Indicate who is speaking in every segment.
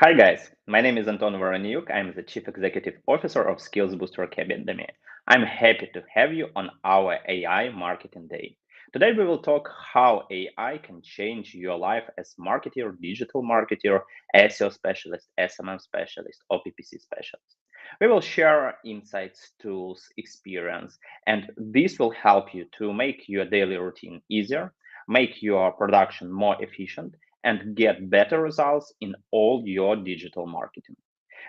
Speaker 1: Hi guys, my name is Anton Voroniuk. I'm the Chief Executive Officer of SkillsBooster Academy. I'm happy to have you on our AI Marketing Day. Today we will talk how AI can change your life as marketer, digital marketer, SEO specialist, SMM specialist, or PPC specialist. We will share insights, tools, experience, and this will help you to make your daily routine easier, make your production more efficient, and get better results in all your digital marketing.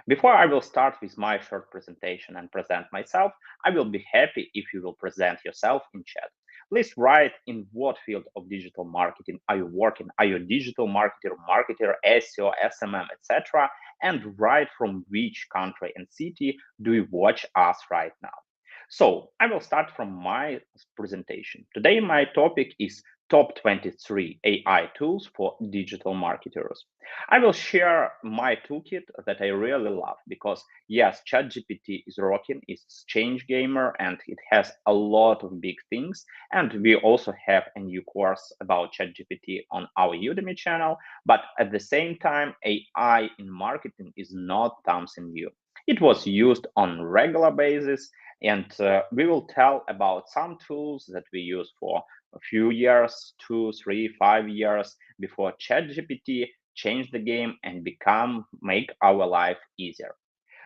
Speaker 1: Before I will start with my short presentation and present myself, I will be happy if you will present yourself in chat. Please write in what field of digital marketing are you working? Are you a digital marketer, SEO, SMM, etc.? And write from which country and city do you watch us right now. So I will start from my presentation. Today, my topic is top 23 AI tools for digital marketers. I will share my toolkit that I really love because yes, ChatGPT is rocking, it's change gamer, and it has a lot of big things. And we also have a new course about ChatGPT on our Udemy channel. But at the same time, AI in marketing is not something new. It was used on regular basis, and we will tell about some tools that we use for a few years, 2, 3, 5 years before ChatGPT changed the game and make our life easier.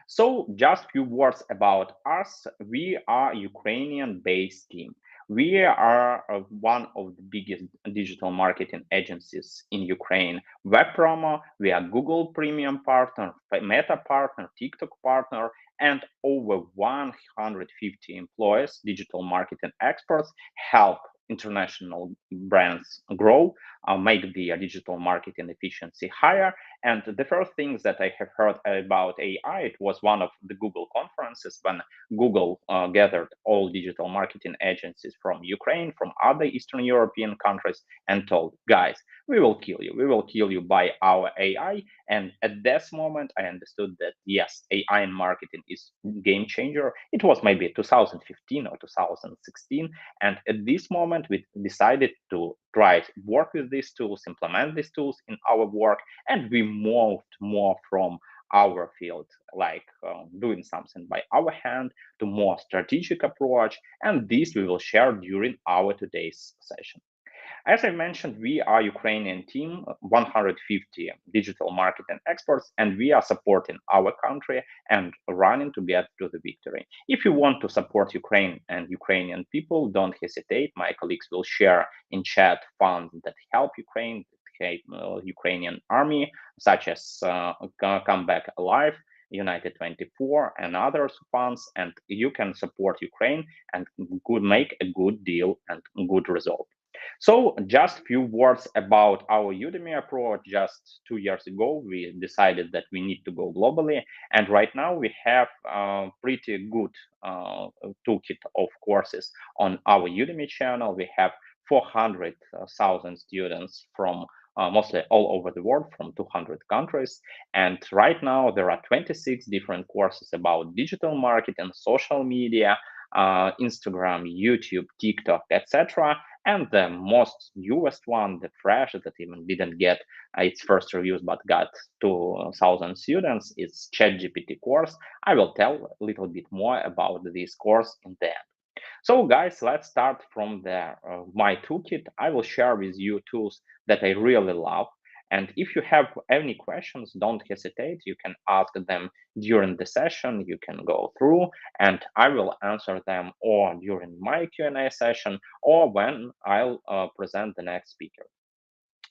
Speaker 1: So just few words about us. We are Ukrainian-based team. We are one of the biggest digital marketing agencies in Ukraine. Web Promo, we are Google Premium partner, Meta partner, TikTok partner, and over 150 employees, digital marketing experts, help international brands grow, make the digital marketing efficiency higher. And the first things that I have heard about AI, it was one of the Google conferences when Google gathered all digital marketing agencies from Ukraine, from other Eastern European countries, and told, guys, we will kill you. We will kill you by our AI. And at this moment, I understood that yes, AI in marketing is game changer. It was maybe 2015 or 2016. And at this moment, we decided to try to work with these tools, implement these tools in our work, and we moved more from our field, like doing something by our hand, to more strategic approach. And this we will share during our today's session. As I mentioned, we are Ukrainian team, 150 digital marketing experts, and we are supporting our country and running to get to the victory. If you want to support Ukraine and Ukrainian people, don't hesitate. My colleagues will share in chat funds that help Ukraine, that help Ukrainian army, such as Come Back Alive, United 24, and others funds, and you can support Ukraine and could make a good deal and good result. So just few words about our Udemy approach. Just 2 years ago, we decided that we need to go globally. And right now we have a pretty good toolkit of courses on our Udemy channel. We have 400,000 students from mostly all over the world from 200 countries. And right now there are 26 different courses about digital marketing, social media, Instagram, YouTube, TikTok, etc. And the most newest one, the fresh, that even didn't get its first reviews but got 2,000 students, is ChatGPT course. I will tell a little bit more about this course in the end. So guys, let's start from my toolkit. I will share with you tools that I really love. And if you have any questions, don't hesitate. You can ask them during the session. You can go through and I will answer them or during my Q&A session or when I'll present the next speaker.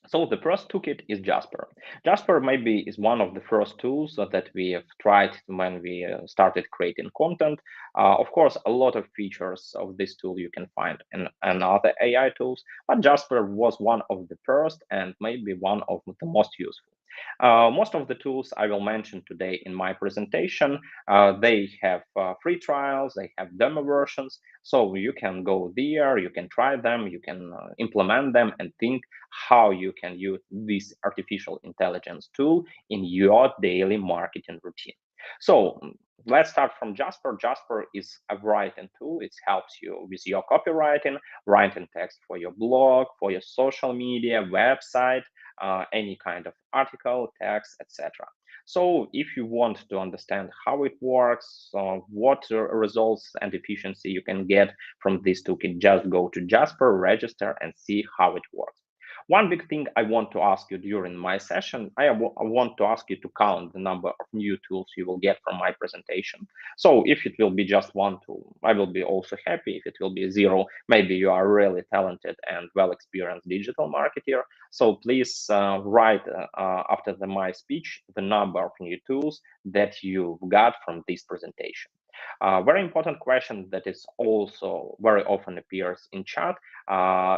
Speaker 1: So the first toolkit is Jasper. Jasper maybe is one of the first tools that we have tried when we started creating content. Of course, a lot of features of this tool you can find in other AI tools, but Jasper was one of the first and maybe one of the most useful. Most of the tools I will mention today in my presentation, they have free trials, they have demo versions, so you can go there, you can try them, you can implement them and think how you can use this artificial intelligence tool in your daily marketing routine. So let's start from Jasper. Jasper is a writing tool. It helps you with your copywriting, writing text for your blog, for your social media, website, any kind of article, text, etc. So if you want to understand how it works, what results and efficiency you can get from this toolkit, just go to Jasper, register, and see how it works. One big thing I want to ask you during my session, I want to ask you to count the number of new tools you will get from my presentation. So if it will be just one tool, I will be also happy. If it will be zero, maybe you are really talented and well-experienced digital marketer. So please write after my speech the number of new tools that you got from this presentation. Very important question that is also very often appears in chat,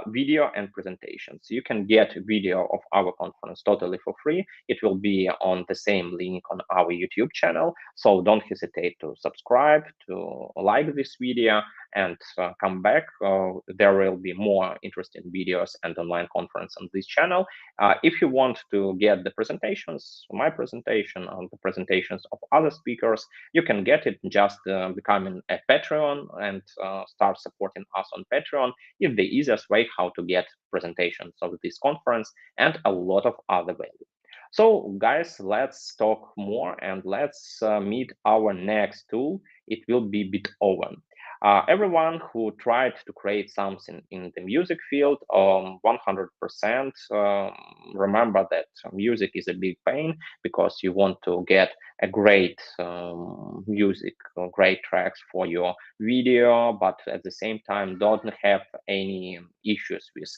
Speaker 1: video and presentations. You can get video of our conference totally for free. It will be on the same link on our YouTube channel. So don't hesitate to subscribe, to like this video, and come back. There will be more interesting videos and online conference on this channel. If you want to get the presentations, my presentation, and the presentations of other speakers, you can get it just becoming a Patreon and start supporting us on Patreon. It's the easiest way how to get presentations of this conference and a lot of other value. So guys, let's talk more and let's meet our next tool. It will be Beethoven. Everyone who tried to create something in the music field, 100% remember that music is a big pain because you want to get a great music, great tracks for your video, but at the same time don't have any issues with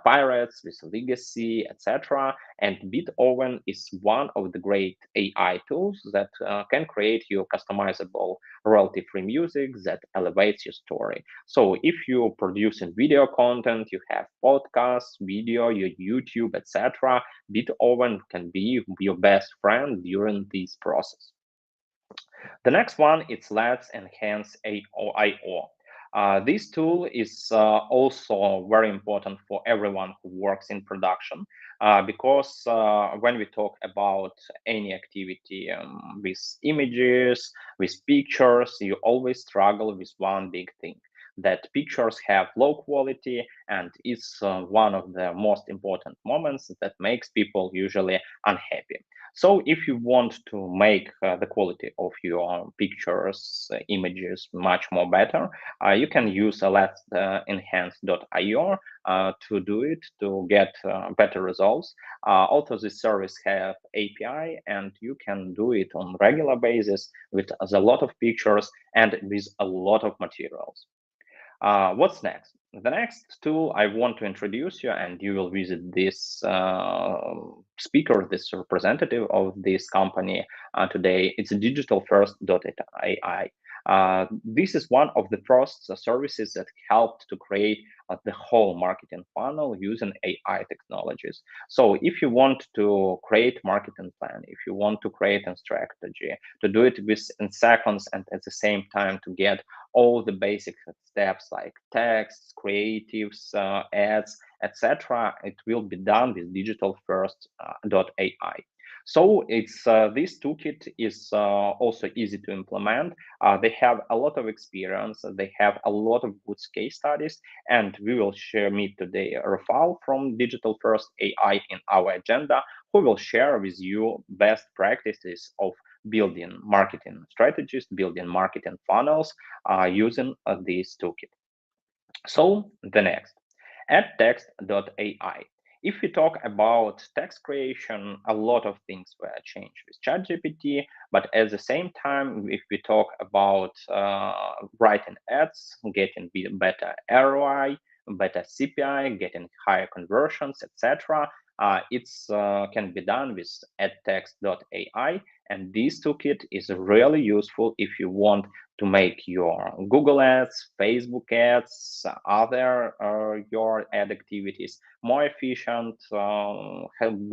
Speaker 1: pirates, with legacy, etc. And Beethoven is one of the great AI tools that can create your customizable royalty-free music that elevates your story. So if you're producing video content, you have podcasts, video, your YouTube, etc., Beethoven can be your best friend during this process. The next one is Let's Enhance Ayoa. This tool is also very important for everyone who works in production because when we talk about any activity with images, with pictures, you always struggle with one big thing, that pictures have low quality, and it's one of the most important moments that makes people usually unhappy. So if you want to make the quality of your pictures, images much more better, you can use Let's Enhance.io to do it, to get better results. Also, this service have API, and you can do it on regular basis with a lot of pictures and with a lot of materials. What's next? The next tool I want to introduce you, and you will visit this speaker, this representative of this company today. It's digitalfirst.ai. This is one of the first services that helped to create the whole marketing funnel using AI technologies. So if you want to create marketing plan, if you want to create a strategy, to do it within seconds and at the same time to get all the basic steps like texts, creatives, ads, etc., it will be done with digitalfirst.ai. So it's this toolkit is also easy to implement. They have a lot of experience. They have a lot of good case studies, and we will meet today Rafal from Digital First AI in our agenda, who will share with you best practices of building marketing strategies, building marketing funnels using this toolkit. So the next, addtext.ai. If we talk about text creation, a lot of things were changed with ChatGPT, but at the same time, if we talk about writing ads, getting better ROI, better CPI, getting higher conversions, etc., it's can be done with addtext.ai, and this toolkit is really useful if you want to make your Google ads, Facebook ads, other your ad activities more efficient,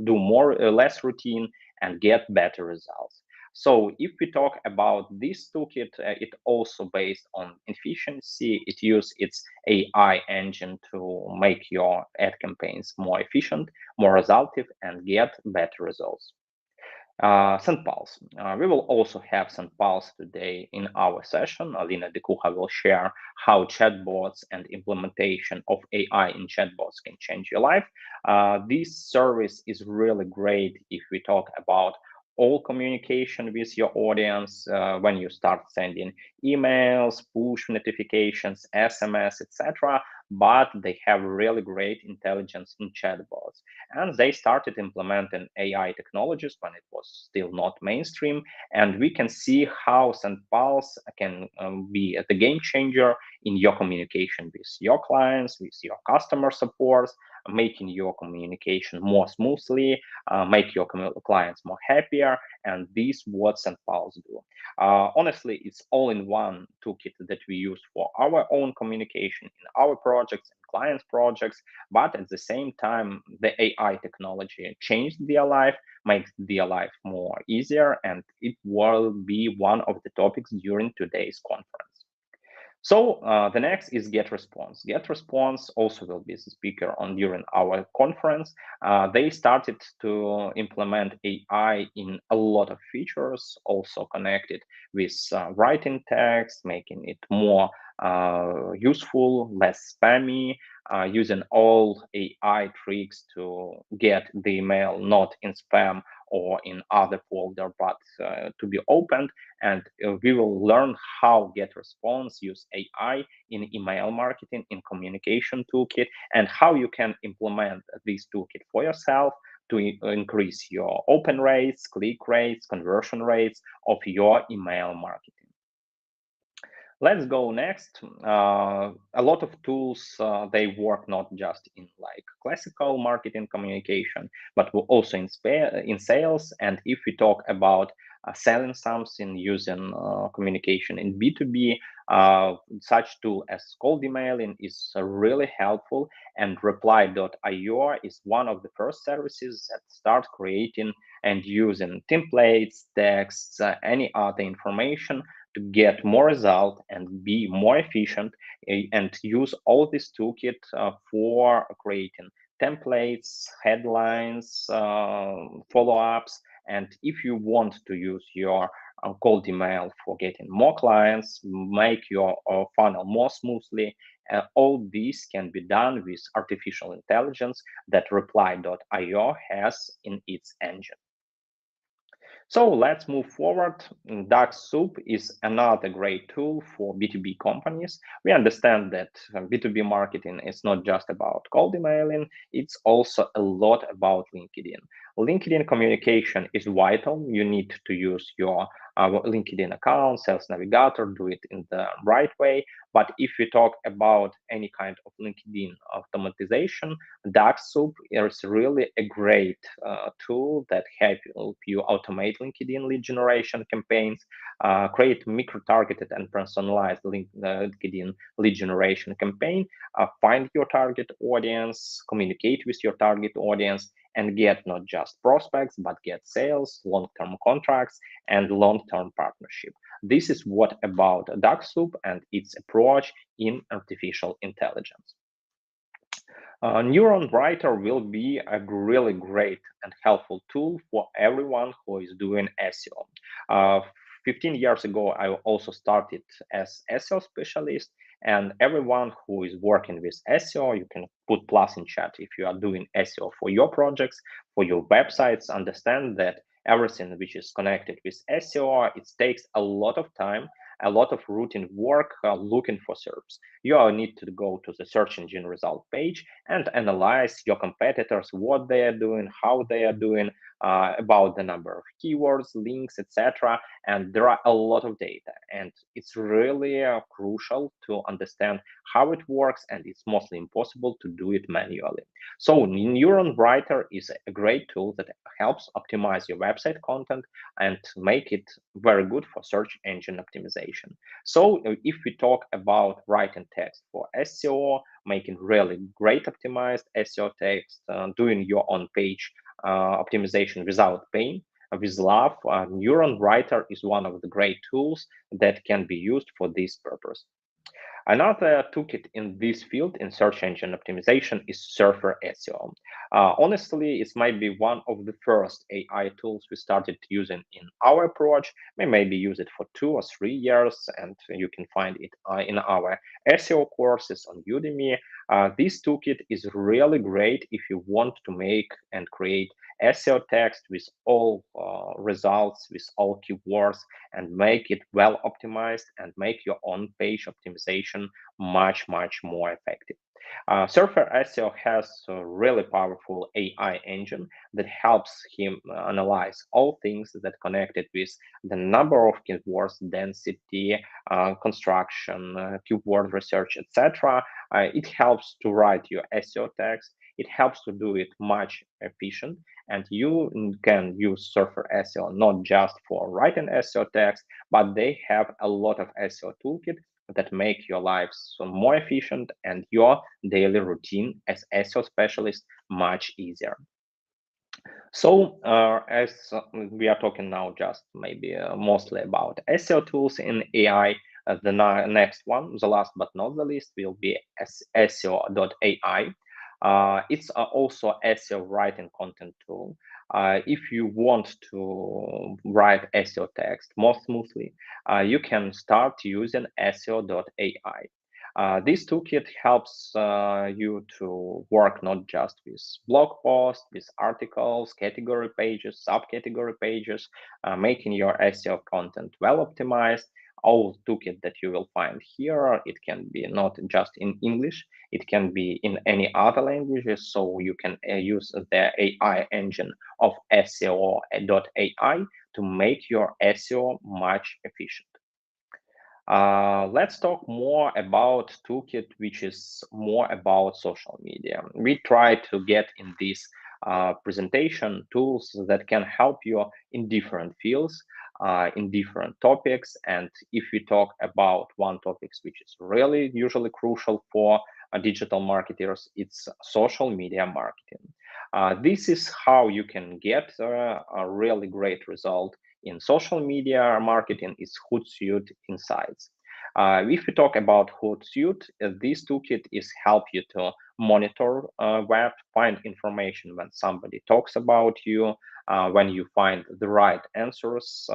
Speaker 1: do less routine, and get better results. So if we talk about this toolkit, it also based on efficiency. It uses its AI engine to make your ad campaigns more efficient, more resultive, and get better results. SendPulse. We will also have SendPulse today in our session. Alina Dikuha will share how chatbots and implementation of AI in chatbots can change your life. This service is really great if we talk about all communication with your audience when you start sending emails, push notifications, SMS, etc. But they have really great intelligence in chatbots, and they started implementing AI technologies when it was still not mainstream. And we can see how SendPulse can be the game changer in your communication with your clients, with your customer support, making your communication more smoothly, make your clients more happier. And this what SendPulse do. Honestly, it's all-in-one toolkit that we use for our own communication in our projects and clients' projects, but at the same time, the AI technology changed their life, makes their life more easier, and it will be one of the topics during today's conference. So the next is GetResponse. GetResponse also will be the speaker on during our conference. They started to implement AI in a lot of features, also connected with writing text, making it more useful, less spammy, using all AI tricks to get the email not in spam or in other folder, but to be opened. And we will learn how GetResponse use AI in email marketing, in communication toolkit, and how you can implement this toolkit for yourself to increase your open rates, click rates, conversion rates of your email marketing. Let's go next. A lot of tools, they work not just in like classical marketing communication, but also in sales. And if we talk about selling something using communication in B2B, such tool as cold emailing is really helpful. And reply.io is one of the first services that start creating and using templates, texts, any other information to get more result and be more efficient, and use all this toolkit for creating templates, headlines, follow-ups. And if you want to use your cold email for getting more clients, make your funnel more smoothly, all this can be done with artificial intelligence that reply.io has in its engine. So let's move forward. Dark Soup is another great tool for B2B companies. We understand that B2B marketing is not just about cold emailing, it's also a lot about LinkedIn. LinkedIn communication is vital. You need to use your LinkedIn account, Sales Navigator, do it in the right way. But if we talk about any kind of LinkedIn automatization, Dark Soup is really a great tool that help you automate LinkedIn lead generation campaigns, create micro-targeted and personalized LinkedIn lead generation campaign, find your target audience, communicate with your target audience, and get not just prospects, but get sales, long-term contracts, and long-term partnership. This is what about Dark Soup and its approach in artificial intelligence. NeuronWriter will be a really great and helpful tool for everyone who is doing SEO. 15 years ago, I also started as SEO specialist, and everyone who is working with SEO, you can put plus in chat if you are doing SEO for your projects, for your websites. Understand that everything which is connected with SEO, it takes a lot of time, a lot of routine work looking for SERPs. You need to go to the search engine result page and analyze your competitors, what they are doing, how they are doing, about the number of keywords, links, etc. And there are a lot of data, and it's really crucial to understand how it works, and it's mostly impossible to do it manually. So NeuronWriter is a great tool that helps optimize your website content and make it very good for search engine optimization. So if we talk about writing text for SEO, making really great optimized SEO text, doing your own page optimization without pain, with love, NeuronWriter is one of the great tools that can be used for this purpose. Another toolkit in this field in search engine optimization is Surfer SEO. Honestly, it might be one of the first AI tools we started using in our approach. We maybe use it for 2 or 3 years, and you can find it in our SEO courses on Udemy. This toolkit is really great if you want to make and create SEO text with all results, with all keywords, and make it well optimized and make your on page optimization much, much more effective. Surfer SEO has a really powerful AI engine that helps him analyze all things that connected with the number of keywords, density, construction, keyword research, etc. It helps to write your SEO text. It helps to do it much efficient, and you can use Surfer SEO not just for writing SEO text, but they have a lot of SEO toolkit that make your lives more efficient and your daily routine as SEO specialist much easier. So as we are talking now just maybe mostly about SEO tools in AI, the next one, the last but not the least, will be SEO.ai. It's also SEO writing content tool. If you want to write SEO text more smoothly, you can start using SEO.ai. This toolkit helps you to work not just with blog posts, with articles, category pages, subcategory pages, making your SEO content well optimized. All toolkit that you will find here, it can be not just in English, it can be in any other languages. So you can use the AI engine of SEO.ai to make your SEO much efficient. Let's talk more about toolkit, which is more about social media. We try to get in this presentation tools that can help you in different fields, in different topics. And if we talk about one topic which is really usually crucial for digital marketers, it's social media marketing. This is how you can get a really great result in social media marketing is Hootsuite Insights. If we talk about Hootsuite, this toolkit is help you to monitor web, find information when somebody talks about you, when you find the right answers.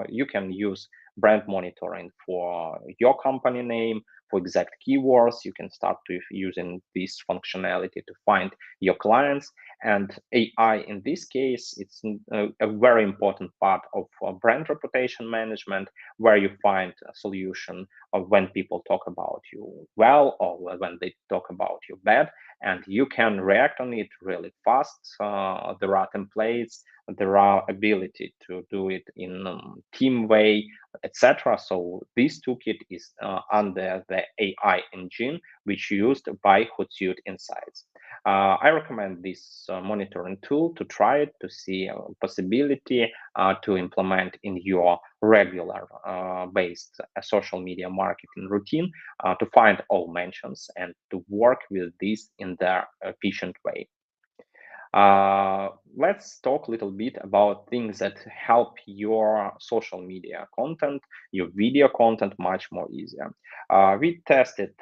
Speaker 1: You can use brand monitoring for your company name, for exact keywords. You can start to using this functionality to find your clients. And AI, in this case, it's a very important part of brand reputation management, where you find a solution of when people talk about you well or when they talk about you bad, and you can react on it really fast. There are templates, there are ability to do it in team way, etc. So this toolkit is under the AI engine, which used by Hootsuite Insights. I recommend this monitoring tool to try it to see a possibility to implement in your regular based social media marketing routine to find all mentions and to work with this in the efficient way. Let's talk a little bit about things that help your social media content, your video content much more easier. We tested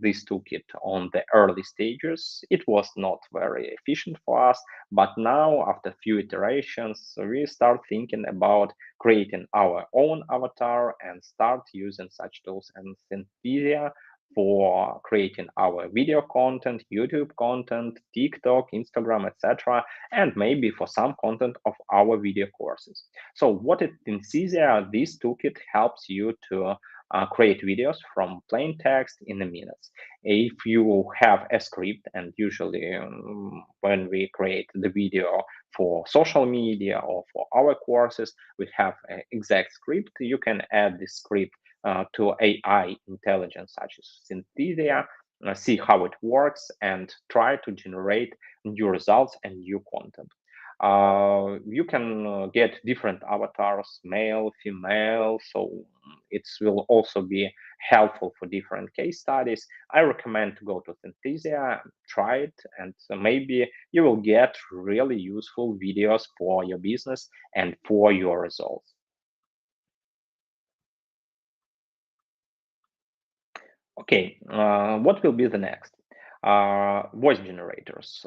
Speaker 1: this toolkit on the early stages. It was not very efficient for us, but now after a few iterations, we start thinking about creating our own avatar and start using such tools and Synthesia for creating our video content, YouTube content, TikTok, Instagram, etc., and maybe for some content of our video courses. So what it in Synthesia, this toolkit helps you to create videos from plain text in a minute. If you have a script, and usually when we create the video for social media or for our courses, we have an exact script. You can add this script to AI intelligence such as Synthesia, see how it works, and try to generate new results and new content. You can get different avatars, male, female, so it will also be helpful for different case studies. I recommend to go to Synthesia, try it, and maybe you will get really useful videos for your business and for your results. Okay, what will be the next? Voice generators.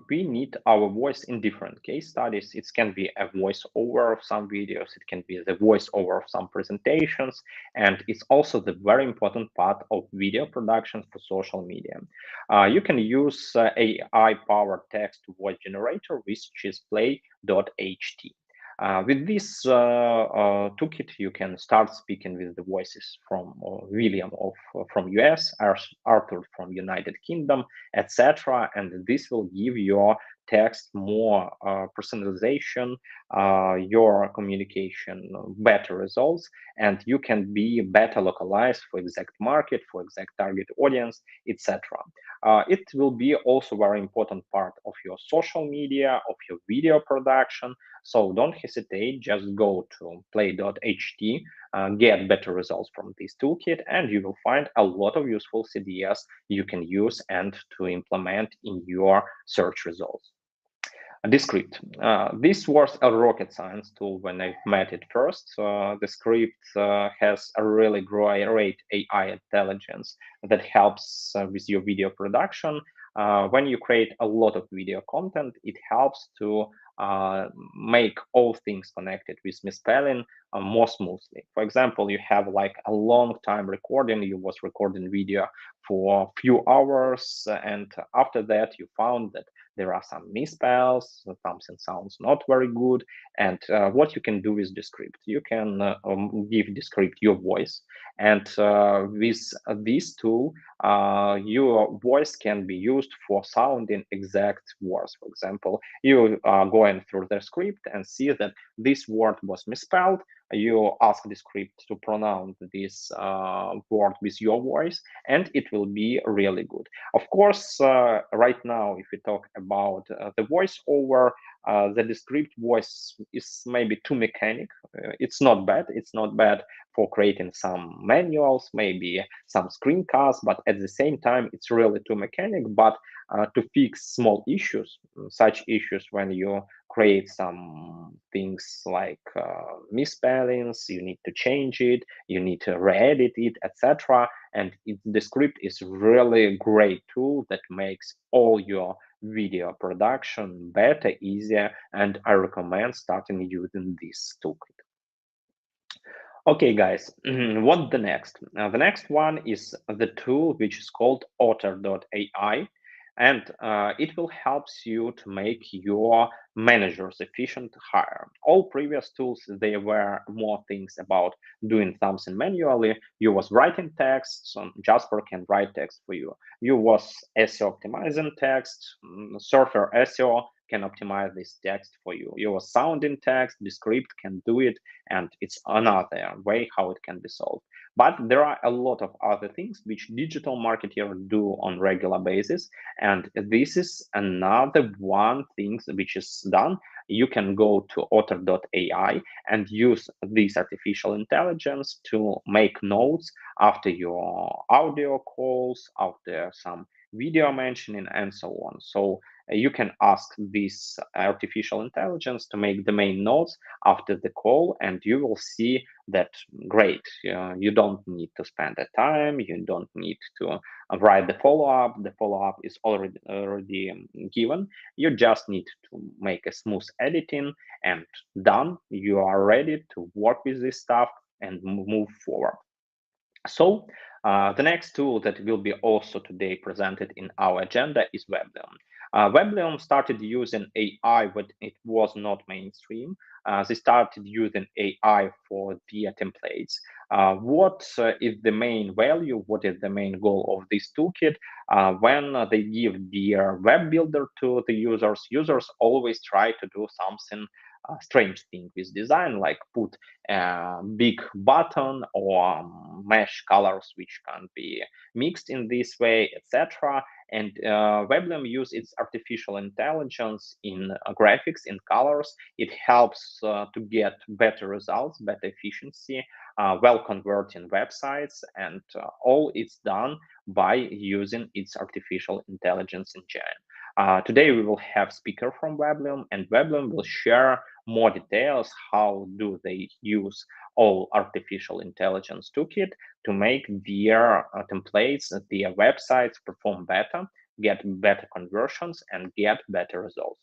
Speaker 1: We need our voice in different case studies. It can be a voiceover of some videos, it can be the voiceover of some presentations, and it's also the very important part of video production for social media. You can use AI-powered text to voice generator with chisplay.ht. With this toolkit, you can start speaking with the voices from William from US, Arthur from United Kingdom, etc. And this will give your text more personalization, your communication better results, and you can be better localized for exact market, for exact target audience, etc. It will be also very important part of your social media, of your video production. So don't hesitate, just go to play.ht, get better results from this toolkit, and you will find a lot of useful CDS you can use and to implement in your search results. The script. This was a rocket science tool when I met it first. The script has a really great AI intelligence that helps with your video production. When you create a lot of video content, it helps to make all things connected with misspelling more smoothly. For example, you have like a long time recording, you was recording video for a few hours, and after that you found that there are some misspells, something sounds not very good. And what you can do with the script, you can give the script your voice. And with this tool, your voice can be used for sounding exact words. For example, you are going through the script and see that this word was misspelled. You ask the script to pronounce this word with your voice, and it will be really good. Of course, right now, if we talk about the voiceover, the script voice is maybe too mechanic. It's not bad. It's not bad for creating some manuals, maybe some screencasts, but at the same time, it's really too mechanic. But to fix small issues, such issues when you create some things like misspellings, you need to change it, you need to re-edit it, etc. And the script is really great tool that makes all your video production better, easier, and I recommend starting using this toolkit. Okay, guys, what the next? The next one is the tool which is called Otter.ai, and it will help you to make your managers efficient higher. All previous tools, they were more things about doing something manually. You was writing text, so Jasper can write text for you. You was SEO optimizing text, Surfer SEO can optimize this text for you. You was sounding text, the script can do it, and it's another way how it can be solved. But there are a lot of other things which digital marketers do on regular basis, and this is another one thing which is done. You can go to otter.ai and use this artificial intelligence to make notes after your audio calls, after some video mentioning, and so on. So you can ask this artificial intelligence to make the main notes after the call, and you will see that great. You don't need to spend the time, you don't need to write the follow-up. The follow-up is already given. You just need to make a smooth editing, and done. You are ready to work with this stuff and move forward. So the next tool that will be also today presented in our agenda is Weblium. Weblium started using AI when it was not mainstream. They started using AI for their templates. What is the main value? What is the main goal of this toolkit? When they give their web builder to the users, users always try to do something strange thing with design, like put a big button or mesh colors which can be mixed in this way, etc. And Weblium use its artificial intelligence in graphics, in colors. It helps to get better results, better efficiency, well converting websites, and all it's done by using its artificial intelligence engine. Today we will have speaker from Weblium, and Weblium will share more details, how do they use all artificial intelligence toolkit to make their templates, their websites perform better, get better conversions, and get better results.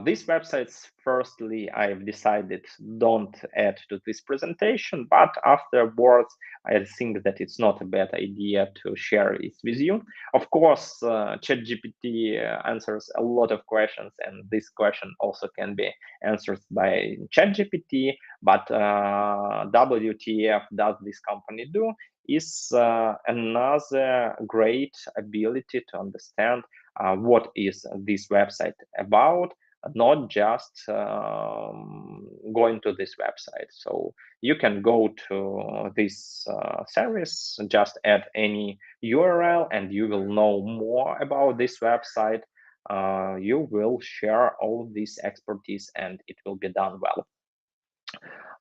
Speaker 1: These websites, firstly, I've decided don't add to this presentation, but afterwards, I think that it's not a bad idea to share it with you. Of course, ChatGPT answers a lot of questions, and this question also can be answered by ChatGPT, but WTF does this company do is another great ability to understand what is this website about, not just going to this website. So you can go to this service, just add any URL, and you will know more about this website. You will share all this expertise, and it will be done well.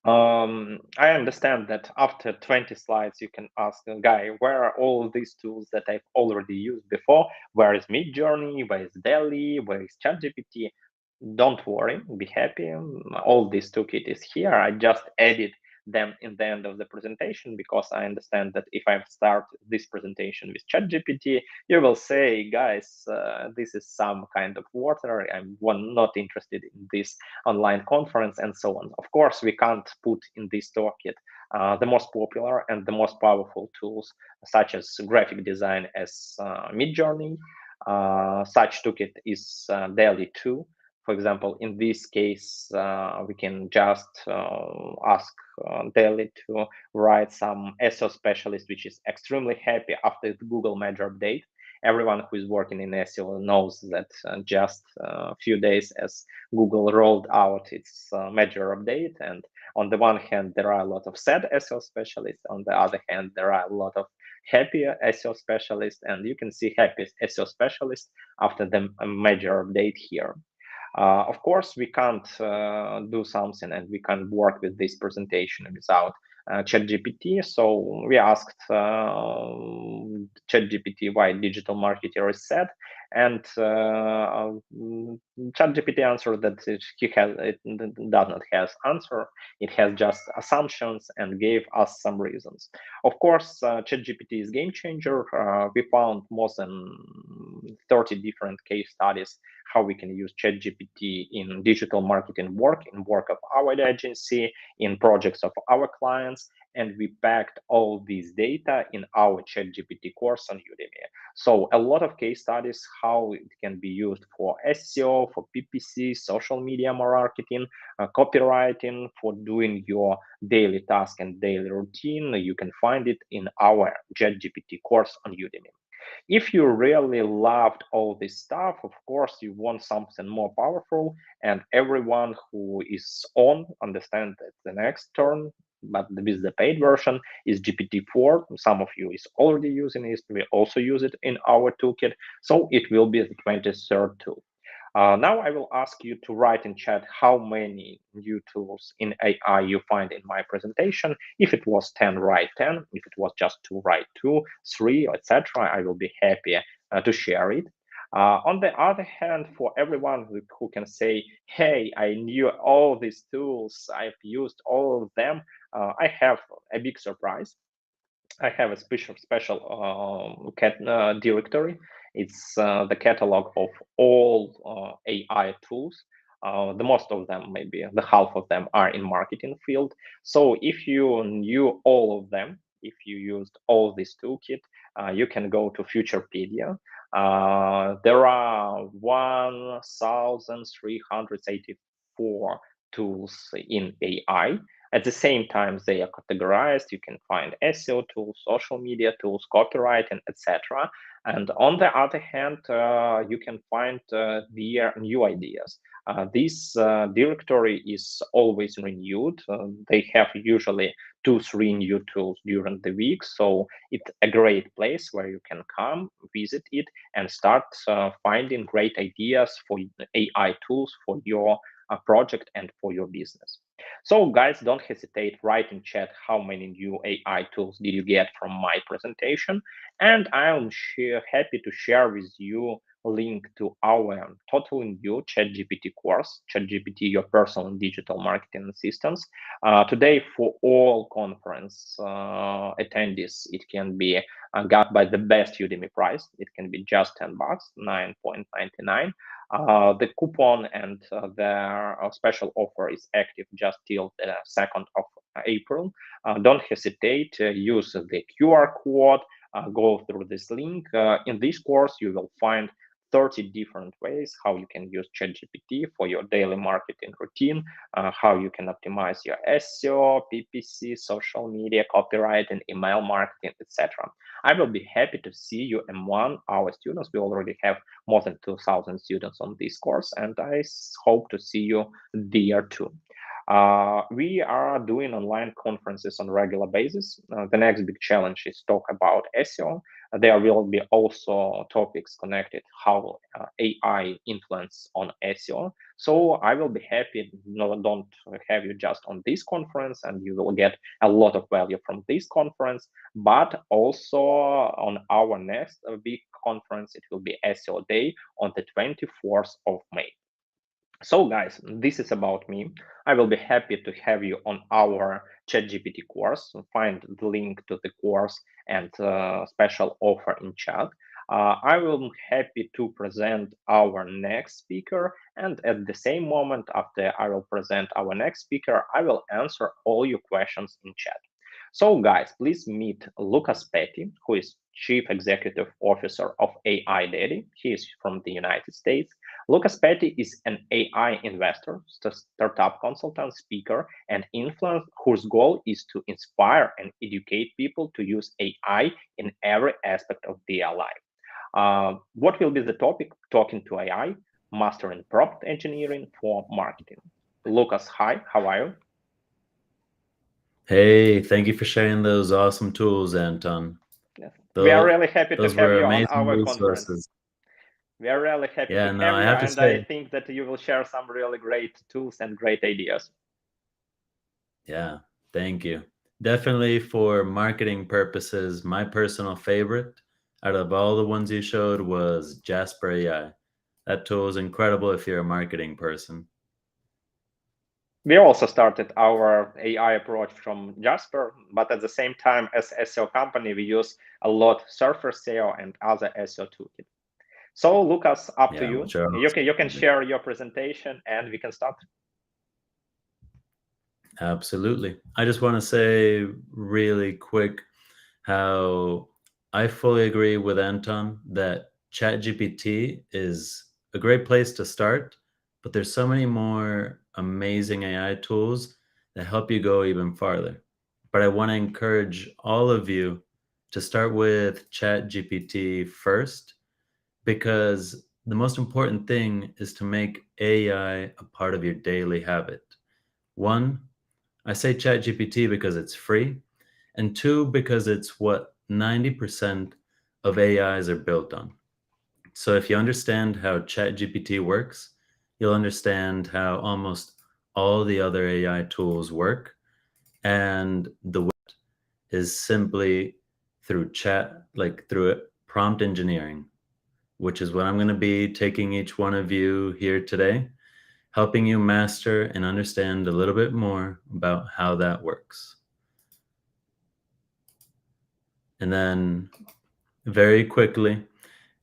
Speaker 1: I understand that after 20 slides, you can ask a guy, where are all these tools that I've already used before? Where is Midjourney? Where is DALL-E? Where is ChatGPT? Don't worry, be happy. All this toolkit is here. I just added them in the end of the presentation because I understand that if I start this presentation with ChatGPT, you will say, guys, this is some kind of water. I'm not interested in this online conference and so on. Of course, we can't put in this toolkit the most popular and the most powerful tools, such as graphic design as Midjourney. Such toolkit is DALL-E 2. For example, in this case, we can just ask DALL-E to write some SEO specialist, which is extremely happy after the Google major update. Everyone who is working in SEO knows that just a few days as Google rolled out its major update. And on the one hand, there are a lot of sad SEO specialists. On the other hand, there are a lot of happy SEO specialists. And you can see happy SEO specialists after the major update here. Of course, we can't do something and we can't work with this presentation without ChatGPT. So we asked ChatGPT why digital marketer is sad, and ChatGPT answered that it does not have answer. It has just assumptions and gave us some reasons. Of course, ChatGPT is game changer. We found more than 30 different case studies how we can use ChatGPT in digital marketing work, in work of our agency, in projects of our clients, and we packed all these data in our ChatGPT course on Udemy. So a lot of case studies how it can be used for SEO, for PPC, social media marketing, copywriting, for doing your daily task and daily routine. You can find it in our ChatGPT course on Udemy. If you really loved all this stuff, of course, you want something more powerful, and everyone who is on understand that the next turn, but with the paid version, is GPT-4. Some of you is already using it. We also use it in our toolkit, so it will be the 23rd tool. Now I will ask you to write in chat how many new tools in AI you find in my presentation. If it was 10, write 10. If it was just 2, write 2, 3, etc. I will be happy to share it. On the other hand, for everyone who can say, hey, I knew all these tools, I've used all of them, I have a big surprise. I have a special directory. It's the catalog of all AI tools. The most of them, maybe the half of them, are in marketing field. So if you knew all of them, if you used all this toolkit, you can go to Futurepedia. There are 1,384 tools in AI. At the same time, they are categorized. You can find SEO tools, social media tools, copywriting, etc. And on the other hand, you can find their new ideas. This directory is always renewed. They have usually 2-3 new tools during the week. So it's a great place where you can come, visit it, and start finding great ideas for AI tools for your project and for your business. So guys, don't hesitate, write in chat how many new AI tools did you get from my presentation, and I'm happy to share with you link to our totally new ChatGPT course, ChatGPT, your personal digital marketing assistants. Today, for all conference attendees, it can be got by the best Udemy price. It can be just $10, 9.99. The coupon and their special offer is active just till the 2nd of April. Don't hesitate, use the QR code, go through this link. In this course, you will find 30 different ways how you can use ChatGPT for your daily marketing routine, how you can optimize your SEO, PPC, social media, copywriting, email marketing, etc. I will be happy to see you among our students. We already have more than 2,000 students on this course, and I hope to see you there too. We are doing online conferences on a regular basis. The next big challenge is talk about SEO. There will be also topics connected how AI influence on SEO. So I will be happy, don't have you just on this conference and you will get a lot of value from this conference, but also on our next big conference, it will be SEO Day on the 24th of May. So guys, this is about me. I will be happy to have you on our ChatGPT course. Find the link to the course and special offer in chat. I will be happy to present our next speaker. And at the same moment after I will present our next speaker, I will answer all your questions in chat. So guys, please meet Lucas Petty, who is Chief Executive Officer of AI Daddy. He is from the United States. Lucas Petty is an AI investor, startup consultant, speaker, and influencer whose goal is to inspire and educate people to use AI in every aspect of their life. What will be the topic? Talking to AI, mastering prompt engineering for marketing. Lucas, hi, how are you?
Speaker 2: Hey, thank you for sharing those awesome tools, Anton.
Speaker 1: Yes. We are really happy to
Speaker 2: Those
Speaker 1: have
Speaker 2: were
Speaker 1: you on
Speaker 2: amazing
Speaker 1: our conference.
Speaker 2: resources.
Speaker 1: We are really happy to
Speaker 2: Yeah, no,
Speaker 1: have
Speaker 2: I
Speaker 1: you,
Speaker 2: have to
Speaker 1: and I
Speaker 2: say,
Speaker 1: think that you will share some really great tools and great ideas.
Speaker 2: yeah, thank you. Definitely for marketing purposes, my personal favorite out of all the ones you showed was Jasper AI. That tool is incredible if you're a marketing person.
Speaker 1: We also started our AI approach from Jasper, but at the same time, as SEO company, we use a lot Surfer SEO and other SEO toolkit. So, Lucas, up to
Speaker 2: Yeah,
Speaker 1: you.
Speaker 2: which are
Speaker 1: You can
Speaker 2: awesome.
Speaker 1: share your presentation, and we can start.
Speaker 2: Absolutely. I just want to say really quick how I fully agree with Anton that ChatGPT is a great place to start, but there's so many more amazing AI tools that help you go even farther. But I want to encourage all of you to start with ChatGPT first, because the most important thing is to make AI a part of your daily habit. One, I say ChatGPT because it's free, and two, because it's what 90% of AIs are built on. So if you understand how ChatGPT works, you'll understand how almost all the other AI tools work. And the way is simply through through prompt engineering, which is what I'm going to be taking each one of you here today, helping you master and understand a little bit more about how that works. And then very quickly,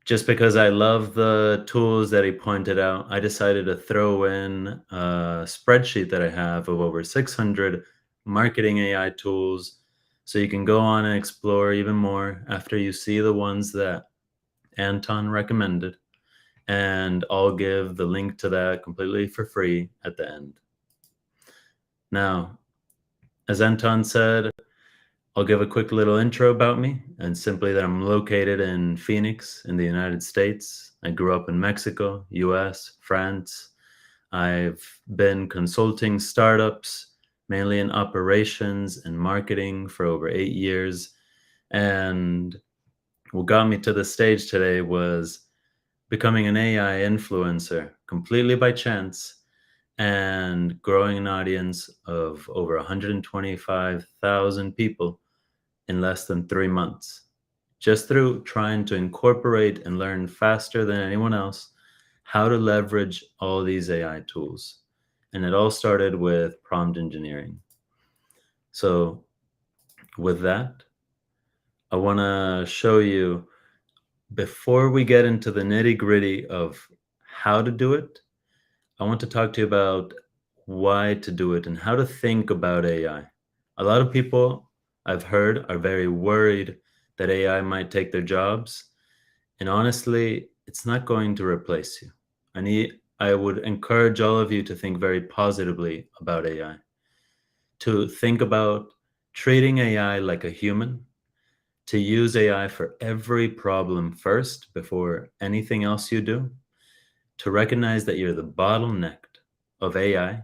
Speaker 2: just because I love the tools that he pointed out, I decided to throw in a spreadsheet that I have of over 600 marketing AI tools. So you can go on and explore even more after you see the ones that Anton recommended. And I'll give the link to that completely for free at the end. Now, as Anton said, I'll give a quick little intro about me, and simply that I'm located in Phoenix in the United States. I grew up in Mexico, US, France. I've been consulting startups, mainly in operations and marketing for over 8 years. And what got me to the stage today was becoming an AI influencer completely by chance and growing an audience of over 125,000 people in less than 3 months. just through trying to incorporate and learn faster than anyone else how to leverage all these AI tools. And it all started with prompt engineering. So with that, I want to show you, before we get into the nitty-gritty of how to do it, I want to talk to you about why to do it and how to think about AI. A lot of people I've heard are very worried that AI might take their jobs. And honestly, it's not going to replace you. I would encourage all of you to think very positively about AI, to think about treating AI like a human, to use AI for every problem first before anything else you do, to recognize that you're the bottleneck of AI,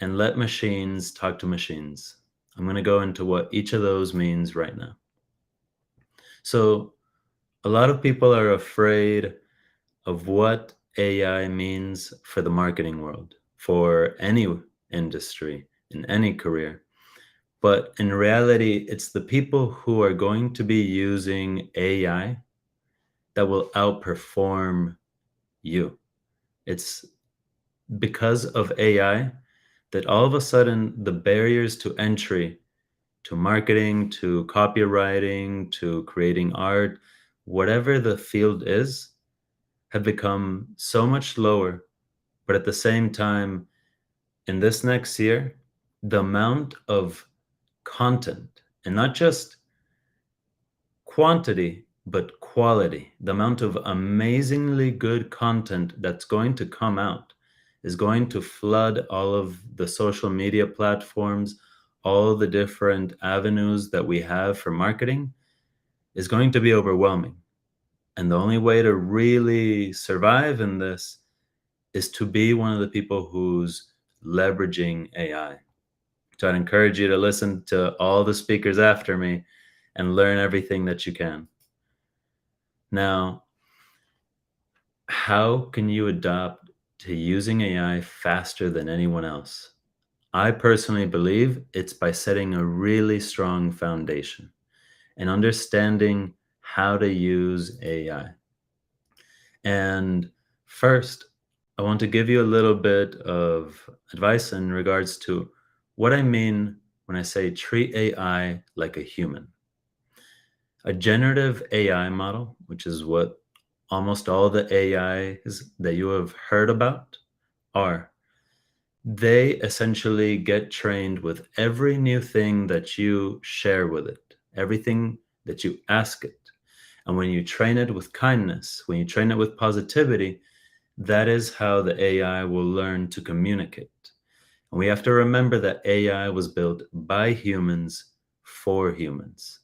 Speaker 2: and let machines talk to machines. I'm going to go into what each of those means right now. So a lot of people are afraid of what AI means for the marketing world, for any industry, in any career. But in reality, it's the people who are going to be using AI that will outperform you. It's because of AI that all of a sudden the barriers to entry to marketing, to copywriting, to creating art, whatever the field is, have become so much lower. But at the same time, in this next year, the amount of content, and not just quantity, but quality, the amount of amazingly good content that's going to come out is going to flood all of the social media platforms, all the different avenues that we have for marketing, is going to be overwhelming. And the only way to really survive in this is to be one of the people who's leveraging AI. So I'd encourage you to listen to all the speakers after me and learn everything that you can. Now, how can you adapt to using AI faster than anyone else? I personally believe it's by setting a really strong foundation and understanding how to use AI. And first, I want to give you a little bit of advice in regards to what I mean when I say treat AI like a human. A generative AI model, which is what almost all the AIs that you have heard about are, they essentially get trained with every new thing that you share with it, everything that you ask it. And when you train it with kindness, when you train it with positivity, that is how the AI will learn to communicate. And we have to remember that AI was built by humans for humans.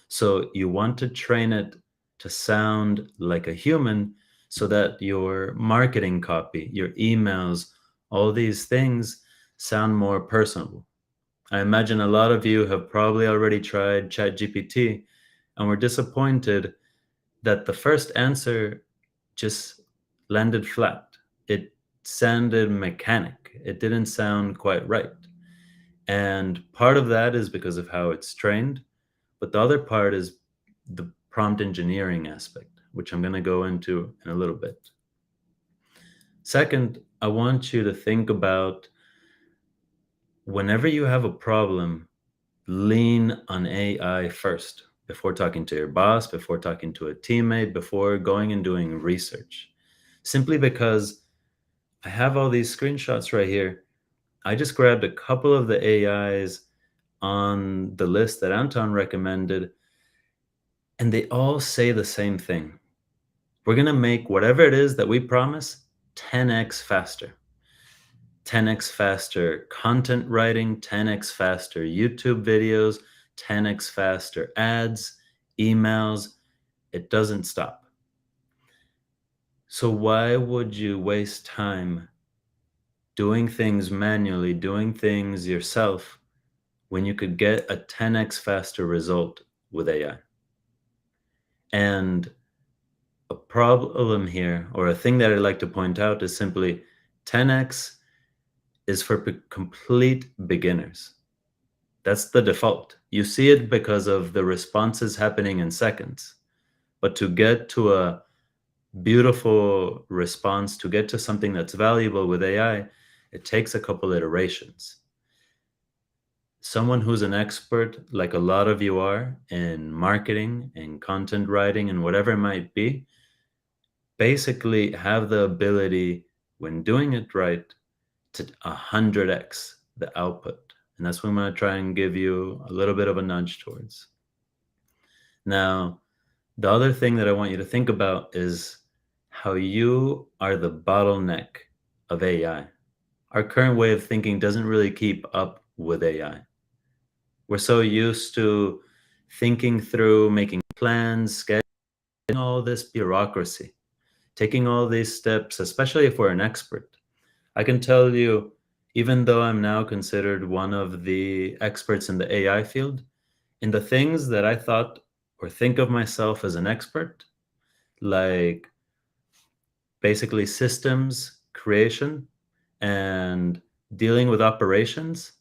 Speaker 2: So you want to train it to sound like a human so that your marketing copy, your emails, all these things sound more personable. I imagine a lot of you have probably already tried ChatGPT and were disappointed that the first answer just landed flat. It sounded mechanic. It didn't sound quite right. And part of that is because of how it's trained. But the other part is the prompt engineering aspect, which I'm going to go into in a little bit. Second, I want you to think about whenever you have a problem, lean on AI first before talking to your boss, before talking to a teammate, before going and doing research. Simply because I have all these screenshots right here. I just grabbed a couple of the AIs on the list that Anton recommended, and they all say the same thing. We're going to make whatever it is that we promise 10x faster. 10x faster content writing, 10x faster YouTube videos, 10x faster ads, emails. It doesn't stop. So why would you waste time doing things manually, doing things yourself, when you could get a 10x faster result with AI? And a problem here, or a thing that I'd like to point out, is simply 10x is for complete beginners. That's the default. You see it because of the responses happening in seconds. But to get to a beautiful response, to get to something that's valuable with AI, it takes a couple iterations. Someone who's an expert, like a lot of you are, in marketing and content writing and whatever it might be, basically have the ability, when doing it right, to 100x the output. And that's what I'm going to try and give you a little bit of a nudge towards. Now, the other thing that I want you to think about is how you are the bottleneck of AI. Our current way of thinking doesn't really keep up with AI. We're so used to thinking through, making plans, scheduling, all this bureaucracy, taking all these steps, especially if we're an expert. I can tell you, even though I'm now considered one of the experts in the AI field, in the things that I thought or think of myself as an expert, like basically systems creation and dealing with operations,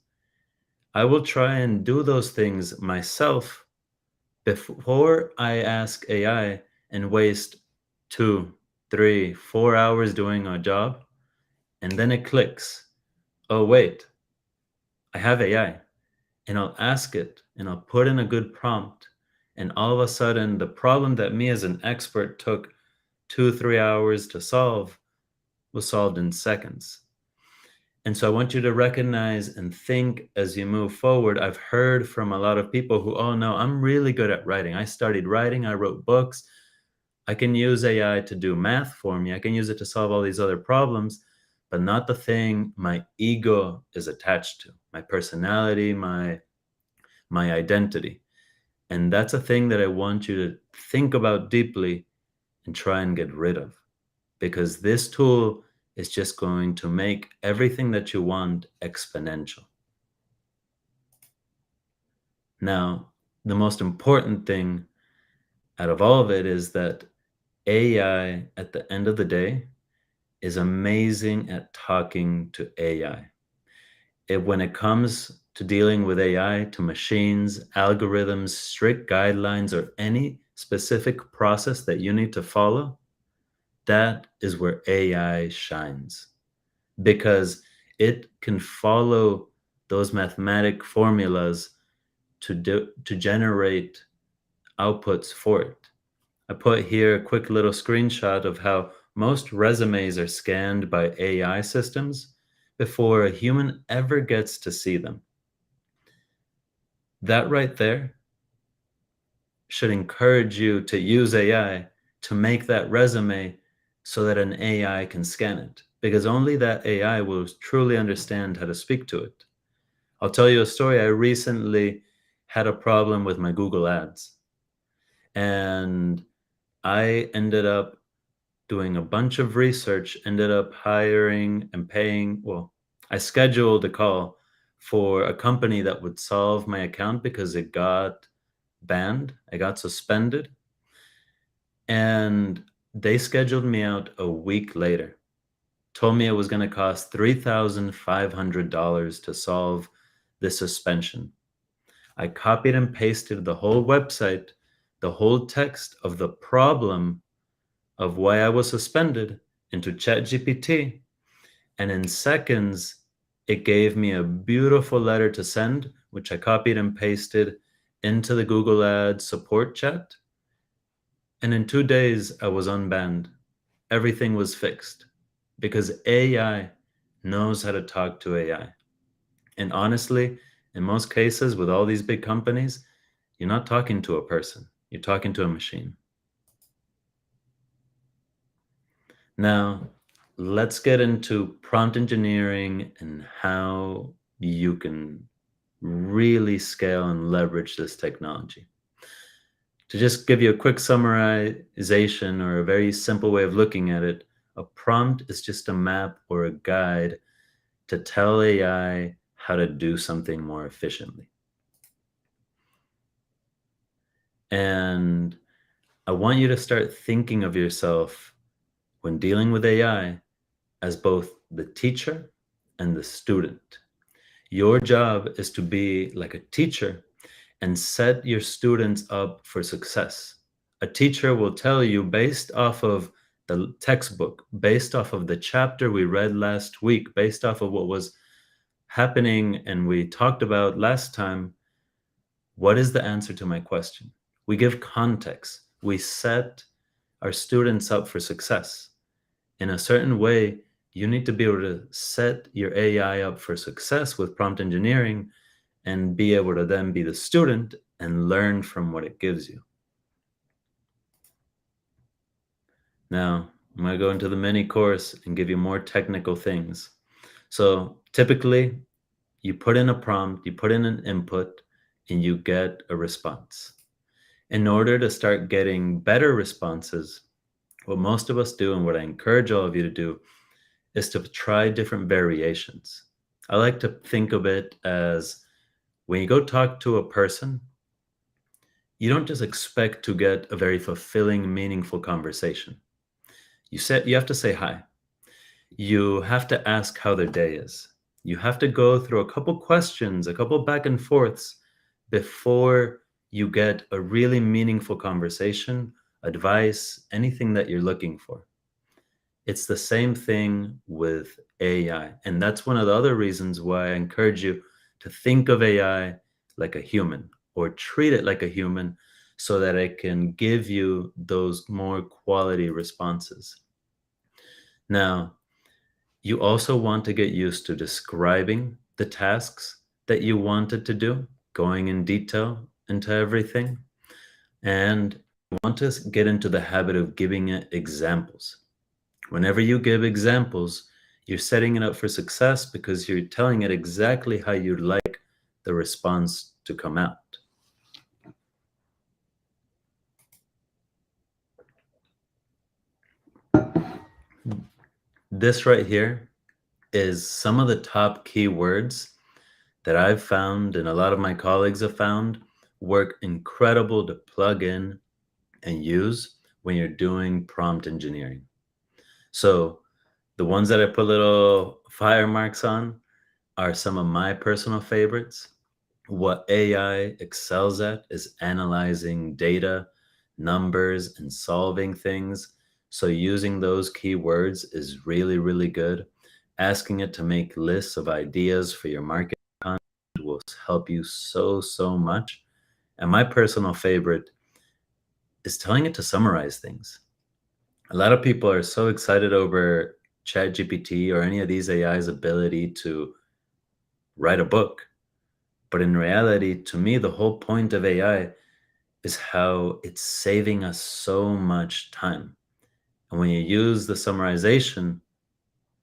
Speaker 2: I will try and do those things myself before I ask AI and waste 2, 3, 4 hours doing a job. And then it clicks. Oh, wait, I have AI. And I'll ask it and I'll put in a good prompt. And all of a sudden, the problem that me as an expert took 2, 3 hours to solve was solved in seconds. And so I want you to recognize and think as you move forward. I've heard from a lot of people who, oh no, I'm really good at writing. I studied writing, I wrote books. I can use AI to do math for me. I can use it to solve all these other problems, but not the thing my ego is attached to, my personality, my identity. And that's a thing that I want you to think about deeply and try and get rid of, because this tool is just going to make everything that you want exponential. Now, the most important thing out of all of it is that AI, at the end of the day, is amazing at talking to AI. When it comes to dealing with AI, to machines, algorithms, strict guidelines, or any specific process that you need to follow, that is where AI shines, because it can follow those mathematic formulas to generate outputs for it. I put here a quick little screenshot of how most resumes are scanned by AI systems before a human ever gets to see them. That right there should encourage you to use AI to make that resume so that an AI can scan it, because only that AI will truly understand how to speak to it. I'll tell you a story. I recently had a problem with my Google Ads, and I ended up doing a bunch of research, ended up hiring and paying. Well, I scheduled a call for a company that would solve my account because it got banned. I got suspended. And they scheduled me out a week later, told me it was going to cost $3,500 to solve the suspension. I copied and pasted the whole website, the whole text of the problem of why I was suspended into ChatGPT. And in seconds, it gave me a beautiful letter to send, which I copied and pasted into the Google Ads support chat. And in 2 days, I was unbanned. Everything was fixed because AI knows how to talk to AI. And honestly, in most cases, with all these big companies, you're not talking to a person, you're talking to a machine. Now, let's get into prompt engineering and how you can really scale and leverage this technology. To just give you a quick summarization or a very simple way of looking at it, a prompt is just a map or a guide to tell AI how to do something more efficiently. And I want you to start thinking of yourself when dealing with AI as both the teacher and the student. Your job is to be like a teacher and set your students up for success. A teacher will tell you, based off of the textbook, based off of the chapter we read last week, based off of what was happening and we talked about last time, what is the answer to my question? We give context. We set our students up for success. In a certain way, you need to be able to set your AI up for success with prompt engineering and be able to then be the student and learn from what it gives you. Now, I'm going to go into the mini course and give you more technical things. So typically, you put in a prompt, you put in an input, and you get a response. In order to start getting better responses, what most of us do and what I encourage all of you to do is to try different variations. I like to think of it as when you go talk to a person, you don't just expect to get a very fulfilling, meaningful conversation. You have to say hi. You have to ask how their day is. You have to go through a couple questions, a couple back and forths before you get a really meaningful conversation, advice, anything that you're looking for. It's the same thing with AI. And that's one of the other reasons why I encourage you to think of AI like a human or treat it like a human so that it can give you those more quality responses. Now, you also want to get used to describing the tasks that you wanted to do, going in detail into everything. And you want to get into the habit of giving it examples. Whenever you give examples, you're setting it up for success because you're telling it exactly how you'd like the response to come out. This right here is some of the top keywords that I've found and a lot of my colleagues have found work incredible to plug in and use when you're doing prompt engineering. So the ones that I put little fire marks on are some of my personal favorites. What AI excels at is analyzing data, numbers, and solving things. So using those keywords is really, really good. Asking it to make lists of ideas for your marketing content will help you so much. And my personal favorite is telling it to summarize things. A lot of people are so excited over ChatGPT or any of these AI's ability to write a book. But in reality, to me, the whole point of AI is how it's saving us so much time. And when you use the summarization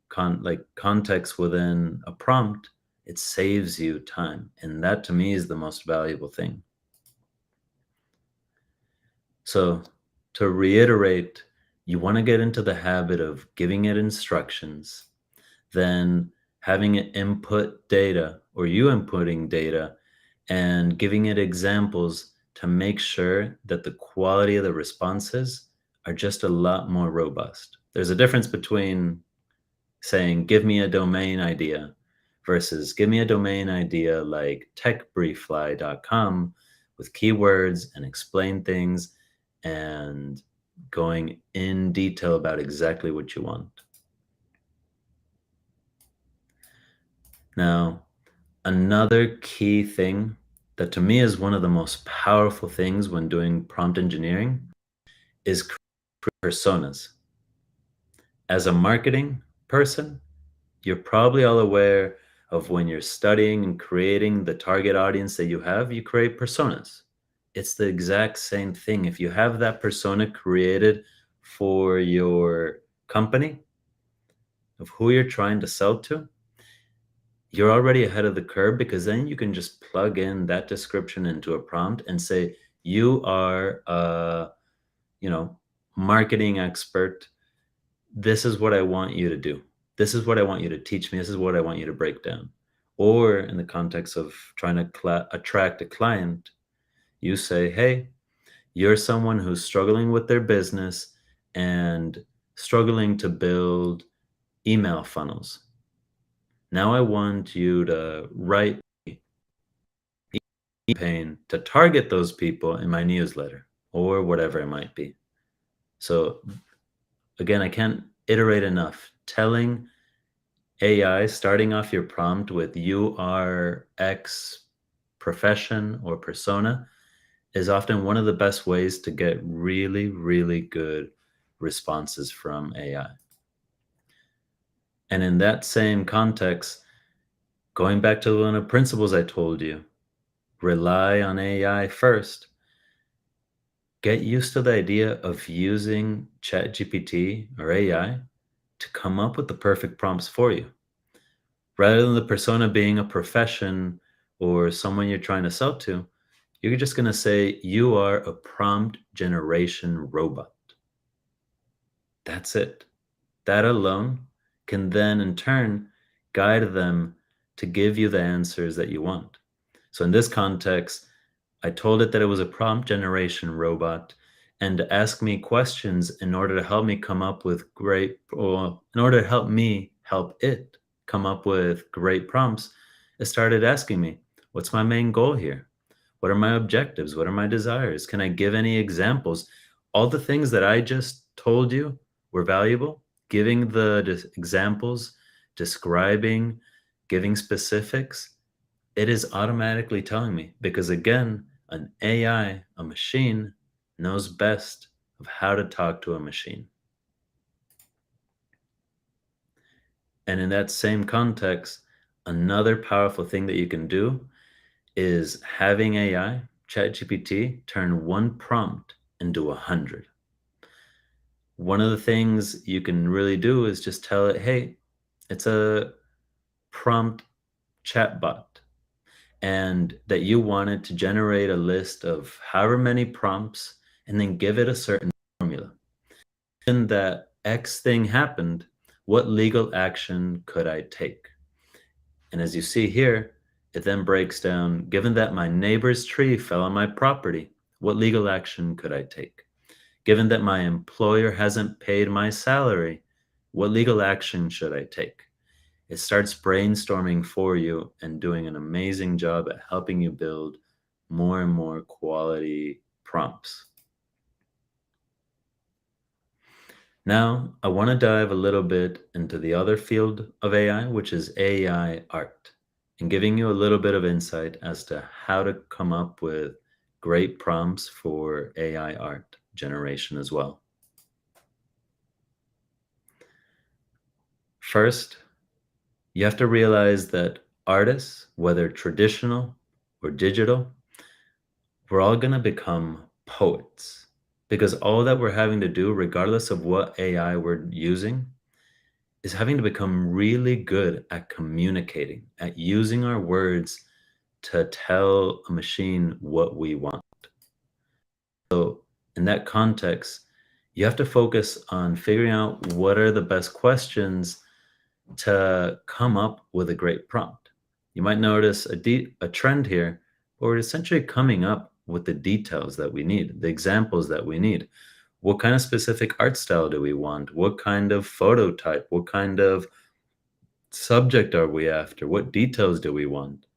Speaker 2: context within a prompt, it saves you time. And that to me is the most valuable thing. So to reiterate, you want to get into the habit of giving it instructions, then having it input data or you inputting data and giving it examples to make sure that the quality of the responses are just a lot more robust. There's a difference between saying, give me a domain idea versus give me a domain idea like techbriefly.com with keywords and explain things and going in detail about exactly what you want. Now, another key thing that to me is one of the most powerful things when doing prompt engineering is personas. As a marketing person, you're probably all aware of when you're studying and creating the target audience that you have, you create personas. It's the exact same thing. If you have that persona created for your company of who you're trying to sell to, you're already ahead of the curve because then you can just plug in that description into a prompt and say, you are a, marketing expert. This is what I want you to do. This is what I want you to teach me. This is what I want you to break down. Or in the context of trying to attract a client, you say, hey, you're someone who's struggling with their business and struggling to build email funnels. Now I want you to write campaign to target those people in my newsletter or whatever it might be. So again, I can't iterate enough. Telling AI, starting off your prompt with you are X profession or persona, is often one of the best ways to get really, really good responses from AI. And in that same context, going back to one of the principles I told you, rely on AI first. Get used to the idea of using ChatGPT or AI to come up with the perfect prompts for you. Rather than the persona being a profession or someone you're trying to sell to, you're just going to say, you are a prompt generation robot. That's it. That alone can then in turn guide them to give you the answers that you want. So in this context, I told it that it was a prompt generation robot and to ask me questions in order to help me come up with in order to help me help it come up with great prompts. It started asking me, what's my main goal here? What are my objectives? What are my desires? Can I give any examples? All the things that I just told you were valuable. Giving the examples, describing, giving specifics, it is automatically telling me because again, an AI, a machine, knows best of how to talk to a machine. And in that same context, another powerful thing that you can do is having AI, ChatGPT, turn one prompt into 100. One of the things you can really do is just tell it, hey, it's a prompt chatbot, and that you wanted to generate a list of however many prompts and then give it a certain formula. Given that X thing happened, what legal action could I take? And as you see here, it then breaks down, given that my neighbor's tree fell on my property, what legal action could I take? Given that my employer hasn't paid my salary, what legal action should I take? It starts brainstorming for you and doing an amazing job at helping you build more and more quality prompts. Now, I want to dive a little bit into the other field of AI, which is AI art, and giving you a little bit of insight as to how to come up with great prompts for AI art generation as well. First, you have to realize that artists, whether traditional or digital, we're all going to become poets because all that we're having to do, regardless of what AI we're using, is having to become really good at communicating, at using our words to tell a machine what we want. So in that context, you have to focus on figuring out what are the best questions to come up with a great prompt. You might notice a trend here where we're essentially coming up with the details that we need, the examples that we need. What kind of specific art style do we want? What kind of photo type? What kind of subject are we after? What details do we want?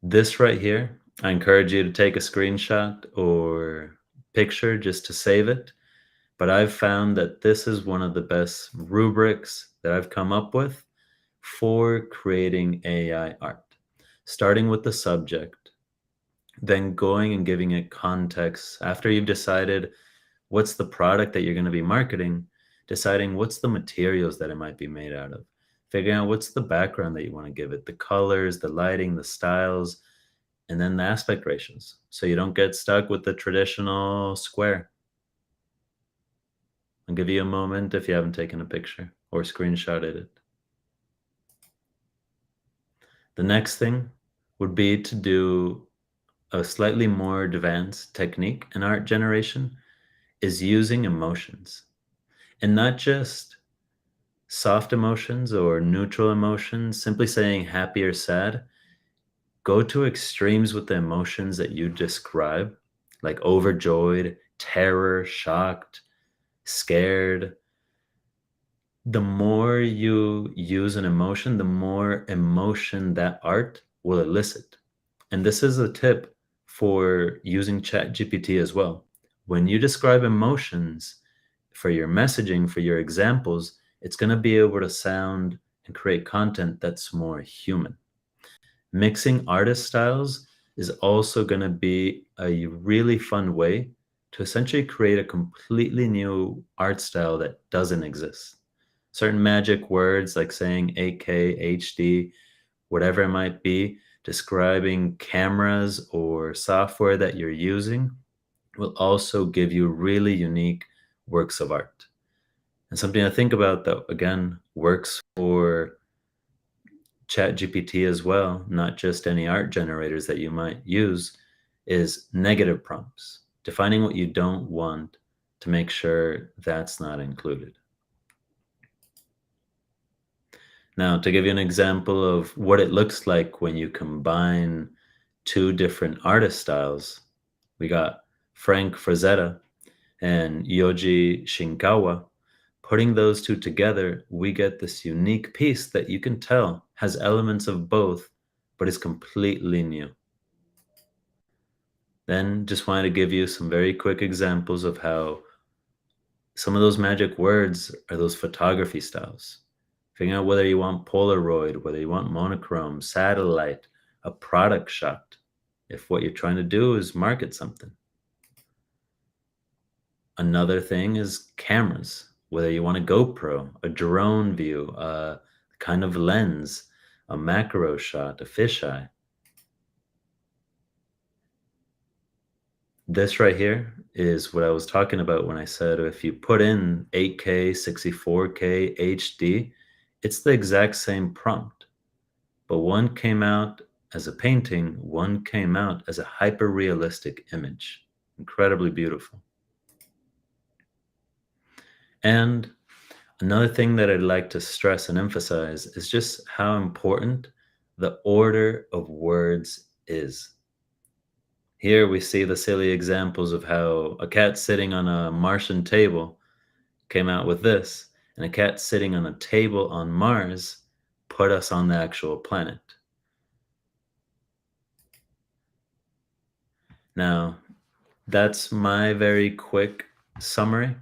Speaker 2: This right here, I encourage you to take a screenshot or picture just to save it. But I've found that this is one of the best rubrics that I've come up with for creating AI art. Starting with the subject, then going and giving it context. After you've decided what's the product that you're going to be marketing, deciding what's the materials that it might be made out of, figuring out what's the background that you want to give it, the colors, the lighting, the styles, and then the aspect ratios. So you don't get stuck with the traditional square. I'll give you a moment if you haven't taken a picture or screenshotted it. The next thing would be to do a slightly more advanced technique in art generation is using emotions, and not just soft emotions or neutral emotions, simply saying happy or sad. Go to extremes with the emotions that you describe, like overjoyed, terror, shocked, scared. the more you use an emotion, the more emotion that art will elicit. And this is a tip for using ChatGPT as well. When you describe emotions for your messaging, for your examples, it's going to be able to sound and create content that's more human. Mixing artist styles is also going to be a really fun way to essentially create a completely new art style that doesn't exist. Certain magic words like saying 8K, HD, whatever it might be, describing cameras or software that you're using will also give you really unique works of art. And something to think about that, again, works for ChatGPT as well, not just any art generators that you might use, is negative prompts, defining what you don't want to make sure that's not included. Now, to give you an example of what it looks like when you combine two different artist styles, we got Frank Frazetta and Yoji Shinkawa. Putting those two together, we get this unique piece that you can tell has elements of both, but is completely new. Then just wanted to give you some very quick examples of how some of those magic words are those photography styles. Figuring out whether you want Polaroid, whether you want monochrome, satellite, a product shot, if what you're trying to do is market something. Another thing is cameras, whether you want a GoPro, a drone view, a kind of lens, a macro shot, a fisheye. This right here is what I was talking about when I said if you put in 8K, 64K, HD, it's the exact same prompt. But one came out as a painting, one came out as a hyper-realistic image. Incredibly beautiful. And another thing that I'd like to stress and emphasize is just how important the order of words is. Here we see the silly examples of how a cat sitting on a Martian table came out with this, and a cat sitting on a table on Mars put us on the actual planet. Now, that's my very quick summary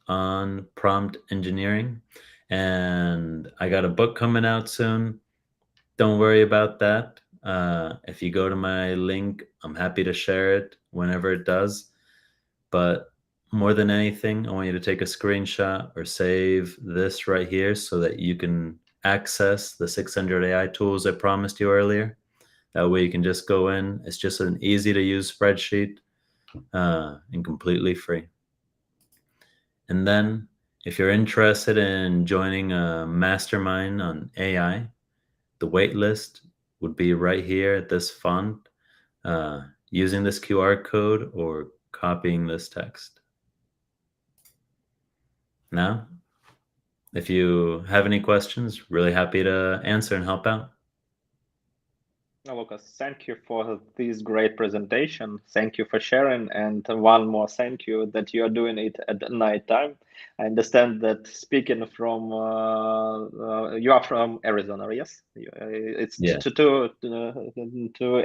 Speaker 2: on prompt engineering. And I got a book coming out soon. Don't worry about that. If you go to my link, I'm happy to share it whenever it does. But more than anything, I want you to take a screenshot or save this right here so that you can access the 600 AI tools I promised you earlier. That way you can just go in. It's just an easy to use spreadsheet and completely free. And then if you're interested in joining a mastermind on AI, the waitlist would be right here at this font, using this QR code or copying this text. Now, if you have any questions, really happy to answer and help out.
Speaker 1: Lucas, thank you for this great presentation. Thank you for sharing. And one more thank you that you are doing it at night time. I understand that speaking from, you are from Arizona, yes? It's
Speaker 2: Yeah.
Speaker 1: 2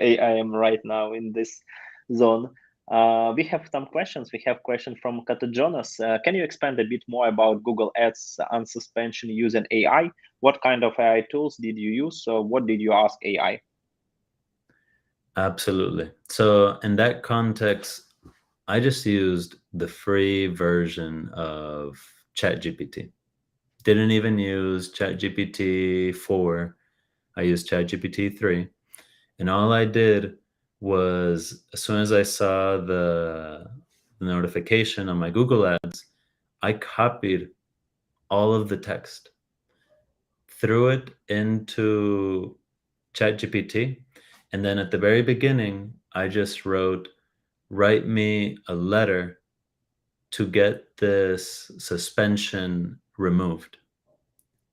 Speaker 1: a.m. right now in this zone. We have some questions. We have question from Kato Jonas. Can you expand a bit more about Google Ads unsuspension using AI? What kind of AI tools did you use? So what did you ask AI?
Speaker 2: Absolutely. So in that context, I just used the free version of ChatGPT. Didn't even use ChatGPT 4. I used ChatGPT 3. And all I did was, as soon as I saw the notification on my Google Ads, I copied all of the text, threw it into ChatGPT, and then at the very beginning, I just wrote, write me a letter to get this suspension removed.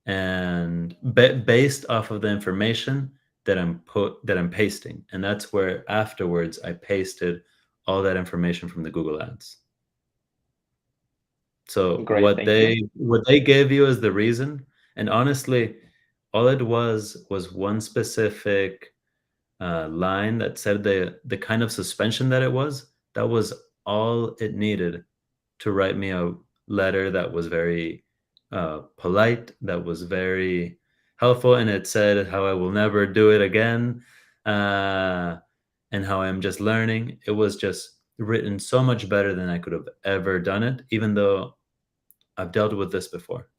Speaker 2: And based off of the information that I'm pasting. And that's where afterwards I pasted all that information from the Google Ads. So
Speaker 1: Great, thank you.
Speaker 2: what they gave you as the reason, and honestly, all it was one specific line that said the kind of suspension that it was. That was all it needed to write me a letter that was very polite, that was very helpful, and it said how I will never do it again, and how I'm just learning. It was just written so much better than I could have ever done it, even though I've dealt with this before.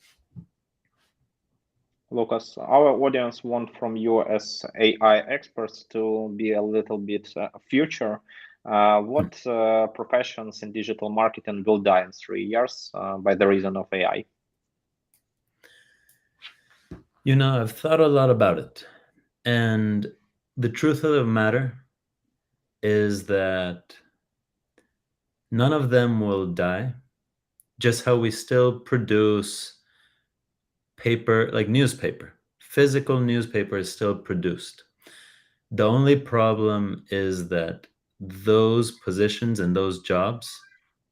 Speaker 1: Lucas, our audience want from you as AI experts to be a little bit future. What professions in digital marketing will die in 3 years by the reason of AI?
Speaker 2: You know, I've thought a lot about it. And the truth of the matter is that none of them will die. Just how we still produce paper, like newspaper, physical newspaper is still produced. The only problem is that those positions and those jobs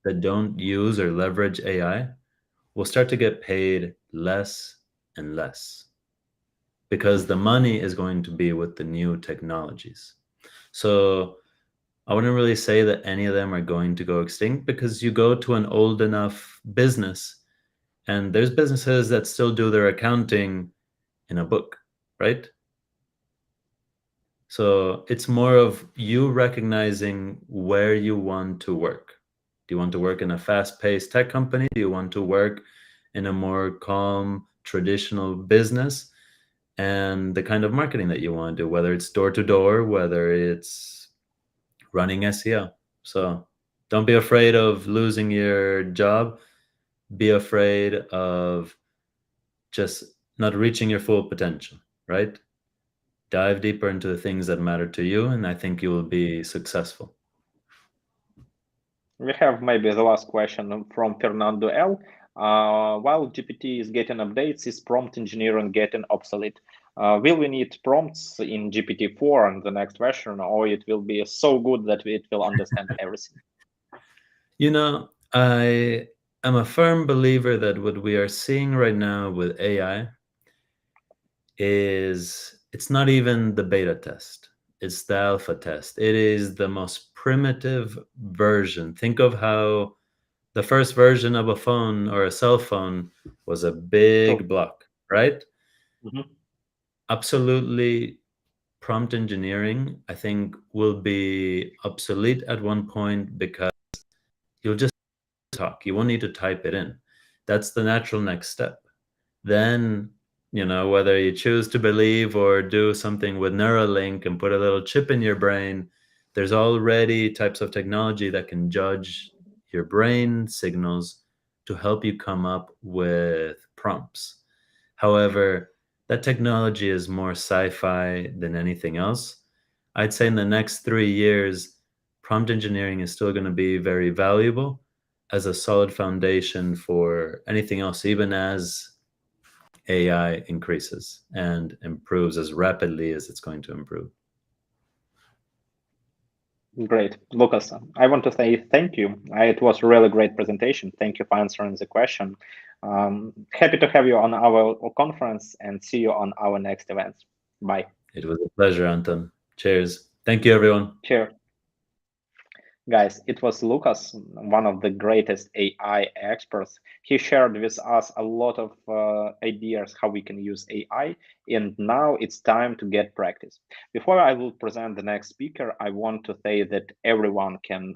Speaker 2: that don't use or leverage AI will start to get paid less and less because the money is going to be with the new technologies. So I wouldn't really say that any of them are going to go extinct, because you go to an old enough business and there's businesses that still do their accounting in a book, right? So it's more of you recognizing where you want to work. Do you want to work in a fast-paced tech company? Do you want to work in a more calm, traditional business? And the kind of marketing that you want to do, whether it's door-to-door, whether it's running SEO. So don't be afraid of losing your job. Be afraid of just not reaching your full potential, right? Dive deeper into the things that matter to you, and I think you will be successful.
Speaker 1: We have maybe the last question from Fernando L. While GPT is getting updates, is prompt engineering getting obsolete? Will we need prompts in GPT-4 and the next version, or it will be so good that it will understand everything?
Speaker 2: You know, I am a firm believer that what we are seeing right now with AI is, it's not even the beta test, it's the alpha test. It is the most primitive version. Think of how the first version of a phone or a cell phone was a big block, right?
Speaker 1: Mm-hmm.
Speaker 2: Absolutely. Prompt engineering, I think, will be obsolete at one point because you'll just talk. You won't need to type it in. That's the natural next step. Then, you know, whether you choose to believe or do something with Neuralink and put a little chip in your brain, there's already types of technology that can judge your brain signals to help you come up with prompts. However, that technology is more sci-fi than anything else. I'd say in the next 3 years, prompt engineering is still going to be very valuable as a solid foundation for anything else, even as AI increases and improves as rapidly as it's going to improve.
Speaker 1: Great. Lucas, I want to say thank you. It was a really great presentation. Thank you for answering the question. Happy to have you on our conference and see you on our next events. Bye.
Speaker 2: It was a pleasure, Anton. Cheers. Thank you, everyone.
Speaker 1: Cheers. Guys, it was Lucas, one of the greatest AI experts. He shared with us a lot of ideas how we can use AI, and now it's time to get practice. Before I will present the next speaker, I want to say that everyone can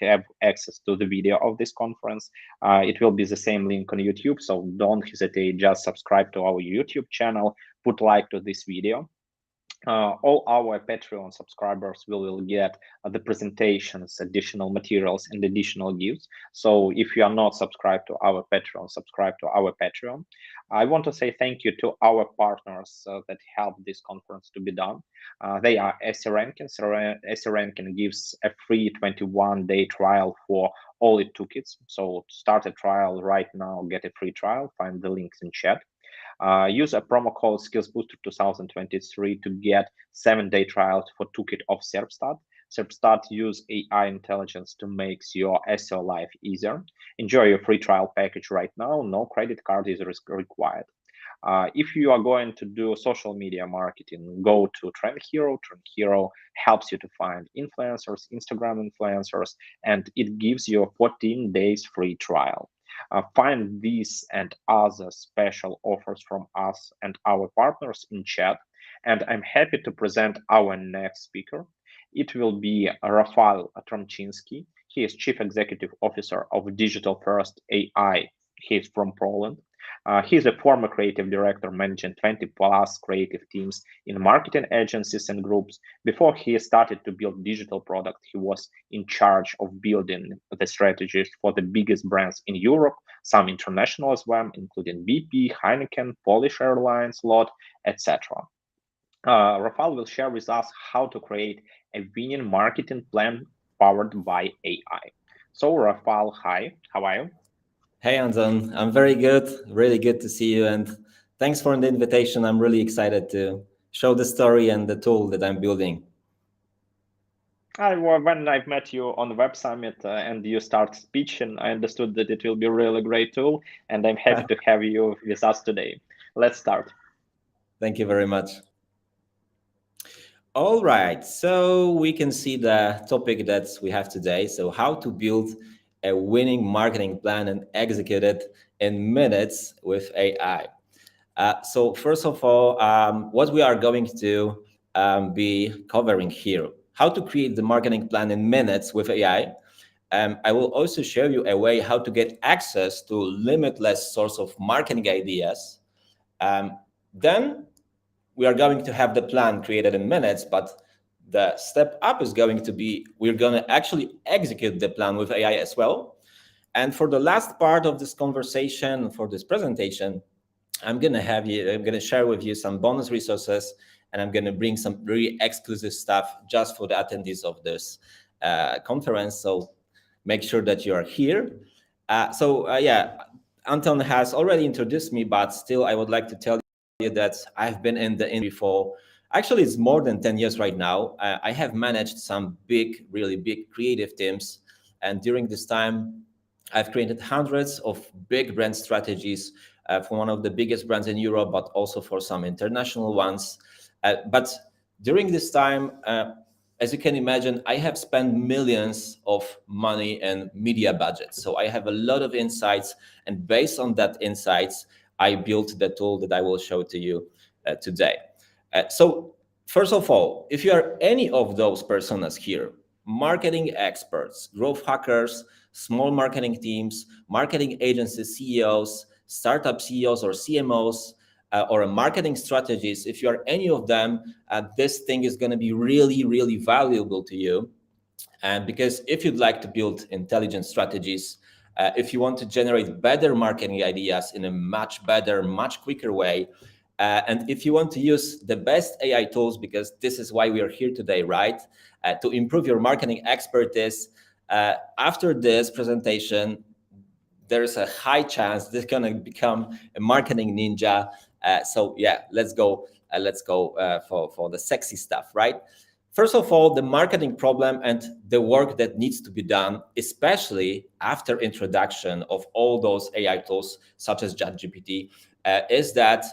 Speaker 1: have access to the video of this conference. It will be the same link on YouTube, so don't hesitate, just subscribe to our YouTube channel, put like to this video. All our Patreon subscribers will get the presentations, additional materials, and additional gifts. So if you are not subscribed to our Patreon, subscribe to our Patreon. I want to say thank you to our partners that helped this conference to be done. They are SE Ranking. SE Ranking gives a free 21-day trial for all its toolkits. So start a trial right now, get a free trial, find the links in chat. Use a promo code SkillsBooster 2023 to get 7-day trial for toolkit of Serpstat. So start use AI intelligence to make your SEO life easier. Enjoy your free trial package right now. No credit card is required. If you are going to do social media marketing, go to Trend Hero. Trend Hero helps you to find influencers, Instagram influencers, and it gives you a 14 days free trial. Find these and other special offers from us and our partners in chat. And I'm happy to present our next speaker. It will be Rafal Tromczynski. He is Chief Executive Officer of Digital First AI. He's from Poland. He's a former creative director managing 20 plus creative teams in marketing agencies and groups. Before he started to build digital product, he was in charge of building the strategies for the biggest brands in Europe, some international as well, including BP, Heineken, Polish Airlines, LOT, etc. Rafal will share with us how to create a winning marketing plan powered by AI. So, Rafal, hi, how are you?
Speaker 3: Hey, Anton. I'm very good. Really good to see you. And thanks for the invitation. I'm really excited to show the story and the tool that I'm building.
Speaker 1: When I've met you on the Web Summit and you start speaking, I understood that it will be a really great tool, and I'm happy to have you with us today. Let's start.
Speaker 3: Thank you very much. All right, so we can see the topic that we have today. So how to build a winning marketing plan and execute it in minutes with AI. So first of all, what we are going to be covering here, how to create the marketing plan in minutes with AI. I will also show you a way how to get access to limitless source of marketing ideas. Then we are going to have the plan created in minutes, but the step up is going to be, we're going to actually execute the plan with AI as well. And for the last part of this conversation, for this presentation, I'm going to share with you some bonus resources, and I'm going to bring some really exclusive stuff just for the attendees of this conference. So make sure that you are here. Yeah, Anton has already introduced me, but still I would like to tell you that I've been in the industry for, actually it's more than 10 years right now. I have managed some big, really big creative teams. And during this time, I've created hundreds of big brand strategies for one of the biggest brands in Europe, but also for some international ones. But during this time, as you can imagine, I have spent millions of money and media budgets. So I have a lot of insights, and based on that insights, I built the tool that I will show to you today. So first of all, if you are any of those personas here, marketing experts, growth hackers, small marketing teams, marketing agencies, CEOs, startup CEOs or CMOs, or a marketing strategist, if you are any of them, this thing is going to be really, really valuable to you. And because if you'd like to build intelligent strategies, if you want to generate better marketing ideas in a much better, much quicker way, and if you want to use the best AI tools, because this is why we are here today, right? To improve your marketing expertise, after this presentation, there's a high chance this is going to become a marketing ninja. So yeah, let's go for the sexy stuff, right? First of all, the marketing problem and the work that needs to be done, especially after introduction of all those AI tools such as ChatGPT, is that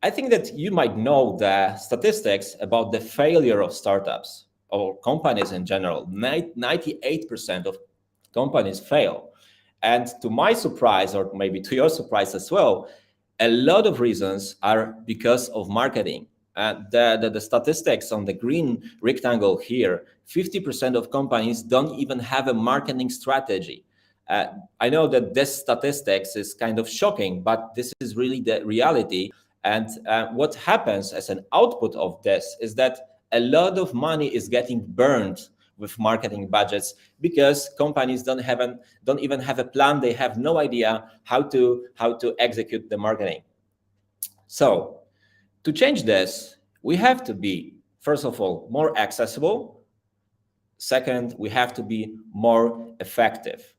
Speaker 3: I think that you might know the statistics about the failure of startups or companies in general. 98% of companies fail. And to my surprise, or maybe to your surprise as well, a lot of reasons are because of marketing. The statistics on the green rectangle here, 50% of companies don't even have a marketing strategy. I know that this statistics is kind of shocking, but this is really the reality. And what happens as an output of this is that a lot of money is getting burned with marketing budgets because companies don't even have a plan. They have no idea how to execute the marketing. So to change this, we have to be, first of all, more accessible. Second, we have to be more effective.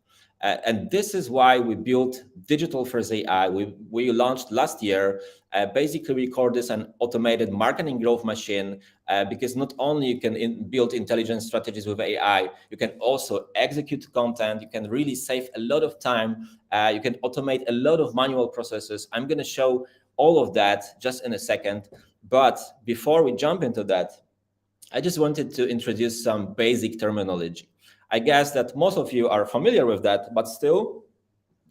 Speaker 3: And this is why we built Digital First AI. We launched last year. Basically, we call this an automated marketing growth machine because not only you can build intelligent strategies with AI, you can also execute content. You can really save a lot of time. You can automate a lot of manual processes. I'm going to show all of that just in a second. But before we jump into that, I just wanted to introduce some basic terminology. I guess that most of you are familiar with that, but still,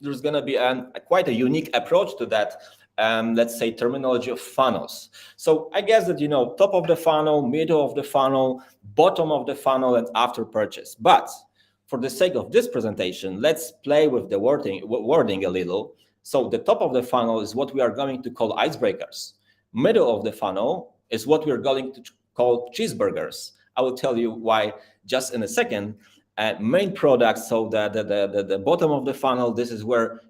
Speaker 3: there's going to be quite a unique approach to that, let's say, terminology of funnels. So I guess that, top of the funnel, middle of the funnel, bottom of the funnel, and after purchase. But for the sake of this presentation, let's play with the wording a little. So the top of the funnel is what we are going to call icebreakers. Middle of the funnel is what we're going to call cheeseburgers. I will tell you why just in a second. Main products, so the bottom of the funnel, this is where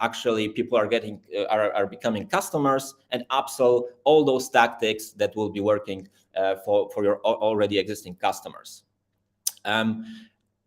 Speaker 3: actually people are becoming customers, and upsell, all those tactics that will be working for your already existing customers.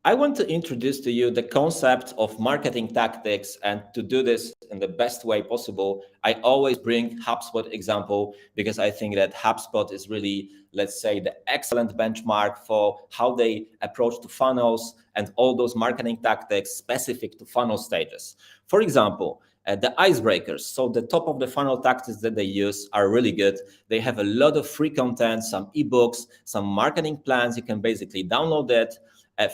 Speaker 3: I want to introduce to you the concept of marketing tactics, and to do this in the best way possible, I always bring HubSpot example because I think that HubSpot is really, let's say, the excellent benchmark for how they approach to funnels and all those marketing tactics specific to funnel stages. For example, the icebreakers, so the top of the funnel tactics that they use are really good. They have a lot of free content, some ebooks, some marketing plans. You can basically download it.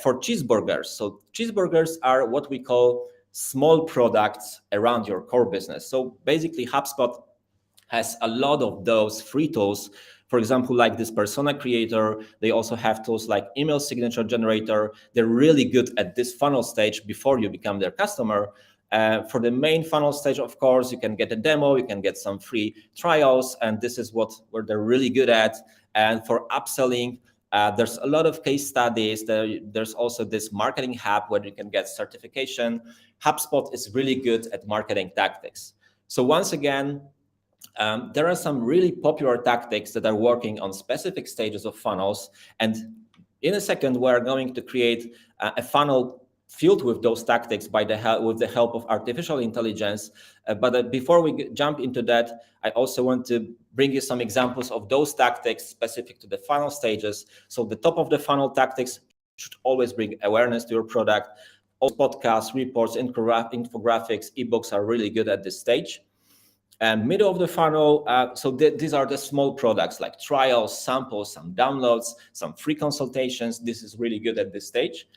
Speaker 3: For cheeseburgers, so cheeseburgers are what we call small products around your core business. So basically, HubSpot has a lot of those free tools. For example, like this persona creator, they also have tools like email signature generator. They're really good at this funnel stage before you become their customer. For the main funnel stage, of course, you can get a demo, you can get some free trials, and this is where they're really good at. And for upselling, there's a lot of case studies. There's also this marketing hub where you can get certification. HubSpot is really good at marketing tactics. So once again, there are some really popular tactics that are working on specific stages of funnels. And in a second, we're going to create a funnel filled with those tactics with the help of artificial intelligence. But before we jump into that, I also want to bring you some examples of those tactics specific to the funnel stages. So the top of the funnel tactics should always bring awareness to your product. All podcasts, reports, infographics, ebooks are really good at this stage. And middle of the funnel, these are the small products like trials, samples, some downloads, some free consultations. This is really good at this stage.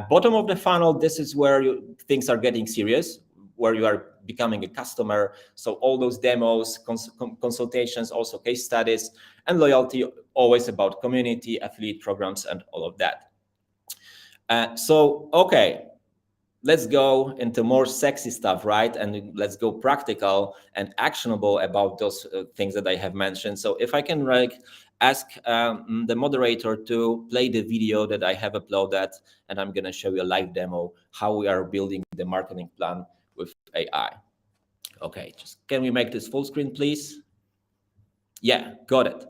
Speaker 3: Bottom of the funnel, this is where things are getting serious, where you are becoming a customer. So all those demos, consultations, also case studies, and loyalty, always about community, affiliate programs, and all of that. Okay, let's go into more sexy stuff, right? And let's go practical and actionable about those things that I have mentioned. So if I can ask the moderator to play the video that I have uploaded, and I'm going to show you a live demo how we are building the marketing plan with AI. Okay, can we make this full screen, please? Yeah, got it.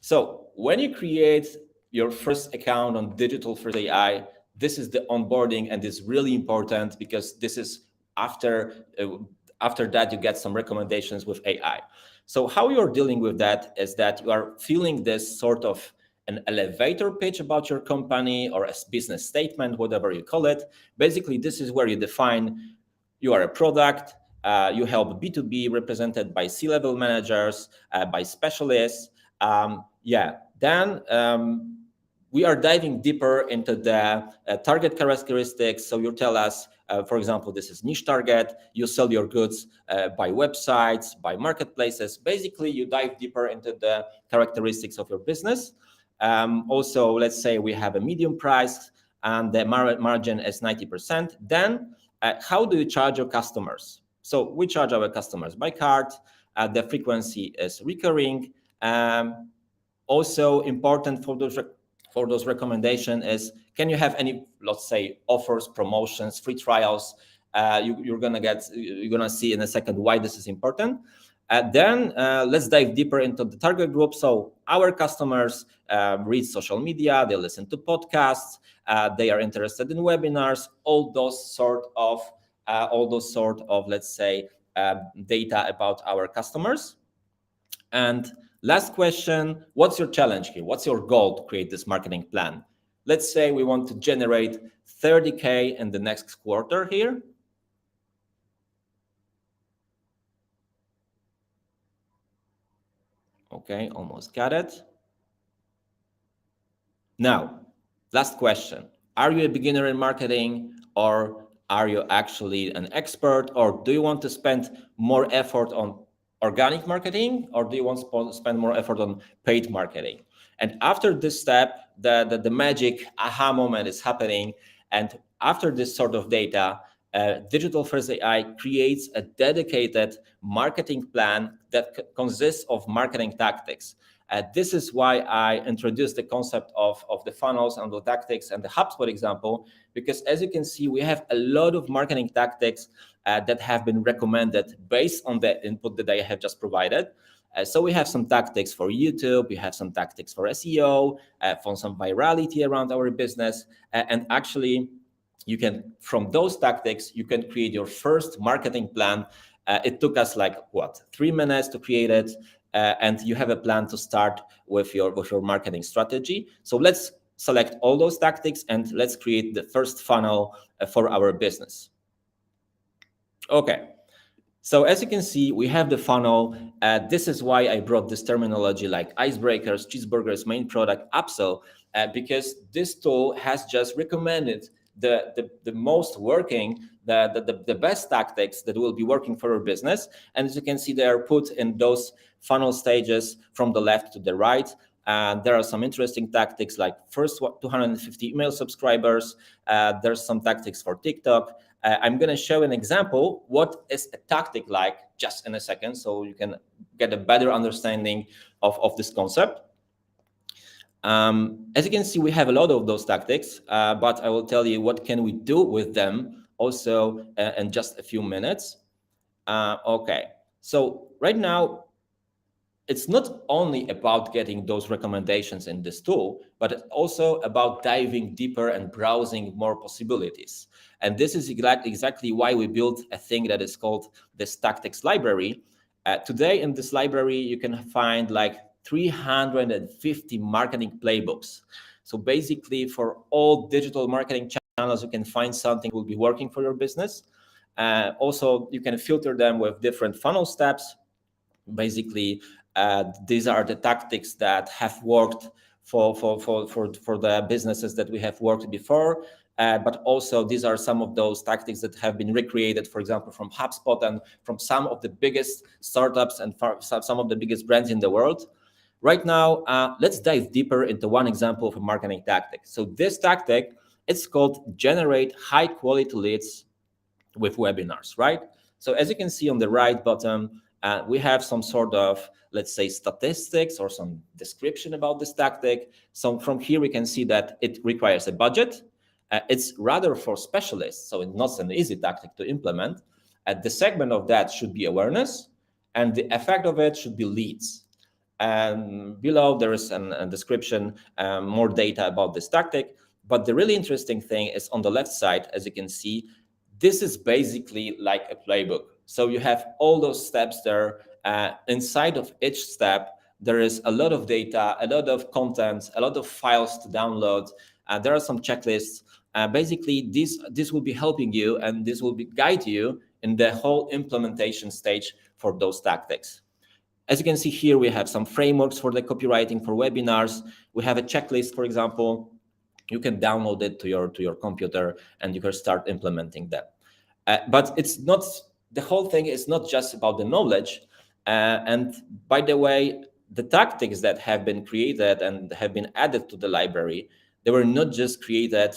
Speaker 3: So when you create your first account on Digital First AI, this is the onboarding, and it's really important because this is after that you get some recommendations with AI. So how you're dealing with that is that you are filling this sort of an elevator pitch about your company or a business statement, whatever you call it. Basically, this is where you define you are a product, you help B2B represented by C-level managers, by specialists. Then we are diving deeper into the target characteristics. So you tell us, for example, this is niche target. You sell your goods by websites, by marketplaces. Basically, you dive deeper into the characteristics of your business. Also, let's say we have a medium price and the margin is 90%. Then how do you charge your customers? So we charge our customers by card. The frequency is recurring. Also important for those recommendations is, can you have any, let's say, offers, promotions, free trials? You're gonna see in a second why this is important. Then let's dive deeper into the target group. So our customers read social media, they listen to podcasts, they are interested in webinars, all those sort of let's say data about our customers. And last question, what's your challenge here? What's your goal to create this marketing plan? Let's say we want to generate 30K in the next quarter here. Okay, almost got it. Now, last question. Are you a beginner in marketing, or are you actually an expert, or do you want to spend more effort on organic marketing, or do you want to spend more effort on paid marketing? And after this step, the magic aha moment is happening. And after this sort of data, Digital First AI creates a dedicated marketing plan that consists of marketing tactics. This is why I introduced the concept of the funnels and the tactics and the HubSpot example, because as you can see, we have a lot of marketing tactics that have been recommended based on the input that I have just provided. So we have some tactics for YouTube, we have some tactics for SEO, for some virality around our business, and actually you can, from those tactics, you can create your first marketing plan. It took us like 3 minutes to create it, and you have a plan to start with your marketing strategy. So let's select all those tactics and let's create the first funnel for our business. Okay. So as you can see, we have the funnel. This is why I brought this terminology like icebreakers, cheeseburgers, main product, upsell, because this tool has just recommended the most working, the best tactics that will be working for your business. And as you can see, they are put in those funnel stages from the left to the right. And there are some interesting tactics like first 250 email subscribers. There's some tactics for TikTok. I'm going to show an example what is a tactic like just in a second, so you can get a better understanding of this concept. As you can see, we have a lot of those tactics, but I will tell you what can we do with them also in just a few minutes. Okay, so right now, it's not only about getting those recommendations in this tool, but it's also about diving deeper and browsing more possibilities. And this is exactly why we built a thing that is called this tactics library. Today in this library, you can find like 350 marketing playbooks. So basically for all digital marketing channels, you can find something that will be working for your business. Also, you can filter them with different funnel steps. Basically, these are the tactics that have worked for the businesses that we have worked before. But also these are some of those tactics that have been recreated, for example, from HubSpot and from some of the biggest startups and some of the biggest brands in the world. Right now, let's dive deeper into one example of a marketing tactic. So this tactic, it's called generate high quality leads with webinars, right? So as you can see on the right bottom, we have some sort of, let's say, statistics or some description about this tactic. So from here, we can see that it requires a budget. It's rather for specialists, so it's not an easy tactic to implement. The segment of that should be awareness, and the effect of it should be leads. And below, there is a description, more data about this tactic. But the really interesting thing is on the left side, as you can see, this is basically like a playbook. So you have all those steps there. Inside of each step, there is a lot of data, a lot of content, a lot of files to download. There are some checklists. Basically, this will be helping you, and this will guide you in the whole implementation stage for those tactics. As you can see here, we have some frameworks for the copywriting for webinars. We have a checklist, for example. You can download it to your computer, and you can start implementing them. But it's not, the whole thing is not just about the knowledge. And by the way, the tactics that have been created and have been added to the library, they were not just created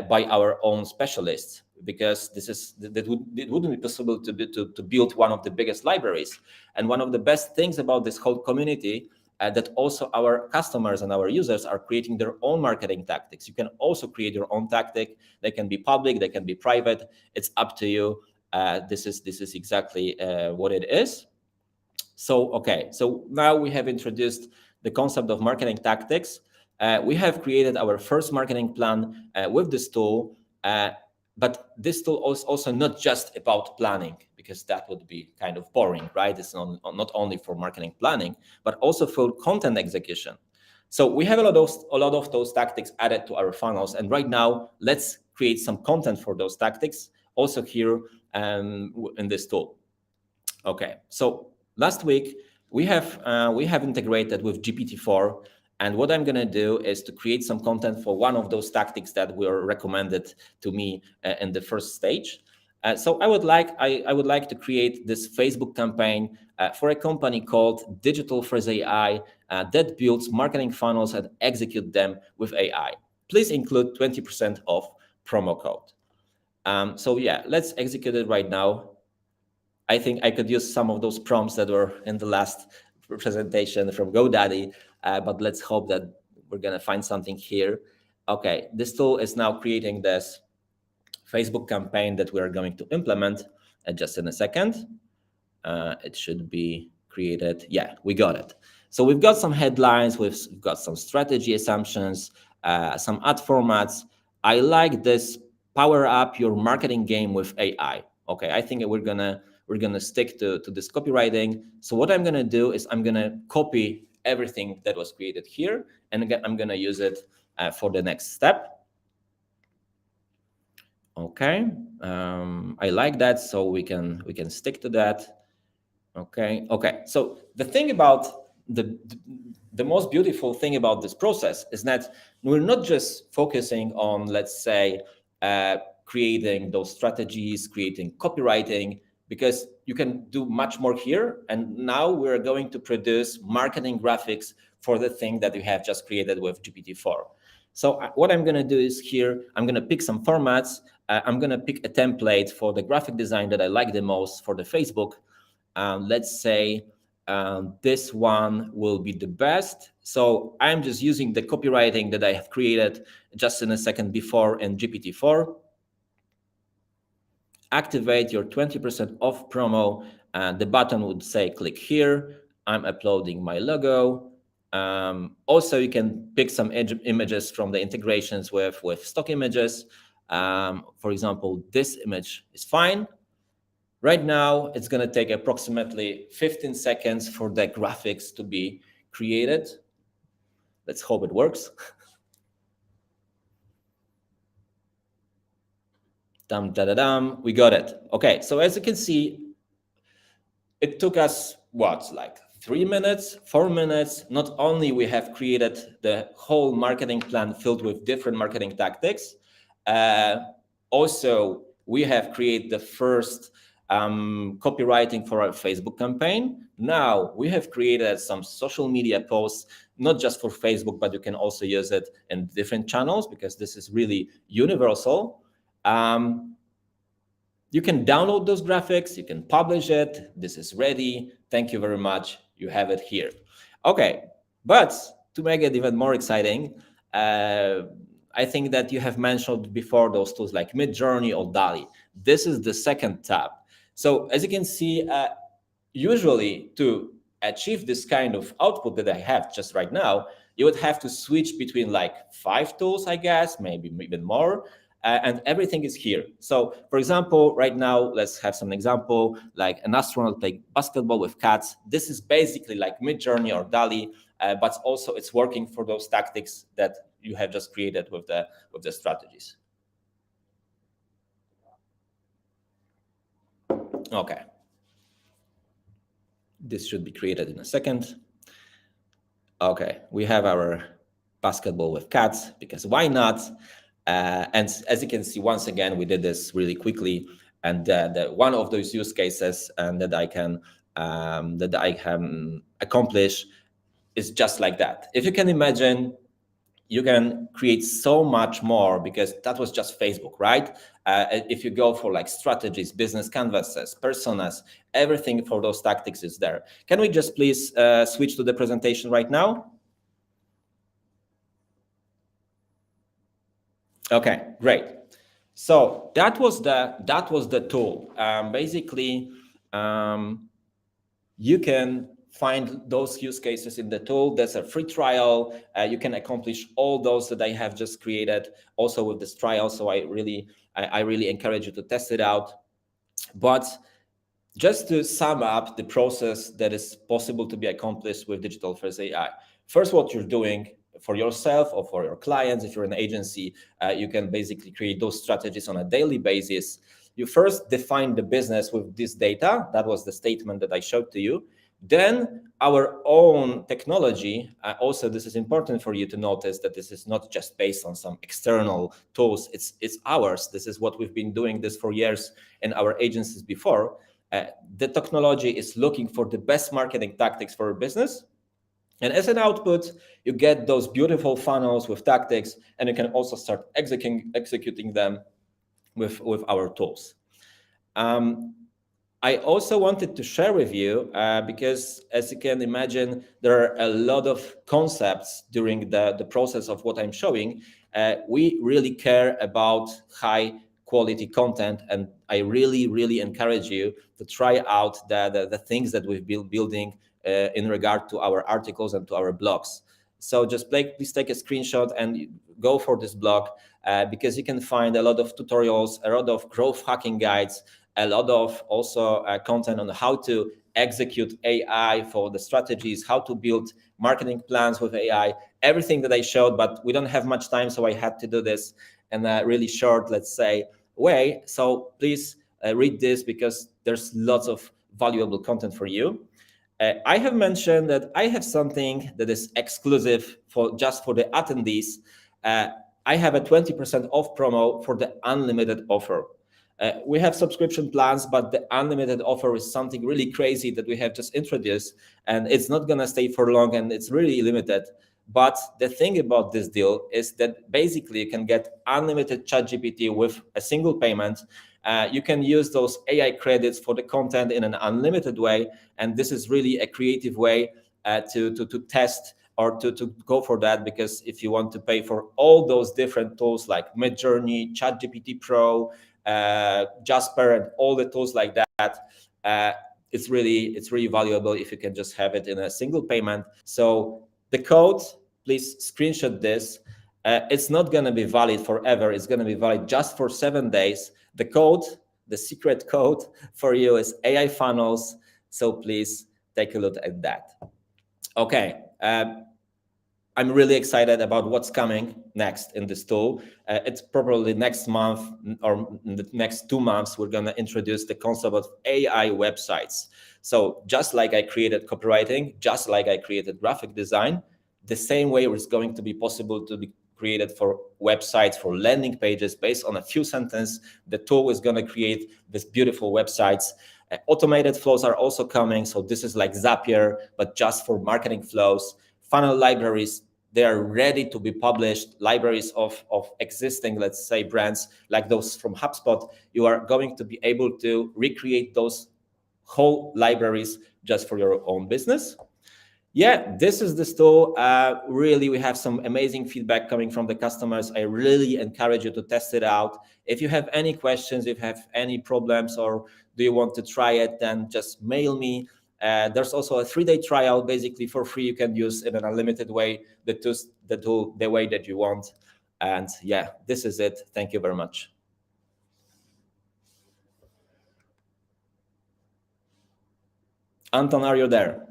Speaker 3: by our own specialists, because it wouldn't be possible to build one of the biggest libraries. And one of the best things about this whole community, that also our customers and our users are creating their own marketing tactics. You can also create your own tactic. They can be public, they can be private. It's up to you. This is exactly what it is. So, okay, so now we have introduced the concept of marketing tactics. We have created our first marketing plan with this tool, but this tool is also not just about planning, because that would be kind of boring, right? It's not only for marketing planning, but also for content execution. So we have a lot of those tactics added to our funnels, and right now let's create some content for those tactics also here in this tool. Okay, so last week we have integrated with GPT-4, and what I'm going to do is to create some content for one of those tactics that were recommended to me in the first stage. So I would like to create this Facebook campaign for a company called Digital Phrase AI that builds marketing funnels and execute them with AI. Please include 20% off promo code. So yeah, let's execute it right now. I think I could use some of those prompts that were in the last presentation from GoDaddy, but let's hope that we're going to find something here. Okay, this tool is now creating this Facebook campaign that we're going to implement just in a second. It should be created. Yeah, we got it. So we've got some headlines, we've got some strategy assumptions, some ad formats. I like this power up your marketing game with AI. Okay, I think we're gonna stick to this copywriting. So what I'm gonna do is I'm gonna copy everything that was created here, and again, I'm gonna use it for the next step. Okay, I like that, so we can stick to that. Okay. So the thing about the most beautiful thing about this process is that we're not just focusing on, let's say, creating those strategies, creating copywriting, because you can do much more here. And now we're going to produce marketing graphics for the thing that you have just created with GPT-4. So what I'm going to do is here, I'm going to pick some formats. I'm going to pick a template for the graphic design that I like the most for the Facebook. Let's say this one will be the best. So I'm just using the copywriting that I have created just in a second before in GPT-4. Activate your 20% off promo. The button would say click here. I'm uploading my logo. Also, you can pick some images from the integrations with stock images. For example, this image is fine. Right now, it's going to take approximately 15 seconds for the graphics to be created. Let's hope it works. We got it. Okay, so as you can see, it took us, like 3 minutes, 4 minutes. Not only we have created the whole marketing plan filled with different marketing tactics, also we have created the first copywriting for our Facebook campaign. Now we have created some social media posts, not just for Facebook, but you can also use it in different channels because this is really universal. You can download those graphics, you can publish it. This is ready. Thank you very much. You have it here. Okay, but to make it even more exciting, I think that you have mentioned before those tools like Midjourney or DALL-E. This is the second tab. So as you can see, usually to achieve this kind of output that I have just right now, you would have to switch between like 5 tools, I guess, maybe even more. And everything is here. So for example, right now, let's have some example, like an astronaut playing basketball with cats. This is basically like Midjourney or DALL-E, but also it's working for those tactics that you have just created with the strategies. Okay. This should be created in a second. Okay, we have our basketball with cats, because why not? And as you can see, once again, we did this really quickly. And one of those use cases that I can accomplish is just like that. If you can imagine, you can create so much more, because that was just Facebook, right? If you go for like strategies, business canvases, personas, everything for those tactics is there. Can we just please switch to the presentation right now? Okay, great. So that was the tool. Basically, You can find those use cases in the tool. That's a free trial. You can accomplish all those that I have just created also with this trial. So I really encourage you to test it out. But just to sum up the process that is possible to be accomplished with Digital First AI. First, what you're doing for yourself or for your clients, if you're an agency, you can basically create those strategies on a daily basis. You first define the business with this data. That was the statement that I showed to you. Then our own technology, also this is important for you to notice that this is not just based on some external tools, it's ours. This is what we've been doing this for years in our agencies before. The technology is looking for the best marketing tactics for a business. And as an output, you get those beautiful funnels with tactics, and you can also start executing them with our tools. I also wanted to share with you, because as you can imagine, there are a lot of concepts during the process of what I'm showing. We really care about high quality content, and I really encourage you to try out the things that we've been building in regard to our articles and to our blogs. So just please take a screenshot and go for this blog, because you can find a lot of tutorials, a lot of growth hacking guides, a lot of also content on how to execute AI for the strategies, how to build marketing plans with AI, everything that I showed, but we don't have much time, so I had to do this in a really short, let's say, way. So please read this, because there's lots of valuable content for you. I have mentioned that I have something that is exclusive just for the attendees. I have a 20% off promo for the unlimited offer. We have subscription plans, but the unlimited offer is something really crazy that we have just introduced, and it's not going to stay for long, and it's really limited. But the thing about this deal is that basically you can get unlimited ChatGPT with a single payment. You can use those AI credits for the content in an unlimited way, and this is really a creative way to test or to go for that, because if you want to pay for all those different tools like Midjourney, ChatGPT Pro, Jasper, and all the tools like that, it's really valuable if you can just have it in a single payment. So the code, please screenshot this. It's not going to be valid forever. It's going to be valid just for 7 days. The code, the secret code for you is AI funnels. So please take a look at that. Okay. I'm really excited about what's coming next in this tool. It's probably next month or in the next 2 months, we're going to introduce the concept of AI websites. So just like I created copywriting, just like I created graphic design, the same way it's going to be possible to be created for websites, for landing pages based on a few sentences. The tool is going to create these beautiful websites. Automated flows are also coming. So this is like Zapier, but just for marketing flows. Funnel libraries, they are ready to be published. Libraries of existing, let's say, brands like those from HubSpot. You are going to be able to recreate those whole libraries just for your own business. Yeah, this is the tool. Really, we have some amazing feedback coming from the customers. I really encourage you to test it out. If you have any questions, if you have any problems, or do you want to try it, then just mail me. There's also a 3-day trial, basically for free. You can use in an unlimited way the tool the way that you want. And yeah, this is it. Thank you very much. Anton, are you there?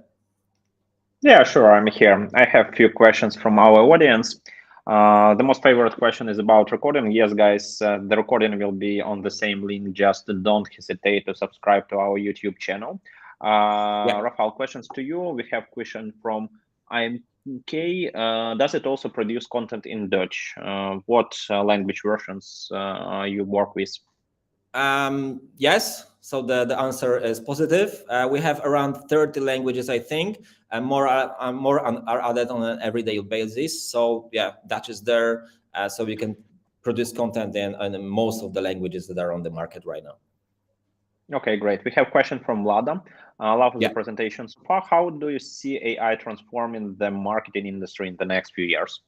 Speaker 1: Yeah, sure, I'm here. I have a few questions from our audience. The most favorite question is about recording. Yes, guys, the recording will be on the same link. Just don't hesitate to subscribe to our YouTube channel. Rafal, questions to you. We have question from IMK. Does it also produce content in Dutch? What language versions you work with?
Speaker 3: Yes. So the answer is positive. We have around 30 languages, I think, and more are added on an everyday basis. So yeah, Dutch is there. So we can produce content in most of the languages that are on the market right now.
Speaker 1: Okay, great. We have a question from Lada. Love the presentation so far. How do you see AI transforming the marketing industry in the next few years?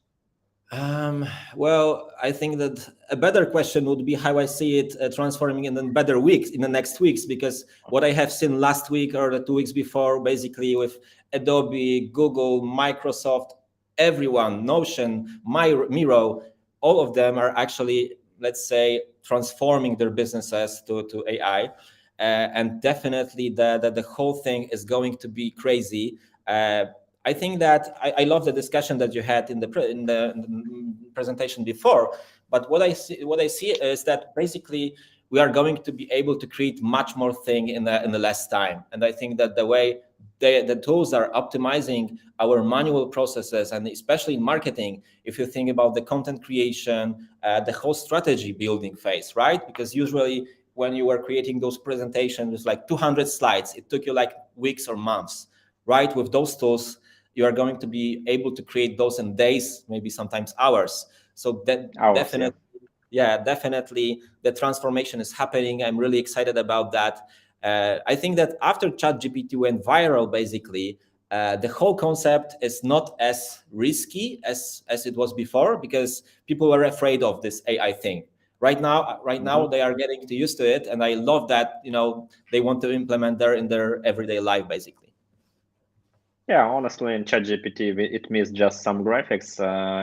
Speaker 3: Well, I think that a better question would be how I see it transforming in the better weeks, in the next weeks, because what I have seen last week or the 2 weeks before, basically with Adobe, Google, Microsoft, everyone, Notion, Miro, all of them are actually, let's say, transforming their businesses to AI. And definitely the whole thing is going to be crazy. I think that I love the discussion that you had in the presentation before. But what I see is that basically we are going to be able to create much more thing in the less time. And I think that the way the tools are optimizing our manual processes, and especially in marketing, if you think about the content creation, the whole strategy building phase, right? Because usually when you were creating those presentations with like 200 slides, it took you like weeks or months, right? With those tools, you are going to be able to create those in days, maybe sometimes hours. So that definitely, definitely the transformation is happening. I'm really excited about that. I think that after ChatGPT went viral, basically, the whole concept is not as risky as it was before, because people were afraid of this AI thing. Right now, they are getting used to it, and I love that. They want to implement in their everyday life, basically.
Speaker 1: Yeah, honestly, in ChatGPT, it means just some graphics.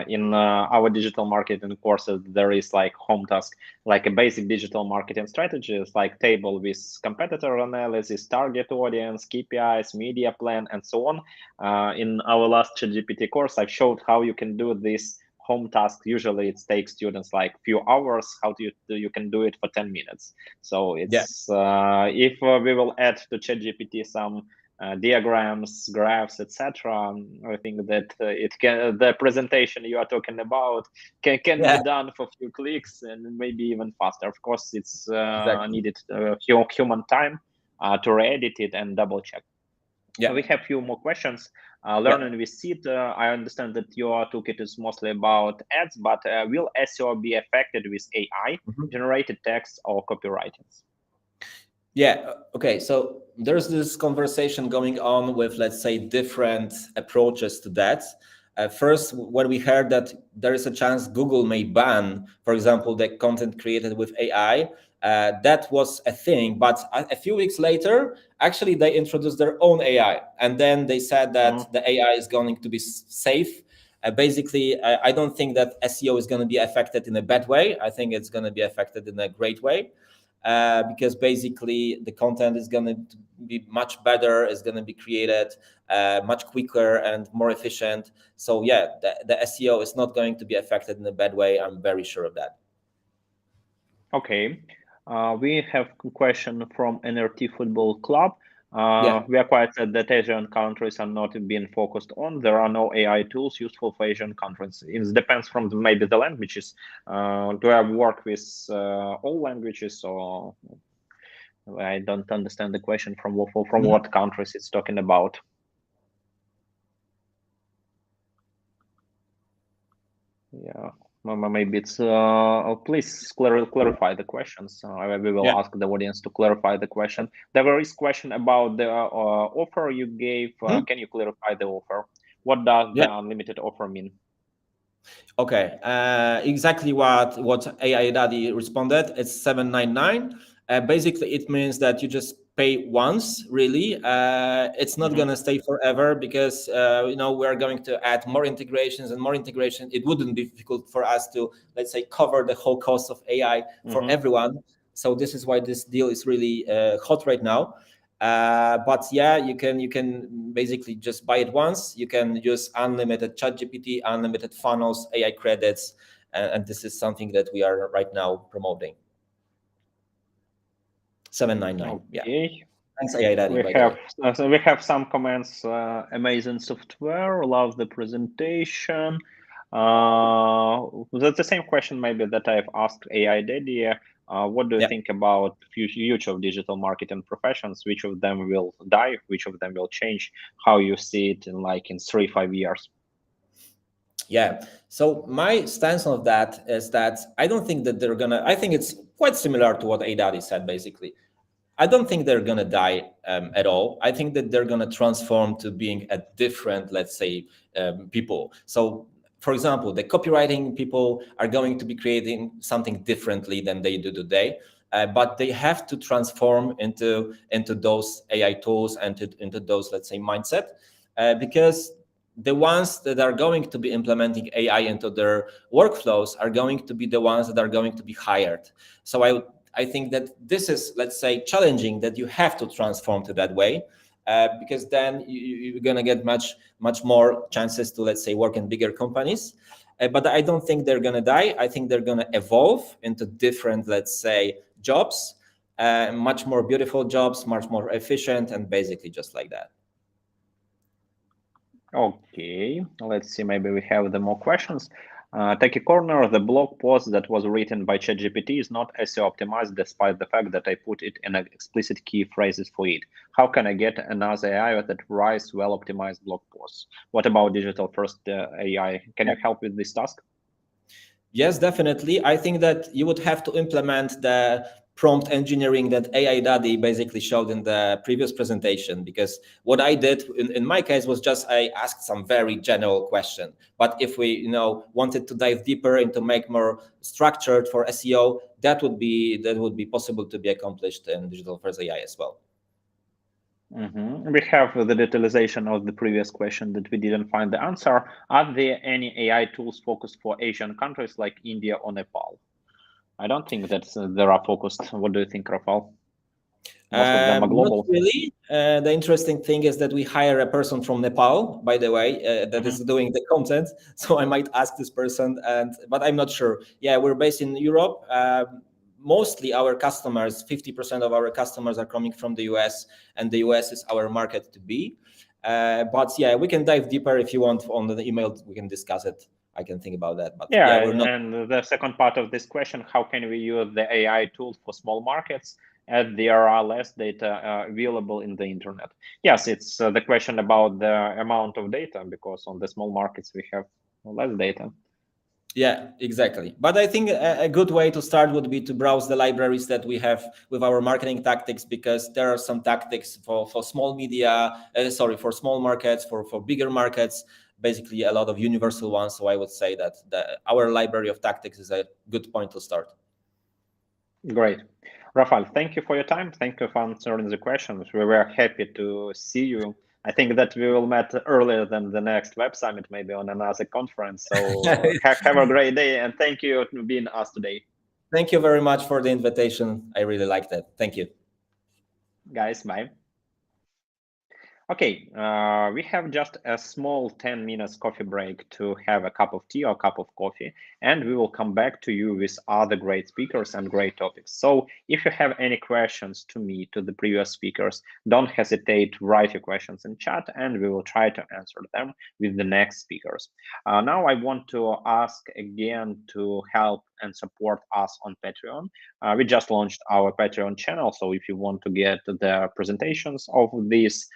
Speaker 1: In our digital marketing courses, there is like home task, like a basic digital marketing strategies, like table with competitor analysis, target audience, KPIs, media plan, and so on. In our last ChatGPT course, I've showed how you can do this home task. Usually, it takes students like few hours. How do you can do it for 10 minutes? So it's if we will add to ChatGPT some diagrams, graphs, etc. I think that the presentation you are talking about can be done for a few clicks and maybe even faster. Of course, it's needed human time to re-edit it and double check. We have a few more questions. Learning with Sid, I understand that your toolkit is mostly about ads, but will SEO be affected with AI generated text or copywritings?
Speaker 3: Yeah. Okay. So there's this conversation going on with, let's say, different approaches to that. First, when we heard that there is a chance Google may ban, for example, the content created with AI, that was a thing. But a few weeks later, actually, they introduced their own AI. And then they said that the AI is going to be safe. Basically, I don't think that SEO is going to be affected in a bad way. I think it's going to be affected in a great way. Because basically the content is going to be much better, is going to be created much quicker and more efficient. So yeah, the SEO is not going to be affected in a bad way. I'm very sure of that.
Speaker 1: Okay. We have a question from NRT Football Club. We are quite sad that Asian countries are not being focused on. There are no AI tools useful for Asian countries. It depends from maybe the languages. Do I work with all languages, or I don't understand the question from what countries it's talking about? Yeah. Maybe it's please clarify the questions. We will ask the audience to clarify the question. There is question about the offer you gave. Can you clarify the offer? What does the unlimited offer mean?
Speaker 3: Okay, exactly what AI Daddy responded. It's $7.99. Basically, it means that you just pay once. Really, it's not gonna stay forever, because we're going to add more integrations and more integration. It wouldn't be difficult for us to, let's say, cover the whole cost of AI for everyone. So this is why this deal is really hot right now. But yeah, you can basically just buy it once. You can use unlimited ChatGPT, unlimited funnels, AI credits, and this is something that we are right now promoting. $7.99.
Speaker 1: Okay.
Speaker 3: Yeah. Thanks, AI Daddy.
Speaker 1: We have some comments. Amazing software. Love the presentation. That's the same question maybe that I've asked AI Daddy. What do you think about future of digital marketing professions? Which of them will die? Which of them will change? How you see it in 3-5 years?
Speaker 3: Yeah. So my stance on that is that I don't think that they're gonna. I think it's quite similar to what Daddy said. Basically, I don't think they're gonna die at all. I think that they're gonna transform to being a different, let's say, people. So For example, the copywriting people are going to be creating something differently than they do today, but they have to transform into those AI tools and into those, let's say, mindset, because the ones that are going to be implementing AI into their workflows are going to be the ones that are going to be hired. So I think that this is, let's say, challenging, that you have to transform to that way, because then you're going to get much more chances to, let's say, work in bigger companies. But I don't think they're going to die. I think they're going to evolve into different, let's say, jobs, much more beautiful jobs, much more efficient, and basically just like that.
Speaker 1: Okay, let's see, maybe we have the more questions. Take a corner, the blog post that was written by ChatGPT is not SEO optimized despite the fact that I put it in explicit key phrases for it. How can I get another AI that writes well-optimized blog posts? What about digital first AI? Can you help with this task?
Speaker 3: Yes, definitely. I think that you would have to implement the prompt engineering that AI Daddy basically showed in the previous presentation, because what I did in my case was just I asked some very general question. But if we wanted to dive deeper into make more structured for SEO, that would be possible to be accomplished in digital first AI as well.
Speaker 1: We have the detailization of the previous question that we didn't find the answer. Are there any AI tools focused for Asian countries like India or Nepal? I don't think that they are focused. What do you think, Rafal? Most of them are global.
Speaker 3: Not really. The interesting thing is that we hire a person from Nepal, by the way, that is doing the content. So I might ask this person, but I'm not sure. Yeah, we're based in Europe. Mostly our customers, 50% of our customers are coming from the US, and the US is our market to be. But yeah, we can dive deeper if you want on the email. We can discuss it. I can think about that. But
Speaker 1: yeah,
Speaker 3: we're not.
Speaker 1: And the second part of this question, how can we use the AI tool for small markets as there are less data available in the internet? Yes, it's the question about the amount of data, because on the small markets we have less data.
Speaker 3: Yeah, exactly. But I think a good way to start would be to browse the libraries that we have with our marketing tactics, because there are some tactics for small media, for small markets, for bigger markets, basically a lot of universal ones. So I would say that our library of tactics is a good point to start.
Speaker 1: Great. Rafal, thank you for your time. Thank you for answering the questions. We were happy to see you. I think that we will meet earlier than the next Web Summit, maybe on another conference. So have a great day, and thank you for being us today.
Speaker 3: Thank you very much for the invitation. I really liked it. Thank you.
Speaker 1: Guys, bye. Okay, we have just a small 10 minutes coffee break to have a cup of tea or a cup of coffee, and we will come back to you with other great speakers and great topics. So if you have any questions to me, to the previous speakers, don't hesitate to write your questions in chat, and we will try to answer them with the next speakers. Now I want to ask again to help and support us on Patreon. We just launched our Patreon channel, so if you want to get the presentations of this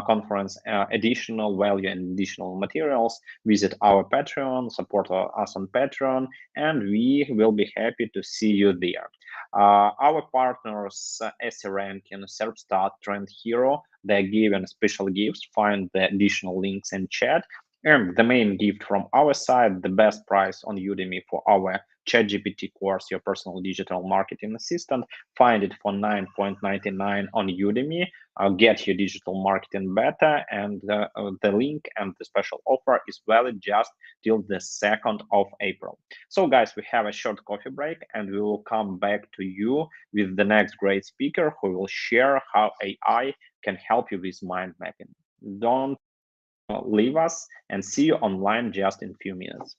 Speaker 1: conference, additional value and additional materials, visit our Patreon, support us on Patreon, and we will be happy to see you there. Our partners, SE Ranking, Serpstat, Trend Hero, they're given special gifts. Find the additional links in chat. And the main gift from our side, the best price on Udemy for our ChatGPT course, your personal digital marketing assistant. Find it for $9.99 on Udemy. Get your digital marketing better, and the link and the special offer is valid just till the 2nd of April. So guys, we have a short coffee break, and we will come back to you with the next great speaker who will share how AI can help you with mind mapping. Don't leave us, and see you online just in a few minutes.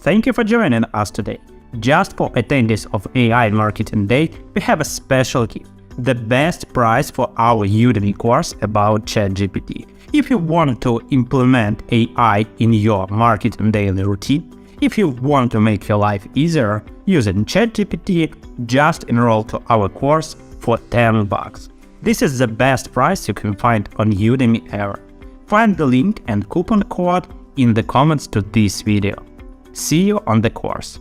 Speaker 4: Thank you for joining us today. Just for attendees of AI Marketing Day, we have a special gift, the best price for our Udemy course about ChatGPT. If you want to implement AI in your marketing daily routine, if you want to make your life easier using ChatGPT, just enroll to our course for $10. This is the best price you can find on Udemy ever. Find the link and coupon code in the comments to this video. See you on the course.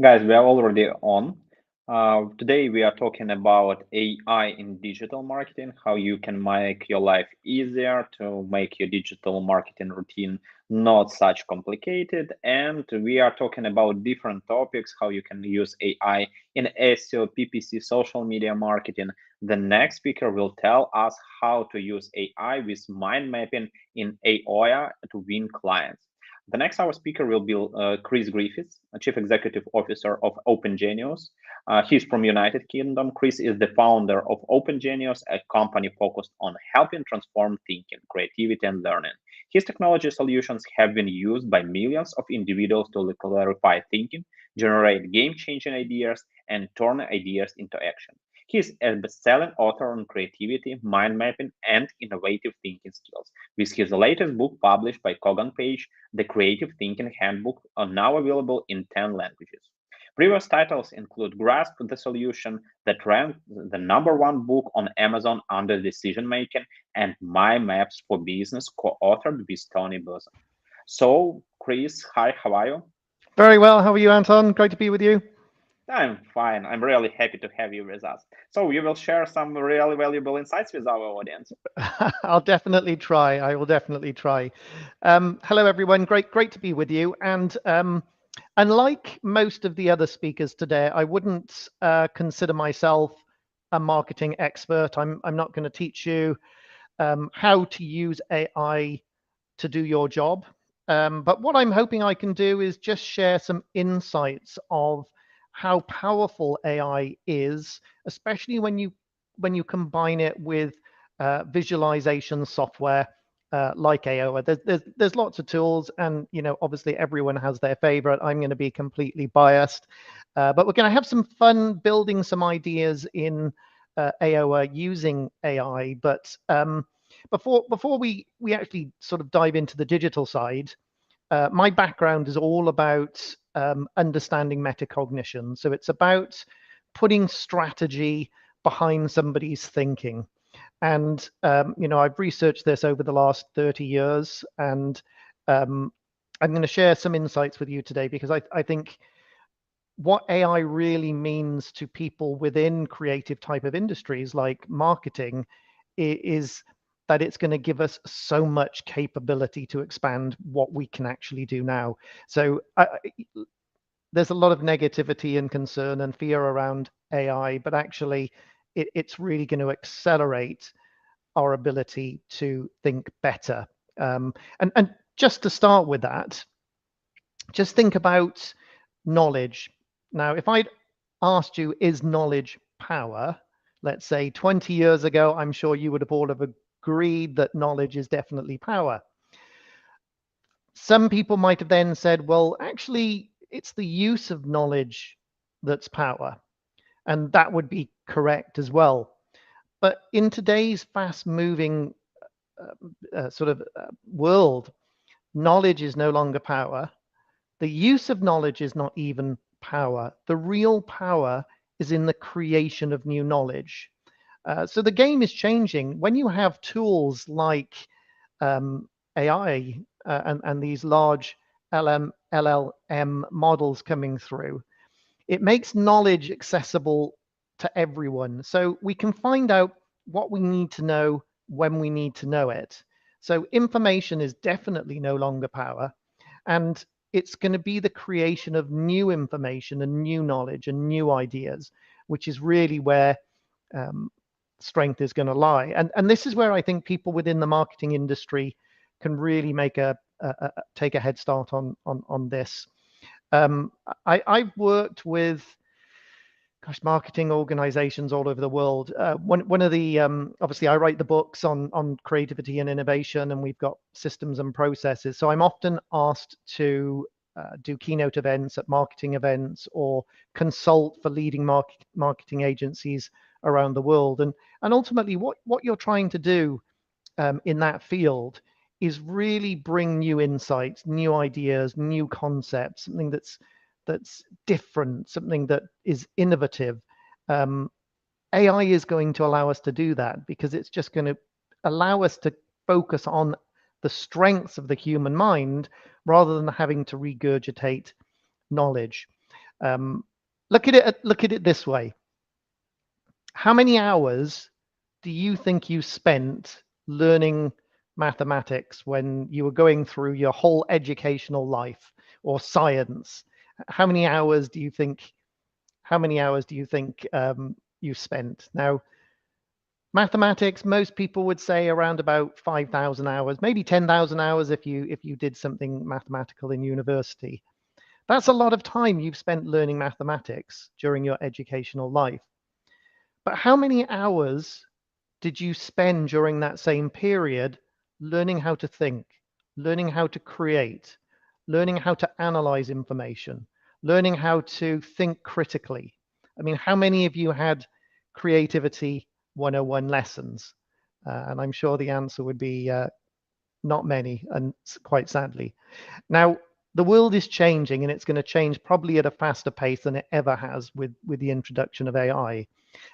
Speaker 1: Guys, we are already on. Today we are talking about AI in digital marketing, how you can make your life easier to make your digital marketing routine not such complicated. And we are talking about different topics, how you can use AI in SEO, PPC, social media marketing. The next speaker will tell us how to use AI with mind mapping in Ayoa to win clients. The next our speaker will be Chris Griffiths, Chief Executive Officer of OpenGenius. He's from United Kingdom. Chris is the founder of OpenGenius, a company focused on helping transform thinking, creativity, and learning. His technology solutions have been used by millions of individuals to clarify thinking, generate game-changing ideas, and turn ideas into action. He's a best-selling author on creativity, mind mapping, and innovative thinking skills. With his latest book published by Kogan Page, The Creative Thinking Handbook, are now available in 10 languages. Previous titles include Grasp the Solution, that ranked the #1 book on Amazon under decision making, and My Maps for Business, co-authored with Tony Buzan. So, Chris, hi, how are you?
Speaker 5: Very well. How are you, Anton? Great to be with you.
Speaker 1: I'm fine. I'm really happy to have you with us. So you will share some really valuable insights with our audience.
Speaker 5: I'll definitely try. I will definitely try. Hello, everyone. Great to be with you. And unlike most of the other speakers today, I wouldn't consider myself a marketing expert. I'm not going to teach you how to use AI to do your job. But what I'm hoping I can do is just share some insights of how powerful AI is, especially when you combine it with visualization software like Ayoa. There's lots of tools, and obviously everyone has their favorite. I'm going to be completely biased, but we're going to have some fun building some ideas in Ayoa using AI. But before we actually sort of dive into the digital side, my background is all about understanding metacognition. So it's about putting strategy behind somebody's thinking. And, I've researched this over the last 30 years, and I'm going to share some insights with you today, because I think what AI really means to people within creative type of industries like marketing is that it's going to give us so much capability to expand what we can actually do now. So there's a lot of negativity and concern and fear around AI, but actually it's really going to accelerate our ability to think better. And just to start with that, just think about knowledge. Now, if I'd asked you, is knowledge power? Let's say 20 years ago, I'm sure you would have all have agreed that knowledge is definitely power. Some people might have then said, well, actually, it's the use of knowledge that's power. And that would be correct as well. But in today's fast-moving world, knowledge is no longer power. The use of knowledge is not even power. The real power is in the creation of new knowledge. So the game is changing. When you have tools like AI and these large LLM models coming through, it makes knowledge accessible to everyone. So we can find out what we need to know when we need to know it. So information is definitely no longer power. And it's going to be the creation of new information and new knowledge and new ideas, which is really where strength is going to lie. And this is where I think people within the marketing industry can really make take a head start on this. I've worked with marketing organizations all over the world. One of the obviously I write the books on creativity and innovation, and we've got systems and processes. So I'm often asked to do keynote events at marketing events or consult for leading marketing agencies around the world. And ultimately, what you're trying to do in that field is really bring new insights, new ideas, new concepts, something that's different, something that is innovative. AI is going to allow us to do that because it's just going to allow us to focus on the strengths of the human mind rather than having to regurgitate knowledge. Look at it this way. How many hours do you think you spent learning mathematics when you were going through your whole educational life, or science? How many hours do you think you spent? Now, mathematics, most people would say around about 5,000 hours, maybe 10,000 hours if you did something mathematical in university. That's a lot of time you've spent learning mathematics during your educational life. But how many hours did you spend during that same period learning how to think, learning how to create, learning how to analyze information, learning how to think critically? I mean, how many of you had Creativity 101 lessons? And I'm sure the answer would be not many, and quite sadly. Now, the world is changing, and it's going to change probably at a faster pace than it ever has with the introduction of AI.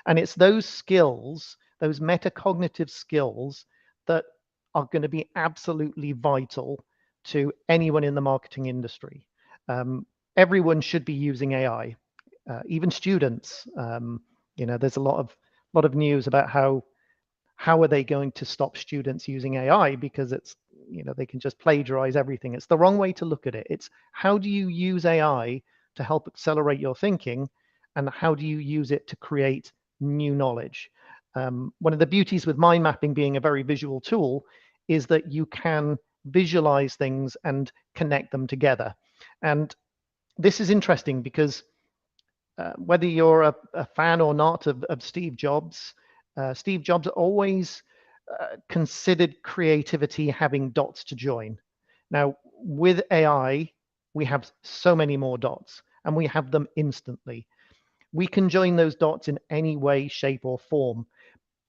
Speaker 5: And it's those skills, those metacognitive skills, that are going to be absolutely vital to anyone in the marketing industry. Everyone should be using AI, even students. There's a lot of news about how are they going to stop students using AI because it's, they can just plagiarize everything. It's the wrong way to look at it. It's how do you use AI to help accelerate your thinking, and how do you use it to create new knowledge? One of the beauties with mind mapping being a very visual tool is that you can visualize things and connect them together. And this is interesting because whether you're a fan or not of Steve Jobs always considered creativity having dots to join. Now, with AI, we have so many more dots, and we have them instantly. We can join those dots in any way, shape, or form.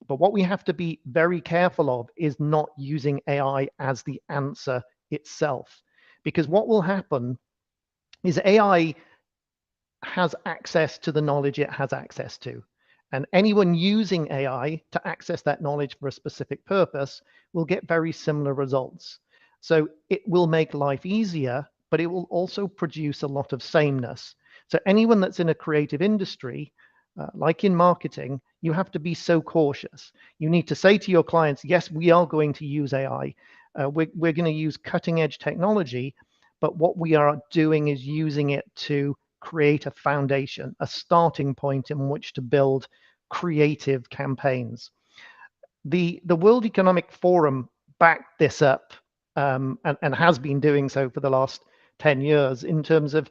Speaker 5: But what we have to be very careful of is not using AI as the answer itself. Because what will happen is AI has access to the knowledge it has access to. And anyone using AI to access that knowledge for a specific purpose will get very similar results. So it will make life easier, but it will also produce a lot of sameness. So anyone that's in a creative industry, like in marketing, you have to be so cautious. You need to say to your clients, yes, we are going to use AI. We're going to use cutting edge technology, but what we are doing is using it to create a foundation, a starting point in which to build creative campaigns. The World Economic Forum backed this up and has been doing so for the last 10 years in terms of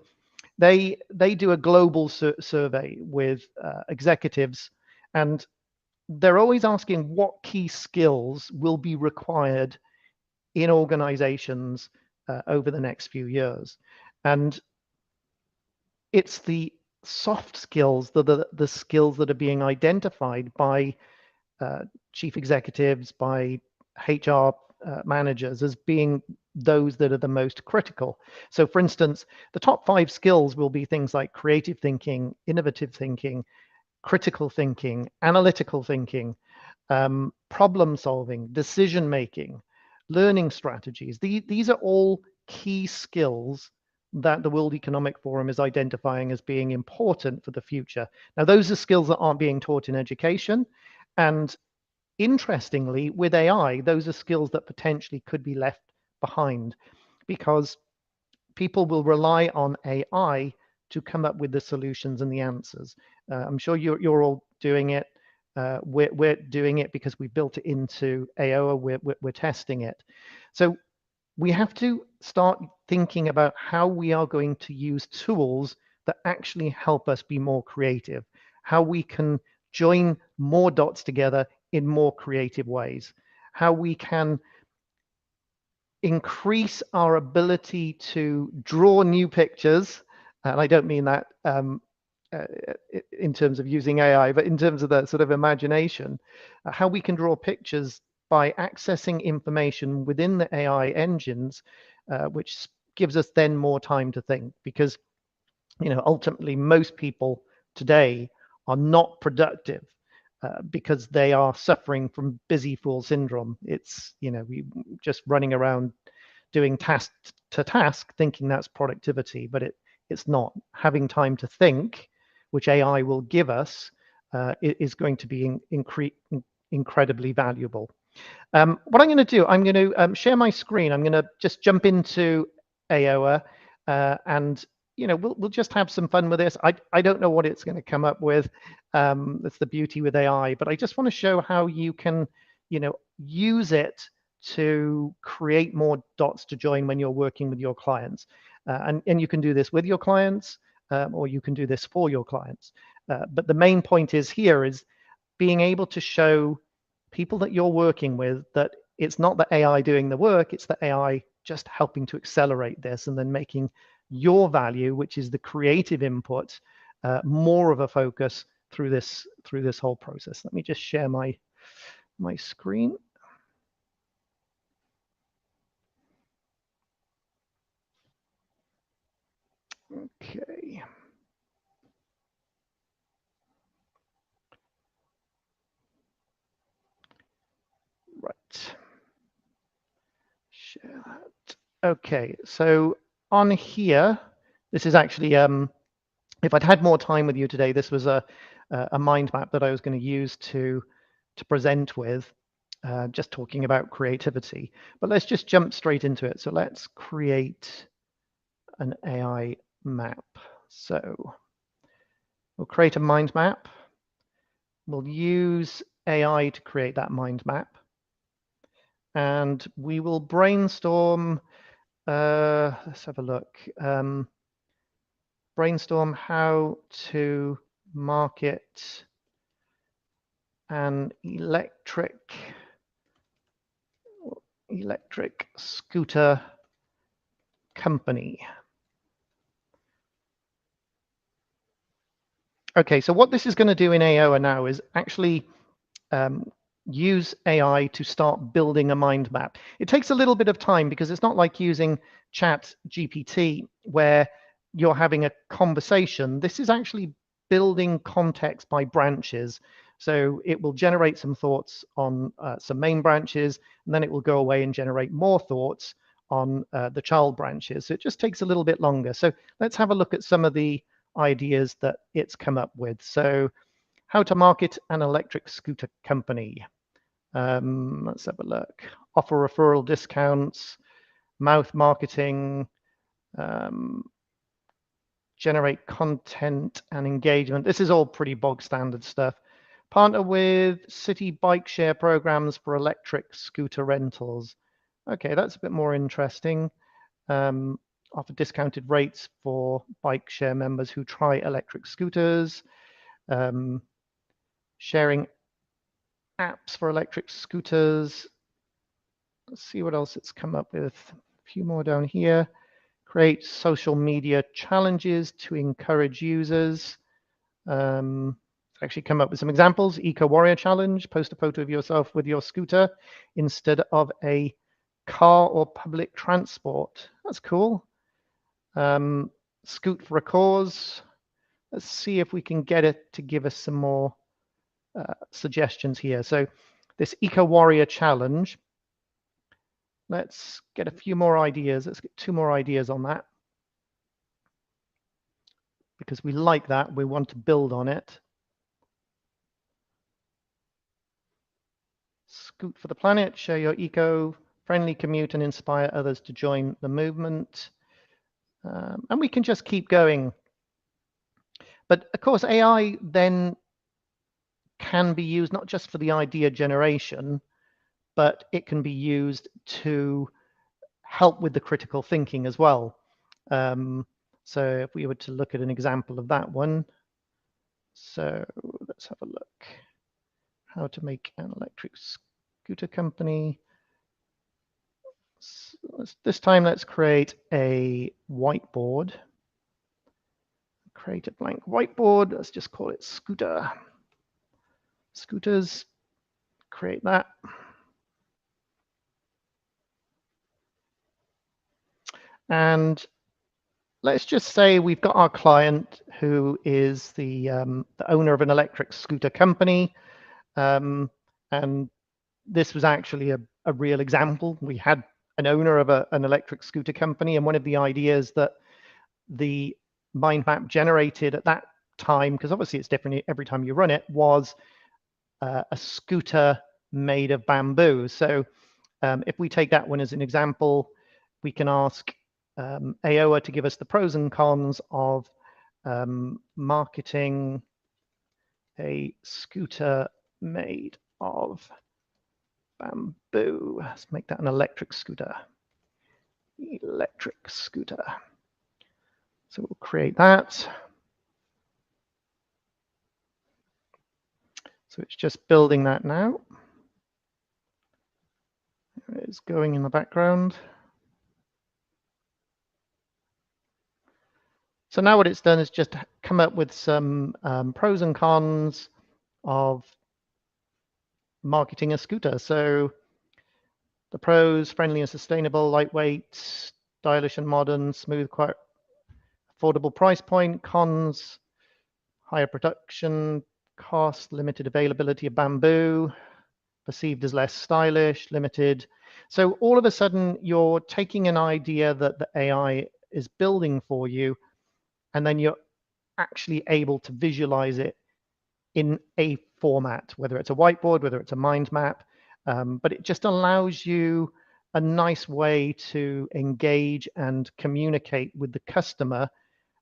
Speaker 5: they do a global survey with executives, and they're always asking what key skills will be required in organizations over the next few years. And it's the soft skills, the skills that are being identified by chief executives, by HR managers as being those that are the most critical. So for instance, the top 5 skills will be things like creative thinking, innovative thinking, critical thinking, analytical thinking, problem solving, decision making, learning strategies. These are all key skills that the World Economic Forum is identifying as being important for the future. Now, those are skills that aren't being taught in education. And interestingly, with AI, those are skills that potentially could be left behind, because people will rely on AI to come up with the solutions and the answers. I'm sure you're all doing it. We're doing it because we built it into Ayoa. We're testing it. So we have to start thinking about how we are going to use tools that actually help us be more creative, how we can join more dots together in more creative ways, how we can increase our ability to draw new pictures. And I don't mean that in terms of using AI, but in terms of the sort of imagination, how we can draw pictures by accessing information within the AI engines, which gives us then more time to think. Because, ultimately, most people today are not productive because they are suffering from busy fool syndrome. It's, we just running around doing task to task, thinking that's productivity, but it's not. Having time to think, which AI will give us, is going to be incredibly valuable. What I'm going to do, I'm going to share my screen. I'm going to just jump into Ayoa, and we'll just have some fun with this. I don't know what it's going to come up with. That's the beauty with AI, but I just want to show how you can, use it to create more dots to join when you're working with your clients. And you can do this with your clients, or you can do this for your clients. But the main point is being able to show people that you're working with that it's not the AI doing the work, it's the AI just helping to accelerate this, and then making your value, which is the creative input, more of a focus through this whole process. Let me just share my screen. Okay. Right. Share that. Okay, so on here, this is actually, if I'd had more time with you today, this was a mind map that I was going to use to present with, just talking about creativity. But let's just jump straight into it. So let's create an AI map. So we'll create a mind map. We'll use AI to create that mind map. And we will brainstorm, let's have a look. Brainstorm how to market an electric scooter company. Okay, so what this is going to do in Ayoa now is actually use AI to start building a mind map. It takes a little bit of time because it's not like using ChatGPT where you're having a conversation. This is actually building context by branches. So it will generate some thoughts on some main branches, and then it will go away and generate more thoughts on the child branches. So it just takes a little bit longer. So let's have a look at some of the ideas that it's come up with. So how to market an electric scooter company. Let's have a look. Offer referral discounts, mouth marketing, generate content and engagement. This is all pretty bog standard stuff. Partner with city bike share programs for electric scooter rentals. Okay, that's a bit more interesting. Offer discounted rates for bike share members who try electric scooters. Sharing apps for electric scooters. Let's see what else it's come up with. A few more down here. Create social media challenges to encourage users. Actually come up with some examples. Eco Warrior Challenge. Post a photo of yourself with your scooter instead of a car or public transport. That's cool. Scoot for a cause. Let's see if we can get it to give us some more suggestions here. So this Eco Warrior Challenge, let's get a few more ideas. Let's get 2 more ideas on that, because we like that. We want to build on it. Scoot for the planet, share your eco-friendly commute and inspire others to join the movement. And we can just keep going. But of course, AI then can be used not just for the idea generation, but it can be used to help with the critical thinking as well. So if we were to look at an example of that one, so let's have a look. How to make an electric scooter company. So this time, let's create a whiteboard. Create a blank whiteboard. Let's just call it scooter. Scooters. Create that. And let's just say we've got our client who is the owner of an electric scooter company. And this was actually a real example. We had an owner of an electric scooter company, and one of the ideas that the mind map generated at that time, because obviously it's different every time you run it, was a scooter made of bamboo. So if we take that one as an example, we can ask Ayoa to give us the pros and cons of marketing a scooter made of bamboo. Let's make that an electric scooter. Electric scooter. So we'll create that. So it's just building that now. There it is going in the background. So now what it's done is just come up with some pros and cons of marketing a scooter. So the pros: friendly and sustainable, lightweight, stylish and modern, smooth, quite affordable price point. Cons: higher production cost, limited availability of bamboo, perceived as less stylish, limited. So all of a sudden you're taking an idea that the AI is building for you, and then you're actually able to visualize it in a format, whether it's a whiteboard, whether it's a mind map, but it just allows you a nice way to engage and communicate with the customer,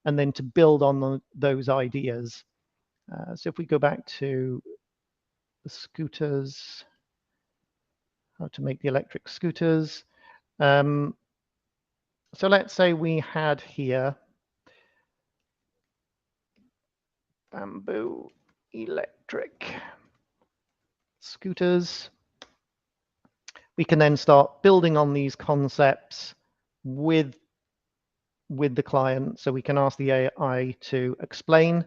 Speaker 5: and then to build on those ideas. So if we go back to the scooters, how to make the electric scooters. So let's say we had here bamboo electric scooters. We can then start building on these concepts with the client. So we can ask the AI to explain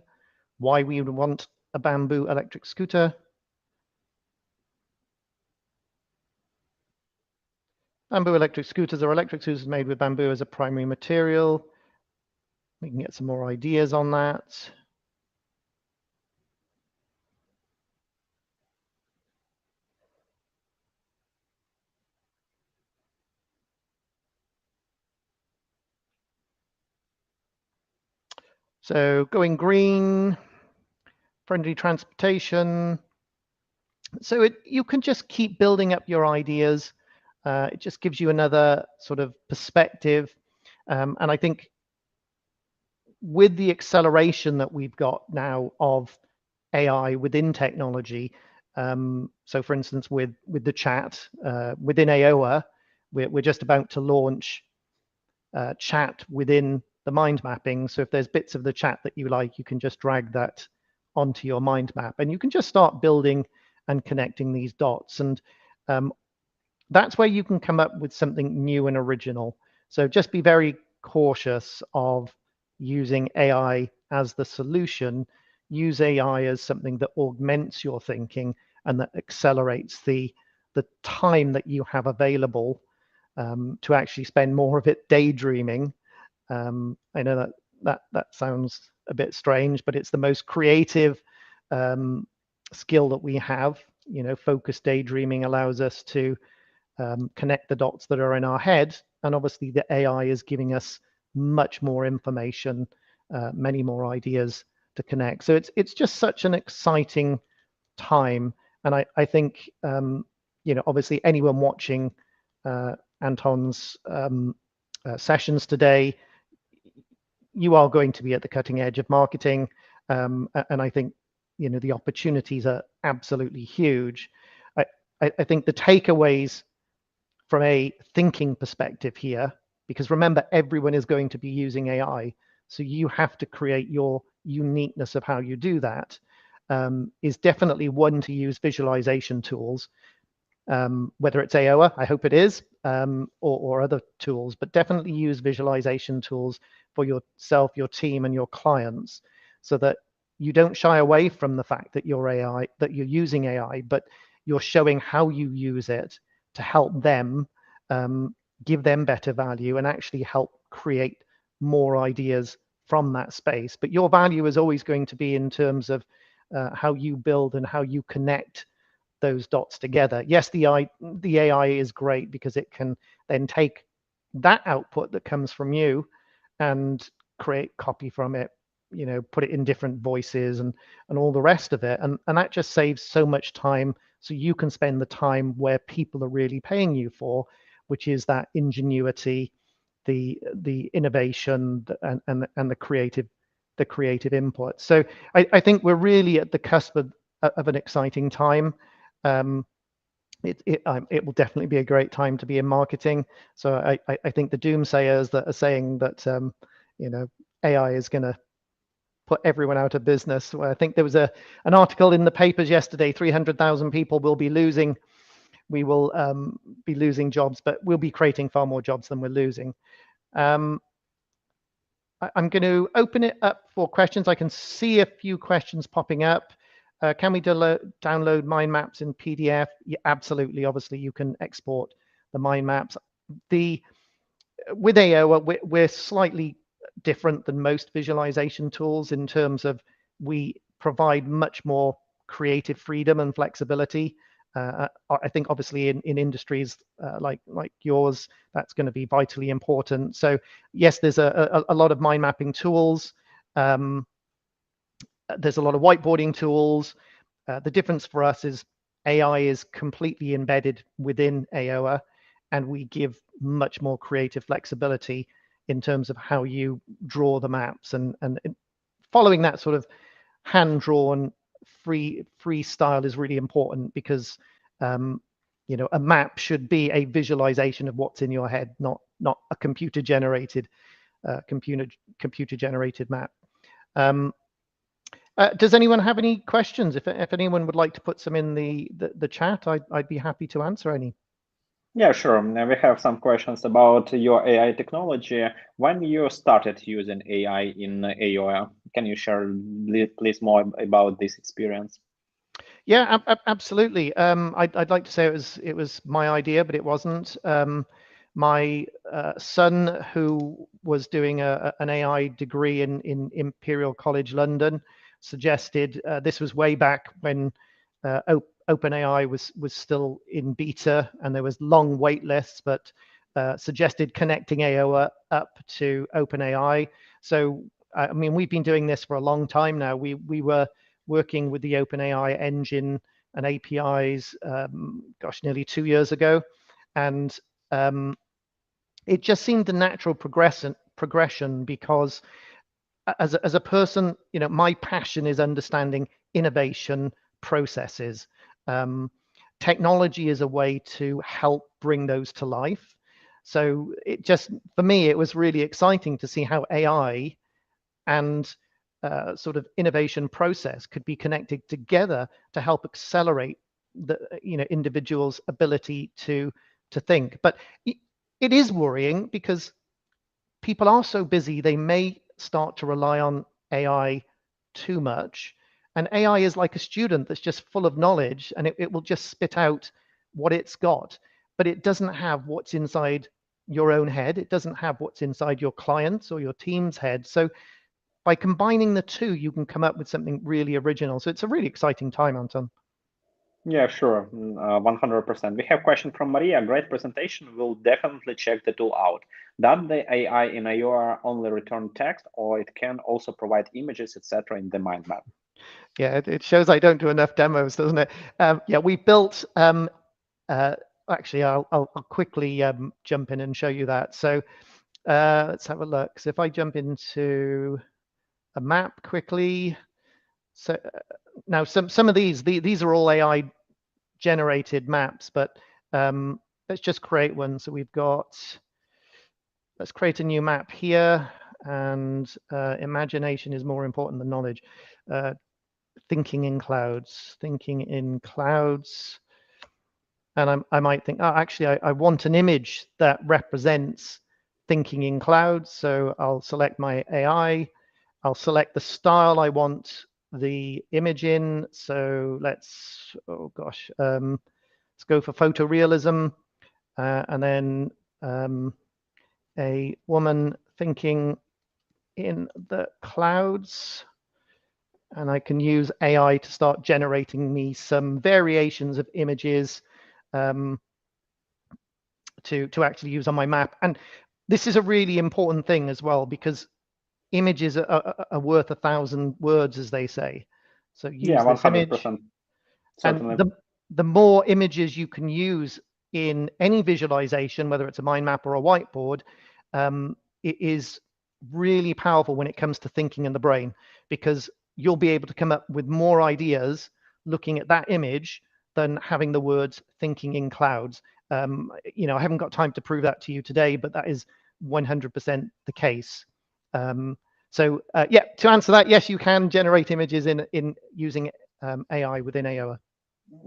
Speaker 5: why we would want a bamboo electric scooter. Bamboo electric scooters are electric scooters made with bamboo as a primary material. We can get some more ideas on that. So going green, friendly transportation. So you can just keep building up your ideas. It just gives you another sort of perspective. And I think with the acceleration that we've got now of AI within technology, so for instance, with the chat within Ayoa, we're just about to launch chat within the mind mapping. So if there's bits of the chat that you like, you can just drag that onto your mind map, and you can just start building and connecting these dots. And that's where you can come up with something new and original. So just be very cautious of using AI as the solution. Use AI as something that augments your thinking and that accelerates the time that you have available to actually spend more of it daydreaming. I know that sounds a bit strange, but it's the most creative skill that we have. You know, focused daydreaming allows us to connect the dots that are in our head, and obviously the AI is giving us much more information, many more ideas to connect. So it's just such an exciting time, and I think you know, obviously anyone watching Anton's sessions today, you are going to be at the cutting edge of marketing, and I think the opportunities are absolutely huge. I think the takeaways from a thinking perspective here, because remember, everyone is going to be using AI, so you have to create your uniqueness of how you do that. Is definitely one, to use visualization tools, whether it's Ayoa, I hope it is, or other tools, but definitely use visualization tools for yourself, your team, and your clients, so that you don't shy away from the fact that you're using AI, but you're showing how you use it to help them, give them better value, and actually help create more ideas from that space. But your value is always going to be in terms of how you build and how you connect those dots together. Yes, the AI is great because it can then take that output that comes from you and create copy from it, put it in different voices and all the rest of it. And that just saves so much time. So you can spend the time where people are really paying you for, which is that ingenuity, the innovation, and the creative input. So I think we're really at the cusp of an exciting time. It will definitely be a great time to be in marketing. So I think the doomsayers that are saying that AI is going to put everyone out of business. Well, I think there was an article in the papers yesterday. 300,000 people will be losing. We will be losing jobs, but we'll be creating far more jobs than we're losing. I'm going to open it up for questions. I can see a few questions popping up. Can we download mind maps in PDF? Yeah, absolutely. Obviously, you can export the mind maps. With Ayoa, we're slightly different than most visualization tools in terms of we provide much more creative freedom and flexibility. I think obviously in industries like yours, that's going to be vitally important. So yes, there's a lot of mind mapping tools. There's a lot of whiteboarding tools. The difference for us is AI is completely embedded within Ayoa, and we give much more creative flexibility in terms of how you draw the maps, and following that sort of hand-drawn free style is really important, because a map should be a visualization of what's in your head, not a computer generated map. Does anyone have any questions? If anyone would like to put some in the chat, I'd be happy to answer any.
Speaker 1: Yeah, sure. Now we have some questions about your AI technology. When you started using AI in Ayoa, can you share please more about this experience?
Speaker 5: Yeah, absolutely. I'd like to say it was my idea, but it wasn't. My son, who was doing an AI degree in Imperial College London, suggested, this was way back when OpenAI was still in beta and there was long wait lists, but suggested connecting Ayoa up to OpenAI. So I mean, we've been doing this for a long time now. We were working with the OpenAI engine and APIs, nearly 2 years ago, and it just seemed the natural progression, because as a person, my passion is understanding innovation processes. Technology is a way to help bring those to life. So for me, it was really exciting to see how AI and sort of innovation process could be connected together to help accelerate the individual's ability to think. But it is worrying, because people are so busy, they may start to rely on AI too much. And AI is like a student that's just full of knowledge, and it will just spit out what it's got, but it doesn't have what's inside your own head. It doesn't have what's inside your client's or your team's head. So by combining the two, you can come up with something really original. So it's a really exciting time, Anton.
Speaker 1: Yeah, sure, 100%. We have a question from Maria. Great presentation. We'll definitely check the tool out. Does the AI in Ayoa only return text, or it can also provide images, etc., in the mind map?
Speaker 5: Yeah, it shows I don't do enough demos, doesn't it? Yeah, we built. Actually, I'll quickly jump in and show you that. So let's have a look. So if I jump into a map quickly, so now some of these are all AI generated maps, but let's just create one. So let's create a new map here, and imagination is more important than knowledge. Thinking in clouds, and I might think, oh, actually, I want an image that represents thinking in clouds. So I'll select my AI. I'll select the style I want the image in. So let's, oh gosh, let's go for photorealism, and then a woman thinking in the clouds. And I can use AI to start generating me some variations of images to actually use on my map. And this is a really important thing as well, because images are worth 1,000 words, as they say. So use this image.
Speaker 1: 100%. Certainly.
Speaker 5: And the more images you can use in any visualization, whether it's a mind map or a whiteboard, it is really powerful when it comes to thinking in the brain, because you'll be able to come up with more ideas looking at that image than having the words thinking in clouds. I haven't got time to prove that to you today, but that is 100% the case. So to answer that, yes, you can generate images in using AI within Ayoa.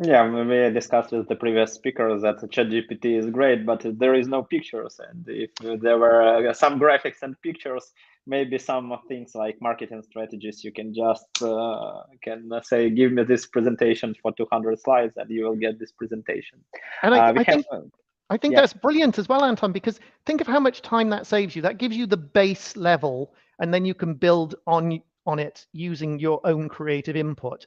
Speaker 1: Yeah, we discussed with the previous speaker that ChatGPT is great, but there is no pictures. And if there were some graphics and pictures, maybe some things like marketing strategies, you can just say, give me this presentation for 200 slides, and you will get this presentation.
Speaker 5: And I think that's brilliant as well, Anton, because think of how much time that saves you. That gives you the base level, and then you can build on it using your own creative input.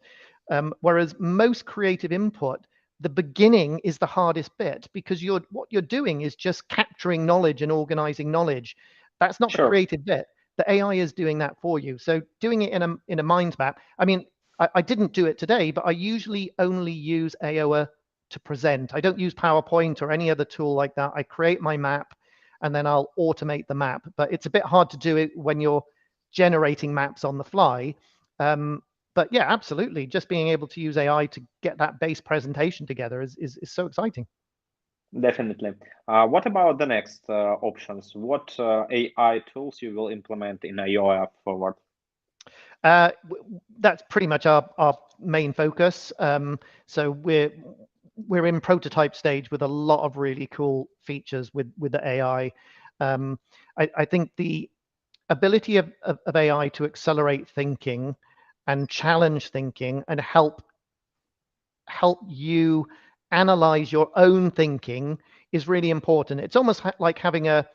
Speaker 5: Whereas most creative input, the beginning is the hardest bit, because what you're doing is just capturing knowledge and organizing knowledge. That's not the creative bit. The AI is doing that for you. So doing it in a mind map. I mean, I didn't do it today, but I usually only use Ayoa to present. I don't use PowerPoint or any other tool like that. I create my map, and then I'll automate the map. But it's a bit hard to do it when you're generating maps on the fly. But yeah, absolutely. Just being able to use AI to get that base presentation together is so exciting.
Speaker 1: Definitely. What about the next options? What AI tools you will implement in Ayoa forward?
Speaker 5: That's pretty much our main focus. So we're in prototype stage with a lot of really cool features with the AI. I think the ability of AI to accelerate thinking and challenge thinking and help you analyze your own thinking is really important. It's almost like having a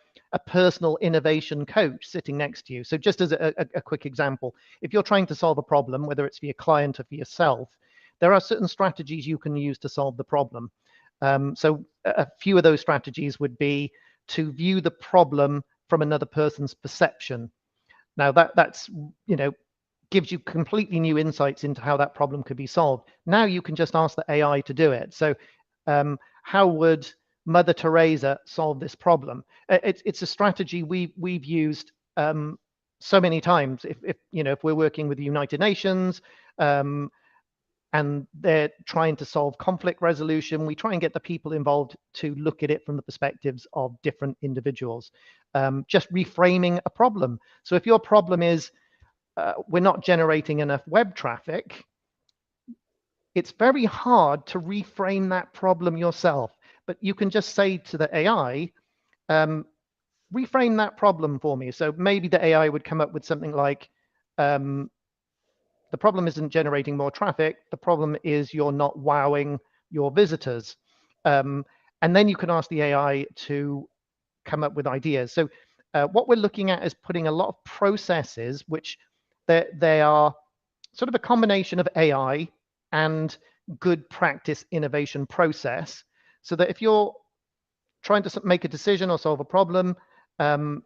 Speaker 5: personal innovation coach sitting next to you. So just as a quick example, if you're trying to solve a problem, whether it's for your client or for yourself, there are certain strategies you can use to solve the problem. So a few of those strategies would be to view the problem from another person's perception. Now that's gives you completely new insights into how that problem could be solved. Now you can just ask the AI to do it. So how would Mother Teresa solve this problem? It's a strategy we've used so many times. If we're working with the United Nations and they're trying to solve conflict resolution, we try and get the people involved to look at it from the perspectives of different individuals. Just reframing a problem. So if your problem is we're not generating enough web traffic, it's very hard to reframe that problem yourself. But you can just say to the AI, reframe that problem for me. So maybe the AI would come up with something like, the problem isn't generating more traffic. The problem is you're not wowing your visitors. And then you can ask the AI to come up with ideas. So what we're looking at is putting a lot of processes, which they are sort of a combination of AI and good practice innovation process, so that if you're trying to make a decision or solve a problem,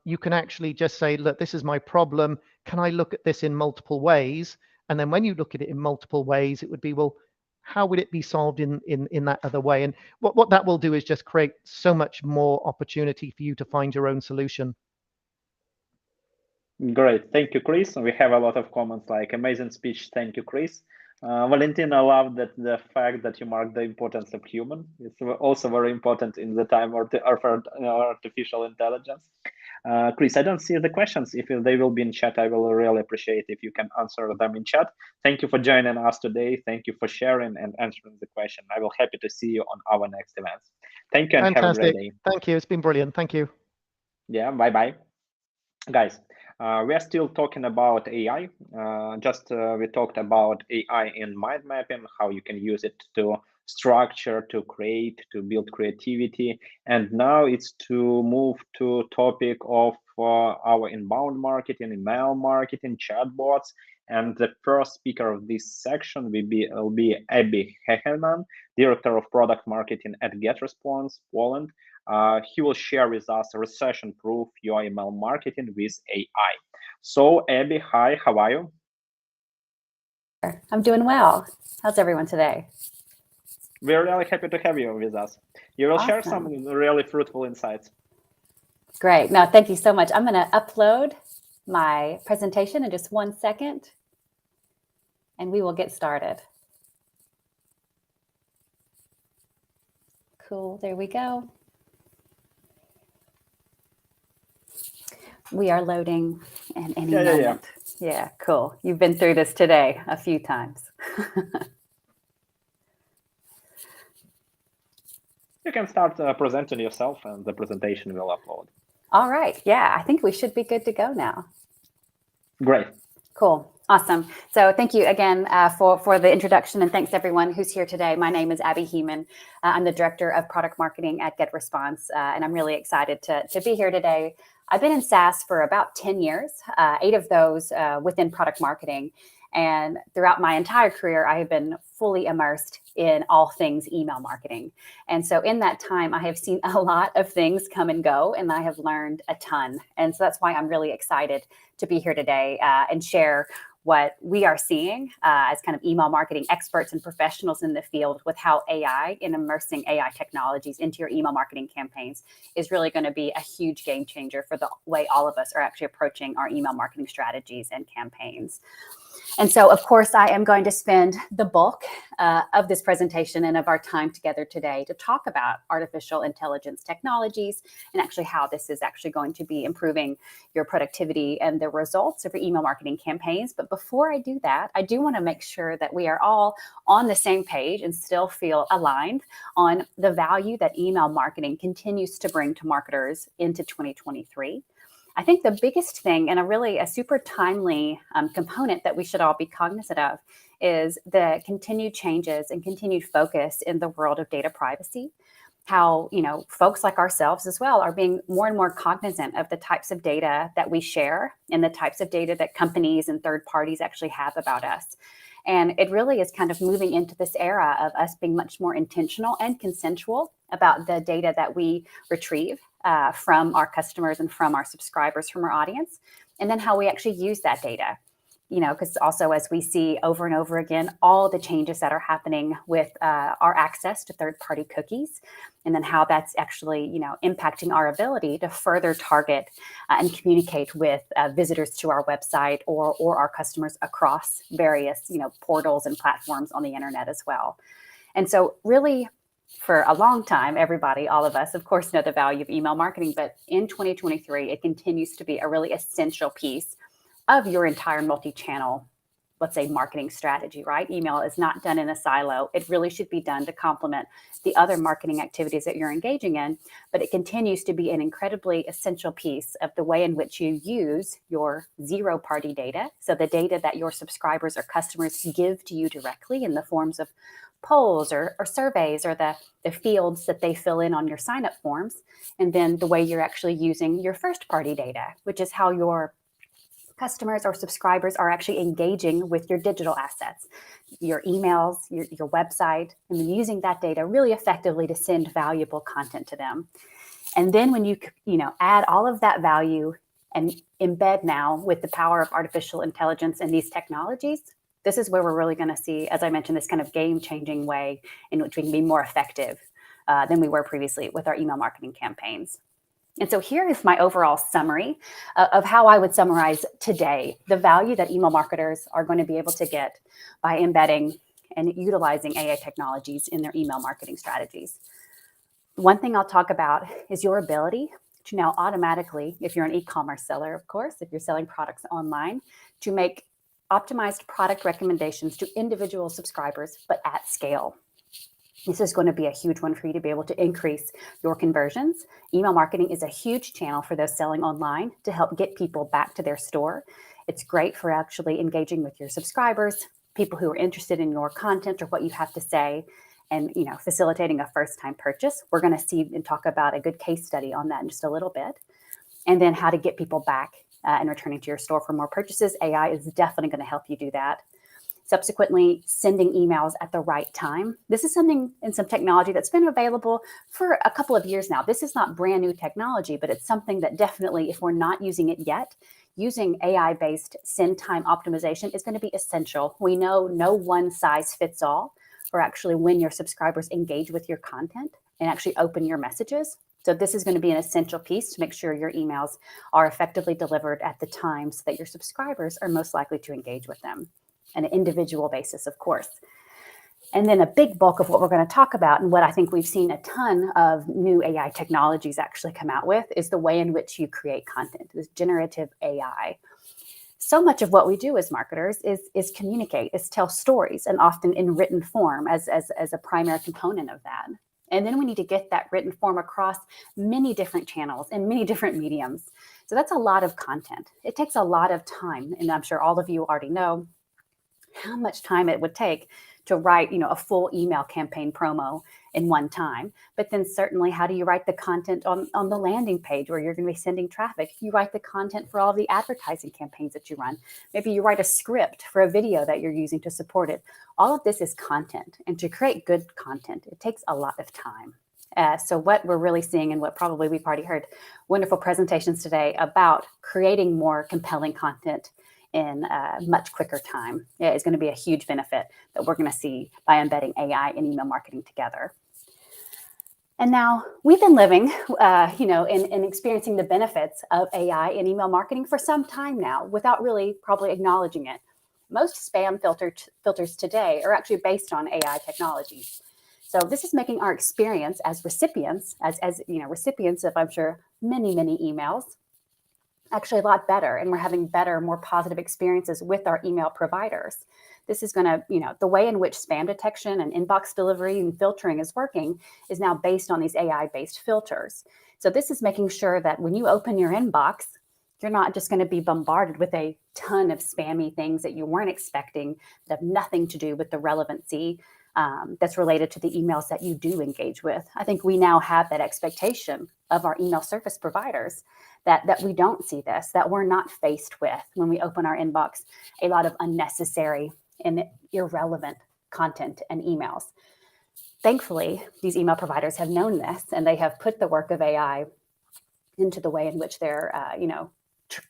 Speaker 5: you can actually just say, look, this is my problem. Can I look at this in multiple ways? And then when you look at it in multiple ways, it would be, well, how would it be solved in that other way? And what that will do is just create so much more opportunity for you to find your own solution.
Speaker 1: Great. Thank you, Chris. We have a lot of comments like amazing speech. Thank you, Chris. Valentina loved that the fact that you marked the importance of human. It's also very important in the time of artificial intelligence. Chris, I don't see the questions. If they will be in chat, I will really appreciate if you can answer them in chat. Thank you for joining us today. Thank you for sharing and answering the question. I will happy to see you on our next events. Thank you and have a great day.
Speaker 5: Thank you. It's been brilliant. Thank you.
Speaker 1: Yeah, bye-bye. Guys, we are still talking about AI. We talked about AI in mind mapping, how you can use it to structure, to create, to build creativity. And now it's to move to topic of our inbound marketing, email marketing, chatbots. And the first speaker of this section will be Abby Hehemann, Director of Product Marketing at GetResponse, Poland. He will share with us recession-proof your email marketing with AI. So Abby, hi, how are you?
Speaker 6: I'm doing well. How's everyone today?
Speaker 1: We're really happy to have you with us. You will share some really fruitful insights.
Speaker 6: Great. No, thank you so much. I'm going to upload my presentation in just 1 second, and we will get started. Cool. There we go. We are loading in any moment. Yeah, cool. You've been through this today a few times.
Speaker 1: You can start presenting yourself and the presentation will upload.
Speaker 6: All right. Yeah, I think we should be good to go now.
Speaker 1: Great.
Speaker 6: Cool. Awesome. So thank you again for the introduction, and thanks everyone who's here today. My name is Abby Hehemann. I'm the Director of Product Marketing at GetResponse, and I'm really excited to be here today. I've been in SaaS for about 10 years, 8 of those within product marketing. And throughout my entire career, I have been fully immersed in all things email marketing. And so in that time, I have seen a lot of things come and go, and I have learned a ton. And so that's why I'm really excited to be here today and share what we are seeing as kind of email marketing experts and professionals in the field with how AI and immersing AI technologies into your email marketing campaigns is really going to be a huge game changer for the way all of us are actually approaching our email marketing strategies and campaigns. And so, of course, I am going to spend the bulk of this presentation and of our time together today to talk about artificial intelligence technologies and actually how this is actually going to be improving your productivity and the results of your email marketing campaigns. But before I do that, I do want to make sure that we are all on the same page and still feel aligned on the value that email marketing continues to bring to marketers into 2023. I think the biggest thing and a super timely component that we should all be cognizant of is the continued changes and continued focus in the world of data privacy. How, folks like ourselves as well are being more and more cognizant of the types of data that we share and the types of data that companies and third parties actually have about us. And it really is kind of moving into this era of us being much more intentional and consensual about the data that we retrieve from our customers and from our subscribers, from our audience, and then how we actually use that data. Because also as we see over and over again, all the changes that are happening with our access to third-party cookies, and then how that's actually, impacting our ability to further target and communicate with visitors to our website or our customers across various, portals and platforms on the internet as well. And so really, for a long time, everybody, all of us, of course, know the value of email marketing, but in 2023, it continues to be a really essential piece of your entire multi-channel, let's say, marketing strategy, right? Email is not done in a silo. It really should be done to complement the other marketing activities that you're engaging in, but it continues to be an incredibly essential piece of the way in which you use your zero-party data, so the data that your subscribers or customers give to you directly in the forms of polls or surveys or the fields that they fill in on your sign-up forms, and then the way you're actually using your first-party data, which is how your customers or subscribers are actually engaging with your digital assets, your emails, your website, and then using that data really effectively to send valuable content to them. And then when you add all of that value and embed now with the power of artificial intelligence and these technologies, this is where we're really going to see, as I mentioned, this kind of game-changing way in which we can be more effective than we were previously with our email marketing campaigns. And so here is my overall summary of how I would summarize today the value that email marketers are going to be able to get by embedding and utilizing AI technologies in their email marketing strategies. One thing I'll talk about is your ability to now automatically, if you're an e-commerce seller, of course, if you're selling products online, to make optimized product recommendations to individual subscribers, but at scale. This is going to be a huge one for you to be able to increase your conversions. Email marketing is a huge channel for those selling online to help get people back to their store. It's great for actually engaging with your subscribers, people who are interested in your content or what you have to say, and facilitating a first-time purchase. We're going to see and talk about a good case study on that in just a little bit. And then how to get people back and returning to your store for more purchases. AI is definitely going to help you do that. Subsequently, sending emails at the right time. This is something in some technology that's been available for a couple of years now. This is not brand new technology, but it's something that definitely, if we're not using it yet, using AI-based send time optimization is going to be essential. We know no one size fits all for actually when your subscribers engage with your content and actually open your messages. So this is going to be an essential piece to make sure your emails are effectively delivered at the times that your subscribers are most likely to engage with them. On an individual basis, of course. And then a big bulk of what we're going to talk about, and what I think we've seen a ton of new AI technologies actually come out with, is the way in which you create content, this generative AI. So much of what we do as marketers is communicate, is tell stories, and often in written form as a primary component of that. And then we need to get that written form across many different channels and many different mediums. So that's a lot of content. It takes a lot of time, and I'm sure all of you already know how much time it would take to write, a full email campaign promo in one time. But then certainly, how do you write the content on the landing page where you're going to be sending traffic? You write the content for all the advertising campaigns that you run. Maybe you write a script for a video that you're using to support it. All of this is content. And to create good content, it takes a lot of time. So what we're really seeing, and what probably we've already heard wonderful presentations today about creating more compelling content in a much quicker time, is going to be a huge benefit that we're going to see by embedding AI and email marketing together. And now we've been living, and experiencing the benefits of AI and email marketing for some time now without really probably acknowledging it. Most spam filters today are actually based on AI technologies. So this is making our experience as recipients, recipients of, I'm sure, many, many emails, actually a lot better, and we're having better, more positive experiences with our email providers. This is going to, the way in which spam detection and inbox delivery and filtering is working is now based on these AI-based filters. So this is making sure that when you open your inbox, you're not just going to be bombarded with a ton of spammy things that you weren't expecting that have nothing to do with the relevancy that's related to the emails that you do engage with. I think we now have that expectation of our email service providers that we don't see this, that we're not faced with when we open our inbox a lot of unnecessary and irrelevant content and emails. Thankfully, these email providers have known this, and they have put the work of AI into the way in which they're,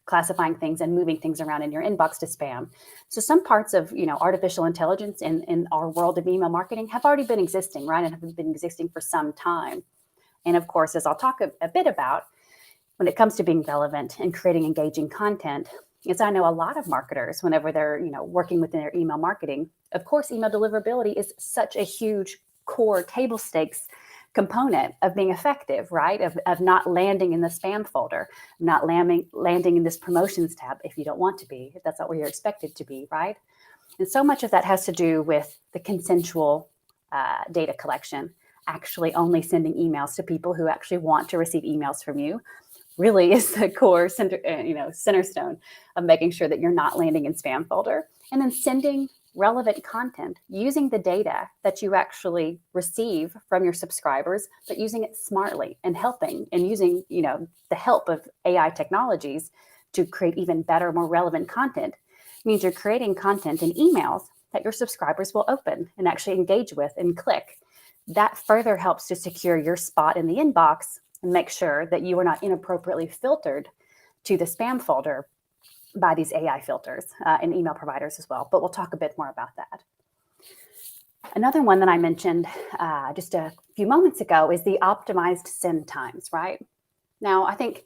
Speaker 6: classifying things and moving things around in your inbox to spam. So some parts of, artificial intelligence in our world of email marketing have already been existing, right? And have been existing for some time. And of course, as I'll talk a bit about, when it comes to being relevant and creating engaging content, is I know a lot of marketers, whenever they're, working within their email marketing, of course, email deliverability is such a huge core table stakes component of being effective, right? Of not landing in the spam folder, not landing in this promotions tab if you don't want to be, if that's not where you're expected to be, right? And so much of that has to do with the consensual data collection, actually only sending emails to people who actually want to receive emails from you. Really is the core center stone of making sure that you're not landing in spam folder, and then sending relevant content using the data that you actually receive from your subscribers, but using it smartly and helping and using the help of AI technologies to create even better, more relevant content. It means you're creating content in emails that your subscribers will open and actually engage with and click. That further helps to secure your spot in the inbox and make sure that you are not inappropriately filtered to the spam folder by these AI filters and email providers as well. But we'll talk a bit more about that. Another one that I mentioned just a few moments ago is the optimized send times, right? Now, I think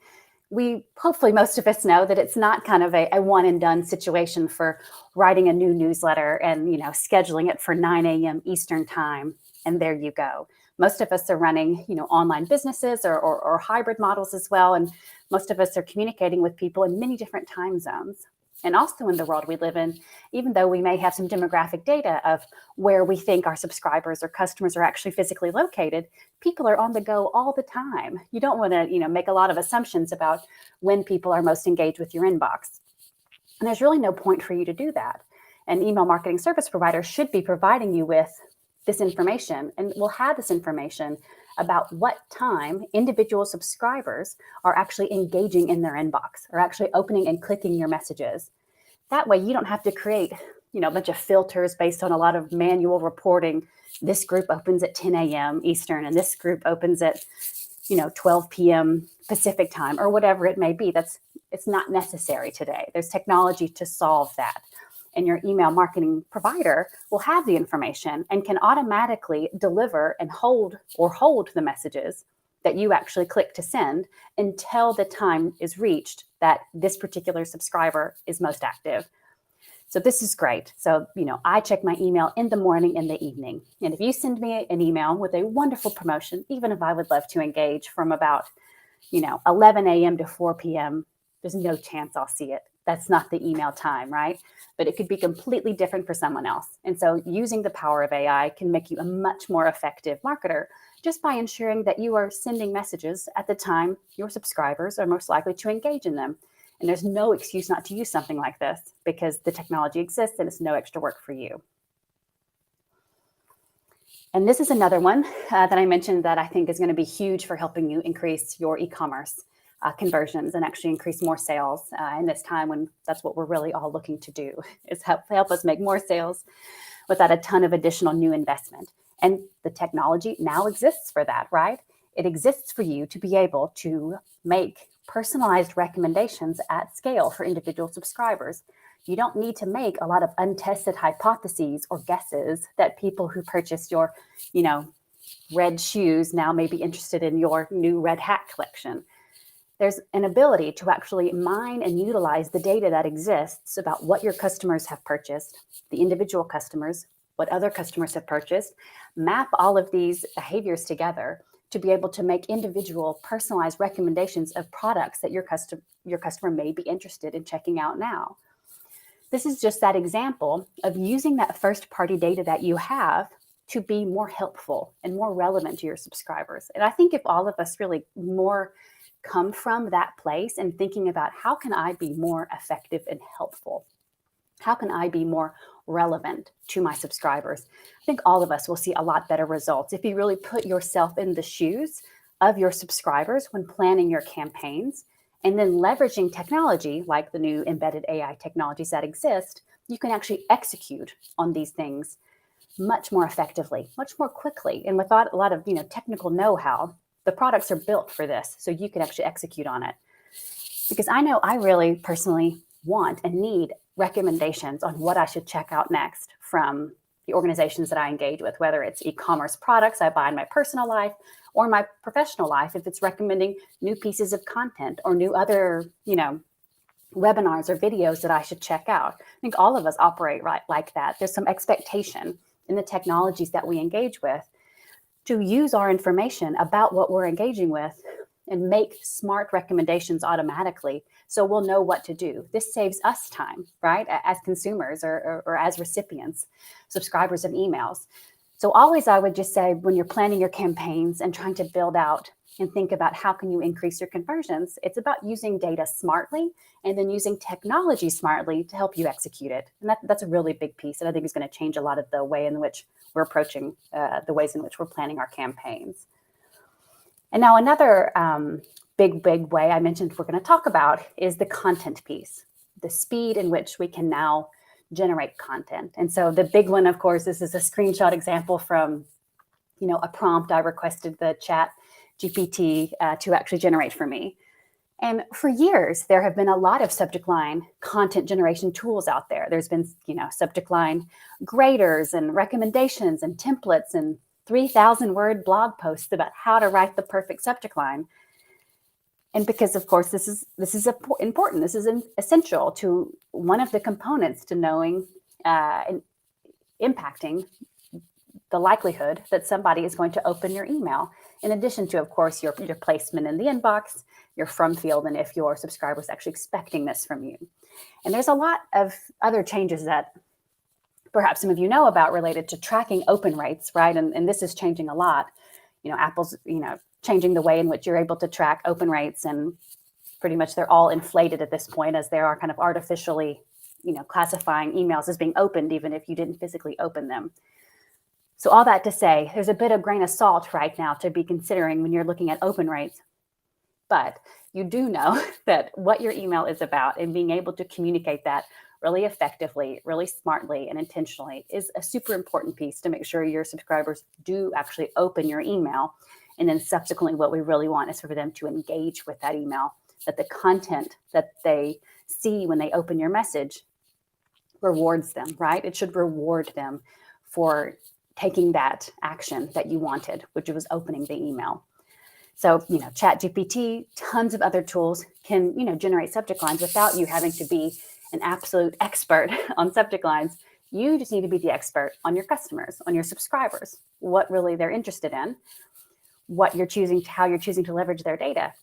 Speaker 6: hopefully most of us know that it's not kind of a one and done situation for writing a new newsletter and, scheduling it for 9 a.m. Eastern time. And there you go. Most of us are running, online businesses or hybrid models as well. And most of us are communicating with people in many different time zones. And also in the world we live in, even though we may have some demographic data of where we think our subscribers or customers are actually physically located, people are on the go all the time. You don't want to, make a lot of assumptions about when people are most engaged with your inbox. And there's really no point for you to do that. An email marketing service provider should be providing you with this information, and will have this information about what time individual subscribers are actually engaging in their inbox, or actually opening and clicking your messages. That way you don't have to create, a bunch of filters based on a lot of manual reporting. This group opens at 10 a.m. Eastern, and this group opens at, 12 p.m. Pacific time, or whatever it may be. It's not necessary today. There's technology to solve that. And your email marketing provider will have the information and can automatically deliver and hold the messages that you actually click to send until the time is reached that this particular subscriber is most active. So this is great. So, I check my email in the morning and the evening. And if you send me an email with a wonderful promotion, even if I would love to engage from about, 11 a.m. to 4 p.m., there's no chance I'll see it. That's not the email time, right? But it could be completely different for someone else. And so using the power of AI can make you a much more effective marketer just by ensuring that you are sending messages at the time your subscribers are most likely to engage in them. And there's no excuse not to use something like this because the technology exists and it's no extra work for you. And this is another one that I mentioned that I think is going to be huge for helping you increase your e-commerce conversions and actually increase more sales in this time when that's what we're really all looking to do, is help us make more sales without a ton of additional new investment. And the technology now exists for that, right? It exists for you to be able to make personalized recommendations at scale for individual subscribers. You don't need to make a lot of untested hypotheses or guesses that people who purchase your, red shoes now may be interested in your new red hat collection. There's an ability to actually mine and utilize the data that exists about what your customers have purchased, the individual customers, what other customers have purchased, map all of these behaviors together to be able to make individual personalized recommendations of products that your customer may be interested in checking out now. This is just that example of using that first-party data that you have to be more helpful and more relevant to your subscribers. And I think if all of us really more come from that place and thinking about how can I be more effective and helpful? How can I be more relevant to my subscribers? I think all of us will see a lot better results if you really put yourself in the shoes of your subscribers when planning your campaigns, and then leveraging technology like the new embedded AI technologies that exist. You can actually execute on these things much more effectively, much more quickly, and without a lot of technical know-how. The products are built for this, so you can actually execute on it. Because I know I really personally want and need recommendations on what I should check out next from the organizations that I engage with, whether it's e-commerce products I buy in my personal life or my professional life, if it's recommending new pieces of content or new other, webinars or videos that I should check out. I think all of us operate right like that. There's some expectation in the technologies that we engage with to use our information about what we're engaging with and make smart recommendations automatically so we'll know what to do. This saves us time, right, as consumers or as recipients, subscribers of emails. So always I would just say when you're planning your campaigns and trying to build out and think about how can you increase your conversions, it's about using data smartly and then using technology smartly to help you execute it. And that's a really big piece that I think is going to change a lot of the way in which we're approaching the ways in which we're planning our campaigns. And now another big way I mentioned we're going to talk about is the content piece, the speed in which we can now generate content. And so the big one, of course, this is a screenshot example from, a prompt I requested the ChatGPT to actually generate for me. And for years, there have been a lot of subject line content generation tools out there. There's been, subject line graders and recommendations and templates and 3,000 word blog posts about how to write the perfect subject line. And because, of course, this is important. This is essential to one of the components to knowing and impacting the likelihood that somebody is going to open your email, in addition to, of course, your placement in the inbox, your from field, and if your subscriber is actually expecting this from you. And there's a lot of other changes that perhaps some of you know about related to tracking open rates, right? And this is changing a lot. Apple's, changing the way in which you're able to track open rates, and pretty much they're all inflated at this point, as they are kind of artificially, classifying emails as being opened, even if you didn't physically open them. So all that to say, there's a bit of grain of salt right now to be considering when you're looking at open rates. But you do know that what your email is about and being able to communicate that really effectively, really smartly, and intentionally is a super important piece to make sure your subscribers do actually open your email. And then subsequently, what we really want is for them to engage with that email, that the content that they see when they open your message rewards them, right? It should reward them for taking that action that you wanted, which was opening the email. So, ChatGPT, tons of other tools can, generate subject lines without you having to be an absolute expert on subject lines. You just need to be the expert on your customers, on your subscribers, what really they're interested in, what you're choosing, how you're choosing to leverage their data.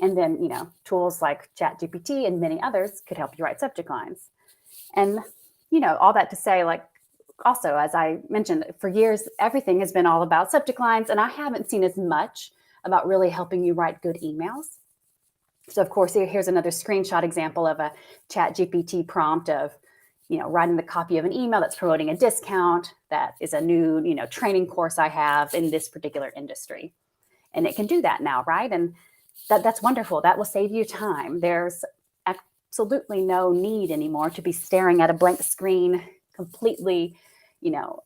Speaker 6: And then, tools like ChatGPT and many others could help you write subject lines. And, all that to say, also, as I mentioned, for years, everything has been all about subject lines, and I haven't seen as much about really helping you write good emails. So, of course, here's another screenshot example of a ChatGPT prompt of, writing the copy of an email that's promoting a discount that is a new, training course I have in this particular industry. And it can do that now, right? And that's wonderful. That will save you time. There's absolutely no need anymore to be staring at a blank screen, completely,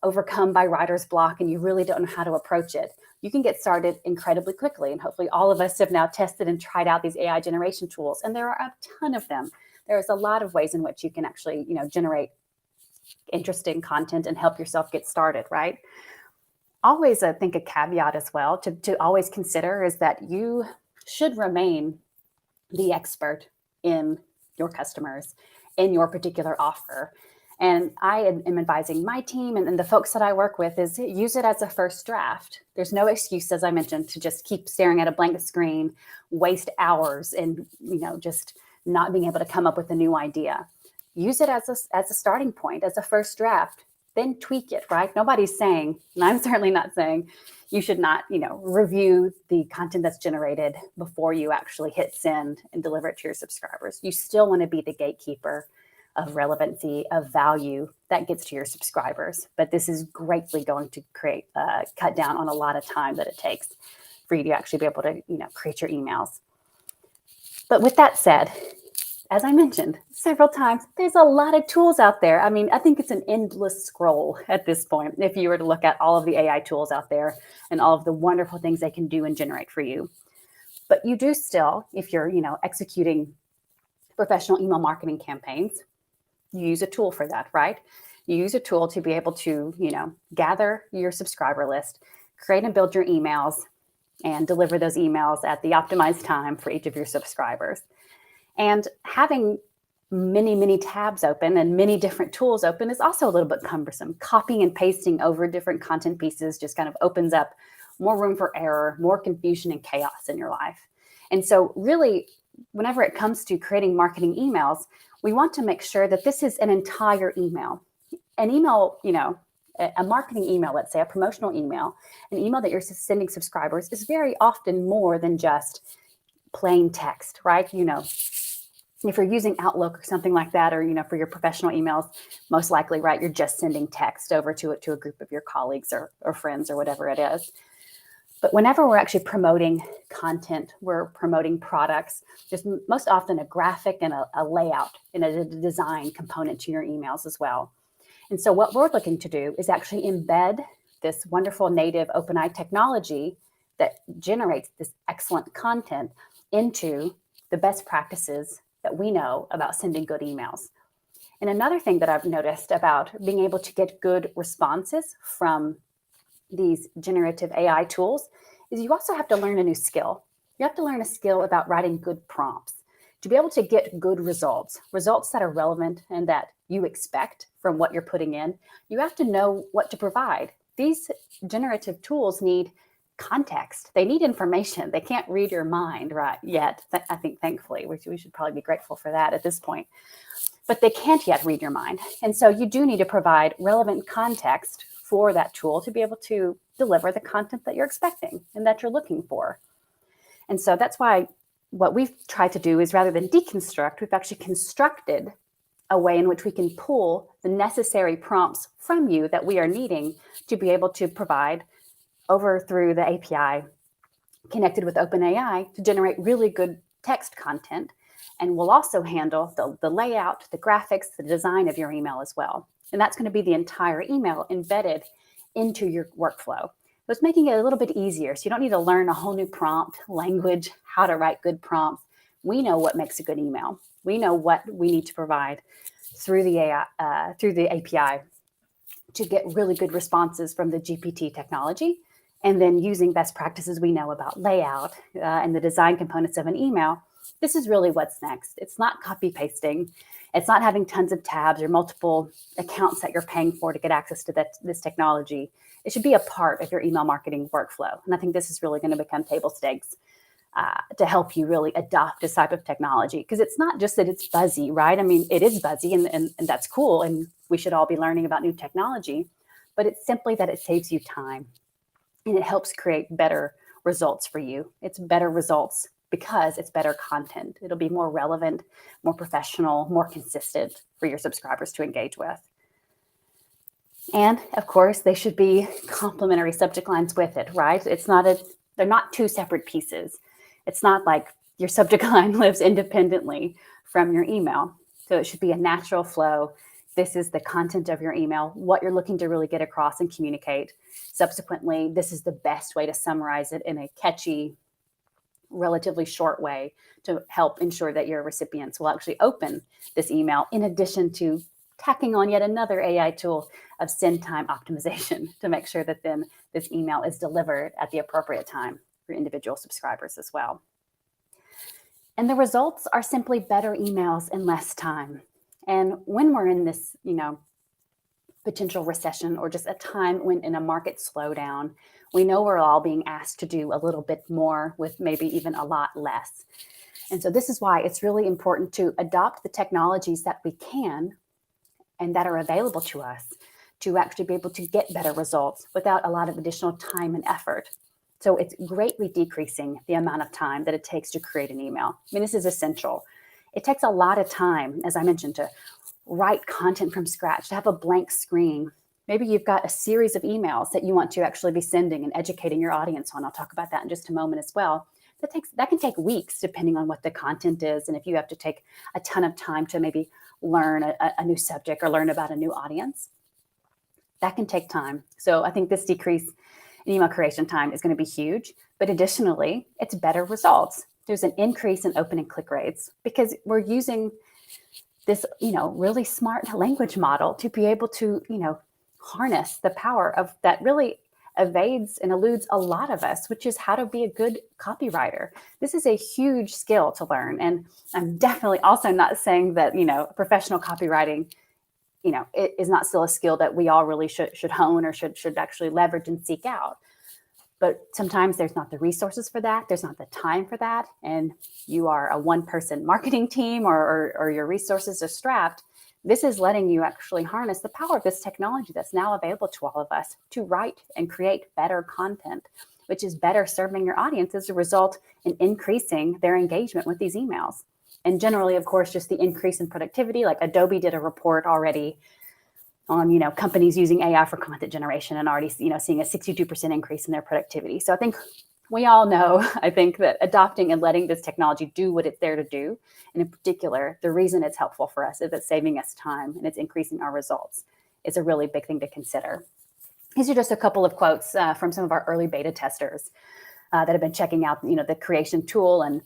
Speaker 6: overcome by writer's block, and you really don't know how to approach it. You can get started incredibly quickly. And hopefully all of us have now tested and tried out these AI generation tools. And there are a ton of them. There's a lot of ways in which you can actually, generate interesting content and help yourself get started, right? Always, I think a caveat as well to always consider is that you should remain the expert in your customers, in your particular offer. And I am advising my team and the folks that I work with is use it as a first draft. There's no excuse, as I mentioned, to just keep staring at a blank screen, waste hours, and just not being able to come up with a new idea. Use it as a starting point, as a first draft. Then tweak it, right? Nobody's saying, and I'm certainly not saying, you should not, review the content that's generated before you actually hit send and deliver it to your subscribers. You still want to be the gatekeeper of relevancy, of value that gets to your subscribers. But this is greatly going to cut down on a lot of time that it takes for you to actually be able to, create your emails. But with that said, as I mentioned several times, there's a lot of tools out there. I mean, I think it's an endless scroll at this point, if you were to look at all of the AI tools out there and all of the wonderful things they can do and generate for you. But you do still, if you're, executing professional email marketing campaigns, you use a tool for that, right? You use a tool to be able to, gather your subscriber list, create and build your emails, and deliver those emails at the optimized time for each of your subscribers. And having many, many tabs open and many different tools open is also a little bit cumbersome. Copying and pasting over different content pieces just kind of opens up more room for error, more confusion and chaos in your life. And so really, whenever it comes to creating marketing emails, we want to make sure that this is an entire email. An email, a marketing email, let's say a promotional email, an email that you're sending subscribers is very often more than just plain text, right? If you're using Outlook or something like that, or, for your professional emails, most likely, right, you're just sending text over to a group of your colleagues or friends or whatever it is. But whenever we're actually promoting content, we're promoting products, there's most often a graphic and a layout and a design component to your emails as well. And so what we're looking to do is actually embed this wonderful native OpenAI technology that generates this excellent content into the best practices that we know about sending good emails. And another thing that I've noticed about being able to get good responses from these generative AI tools is you also have to learn a new skill. you have to learn a skill about writing good prompts to be able to get good results that are relevant and that you expect from what you're putting in. You have to know what to provide. These generative tools need context. They need information. They can't read your mind right yet, I think, thankfully, which we should probably be grateful for that at this point. But they can't yet read your mind. And so you do need to provide relevant context for that tool to be able to deliver the content that you're expecting and that you're looking for. And so that's why what we've tried to do is, rather than deconstruct, we've actually constructed a way in which we can pull the necessary prompts from you that we are needing to be able to provide over through the API connected with OpenAI to generate really good text content. And we'll also handle the layout, the graphics, the design of your email as well. And that's going to be the entire email embedded into your workflow. So it's making it a little bit easier. So you don't need to learn a whole new prompt language, how to write good prompts. We know what makes a good email. We know what we need to provide through the AI, through the API to get really good responses from the GPT technology. And then using best practices we know about layout and the design components of an email, this is really what's next. It's not copy pasting. It's not having tons of tabs or multiple accounts that you're paying for to get access to this technology. It should be a part of your email marketing workflow. And I think this is really going to become table stakes to help you really adopt this type of technology. Because it's not just that it's buzzy, right? I mean, it is buzzy and that's cool. And we should all be learning about new technology. But it's simply that it saves you time. And it helps create better results for you. It's better results because it's better content. It'll be more relevant, more professional, more consistent for your subscribers to engage with. And of course, they should be complementary subject lines with it, right? They're not two separate pieces. It's not like your subject line lives independently from your email. So it should be a natural flow. This is the content of your email, what you're looking to really get across and communicate. Subsequently, this is the best way to summarize it in a catchy, relatively short way to help ensure that your recipients will actually open this email, in addition to tacking on yet another AI tool of send time optimization to make sure that then this email is delivered at the appropriate time for individual subscribers as well. And the results are simply better emails in less time. And when we're in this, potential recession or just a time when in a market slowdown, we know we're all being asked to do a little bit more with maybe even a lot less. And so this is why it's really important to adopt the technologies that we can and that are available to us to actually be able to get better results without a lot of additional time and effort. So it's greatly decreasing the amount of time that it takes to create an email. I mean, this is essential. It takes a lot of time, as I mentioned, to write content from scratch, to have a blank screen. Maybe you've got a series of emails that you want to actually be sending and educating your audience on. I'll talk about that in just a moment as well. That can take weeks, depending on what the content is. And if you have to take a ton of time to maybe learn a new subject or learn about a new audience, that can take time. So I think this decrease in email creation time is going to be huge. But additionally, it's better results. There's an increase in open and click rates because we're using this, really smart language model to be able to, harness the power of that really evades and eludes a lot of us, which is how to be a good copywriter. This is a huge skill to learn. And I'm definitely also not saying that, professional copywriting, it is not still a skill that we all really should hone or should actually leverage and seek out. But sometimes there's not the resources for that. There's not the time for that. And you are a one-person marketing team or your resources are strapped. This is letting you actually harness the power of this technology that's now available to all of us to write and create better content, which is better serving your audience as a result in increasing their engagement with these emails. And generally, of course, just the increase in productivity. Like Adobe did a report already on, companies using AI for content generation and already, seeing a 62% increase in their productivity. So I think we all know, that adopting and letting this technology do what it's there to do, and in particular, the reason it's helpful for us is it's saving us time and it's increasing our results. It's a really big thing to consider. These are just a couple of quotes from some of our early beta testers that have been checking out, the creation tool. And,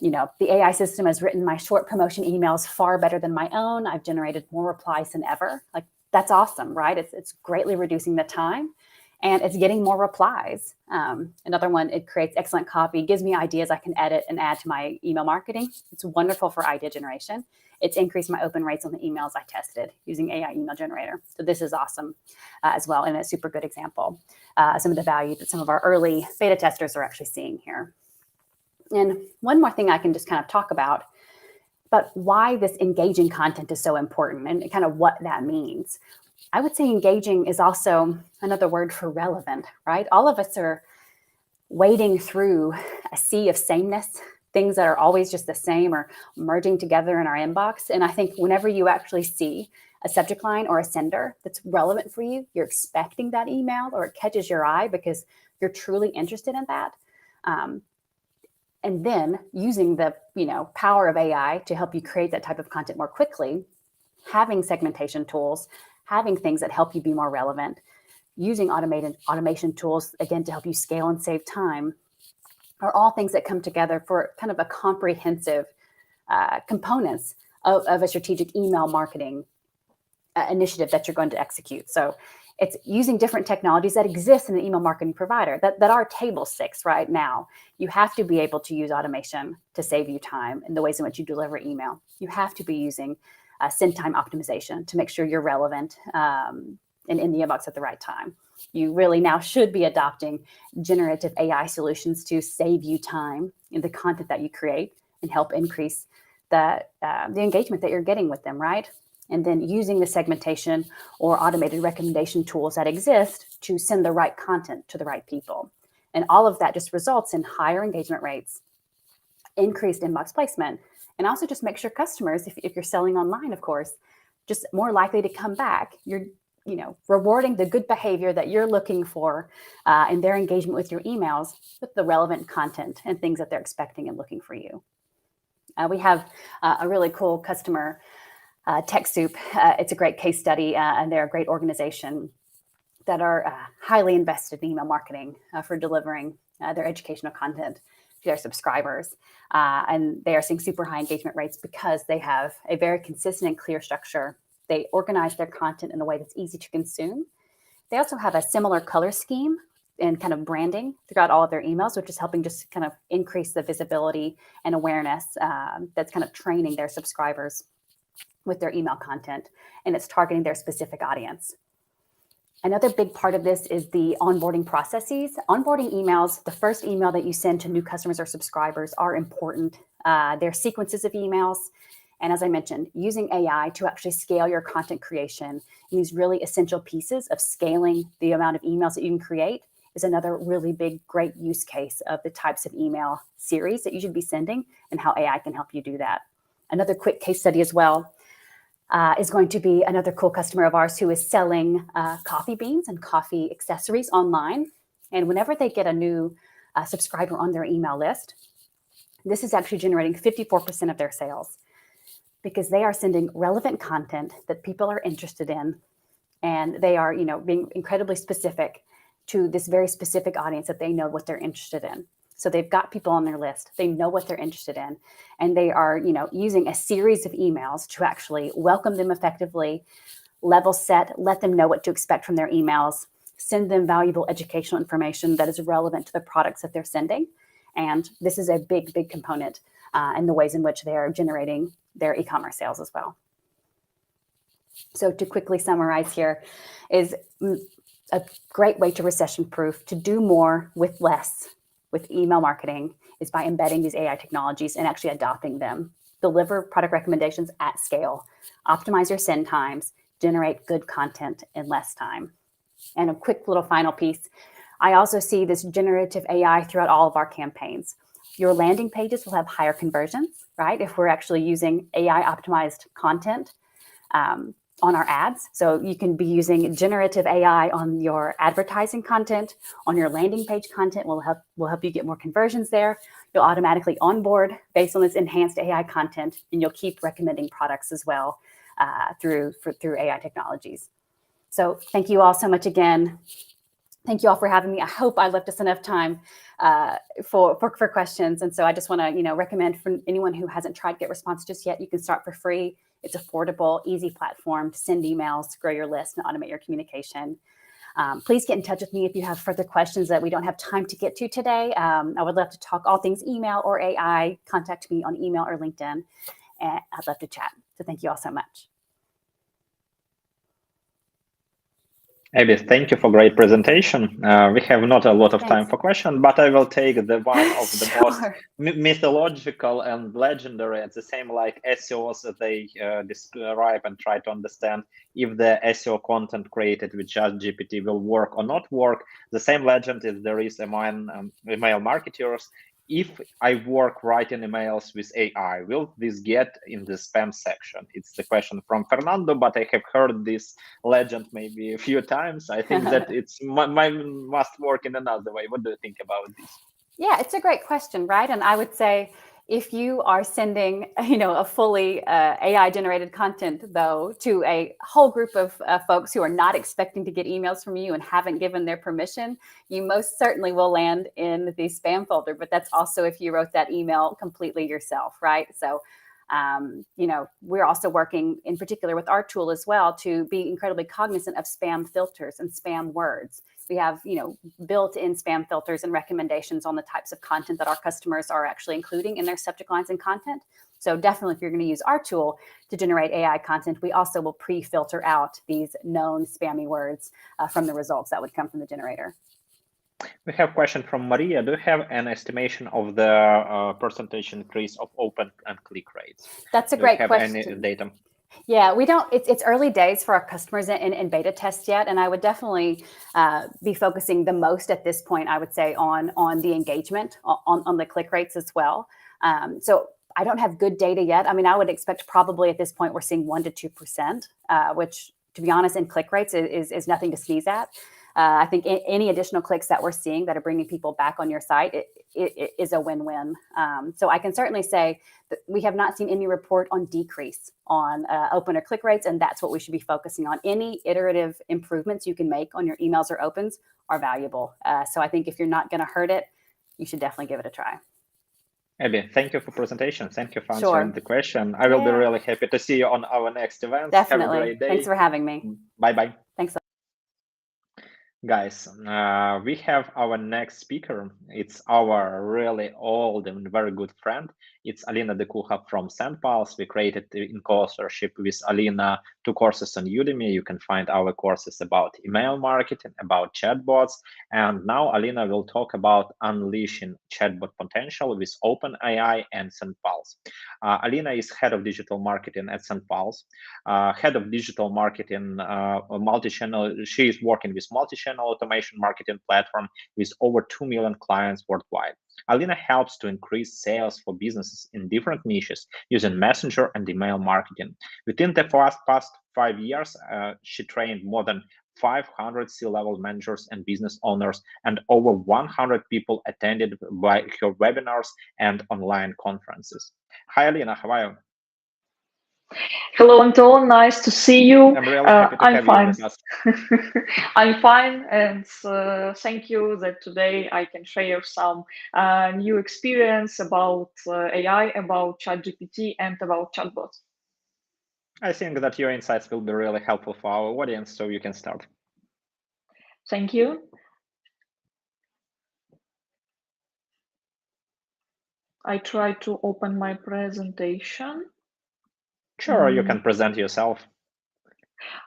Speaker 6: the AI system has written my short promotion emails far better than my own. I've generated more replies than ever. Like, that's awesome, right? It's greatly reducing the time and it's getting more replies. Another one, it creates excellent copy, gives me ideas I can edit and add to my email marketing. It's wonderful for idea generation. It's increased my open rates on the emails I tested using AI email generator. So this is awesome as well, and a super good example. Some of the value that some of our early beta testers are actually seeing here. And one more thing I can just kind of talk about, but why this engaging content is so important and kind of what that means. I would say engaging is also another word for relevant, right? All of us are wading through a sea of sameness, things that are always just the same or merging together in our inbox. And I think whenever you actually see a subject line or a sender that's relevant for you, you're expecting that email or it catches your eye because you're truly interested in that. And then using the power of AI to help you create that type of content more quickly, having segmentation tools, having things that help you be more relevant, using automation tools, again, to help you scale and save time, are all things that come together for kind of a comprehensive components of a strategic email marketing initiative that you're going to execute. So it's using different technologies that exist in an email marketing provider that are table stakes right now. You have to be able to use automation to save you time in the ways in which you deliver email. You have to be using send time optimization to make sure you're relevant and in the inbox at the right time. You really now should be adopting generative AI solutions to save you time in the content that you create and help increase the engagement that you're getting with them, right? And then using the segmentation or automated recommendation tools that exist to send the right content to the right people. And all of that just results in higher engagement rates, increased inbox placement, and also just makes your customers, if you're selling online, of course, just more likely to come back. You're rewarding the good behavior that you're looking for in their engagement with your emails with the relevant content and things that they're expecting and looking for you. We have a really cool customer, TechSoup. It's a great case study, and they're a great organization that are highly invested in email marketing for delivering their educational content to their subscribers. And they are seeing super high engagement rates because they have a very consistent and clear structure. They organize their content in a way that's easy to consume. They also have a similar color scheme and kind of branding throughout all of their emails, which is helping just kind of increase the visibility and awareness that's kind of training their subscribers with their email content, and it's targeting their specific audience. Another big part of this is the onboarding processes. Onboarding emails, the first email that you send to new customers or subscribers are important. They're sequences of emails. And as I mentioned, using AI to actually scale your content creation and these really essential pieces of scaling the amount of emails that you can create is another really big, great use case of the types of email series that you should be sending and how AI can help you do that. Another quick case study as well is going to be another cool customer of ours who is selling coffee beans and coffee accessories online. And whenever they get a new subscriber on their email list, this is actually generating 54% of their sales because they are sending relevant content that people are interested in. And they are, being incredibly specific to this very specific audience that they know what they're interested in. So they've got people on their list, they know what they're interested in, and they are, using a series of emails to actually welcome them effectively, level set, let them know what to expect from their emails, send them valuable educational information that is relevant to the products that they're sending. And this is a big, big component in the ways in which they are generating their e-commerce sales as well. So to quickly summarize here is a great way to recession-proof, to do more with less with email marketing is by embedding these AI technologies and actually adopting them. Deliver product recommendations at scale, optimize your send times, generate good content in less time. And a quick little final piece, I also see this generative AI throughout all of our campaigns. Your landing pages will have higher conversions, right? If we're actually using AI optimized content on our ads. So you can be using generative AI on your advertising content, on your landing page content will help you get more conversions there. You'll automatically onboard based on this enhanced AI content, and you'll keep recommending products as well through AI technologies. So thank you all so much again. Thank you all for having me. I hope I left us enough time for questions. And so I just want to recommend for anyone who hasn't tried GetResponse just yet, you can start for free. It's affordable, easy platform to send emails, grow your list, and automate your communication. Please get in touch with me if you have further questions that we don't have time to get to today. I would love to talk all things email or AI. Contact me on email or LinkedIn, and I'd love to chat. So thank you all so much.
Speaker 1: Abby, thank you for great presentation. We have not a lot of time for questions, but I will take the one of the most mythological and legendary, at the same like SEOs that they describe and try to understand if the SEO content created with ChatGPT will work or not work. The same legend is there is among email marketers. If I work writing emails with AI, will this get in the spam section? It's the question from Fernando, but I have heard this legend maybe a few times. I think that it's must work in another way. What do you think about this?
Speaker 6: Yeah, it's a great question, right? And I would say if you are sending, a fully AI-generated content, though, to a whole group of folks who are not expecting to get emails from you and haven't given their permission, you most certainly will land in the spam folder. But that's also if you wrote that email completely yourself, right? So, we're also working in particular with our tool as well to be incredibly cognizant of spam filters and spam words. We have, built-in spam filters and recommendations on the types of content that our customers are actually including in their subject lines and content. So definitely, if you're going to use our tool to generate AI content, we also will pre-filter out these known spammy words from the results that would come from the generator.
Speaker 1: We have a question from Maria. Do you have an estimation of the percentage increase of open and click rates?
Speaker 6: That's a great question.
Speaker 1: Do you have any data?
Speaker 6: Yeah, we don't. It's early days for our customers in beta test yet, and I would definitely be focusing the most at this point, I would say, on the engagement, on the click rates as well. So I don't have good data yet. I mean, I would expect probably at this point we're seeing 1% to 2%, which, to be honest, in click rates is nothing to sneeze at. I think any additional clicks that we're seeing that are bringing people back on your site it is a win-win. So I can certainly say that we have not seen any report on decrease on open or click rates, and that's what we should be focusing on. Any iterative improvements you can make on your emails or opens are valuable. So I think if you're not going to hurt it, you should definitely give it a try.
Speaker 1: Abby, thank you for presentation. Thank you for answering the question. I will be really happy to see you on our next event.
Speaker 6: Definitely.
Speaker 1: Have a great day.
Speaker 6: Thanks for having me.
Speaker 1: Bye-bye.
Speaker 6: Thanks.
Speaker 1: Guys, we have our next speaker. It's our really old and very good friend. It's Alina Dikuha from SendPulse. We created in co-authorship with Alina 2 courses on Udemy. You can find our courses about email marketing, about chatbots. And now Alina will talk about unleashing chatbot potential with OpenAI and SendPulse. Alina is head of digital marketing at SendPulse, head of digital marketing, multi-channel. She is working with multi-channel automation marketing platform with over 2 million clients worldwide. Alina helps to increase sales for businesses in different niches using messenger and email marketing. Within the past 5 years, she trained more than 500 C-level managers and business owners, and over 100 people attended by her webinars and online conferences. Hi, Alina, how are you?
Speaker 7: Hello, Anton. Nice to see you.
Speaker 1: I'm really happy to have
Speaker 7: fine.
Speaker 1: You with us.
Speaker 7: I'm fine, and thank you that today I can share some new experience about AI, about ChatGPT, and about chatbots.
Speaker 1: I think that your insights will be really helpful for our audience, so you can start.
Speaker 7: Thank you. I try to open my presentation.
Speaker 1: Sure, you can present yourself.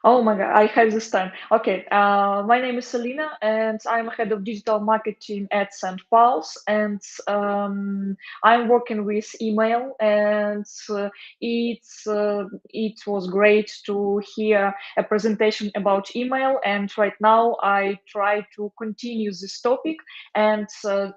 Speaker 7: Oh my God, I have this time. Okay, my name is Alina, and I'm head of digital marketing at SendPulse, and I'm working with email, and it was great to hear a presentation about email, and right now I try to continue this topic and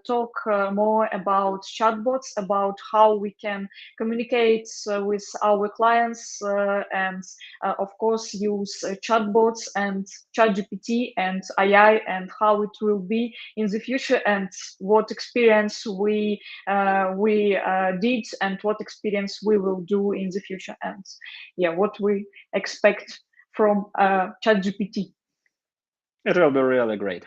Speaker 7: talk more about chatbots, about how we can communicate with our clients, and of course use chatbots and ChatGPT and AI, and how it will be in the future, and what experience we did, and what experience we will do in the future, and yeah, what we expect from ChatGPT.
Speaker 1: It will be really great.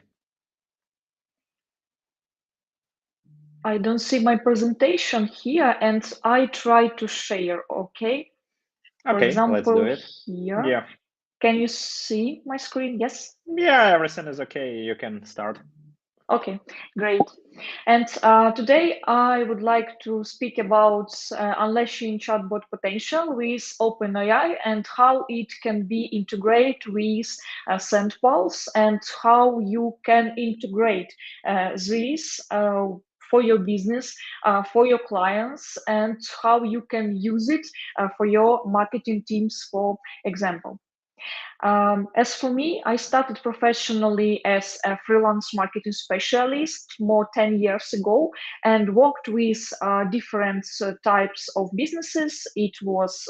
Speaker 7: I don't see my presentation here, and I try to share. Okay. For example,
Speaker 1: let's do it.
Speaker 7: Here.
Speaker 1: Yeah.
Speaker 7: Can you see my screen? Yes?
Speaker 1: Yeah, everything is okay. You can start.
Speaker 7: Okay, great. And today I would like to speak about unleashing chatbot potential with OpenAI and how it can be integrated with SendPulse and how you can integrate this for your business, for your clients, and how you can use it for your marketing teams, for example. As for me, I started professionally as a freelance marketing specialist more 10 years ago and worked with different types of businesses. It was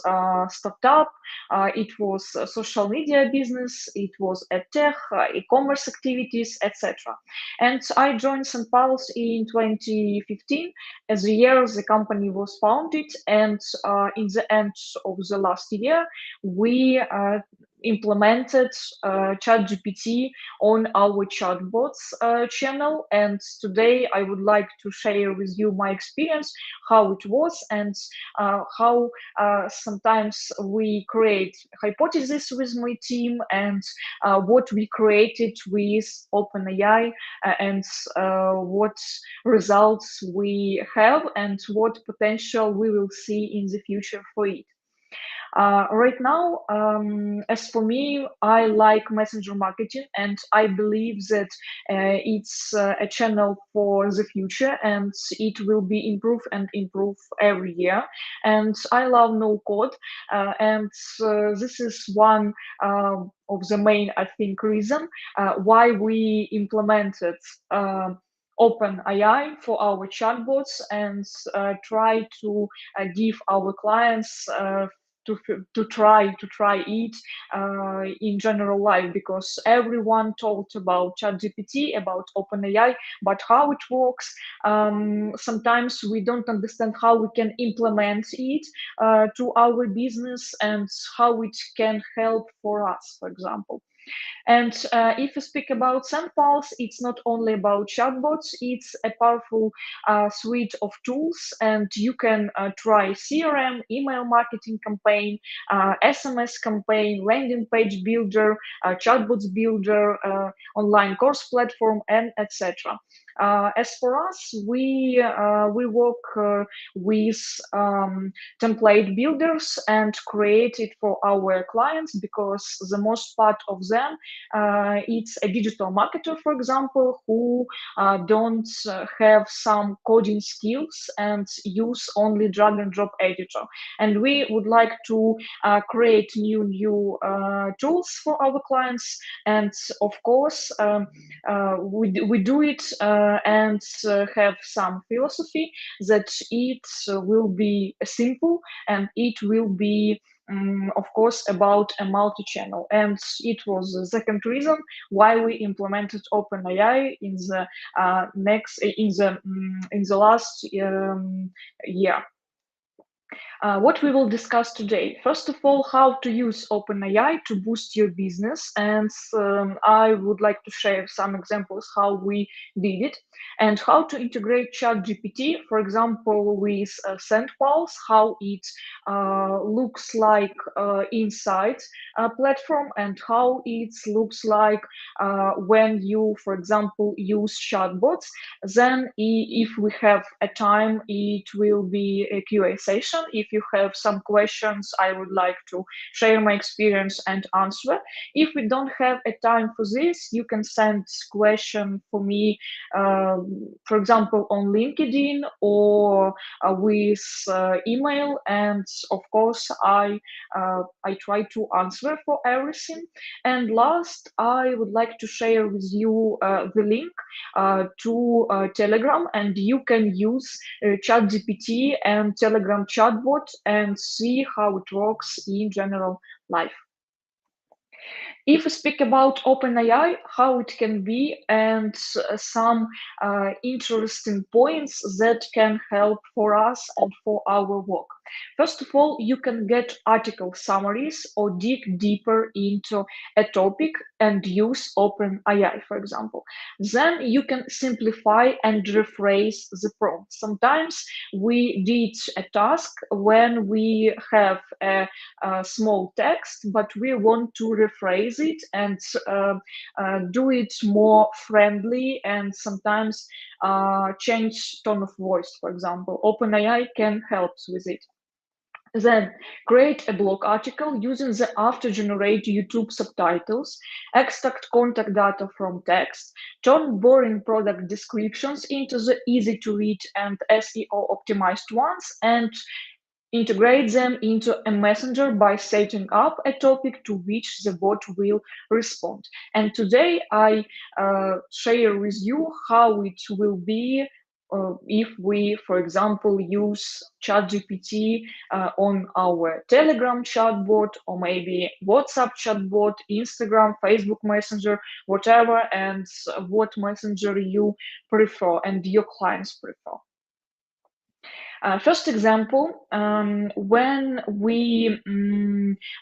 Speaker 7: startup, it was social media business, it was tech, e-commerce activities, etc. And I joined SendPulse in 2015 as the year the company was founded, and in the end of the last year, we implemented ChatGPT on our chatbots channel. And today I would like to share with you my experience, how it was, and how sometimes we create hypotheses with my team, and what we created with OpenAI, and what results we have, and what potential we will see in the future for it. Right now, as for me, I like messenger marketing, and I believe that it's a channel for the future, and it will be improved and improve every year. And I love no code, and this is one of the main, I think, reason why we implemented OpenAI for our chatbots and try to give our clients to try it in general life, because everyone talked about ChatGPT, about OpenAI, but how it works, sometimes we don't understand how we can implement it to our business and how it can help for us, for example. And if you speak about SendPulse, it's not only about chatbots, it's a powerful suite of tools, and you can try CRM, email marketing campaign, SMS campaign, landing page builder, chatbots builder, online course platform, and etc. As for us, we work with template builders and create it for our clients, because the most part of them, it's a digital marketer, for example, who don't have some coding skills and use only drag and drop editor. And we would like to create new tools for our clients, and of course we do it and have some philosophy that it will be simple, and it will be of course about a multi-channel. And it was the second reason why we implemented OpenAI in the last year. What we will discuss today. First of all, how to use OpenAI to boost your business. And I would like to share some examples how we did it, and how to integrate ChatGPT, for example, with SendPulse, how it looks like inside a platform, and how it looks like when you, for example, use chatbots. Then if we have a time, it will be a QA session. If you have some questions, I would like to share my experience and answer. If we don't have a time for this, you can send question for me, for example, on LinkedIn or with email, and of course I try to answer for everything. And last, I would like to share with you the link to Telegram, and you can use ChatGPT and Telegram chatbot and see how it works in general life. If we speak about OpenAI, how it can be, and some interesting points that can help for us and for our work. First of all, you can get article summaries or dig deeper into a topic and use OpenAI, for example. Then you can simplify and rephrase the prompt. Sometimes we did a task when we have a small text, but we want to rephrase it and do it more friendly and sometimes change tone of voice, for example. OpenAI can help with it. Then create a blog article using the after-generate YouTube subtitles, extract contact data from text, turn boring product descriptions into the easy-to-read and SEO-optimized ones, and integrate them into a messenger by setting up a topic to which the bot will respond. And today I share with you how it will be if we, for example, use ChatGPT on our Telegram chatbot, or maybe WhatsApp chatbot, Instagram, Facebook Messenger, whatever, and what messenger you prefer and your clients prefer. First example, when we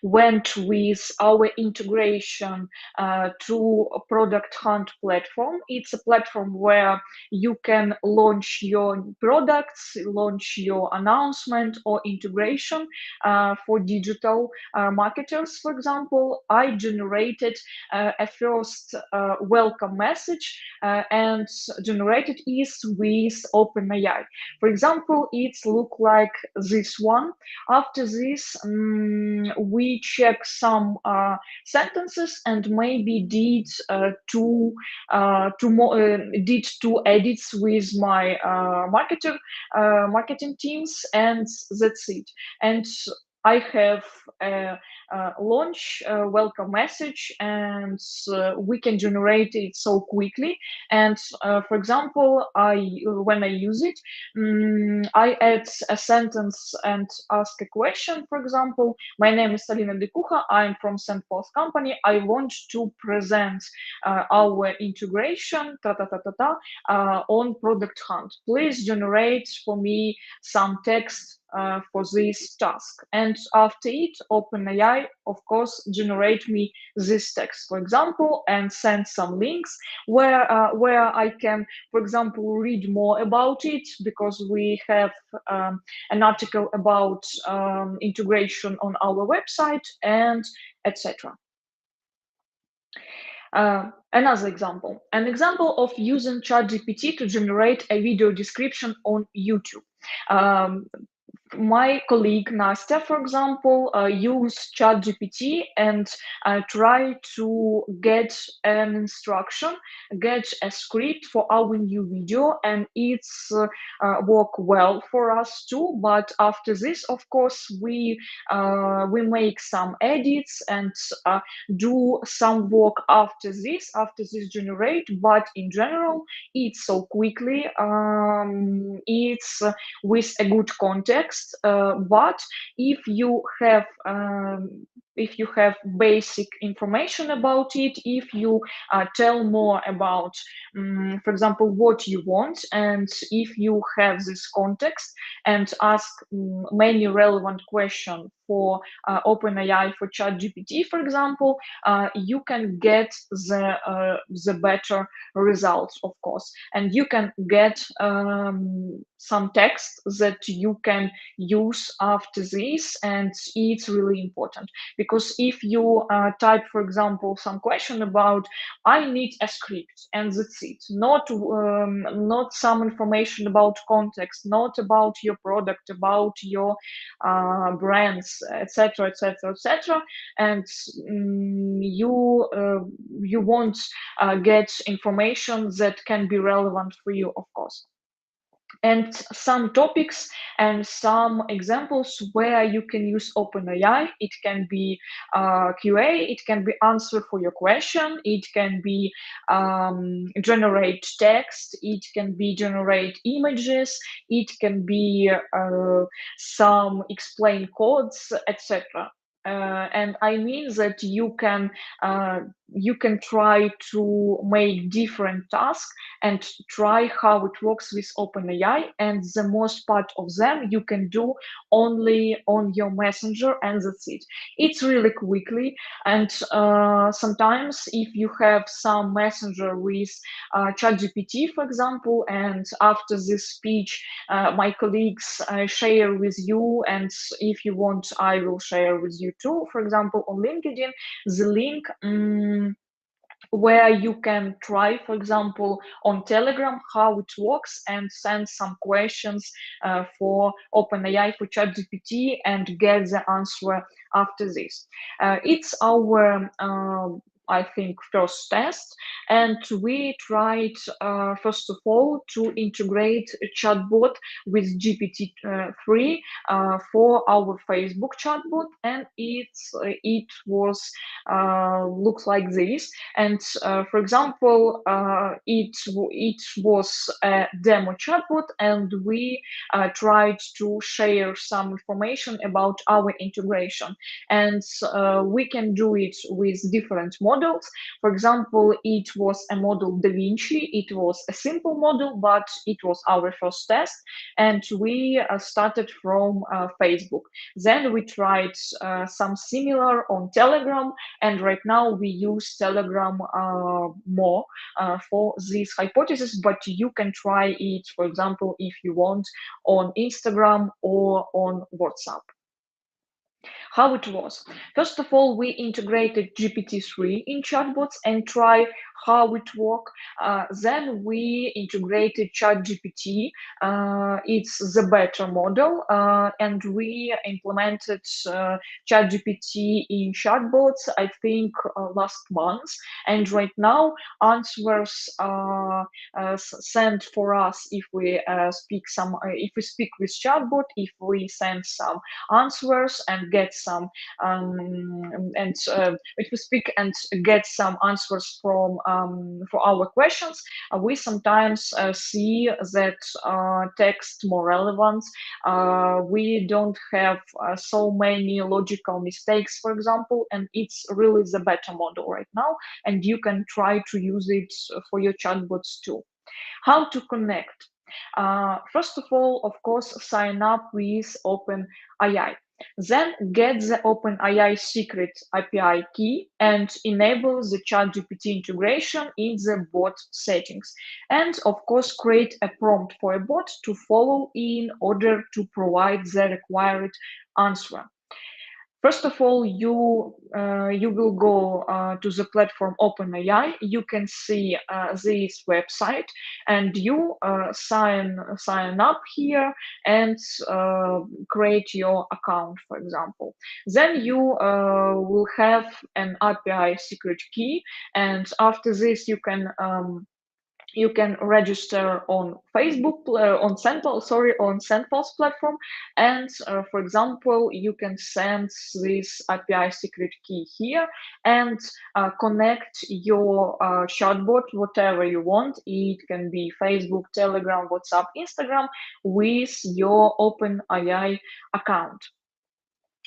Speaker 7: went with our integration to a Product Hunt platform. It's a platform where you can launch your products, launch your announcement or integration for digital marketers, for example. I generated a first welcome message and generated it with OpenAI. For example, it's look like this one. After this, we check some sentences and maybe did two edits with my marketing teams, and that's it. And I have a launch welcome message, and we can generate it so quickly. And for example, when I use it, I add a sentence and ask a question. For example, my name is Alina Dikuha. I'm from SendPulse company. I want to present our integration on Product Hunt. Please generate for me some text for this task. And after it, OpenAI, of course, generate me this text, for example, and send some links where I can, for example, read more about it, because we have an article about integration on our website, and etc. Another example, an example of using ChatGPT to generate a video description on YouTube. My colleague Nastya, for example, used ChatGPT and try to get an instruction, get a script for our new video, and it's work well for us too. But after this, of course, we make some edits and do some work after this generate. But in general, it's so quickly. It's with a good context. But if you have basic information about it, if you tell more about, for example, what you want, and if you have this context and ask many relevant questions for OpenAI, for ChatGPT, for example, you can get the better results, of course, and you can get some text that you can use after this, and it's really important, because if you type, for example, some question about I need a script, and that's it, not some information about context, not about your product, about your brands, etc., etc., etc., and you won't get information that can be relevant for you, of course. And some topics and some examples where you can use OpenAI. It can be QA, it can be answer for your question, it can be generate text, it can be generate images, it can be some explain codes, etc. And I mean that you can you can try to make different tasks and try how it works with OpenAI, and the most part of them you can do only on your messenger, and that's it. It's really quickly, and sometimes if you have some messenger with ChatGPT, for example, and after this speech my colleagues share with you, and if you want I will share with you too, for example on LinkedIn, the link where you can try, for example, on Telegram, how it works and send some questions for OpenAI, for ChatGPT, and get the answer after this. It's our I think first test, and we tried first of all to integrate a chatbot with GPT-3 for our Facebook chatbot, and it was looks like this. And for example, it was a demo chatbot, and we tried to share some information about our integration, and we can do it with different models. For example, it was a model DaVinci. It was a simple model, but it was our first test, and we started from Facebook. Then we tried some similar on Telegram, and right now we use Telegram more for this hypothesis, but you can try it, for example, if you want, on Instagram or on WhatsApp. How it was. First of all, we integrated GPT-3 in chatbots and try how it works. Then we integrated ChatGPT. It's the better model, and we implemented ChatGPT in chatbots, I think last month. And right now, answers sent for us if we if we speak with chatbot, if we send some answers and get some if we speak and get some answers from for our questions, we sometimes see that text more relevant. We don't have so many logical mistakes, for example, and it's really the better model right now, and you can try to use it for your chatbots too. How to connect? First of all, of course, sign up with OpenAI. Then get the OpenAI secret API key and enable the ChatGPT integration in the bot settings. And of course, create a prompt for a bot to follow in order to provide the required answer. First of all, you will go to the platform OpenAI. You can see this website, and you sign up here and create your account, for example. Then you will have an API secret key, and after this you can register on Facebook, on SendPulse platform, and for example, you can send this API secret key here and connect your chatbot, whatever you want. It can be Facebook, Telegram, WhatsApp, Instagram, with your OpenAI account.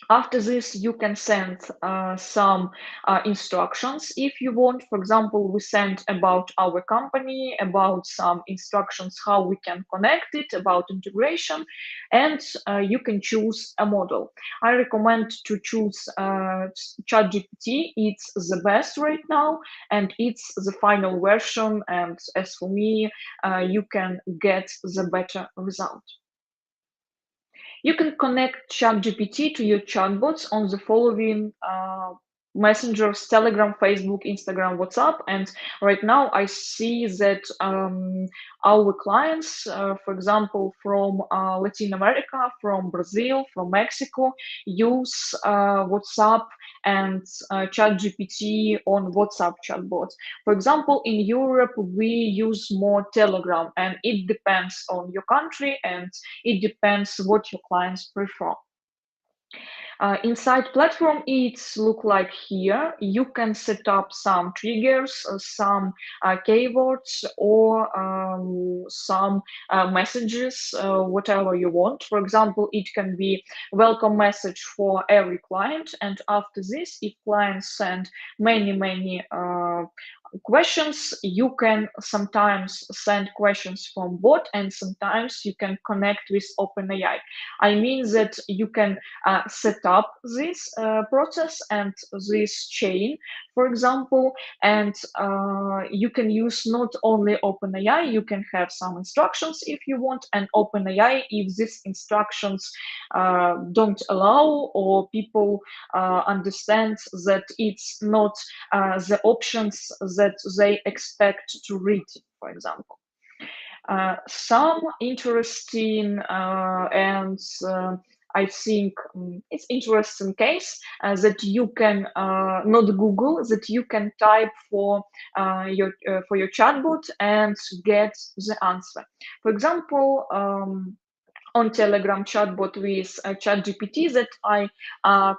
Speaker 7: After this, you can send some instructions if you want. For example, we send about our company, about some instructions how we can connect it, about integration, and you can choose a model. I recommend to choose ChatGPT. It's the best right now, and it's the final version, and as for me, you can get the better result. You can connect ChatGPT to your chatbots on the following messengers: Telegram, Facebook, Instagram, WhatsApp. And right now I see that our clients, for example, from Latin America, from Brazil, from Mexico, use WhatsApp and ChatGPT on WhatsApp chatbots. For example, in Europe, we use more Telegram, and it depends on your country, and it depends what your clients prefer. Inside platform, it's look like here. You can set up some triggers, some keywords, or some messages, whatever you want. For example, it can be welcome message for every client, and after this, if clients send many questions, you can sometimes send questions from bot, and sometimes you can connect with OpenAI. I mean that you can set up this process and this chain, for example, and you can use not only OpenAI, you can have some instructions if you want, and OpenAI, if these instructions don't allow, or people understand that it's not the options that they expect to read, for example. Some interesting and I think it's interesting case that you can not Google, that you can type for your chatbot and get the answer. For example, on Telegram chatbot with ChatGPT that I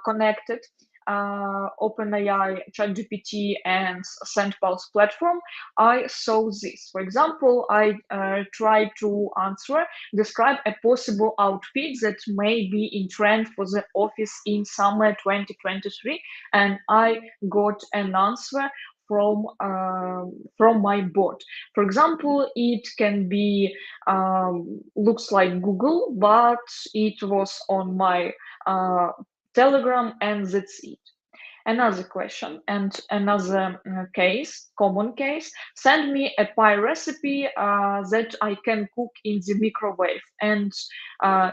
Speaker 7: connected, OpenAI, ChatGPT, and SendPulse platform, I saw this. For example, I tried to describe a possible outfit that may be in trend for the office in summer 2023, and I got an answer from my bot. For example, it can be looks like Google, but it was on my Telegram, and that's it. Another question and another common case, send me a pie recipe that I can cook in the microwave. And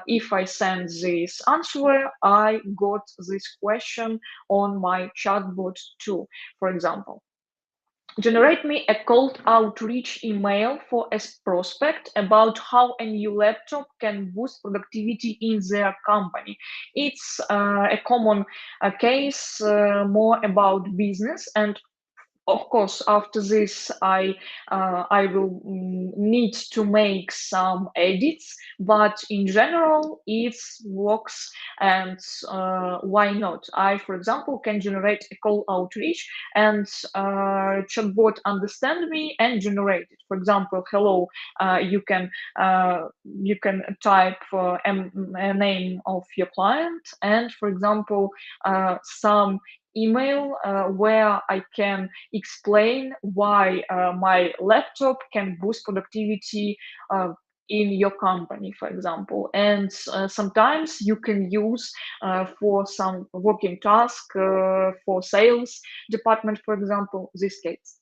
Speaker 7: if I send this answer, I got this question on my chatbot too, for example. Generate me a cold outreach email for a prospect about how a new laptop can boost productivity in their company. It's a common case, more about business, and of course, after this, I will need to make some edits, but in general, it works, and why not? I, for example, can generate a call outreach, and chatbot understand me and generate it. For example, hello, you can type a name of your client, and for example, some email where I can explain why my laptop can boost productivity in your company, for example. And sometimes you can use for some working task for sales department, for example, this case.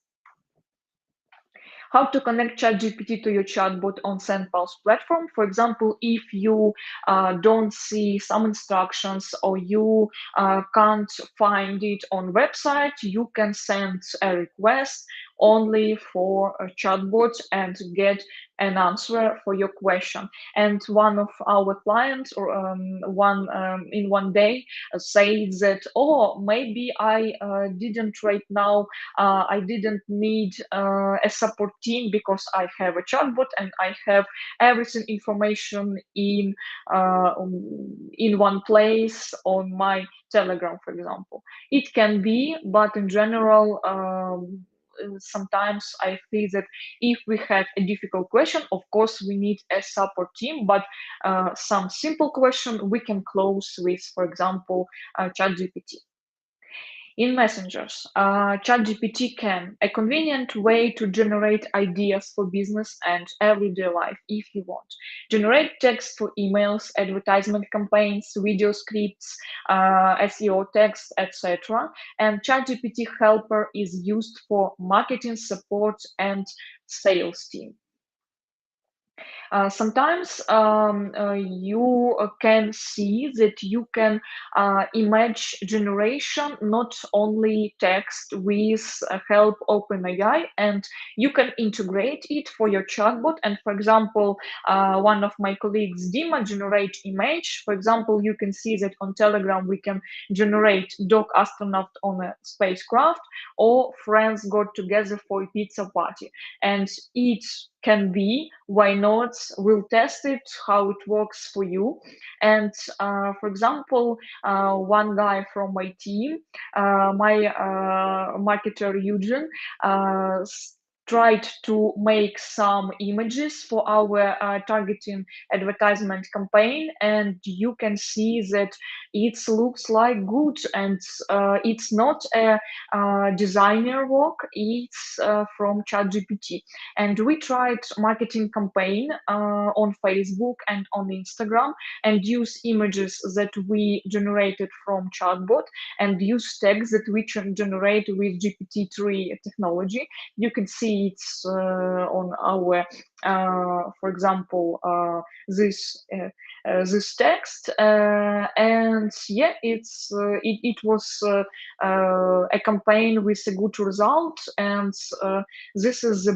Speaker 7: How to connect ChatGPT to your chatbot on SendPulse platform. For example, if you don't see some instructions, or you can't find it on website, you can send a request only for a chatbot and get an answer for your question. And one of our clients, or in one day, said that, oh, maybe I didn't right now, I didn't need a support team because I have a chatbot and I have everything information in one place on my Telegram, for example. It can be, but in general, sometimes I feel that if we have a difficult question, of course we need a support team, but some simple question we can close with, for example, ChatGPT. In messengers, ChatGPT can a convenient way to generate ideas for business and everyday life if you want. Generate text for emails, advertisement campaigns, video scripts, SEO text, etc. And ChatGPT Helper is used for marketing support and sales team. Sometimes you can see that you can image generation, not only text, with help OpenAI, and you can integrate it for your chatbot. And for example, one of my colleagues, Dima, generate image. For example, you can see that on Telegram we can generate dog astronaut on a spacecraft, or friends got together for a pizza party, and it can be. Why not? We'll test it, how it works for you. And for example, one guy from my team, my marketer Eugene, tried to make some images for our targeting advertisement campaign, and you can see that it looks like good, and it's not a designer work, it's from ChatGPT. And we tried marketing campaign on Facebook and on Instagram, and use images that we generated from Chatbot, and use tags that we generate with GPT-3 technology. You can see it's on our, for example, this text, and yeah, it was a campaign with a good result, and this is the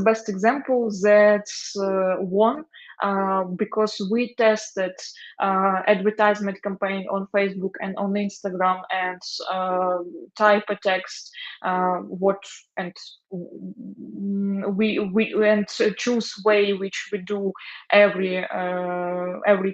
Speaker 7: best example that won, because we tested advertisement campaign on Facebook and on Instagram, and type a text what, and we choose way which we do every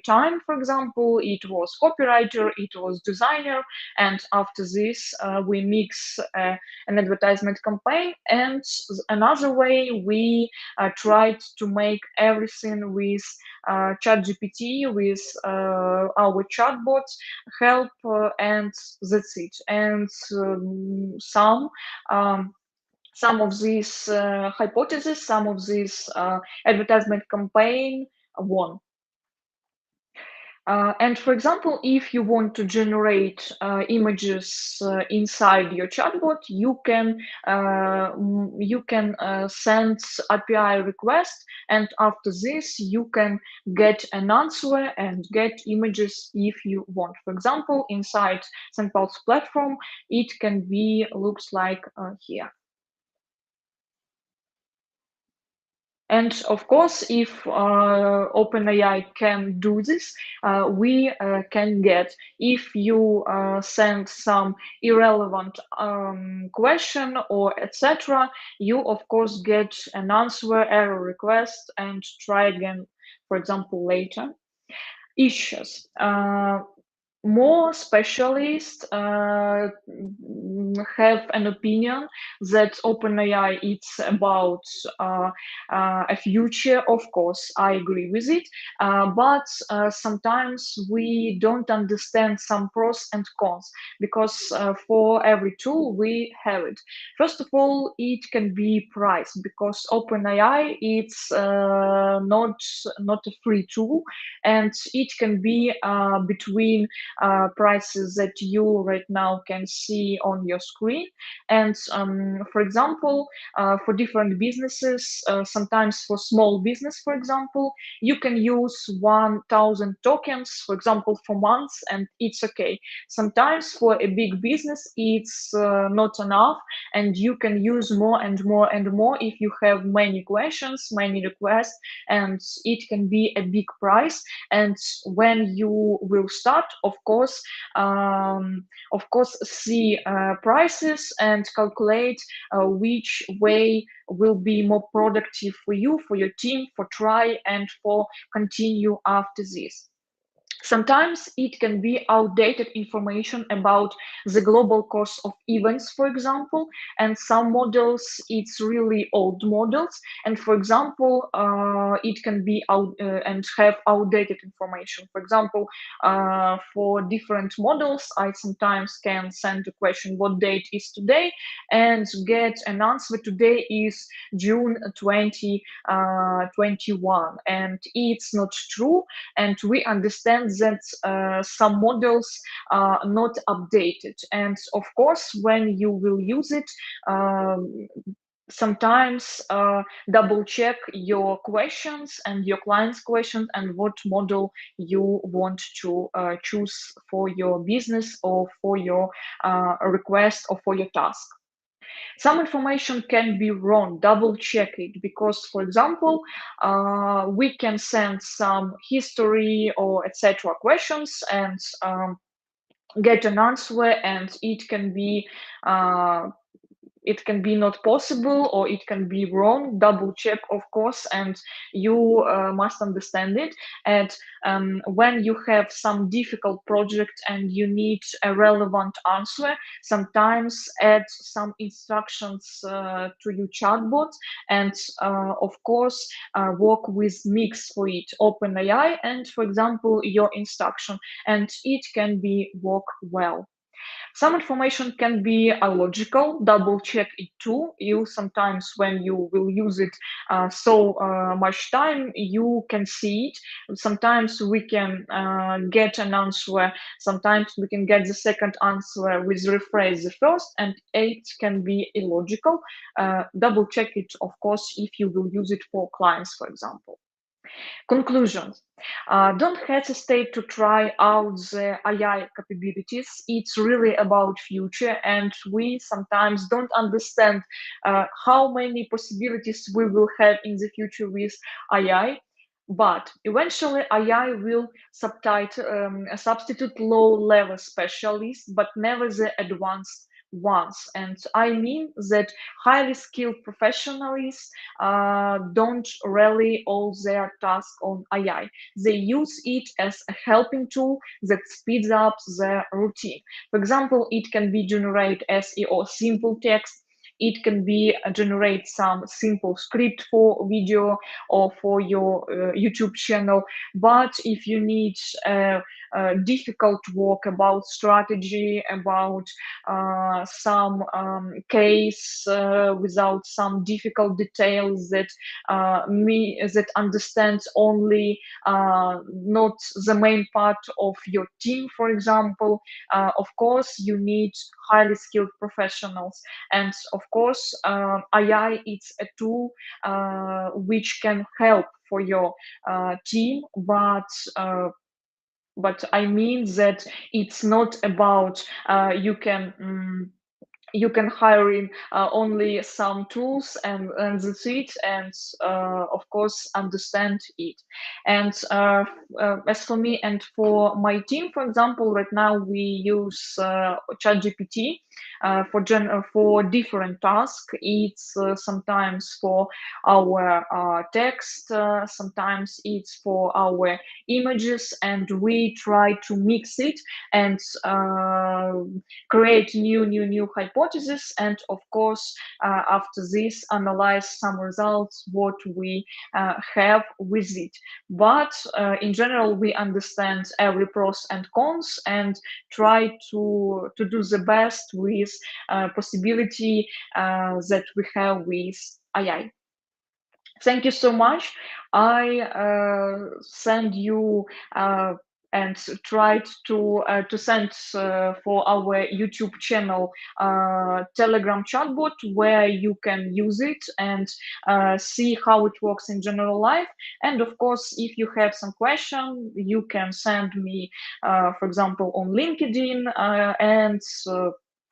Speaker 7: time. For example, it was copywriter, it was designer, and after this we mix an advertisement campaign. And another way, we tried to make everything with ChatGPT, with our chatbot help, and that's it. And some of these hypotheses, some of this advertisement campaign won. And for example, if you want to generate images inside your chatbot, you can send API request, and after this you can get an answer and get images if you want. For example, inside SendPulse platform, it can be looks like here. And of course, if OpenAI can do this, we can get, if you send some irrelevant question or etc., you of course get an answer, error request, and try again, for example, later. Issues. More specialists have an opinion that OpenAI it's about a future. Of course, I agree with it, but sometimes we don't understand some pros and cons, because for every tool we have it. First of all, it can be priced, because OpenAI it's not a free tool, and it can be between prices that you right now can see on your screen. And for example, for different businesses, sometimes for small business, for example, you can use 1,000 tokens, for example, for months, and it's okay. Sometimes for a big business, it's not enough, and you can use more and more and more if you have many questions, many requests, and it can be a big price. And when you will start, of course, see prices and calculate which way will be more productive for you, for your team, for try and for continue after this. Sometimes it can be outdated information about the global course of events, for example, and some models, it's really old models. And for example, it can be out and have outdated information. For example, for different models, I sometimes can send a question, what date is today, and get an answer, today is June 2021. And it's not true. And we understand that some models are not updated. And of course, when you will use it, sometimes double check your questions and your client's questions and what model you want to choose for your business or for your request or for your task. Some information can be wrong, double check it, because for example, we can send some history or etc. questions and get an answer, and it can be it can be not possible or it can be wrong. Double check, of course, and you must understand it. And when you have some difficult project and you need a relevant answer, sometimes add some instructions to your chatbot, and of course work with mix for it, OpenAI and, for example, your instruction, and it can be work well. Some information can be illogical, double check it too. You sometimes, when you will use it so much time, you can see it. Sometimes we can get an answer, sometimes we can get the second answer with rephrase the first, and it can be illogical. Double check it, of course, if you will use it for clients, for example. Conclusions. Don't hesitate to try out the AI capabilities. It's really about future, and we sometimes don't understand how many possibilities we will have in the future with AI. But eventually, AI will substitute low-level specialists, but never the advanced ones. And I mean that highly skilled professionals don't rely all their tasks on AI. They use it as a helping tool that speeds up their routine. For example, it can be generate SEO simple text. It can be generate some simple script for video or for your YouTube channel. But if you need difficult work about strategy, about some case without some difficult details that that understands only not the main part of your team, for example, of course you need highly skilled professionals. And of course AI is a tool which can help for your team, but I mean that it's not about you can hire in only some tools and that's it, and of course understand it. And as for me and for my team, for example, right now we use ChatGPT for different tasks. It's sometimes for our text, sometimes it's for our images, and we try to mix it and create new hypotheses, and of course after this analyze some results what we have with it. But in general we understand every pros and cons and try to do the best with possibility that we have with AI. Thank you so much. I send you and tried to send for our YouTube channel Telegram chatbot where you can use it and see how it works in general life. And of course, if you have some question, you can send me, for example, on LinkedIn and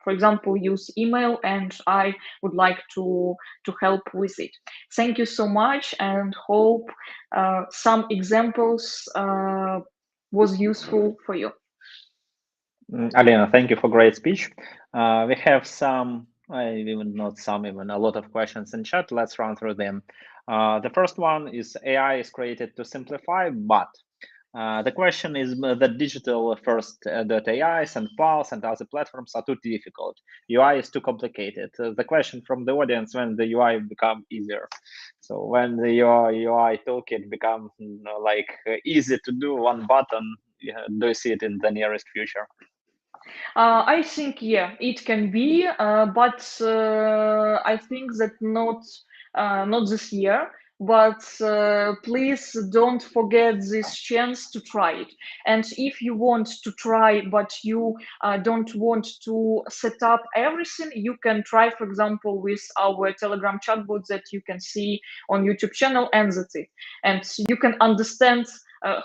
Speaker 7: for example, use email, and I would like to help with it. Thank you so much, and hope some examples was useful for you.
Speaker 1: Alina, thank you for great speech. We have even a lot of questions in chat. Let's run through them. The first one is AI is created to simplify, but the question is the digital first .ai, SendPulse, and other platforms are too difficult. UI is too complicated. The question from the audience, when the UI become easier. So when your UI toolkit becomes like easy to do, one button, do you see it in the nearest future?
Speaker 7: I think, yeah, it can be, but I think that not this year. But please don't forget this chance to try it. And if you want to try, but you don't want to set up everything, you can try, for example, with our Telegram chatbot that you can see on YouTube channel, and that's it. And you can understand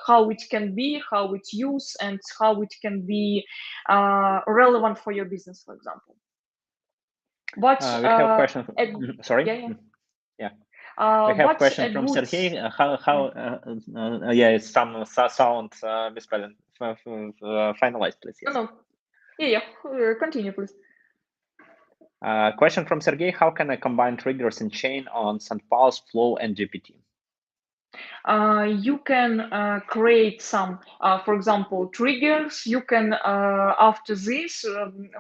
Speaker 7: how it can be, how it's used, and how it can be relevant for your business, for example. But
Speaker 1: we have a question. Sorry.
Speaker 7: Yeah.
Speaker 1: We have a question from Sergey. Yeah, it's some sound misspelling. Finalize, please. Yes.
Speaker 7: No. Yeah. Continue, please.
Speaker 1: Question from Sergey: how can I combine triggers in chain on SendPulse, Flow, and GPT?
Speaker 7: You can create some, for example, triggers. You can, after this,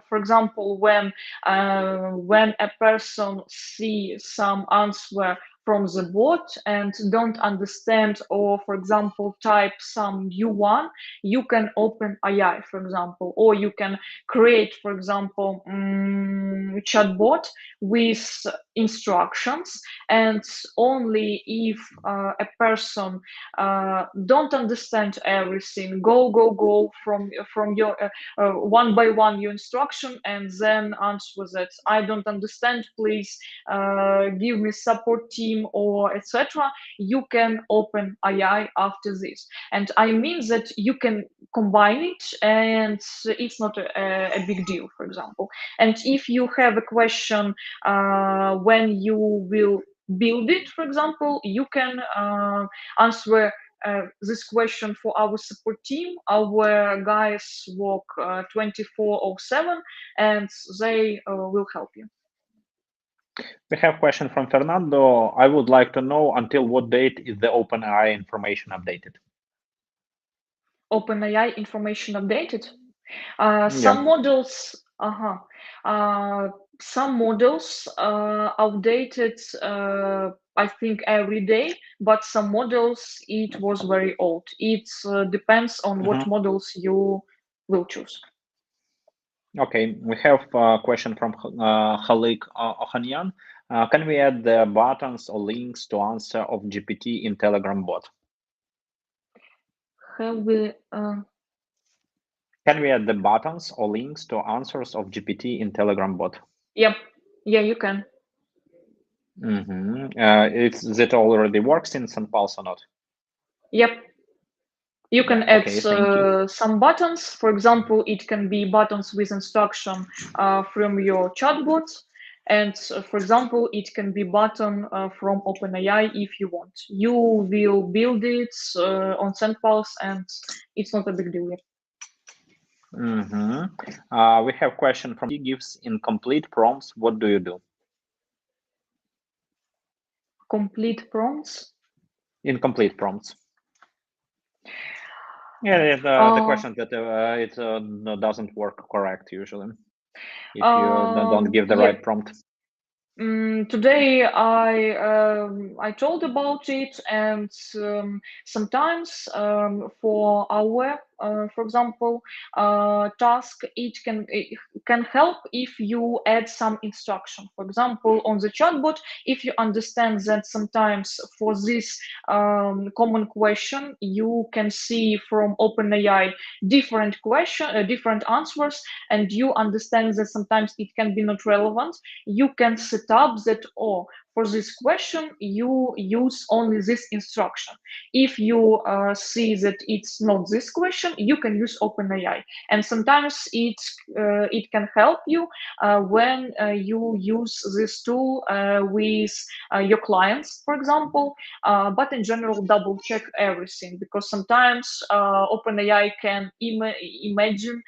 Speaker 7: for example, when a person sees some answer from the bot and don't understand, or for example type some new one, you can open AI, for example, or you can create, for example, chatbot with instructions, and only if a person don't understand everything, go from your one by one your instruction, and then answer that I don't understand, please give me support team or etc. You can open AI after this, and I mean that you can combine it, and it's not a big deal, for example. And if you have a question when you will build it, for example, you can answer this question for our support team. Our guys work 24/7, and they will help you.
Speaker 1: We have a question from Fernando. I would like to know until what date is the OpenAI information updated?
Speaker 7: OpenAI information updated?
Speaker 1: Yeah.
Speaker 7: Some models, some models updated, I think, every day, but some models it was very old. It depends on what models you will choose.
Speaker 1: Okay, we have a question from Khalik Ohanyan. Can we add the buttons or links to answer of GPT in Telegram bot?
Speaker 7: Have we?
Speaker 1: Can we add the buttons or links to answers of GPT in Telegram bot?
Speaker 7: Yep. Yeah, you can.
Speaker 1: It already works in SendPulse or not?
Speaker 7: Yep. You can add
Speaker 1: you.
Speaker 7: some buttons. For example, it can be buttons with instruction from your chatbot. And for example, it can be button from OpenAI if you want. You will build it on SendPulse, and it's not a big deal yet.
Speaker 1: We have a question from he gives incomplete prompts. What do you do?
Speaker 7: Complete prompts?
Speaker 1: Incomplete prompts. Yeah, the question that it doesn't work correct usually if you don't give the right prompt.
Speaker 7: Today I told about it, and sometimes for our for example task, it can help if you add some instruction. For example, on the chatbot, if you understand that sometimes for this common question you can see from OpenAI different different answers, and you understand that sometimes it can be not relevant, you can set up that, or for this question you use only this instruction. If you see that it's not this question, you can use OpenAI, and sometimes it can help you when you use this tool with your clients, for example. But in general, double check everything, because sometimes OpenAI can imagine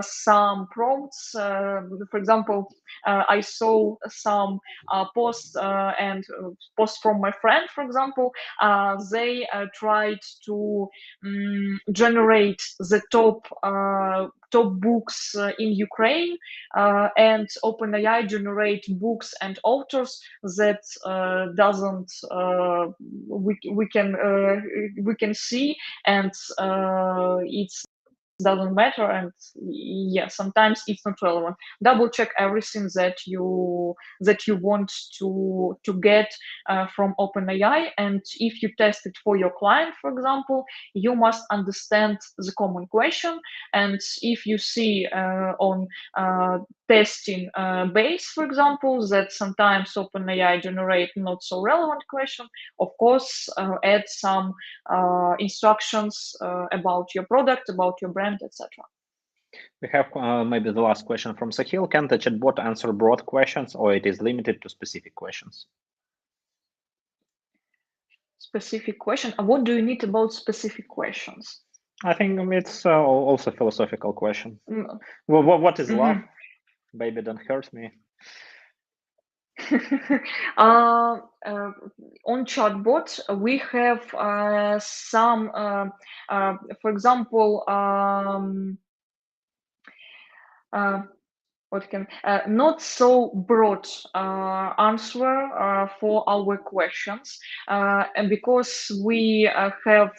Speaker 7: some prompts. For example, I saw some posts and posts from my friend, for example. They tried to generate the top books in Ukraine, and OpenAI generate books and authors that doesn't we can see, and it's doesn't matter, and yeah, sometimes it's not relevant. Double check everything that you want to get from OpenAI, and if you test it for your client, for example, you must understand the common question. And if you see on testing base, for example, that sometimes OpenAI generate not so relevant question, of course add some instructions about your product, about your brand, etc.
Speaker 1: We have maybe the last question from Sahil. Can the chatbot answer broad questions, or it is limited to specific questions?
Speaker 7: Specific question? What do you need about specific questions?
Speaker 1: I think it's also a philosophical question. Well, what is love? Baby, don't hurt me.
Speaker 7: uh, on Chatbot, we have some, for example, not so broad answer for our questions, and because we have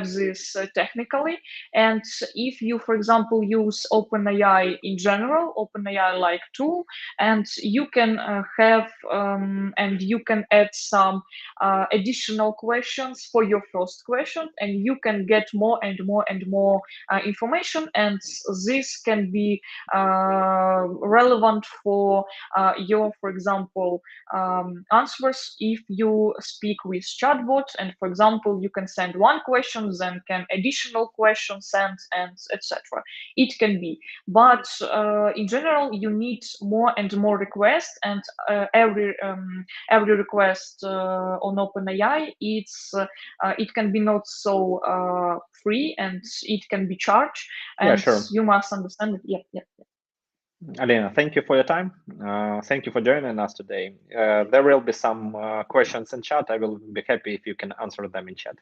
Speaker 7: this technically, and if you, for example, use OpenAI in general, OpenAI like tool, and you can have and you can add some additional questions for your first question, and you can get more and more and more information, and this can be relevant for your, for example, answers. If you speak with chatbot, and for example, you can send one question, then can additional questions send, and etc. It can be, but in general, you need more and more requests, and every request on OpenAI, it can be not so free, and it can be charged, and
Speaker 1: Yeah, sure.
Speaker 7: you must understand it. Yeah.
Speaker 1: Alina, thank you for your time. Thank you for joining us today. There will be some questions in chat. I will be happy if you can answer them in chat.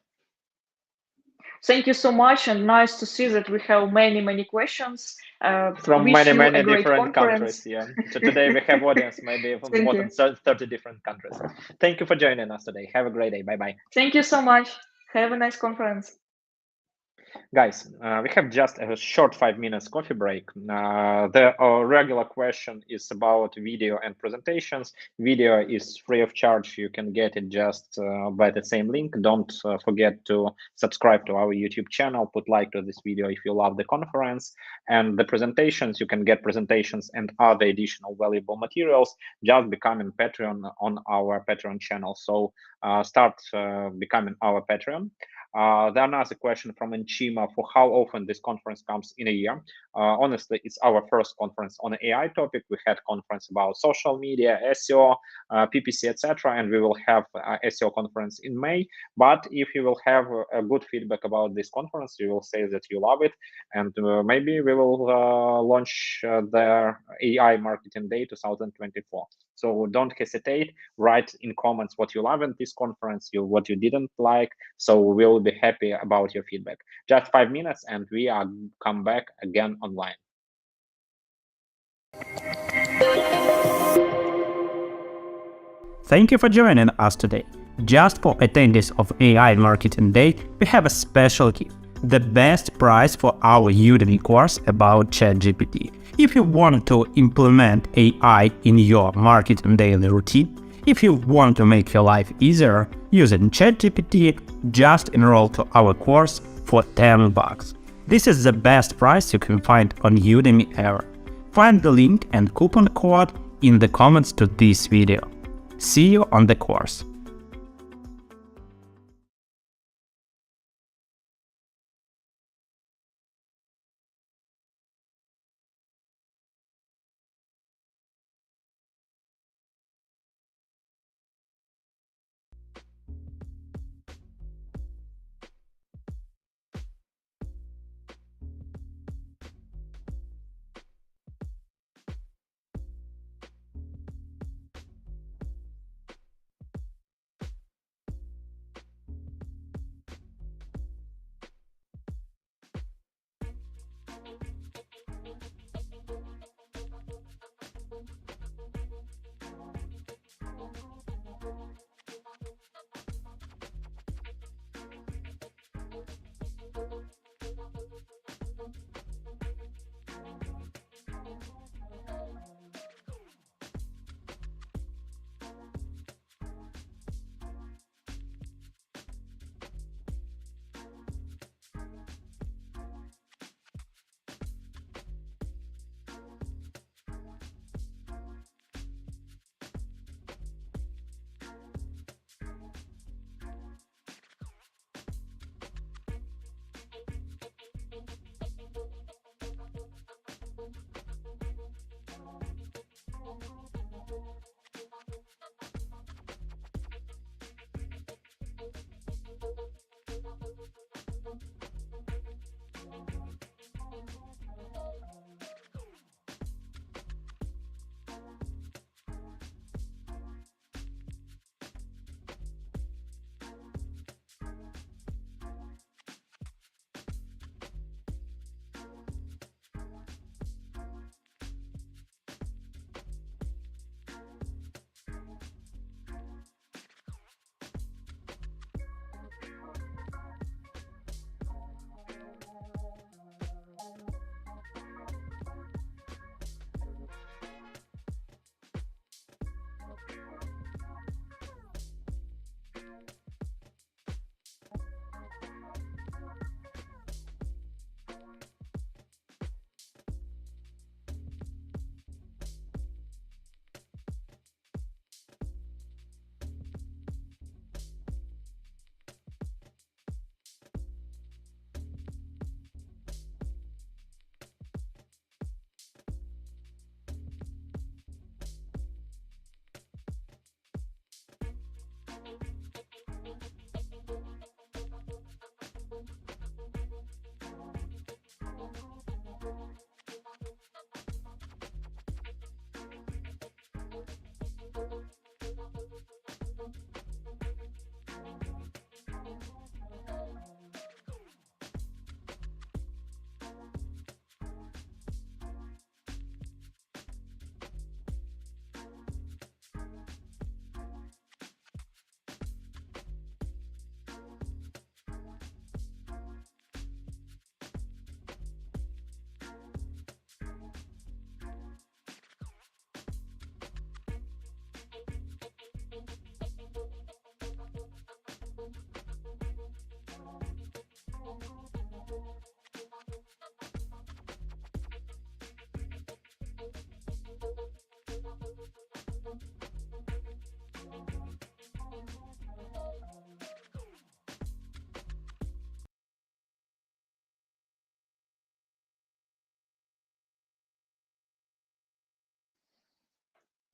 Speaker 7: Thank you so much, and nice to see that we have many questions
Speaker 1: from
Speaker 7: wish
Speaker 1: many
Speaker 7: you a great
Speaker 1: different
Speaker 7: conference.
Speaker 1: countries. Yeah, so today we have audience maybe from more than 30 different countries. Thank you for joining us today. Have a great day. Bye.
Speaker 7: Thank you so much. Have a nice conference.
Speaker 1: Guys, we have just a short 5 minutes coffee break. The regular question is about video and presentations. Video is free of charge. You can get it just by the same link. Don't forget to subscribe to our YouTube channel, put like to this video if you love the conference. And the presentations, you can get presentations and other additional valuable materials just becoming Patreon on our Patreon channel. So start becoming our Patreon. Then another question from Enchima for how often this conference comes in a year. Honestly, it's our first conference on an AI topic. We had conference about social media, SEO, PPC, etc., and we will have SEO conference in May. But if you will have a good feedback about this conference, you will say that you love it, and maybe we will launch the AI Marketing Day 2024. So don't hesitate. Write in comments what you love in this conference, what you didn't like. So we'll be happy about your feedback. Just 5 minutes and we are come back again online.
Speaker 4: Thank you for joining us today. Just for attendees of AI Marketing Day, we have a special gift, the best prize for our Udemy course about ChatGPT. If you want to implement AI in your marketing daily routine, if you want to make your life easier using ChatGPT, just enroll to our course for $10. This is the best price you can find on Udemy ever. Find the link and coupon code in the comments to this video. See you on the course.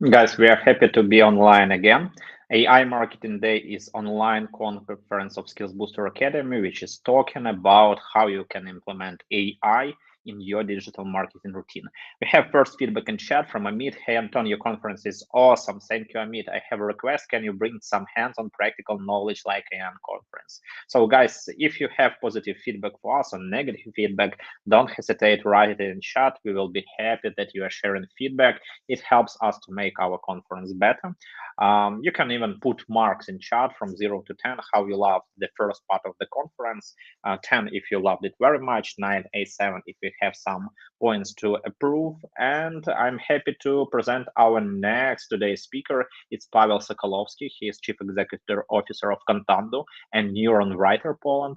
Speaker 1: Guys, we are happy to be online again. AI Marketing Day is online conference of SkillsBooster Academy, which is talking about how you can implement AI in your digital marketing routine. We have first feedback in chat from Amit. Hey, Anton, your conference is awesome. Thank you, Amit. I have a request. Can you bring some hands-on practical knowledge like AI conference? So guys, if you have positive feedback for us or negative feedback, don't hesitate, write it in chat. We will be happy that you are sharing feedback. It helps us to make our conference better. You can even put marks in chat from 0 to 10, how you loved the first part of the conference, 10 if you loved it very much, 9, 8, 7 if you have some points to approve. And I'm happy to present our next today's speaker. It's Pawel Sokolowski. He is Chief Executive Officer of CONTADU and NeuronWriter Poland.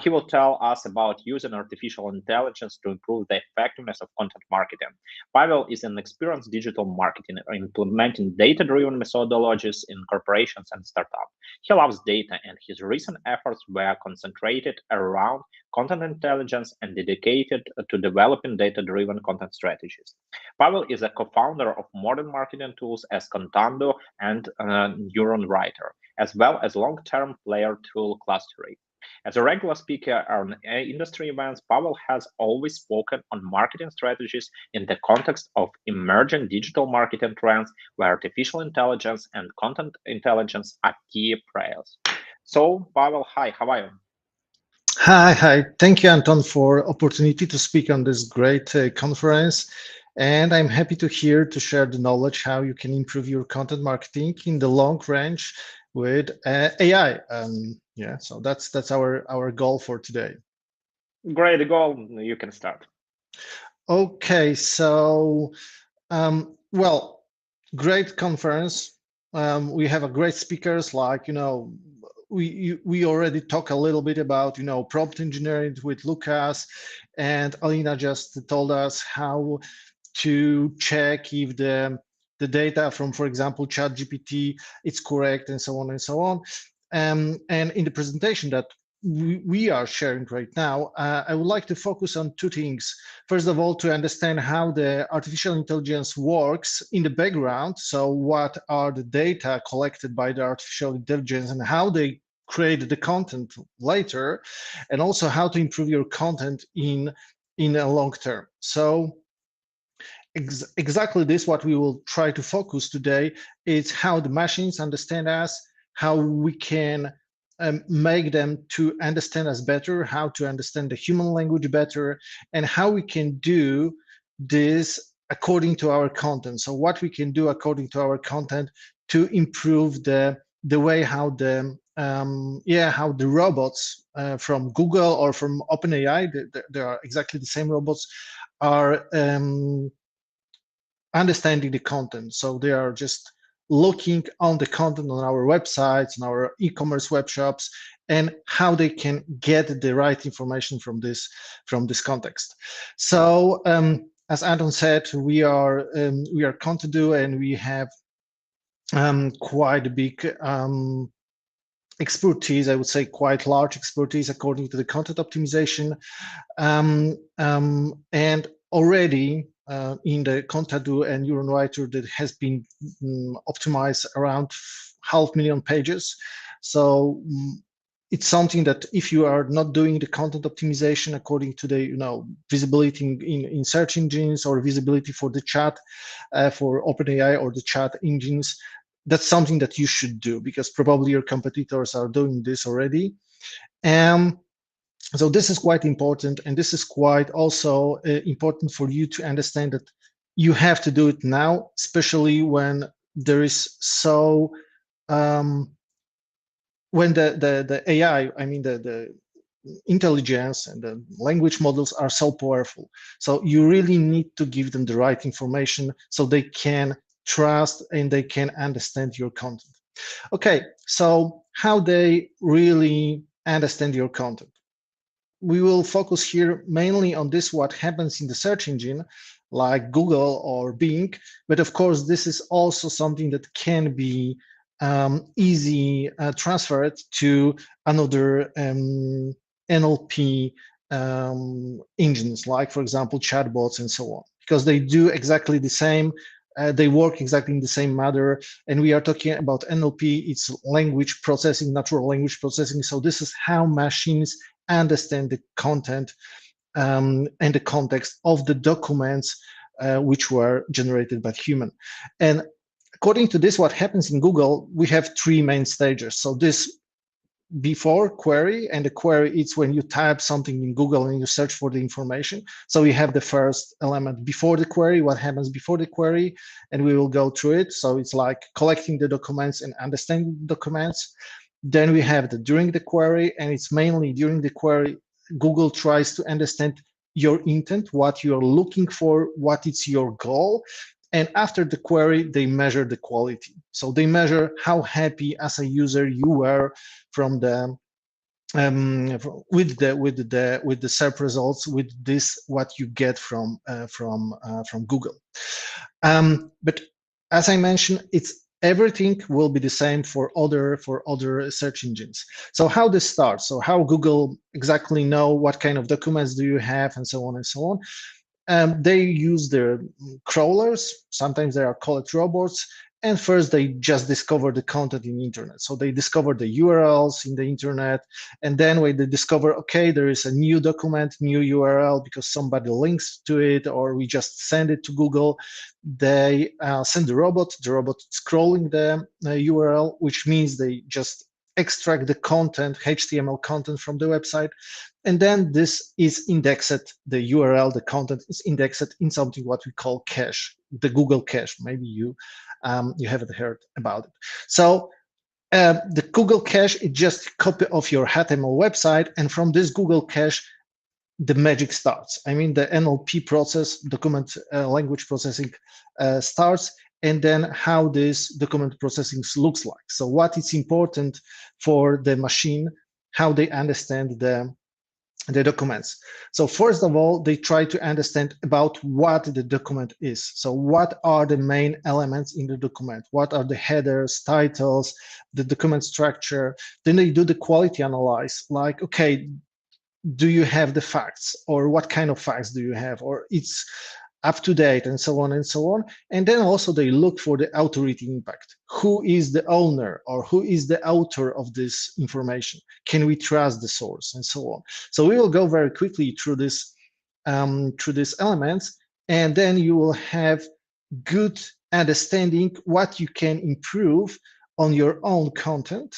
Speaker 1: He will tell us about using artificial intelligence to improve the effectiveness of content marketing. Pawel is an experienced digital marketer implementing data-driven methodologies in corporations and startups. He loves data, and his recent efforts were concentrated around content intelligence and dedicated to developing data-driven content strategies. Pawel is a co-founder of modern marketing tools as CONTADU and NeuronWriter, as well as long-term player tool Clustery. As a regular speaker on industry events, Pawel has always spoken on marketing strategies in the context of emerging digital marketing trends where artificial intelligence and content intelligence are key players. So, Pawel, hi, how are you?
Speaker 8: Hi. Thank you, Anton, for opportunity to speak on this great conference. And I'm happy to share the knowledge how you can improve your content marketing in the long range with AI. Yeah, so that's our goal for today.
Speaker 1: Great goal. You can start.
Speaker 8: Okay, so well, great conference. We have a great speakers like we already talked a little bit about prompt engineering with Lucas, and Alina just told us how to check if the data from, for example, ChatGPT is correct, and so on and so on. And in the presentation that we are sharing right now, I would like to focus on two things. First of all, to understand how the artificial intelligence works in the background. So what are the data collected by the artificial intelligence and how they create the content later, and also how to improve your content in a long term. So exactly this, what we will try to focus today, is how the machines understand us, how we can make them to understand us better, how to understand the human language better, and how we can do this according to our content. So what we can do according to our content to improve the way how the robots from Google or from OpenAI, they are exactly the same robots, are understanding the content. So they are just looking on the content on our websites, on our e-commerce web shops, and how they can get the right information from this context. So as Anton said, we are CONTADU, and we have quite a big expertise, I would say quite large expertise according to the content optimization, and already in the CONTADU and NeuronWriter that has been optimized around 500,000 pages. So it's something that if you are not doing the content optimization according to the visibility in search engines or visibility for the chat for OpenAI or the chat engines, that's something that you should do, because probably your competitors are doing this already. So this is quite important, and this is quite also important for you to understand that you have to do it now, especially when there is when the AI, I mean the intelligence and the language models are so powerful. So you really need to give them the right information so they can trust and they can understand your content. Okay, so how they really understand your content. We will focus here mainly on this, what happens in the search engine like Google or Bing, but of course this is also something that can be easy transferred to another NLP engines, like for example chatbots and so on, because they do exactly the same They work exactly in the same manner. And we are talking about NLP, it's language processing, natural language processing. So this is how machines understand the content and the context of the documents which were generated by human. And according to this, what happens in Google, we have three main stages. So this before query, and the query is when you type something in Google and you search for the information. So we have the first element before the query, what happens before the query, and we will go through it. So it's like collecting the documents and understanding the documents. Then we have the during the query, and it's mainly during the query, Google tries to understand your intent, what you're looking for, what is your goal. And after the query, they measure the quality. So they measure how happy as a user you were from the with the search results, with this what you get from Google. But as I mentioned, everything will be the same for other search engines. So how this starts? So how Google exactly know what kind of documents do you have, and so on and so on. They use their crawlers. Sometimes they are called robots. And first, they just discover the content in the internet. So they discover the URLs in the internet. And then when they discover, okay, there is a new document, new URL, because somebody links to it, or we just send it to Google, they send the robot. The robot is scrolling the URL, which means they just extract the content, HTML content from the website. And then this is indexed, the URL, the content is indexed in something what we call cache, the Google cache. Maybe you haven't heard about it. So the Google cache is just a copy of your HTML website. And from this Google cache, the magic starts. I mean, the NLP process, document language processing starts. And then how this document processing looks like. So what is important for the machine, how they understand the documents. So first of all, they try to understand about what the document is. So what are the main elements in the document? What are the headers, titles, the document structure? Then they do the quality analysis, like, okay, do you have the facts, or what kind of facts do you have, or it's up to date, and so on and so on. And then also they look for the authority impact. Who is the owner, or who is the author of this information? Can we trust the source, and so on? So we will go very quickly through these elements, and then you will have good understanding what you can improve on your own content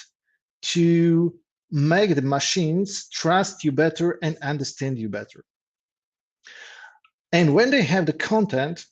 Speaker 8: to make the machines trust you better and understand you better. And when they have the content,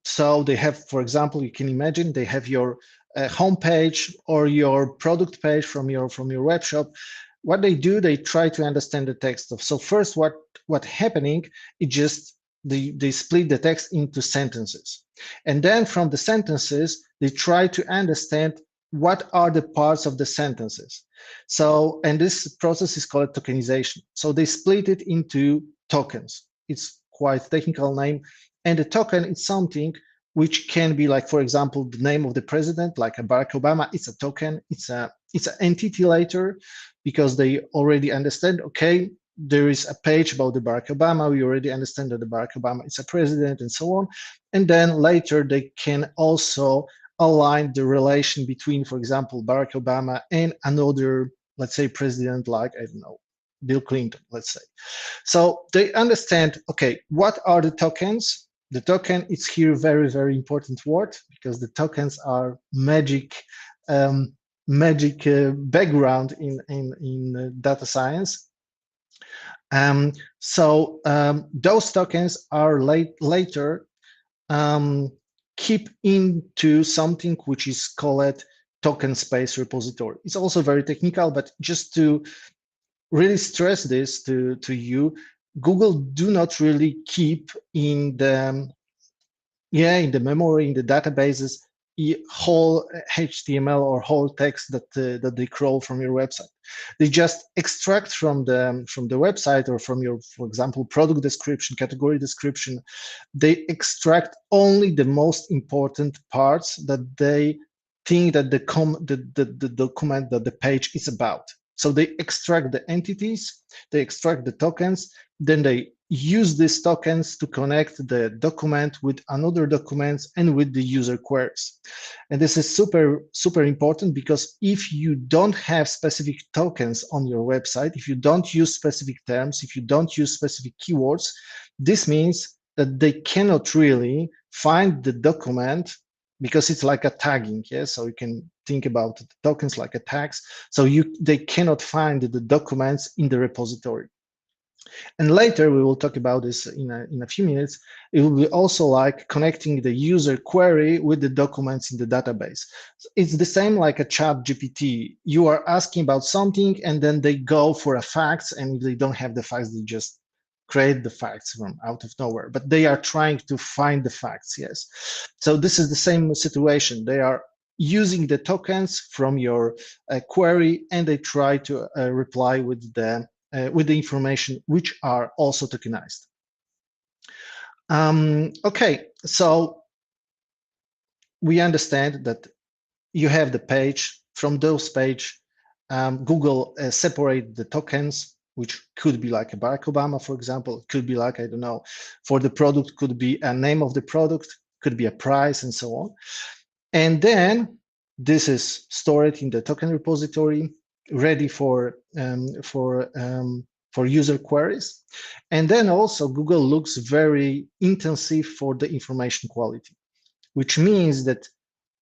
Speaker 8: so they have, for example, you can imagine they have your homepage or your product page from your web shop. What they do, they try to understand the text of. So first, what happening is just they split the text into sentences, and then from the sentences they try to understand what are the parts of the sentences. So, and this process is called tokenization. So they split it into tokens. It's quite technical name, and the token is something which can be like, for example, the name of the president, like a Barack Obama. It's a token. It's an entity later, because they already understand, okay, there is a page about the Barack Obama. We already understand that the Barack Obama is a president, and so on. And then later they can also align the relation between, for example, Barack Obama and another, let's say, president, like, I don't know, Bill Clinton, let's say. So they understand, okay, what are the tokens? The token is here very, very important word, because the tokens are magic background in data science. So those tokens are later keep into something which is called token space repository. It's also very technical, but just to really stress this to you, Google do not really keep in the memory, in the databases, whole HTML or whole text that they crawl from your website. They just extract from the website, or from your, for example, product description, category description. They extract only the most important parts that they think that the document, that the page is about. So they extract the entities, they extract the tokens, then they use these tokens to connect the document with another documents and with the user queries. And this is super important, because if you don't have specific tokens on your website, if you don't use specific terms, if you don't use specific keywords, this means that they cannot really find the document, because it's like a tagging. Yeah, so you can think about the tokens like a tags. So they cannot find the documents in the repository. And later we will talk about this in a few minutes. It will be also like connecting the user query with the documents in the database. It's the same like a ChatGPT. You are asking about something, and then they go for a facts, and if they don't have the facts, they just create the facts from out of nowhere. But they are trying to find the facts. Yes. So this is the same situation. They are using the tokens from your query, and they try to reply with the information which are also tokenized. Okay, so we understand that you have the page. From those page, Google separate the tokens, which could be like a Barack Obama, for example. It could be like, I don't know, for the product, could be a name of the product, could be a price, and so on. And then this is stored in the token repository, ready for user queries. And then also Google looks very intensive for the information quality, which means that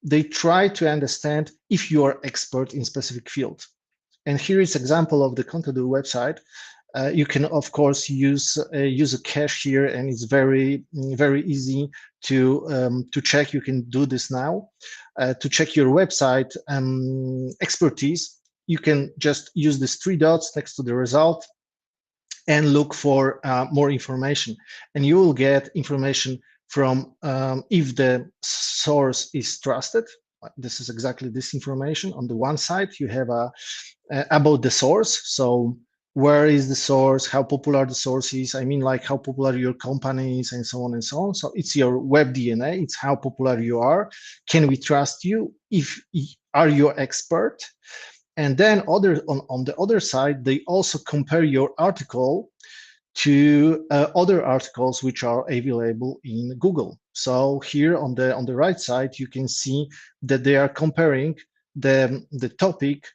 Speaker 8: they try to understand if you are expert in specific field. And here is example of the CONTADU website. You can of course use a cache here, and it's very easy to check. You can do this now to check your website expertise. You can just use these 3 dots next to the result and look for more information, and you will get information from if the source is trusted. This is exactly this information. On the one side, you have about the source. So where is the source, how popular the source is, I mean, like how popular your company is, and so on and so on. So it's your web DNA, it's how popular you are. Can we trust you? Are you an expert? And then on the other side, they also compare your article to other articles which are available in Google. So here on the right side, you can see that they are comparing the topic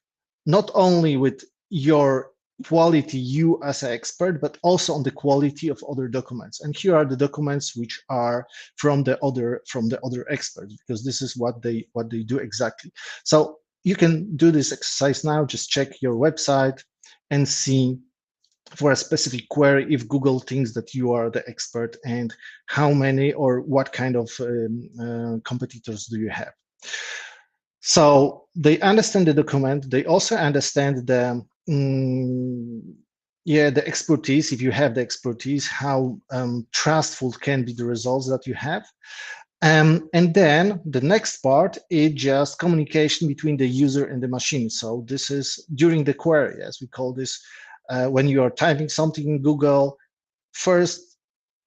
Speaker 8: not only with your quality, you as an expert, but also on the quality of other documents. And here are the documents which are from the other experts, because this is what they do exactly. So you can do this exercise now. Just check your website and see for a specific query if Google thinks that you are the expert, and how many or what kind of competitors do you have. So they understand the document. They also understand the expertise. If you have the expertise, how trustful can be the results that you have. And then the next part is just communication between the user and the machine. So this is during the query, as we call this, when you are typing something in Google, first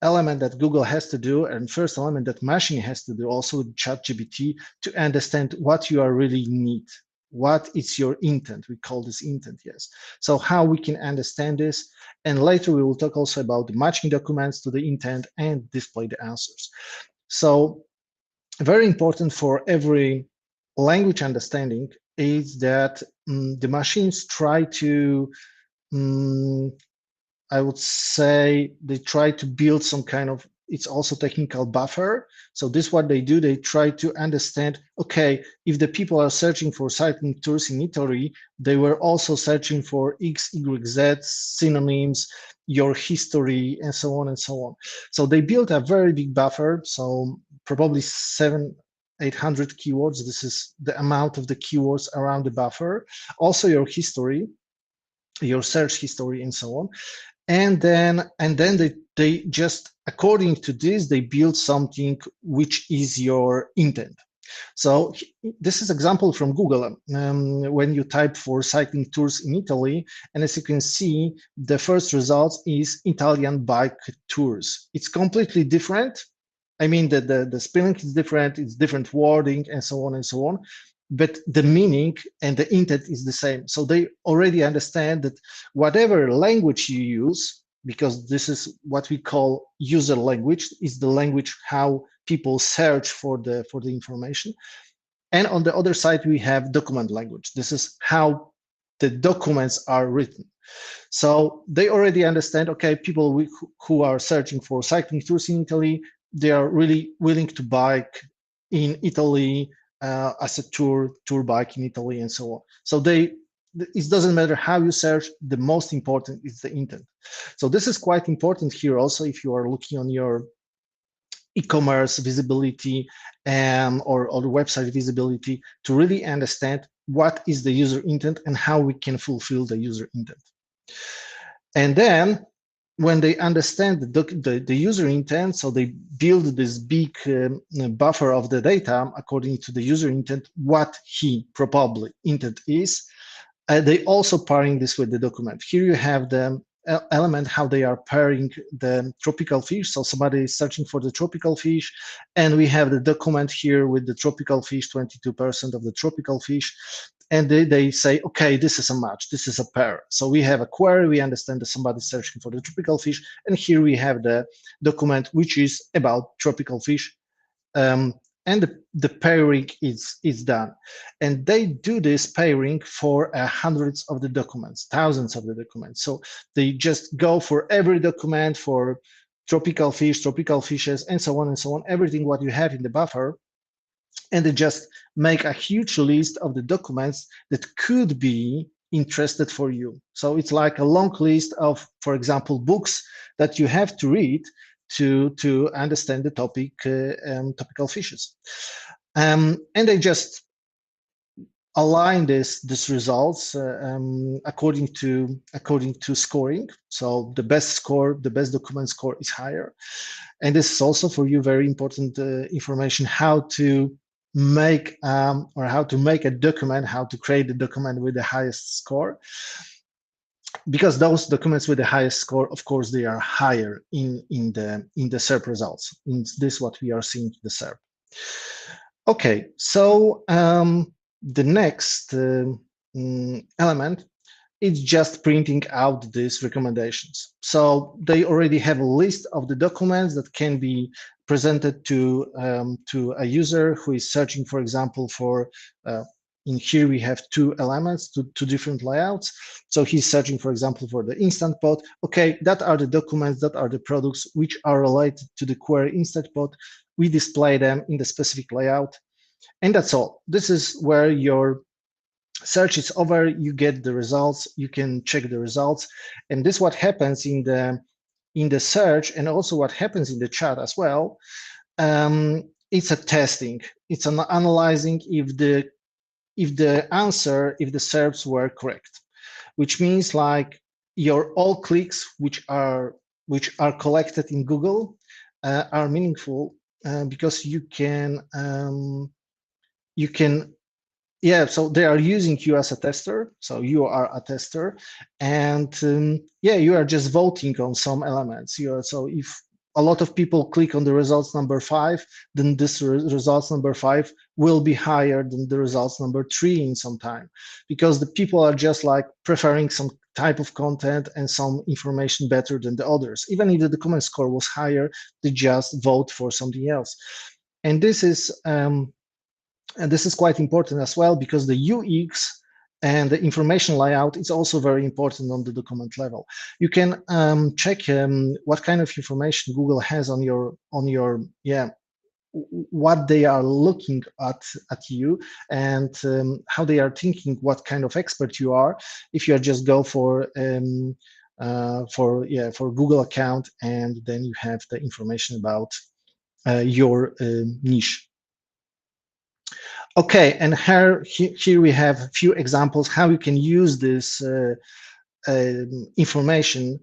Speaker 8: element that Google has to do, and first element that machine has to do also with ChatGPT, to understand what you are really need. What is your intent? We call this intent, yes. So how we can understand this, and later we will talk also about the matching documents to the intent and display the answers. So very important for every language understanding is that the machines try to, I would say, they try to build some kind of, it's also technical buffer. So this what they do, they try to understand, okay, if the people are searching for cycling tours in Italy, they were also searching for X, Y, Z, synonyms, your history, and so on and so on. So they built a very big buffer, so probably 700-800 keywords. This is the amount of the keywords around the buffer. Also your history, your search history, and so on. And then they just, according to this, they build something which is your intent. So this is example from Google. When you type for cycling tours in Italy, and as you can see, the first result is Italian bike tours. It's completely different. I mean, the spelling is different, it's different wording, and so on and so on. But the meaning and the intent is the same. So they already understand that whatever language you use, because this is what we call user language. Is the language how people search for the information. And on the other side, we have document language. This is how the documents are written. So they already understand, okay, people who are searching for cycling tours in Italy, they are really willing to bike in Italy as a tour bike in Italy and so on. So it doesn't matter how you search, the most important is the intent. So this is quite important here also if you are looking on your e-commerce visibility or the website visibility, to really understand what is the user intent and how we can fulfill the user intent. And then when they understand the user intent, so they build this big buffer of the data according to the user intent, what he probably intent is, they also pairing this with the document. Here you have the element how they are pairing the tropical fish. So somebody is searching for the tropical fish, and we have the document here with the tropical fish, 22% of the tropical fish. And they say, okay, this is a match, this is a pair. So we have a query, we understand that somebody is searching for the tropical fish, and here we have the document which is about tropical fish. And the pairing is done. And they do this pairing for hundreds of the documents, thousands of the documents. So they just go for every document for tropical fish, tropical fishes, and so on, everything what you have in the buffer. And they just make a huge list of the documents that could be interested for you. So it's like a long list of, for example, books that you have to read to understand the topic, topical fishes. And they just align this results according to scoring. So the best score, the best document score is higher. And this is also for you very important information, how to make a document, how to create a document with the highest score. Because those documents with the highest score, of course, they are higher in the SERP results. In this, what we are seeing in the SERP. Okay, so the next element is just printing out these recommendations. So they already have a list of the documents that can be presented to a user who is searching, for example, for in here we have two elements, two different layouts. So he's searching, for example, for the Instant Pot. Okay, that are the documents, that are the products which are related to the query Instant Pot. We display them in the specific layout, and that's all. This is where your search is over. You get the results. You can check the results, and this is what happens in the search, and also what happens in the chat as well. It's a testing. It's an analyzing if the SERPs were correct, which means like all clicks which are collected in Google are meaningful because you can so they are using you as a tester. So you are a tester, and you are just voting on some elements. So if a lot of people click on the results number 5, then this results number 5 will be higher than the results number 3 in some time, because the people are just like preferring some type of content and some information better than the others. Even if the document score was higher, they just vote for something else. And this is quite important as well, because the UX and the information layout is also very important on the document level. You can check what kind of information Google has on your what they are looking at you, and how they are thinking what kind of expert you are. If you just go for Google account, and then you have the information about your niche. Okay, and here we have a few examples how you can use this information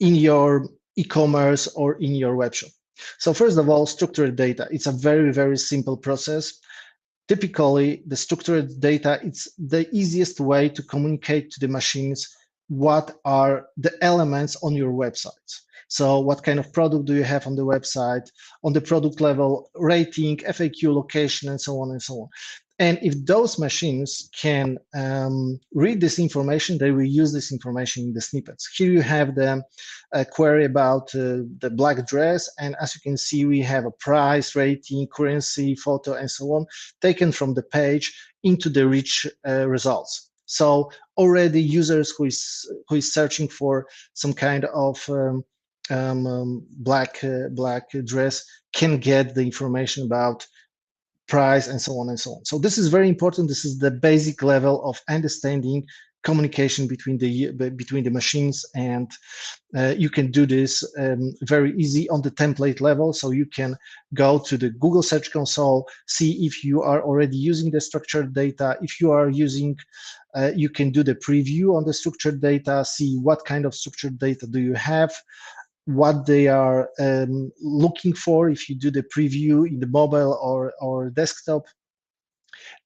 Speaker 8: in your e-commerce or in your web shop. So first of all, structured data. It's a very, very simple process. Typically, the structured data, it's the easiest way to communicate to the machines what are the elements on your website. So what kind of product do you have on the website, on the product level, rating, FAQ, location, and so on and so on. And if those machines can read this information, they will use this information in the snippets. Here you have the query about the black dress. And as you can see, we have a price, rating, currency, photo, and so on, taken from the page into the rich results. So already users who is searching for some kind of black dress can get the information about price and so on and so on. So this is very important. This is the basic level of understanding communication between the machines, and you can do this very easy on the template level. So you can go to the Google Search Console, see if you are already using the structured data. If you are using, you can do the preview on the structured data, see what kind of structured data do you have, what they are looking for if you do the preview in the mobile or desktop.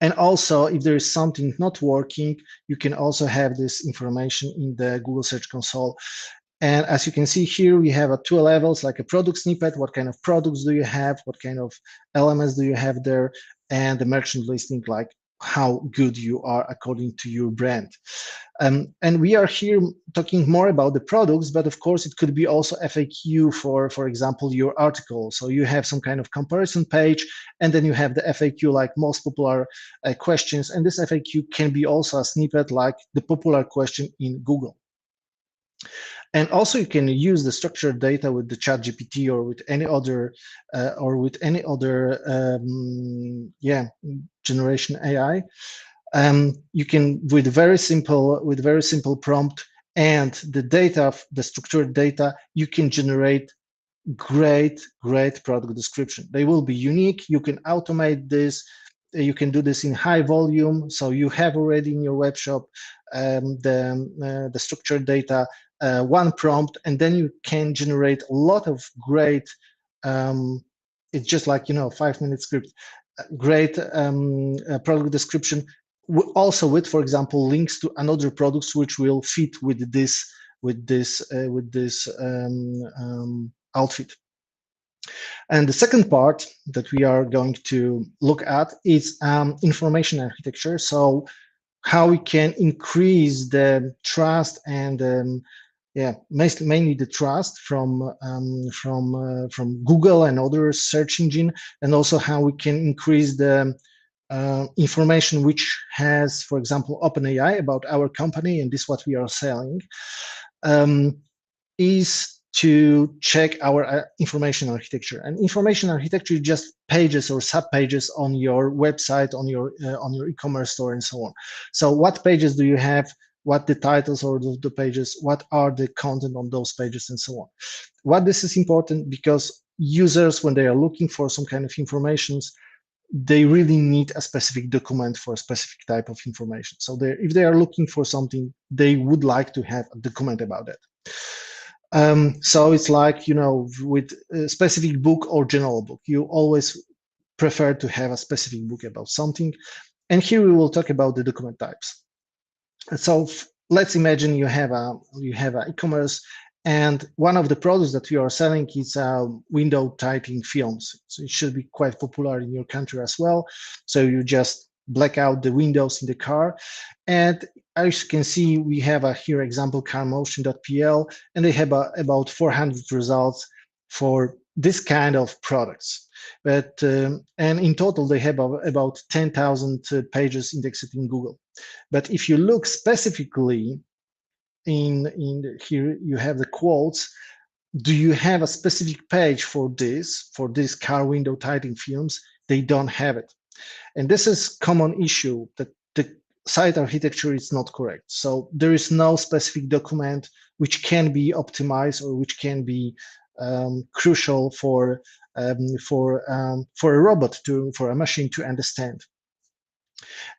Speaker 8: And also, if there is something not working, you can also have this information in the Google Search Console. And as you can see here, we have two levels, like a product snippet. What kind of products do you have? What kind of elements do you have there? And the merchant listing, like how good you are according to your brand. And we are here talking more about the products, but of course it could be also FAQ for example, your article. So you have some kind of comparison page, and then you have the FAQ, like most popular questions. And this FAQ can be also a snippet, like the popular question in Google. And also you can use the structured data with the ChatGPT or with any other generation AI. You can with very simple prompt and the data, the structured data, you can generate great product description. They will be unique. You can automate this. You can do this in high volume. So you have already in your web shop the structured data, one prompt, and then you can generate a lot of great, it's just like, 5-minute script, great product description, also with, for example, links to another products which will fit with this outfit. And the second part that we are going to look at is information architecture. So how we can increase the trust and mainly the trust from Google and other search engine, and also how we can increase the information which has, for example, OpenAI about our company and this what we are selling, is to check our information architecture. And information architecture is just pages or sub pages on your website, on your e-commerce store, and so on. So what pages do you have? What the titles or the pages? What are the content on those pages, and so on? What this is important because users, when they are looking for some kind of information, they really need a specific document for a specific type of information. So if they are looking for something, they would like to have a document about it. So it's like, with a specific book or general book, you always prefer to have a specific book about something. And here we will talk about the document types. So let's imagine you have an e-commerce, and one of the products that you are selling is window typing films. So it should be quite popular in your country as well. So you just black out the windows in the car. And as you can see, we have here example carmotion.pl, and they have about 400 results for this kind of products. But and in total, they have about 10,000 pages indexed in Google. But if you look specifically here, you have the quotes. Do you have a specific page for this car window typing films? They don't have it. And this is common issue, that the site architecture is not correct. So there is no specific document which can be optimized or which can be crucial for a robot for a machine to understand.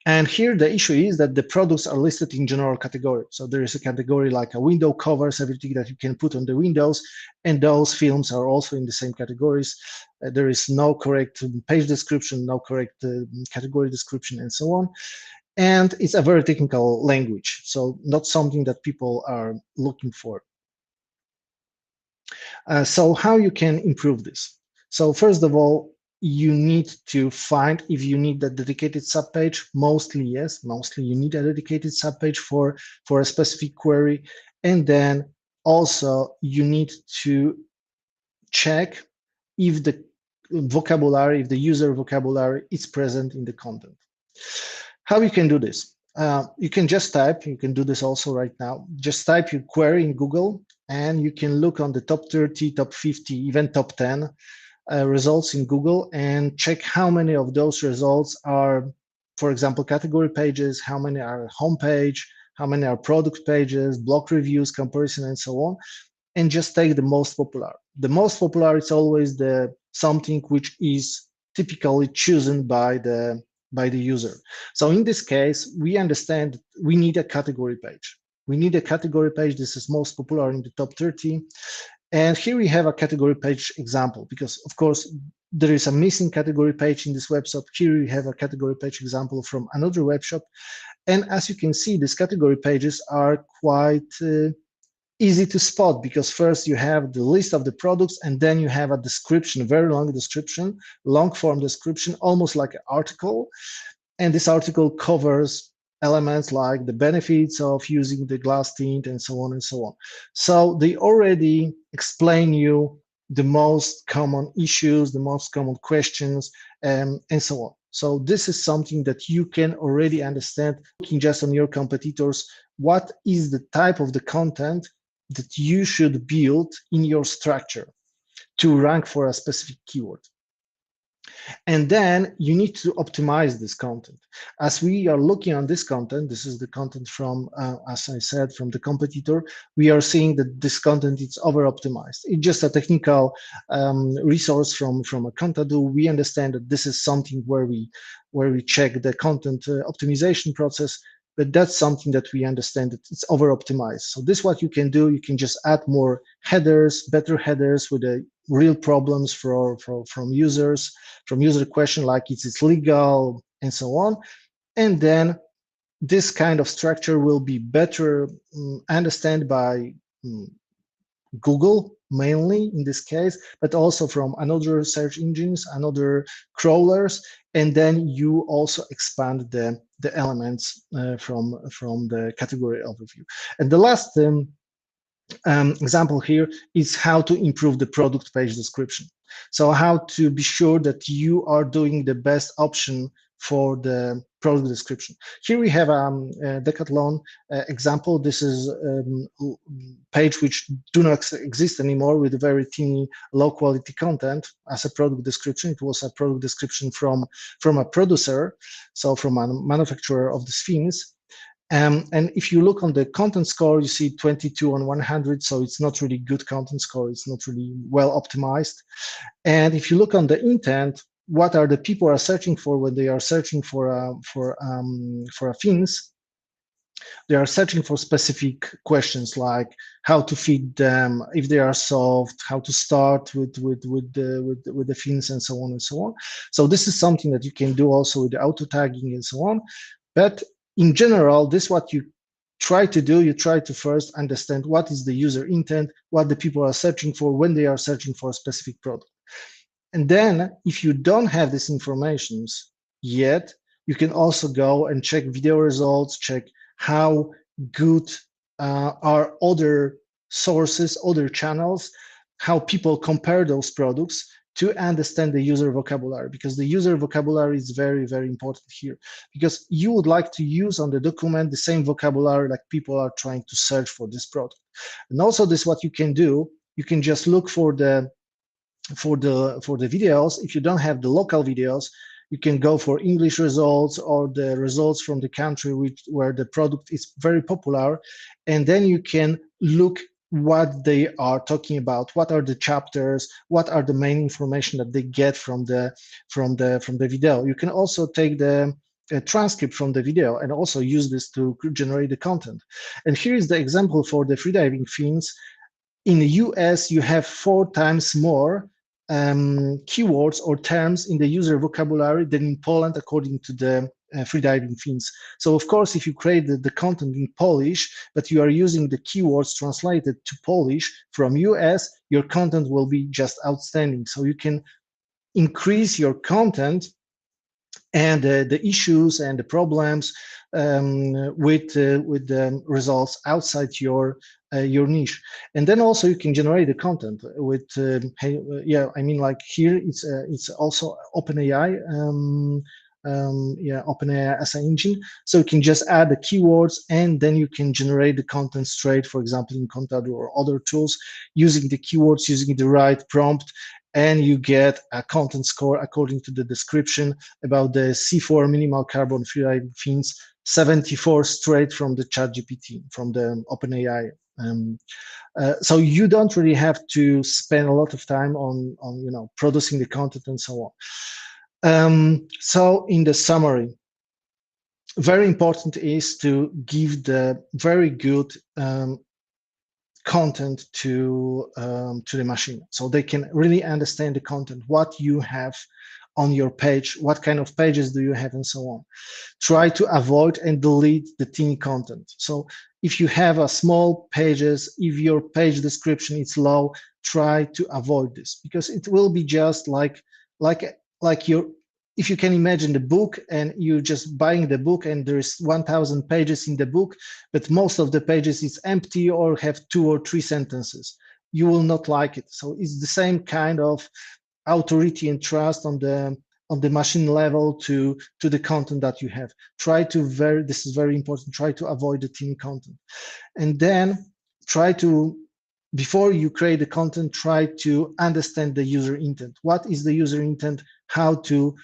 Speaker 8: And here the issue is that the products are listed in general category. So there is a category like a window covers, everything that you can put on the windows, and those films are also in the same categories. There is no correct page description, no correct category description, and so on. And it's a very technical language, so not something that people are looking for. So how you can improve this? So first of all, you need to find if you need a dedicated subpage. Mostly yes, mostly you need a dedicated subpage for a specific query. And then also you need to check if the vocabulary, if the user vocabulary is present in the content. How you can do this? You can just type, you can do this also right now, just type your query in Google, and you can look on the top 30, top 50, even top 10 results in Google, and check how many of those results are, for example, category pages, how many are homepage, how many are product pages, blog reviews, comparison, and so on, and just take the most popular. The most popular is always the something which is typically chosen by the user. So in this case, we understand we need a category page. We need a category page. This is most popular in the top 30. And here we have a category page example, because of course there is a missing category page in this webshop. Here we have a category page example from another webshop. And as you can see, these category pages are quite easy to spot, because first you have the list of the products, and then you have a description, very long description, long form description, almost like an article. And this article covers elements like the benefits of using the glass tint and so on and so on. So they already explain you the most common issues, the most common questions, and so on. So this is something that you can already understand, looking just on your competitors, what is the type of the content that you should build in your structure to rank for a specific keyword. And then you need to optimize this content. As we are looking on this content, this is the content from, as I said, from the competitor, we are seeing that this content is over-optimized. It's just a technical resource from a CONTADU. We understand that this is something where we check the content optimization process, but that's something that we understand that it's over-optimized. So this is what you can do. You can just add more headers, better headers with the real problems from users, from user question like is it legal and so on. And then this kind of structure will be better understood by Google mainly in this case, but also from another search engines, another crawlers, and then you also expand the elements from the category overview. And the last example here is how to improve the product page description. So how to be sure that you are doing the best option for the product description. Here we have a Decathlon example. This is a page which do not exist anymore with very teeny, low quality content as a product description. It was a product description from a producer, so from a manufacturer of the fins. And if you look on the content score, you see 22 on 100, so it's not really good content score. It's not really well optimized. And if you look on the intent, what are the people are searching for when they are searching for a fins? They are searching for specific questions like how to feed them, if they are soft, how to start with the fins, and so on and so on. So this is something that you can do also with the auto tagging and so on. But in general, this is what you try to do. You try to first understand what is the user intent, what the people are searching for when they are searching for a specific product. And then if you don't have these informations yet, you can also go and check video results, check how good are other sources, other channels, how people compare those products to understand the user vocabulary, because the user vocabulary is very, very important here, because you would like to use on the document the same vocabulary like people are trying to search for this product. And also this, what you can do, you can just look for the videos. If you don't have the local videos, you can go for English results or the results from the country where the product is very popular, and then you can look what they are talking about, what are the chapters, what are the main information that they get from the video. You can also take the transcript from the video and also use this to generate the content. And here is the example for the freediving fins. In the US, you have 4 times more keywords or terms in the user vocabulary than in Poland, according to the freediving fins. So of course, if you create the content in Polish, but you are using the keywords translated to Polish from US, your content will be just outstanding. So you can increase your content and the issues and the problems with the results outside your niche. And then also you can generate the content with I mean, like here it's also OpenAI. OpenAI as an engine, so you can just add the keywords and then you can generate the content straight, for example, in CONTADU or other tools, using the keywords, using the right prompt, and you get a content score according to the description about the C4 minimal carbon free fins, 74 straight from the ChatGPT, from the OpenAI. So you don't really have to spend a lot of time on producing the content and so on. So in the summary, very important is to give the very good content to the machine, so they can really understand the content, what you have on your page, what kind of pages do you have, and so on. Try to avoid and delete the thin content. So if you have a small pages, if your page description is low, try to avoid this, because it will be just like if you can imagine the book and you're just buying the book and there's 1,000 pages in the book, but most of the pages is empty or have 2 or 3 sentences, you will not like it. So it's the same kind of authority and trust on the machine level to the content that you have. This is very important, try to avoid the thin content. And then before you create the content, try to understand the user intent. What is the user intent? How to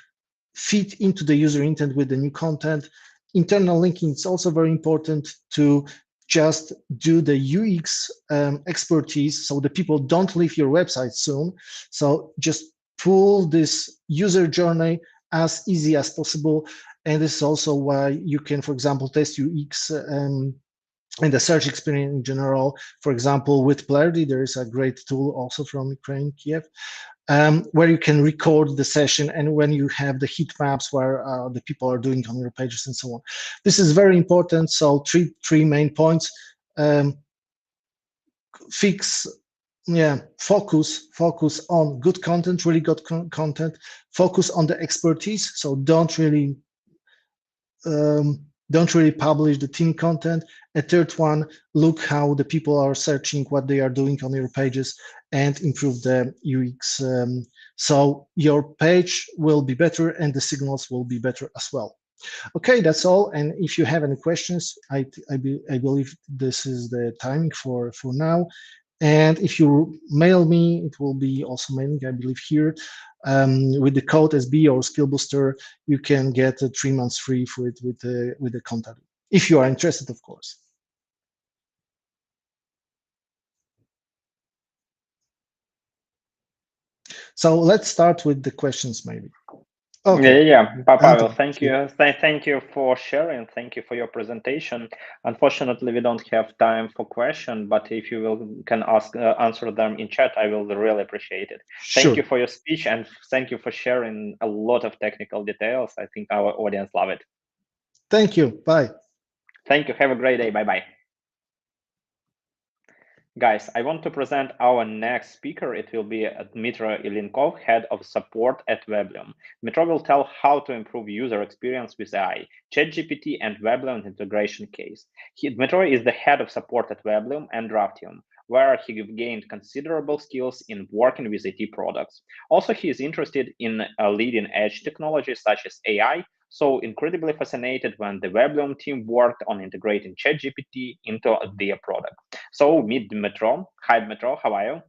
Speaker 8: fit into the user intent with the new content. Internal linking is also very important, to just do the UX expertise so the people don't leave your website soon. So just pull this user journey as easy as possible. And this is also why you can, for example, test UX and the search experience in general. For example, with Clarity, there is a great tool also from Ukraine, Kiev, where you can record the session, and when you have the heat maps where the people are doing on your pages and so on. This is very important. So three main points. Focus on good content, really good content. Focus on the expertise. So don't really publish the thin content. A third one, look how the people are searching, what they are doing on your pages, and improve the UX. So your page will be better and the signals will be better as well. Okay, that's all. And if you have any questions, I believe this is the timing for now. And if you mail me, it will be also mailing, I believe, here. With the code SB or SkillsBooster, you can get 3 months free for it with the CONTADU, if you are interested, of course. So let's start with the questions, maybe.
Speaker 1: Okay. Yeah, Pawel, thank you. Thank you for sharing. Thank you for your presentation. Unfortunately, we don't have time for questions, but if you can answer them in chat, I will really appreciate it.
Speaker 8: Sure.
Speaker 1: Thank you for your speech, and thank you for sharing a lot of technical details. I think our audience love it.
Speaker 8: Thank you. Bye.
Speaker 1: Thank you. Have a great day. Bye-bye. Guys, I want to present our next speaker. It will be Dmytro Ilienkov, Head of Support at Weblium. Dmytro will tell how to improve user experience with AI, ChatGPT, and Weblium integration case. Dmytro is the Head of Support at Weblium and Draftium, where he gained considerable skills in working with IT products. Also, he is interested in leading-edge technologies such as AI, so incredibly fascinated when the Weblium team worked on integrating ChatGPT into their product. So meet Dmytro. Hi, Dmytro. How are you?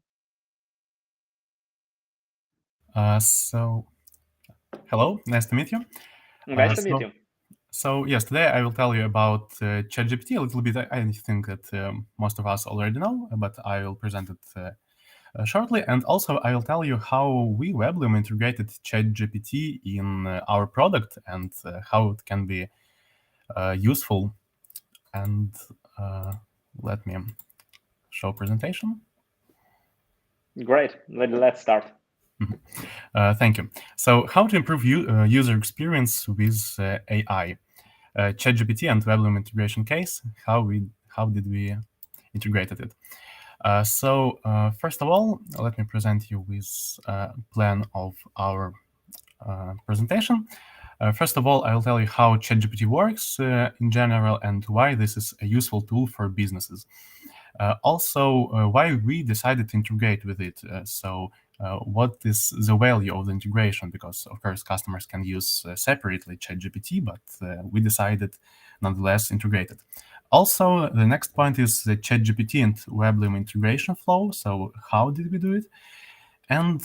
Speaker 9: Hello. Nice to meet you.
Speaker 1: Nice to meet you.
Speaker 9: So yes, today I will tell you about ChatGPT a little bit. I think that most of us already know, but I will present it shortly. And also I will tell you how we Weblium integrated ChatGPT in our product and how it can be useful. And let me show presentation.
Speaker 1: Great. Let's start.
Speaker 9: Thank you. So how to improve user experience with AI? ChatGPT and Weblium integration case. How did we integrated it? First of all, let me present you with a plan of our presentation. First of all, I'll tell you how ChatGPT works in general and why this is a useful tool for businesses. Also, why we decided to integrate with it. What is the value of the integration? Because, of course, customers can use separately ChatGPT, but we decided nonetheless integrate it. Also, the next point is the ChatGPT and Weblium integration flow. So how did we do it? And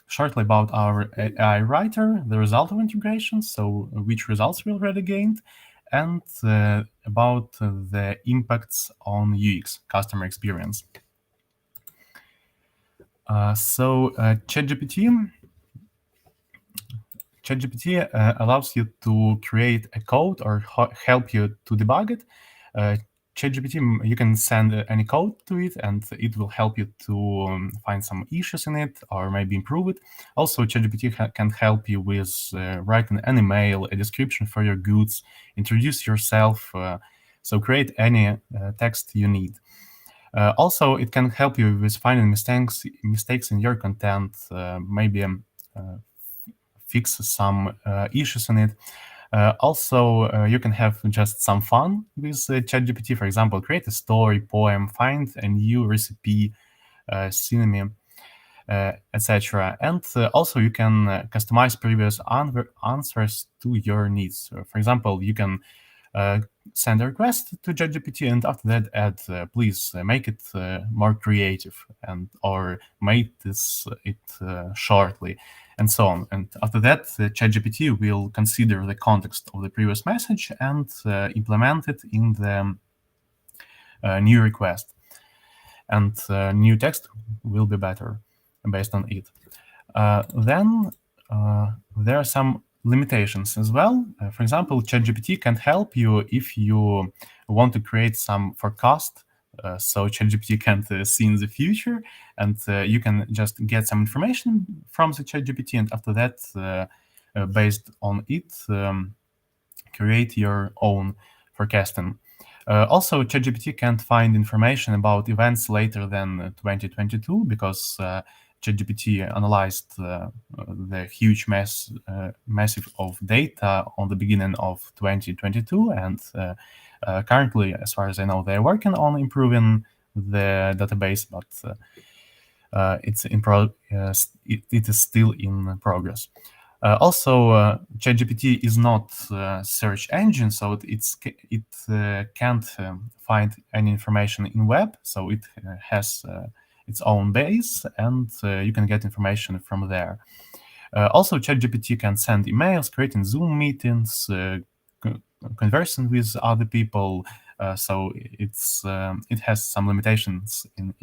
Speaker 9: shortly about our AI writer, the result of integration, so which results we already gained, and about the impacts on UX, customer experience. ChatGPT allows you to create a code or help you to debug it. ChatGPT, you can send any code to it, and it will help you to find some issues in it or maybe improve it. Also, ChatGPT can help you with writing an email, a description for your goods, introduce yourself, so create any text you need. Also, it can help you with finding mistakes in your content, maybe fix some issues in it. Also, you can have just some fun with ChatGPT. For example, create a story, poem, find a new recipe, synonym, etc. And also, you can customize previous answers to your needs. For example, you can send a request to ChatGPT, and after that, add please make it more creative, and or make it shortly, and so on. And after that, ChatGPT will consider the context of the previous message and implement it in the new request. And new text will be better based on it. Then there are some limitations as well. For example, ChatGPT can help you if you want to create some forecast. So ChatGPT can't see in the future, and you can just get some information from the ChatGPT, and after that, based on it, create your own forecasting. Also, ChatGPT can't find information about events later than 2022 because ChatGPT analyzed the huge massive of data on the beginning of 2022, and currently, as far as I know, they're working on improving the database, but it is still in progress. Also, ChatGPT is not a search engine, so it can't find any information in web. So it has its own base, and you can get information from there. Also, ChatGPT can send emails, creating Zoom meetings, conversing with other people. So it has some limitations in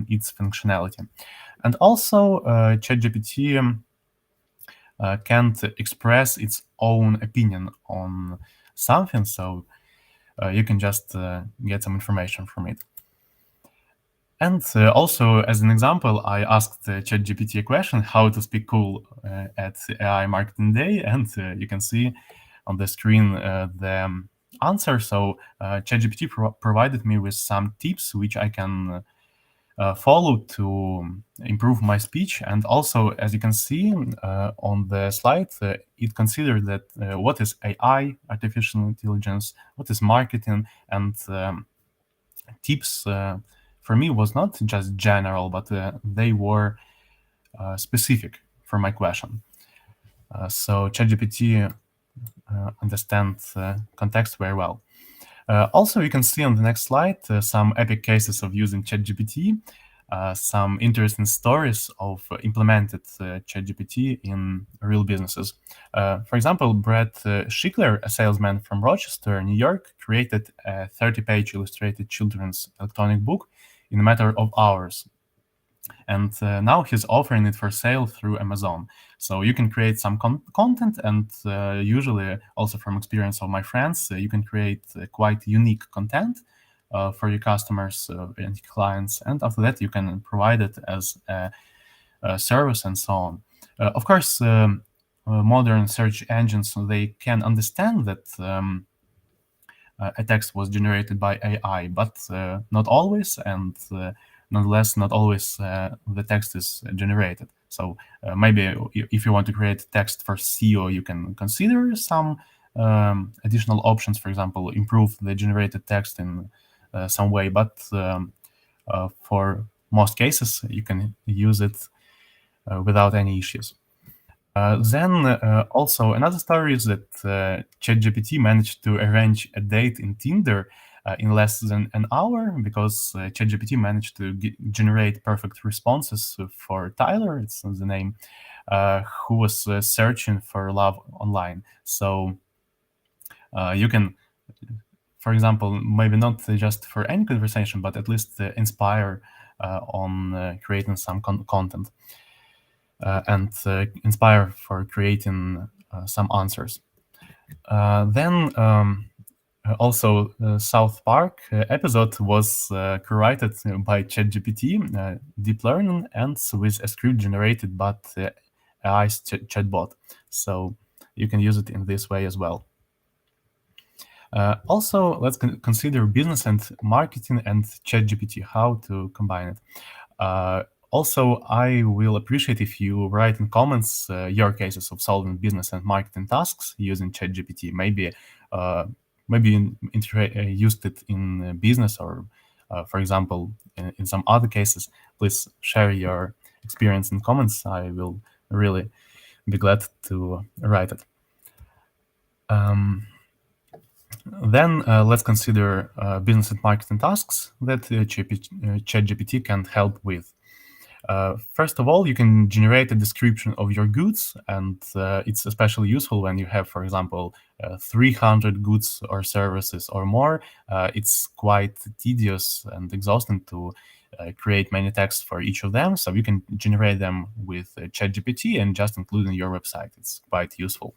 Speaker 9: its functionality, and also ChatGPT can't express its own opinion on something, so you can just get some information from it. And also, as an example, I asked ChatGPT a question, how to speak cool at AI Marketing Day, and you can see on the screen the answer. So ChatGPT provided me with some tips which I can follow to improve my speech. And also, as you can see on the slide, it considered that what is AI, artificial intelligence, what is marketing, and tips for me was not just general, but they were specific for my question. So ChatGPT understands context very well. Also, you can see on the next slide some epic cases of using ChatGPT, some interesting stories of implemented ChatGPT in real businesses. For example, Brett Schickler, a salesman from Rochester, New York, created a 30-page illustrated children's electronic book in a matter of hours. And now he's offering it for sale through Amazon. So you can create some content, and usually also from experience of my friends, you can create quite unique content for your customers and clients. And after that, you can provide it as a service and so on. Of course, modern search engines, they can understand that a text was generated by AI, but not always, and nonetheless, not always the text is generated. So maybe if you want to create text for SEO, you can consider some additional options, for example, improve the generated text in some way, but for most cases, you can use it without any issues. Then also another story is that ChatGPT managed to arrange a date in Tinder in less than an hour because ChatGPT managed to generate perfect responses for Tyler, it's the name, who was searching for love online. So you can, for example, maybe not just for any conversation, but at least inspire on creating some content. And inspire for creating some answers. Then also South Park episode was created by ChatGPT, deep learning, and with a script generated by AI's chatbot. So you can use it in this way as well. Also, let's consider business and marketing and ChatGPT, how to combine it. Also, I will appreciate if you write in comments your cases of solving business and marketing tasks using ChatGPT. Maybe you used it in business or, for example, in some other cases. Please share your experience in comments. I will really be glad to write it. Then let's consider business and marketing tasks that ChatGPT can help with. First of all, you can generate a description of your goods, and it's especially useful when you have, for example, 300 goods or services or more. It's quite tedious and exhausting to create many texts for each of them, so you can generate them with ChatGPT and just include in your website. It's quite useful.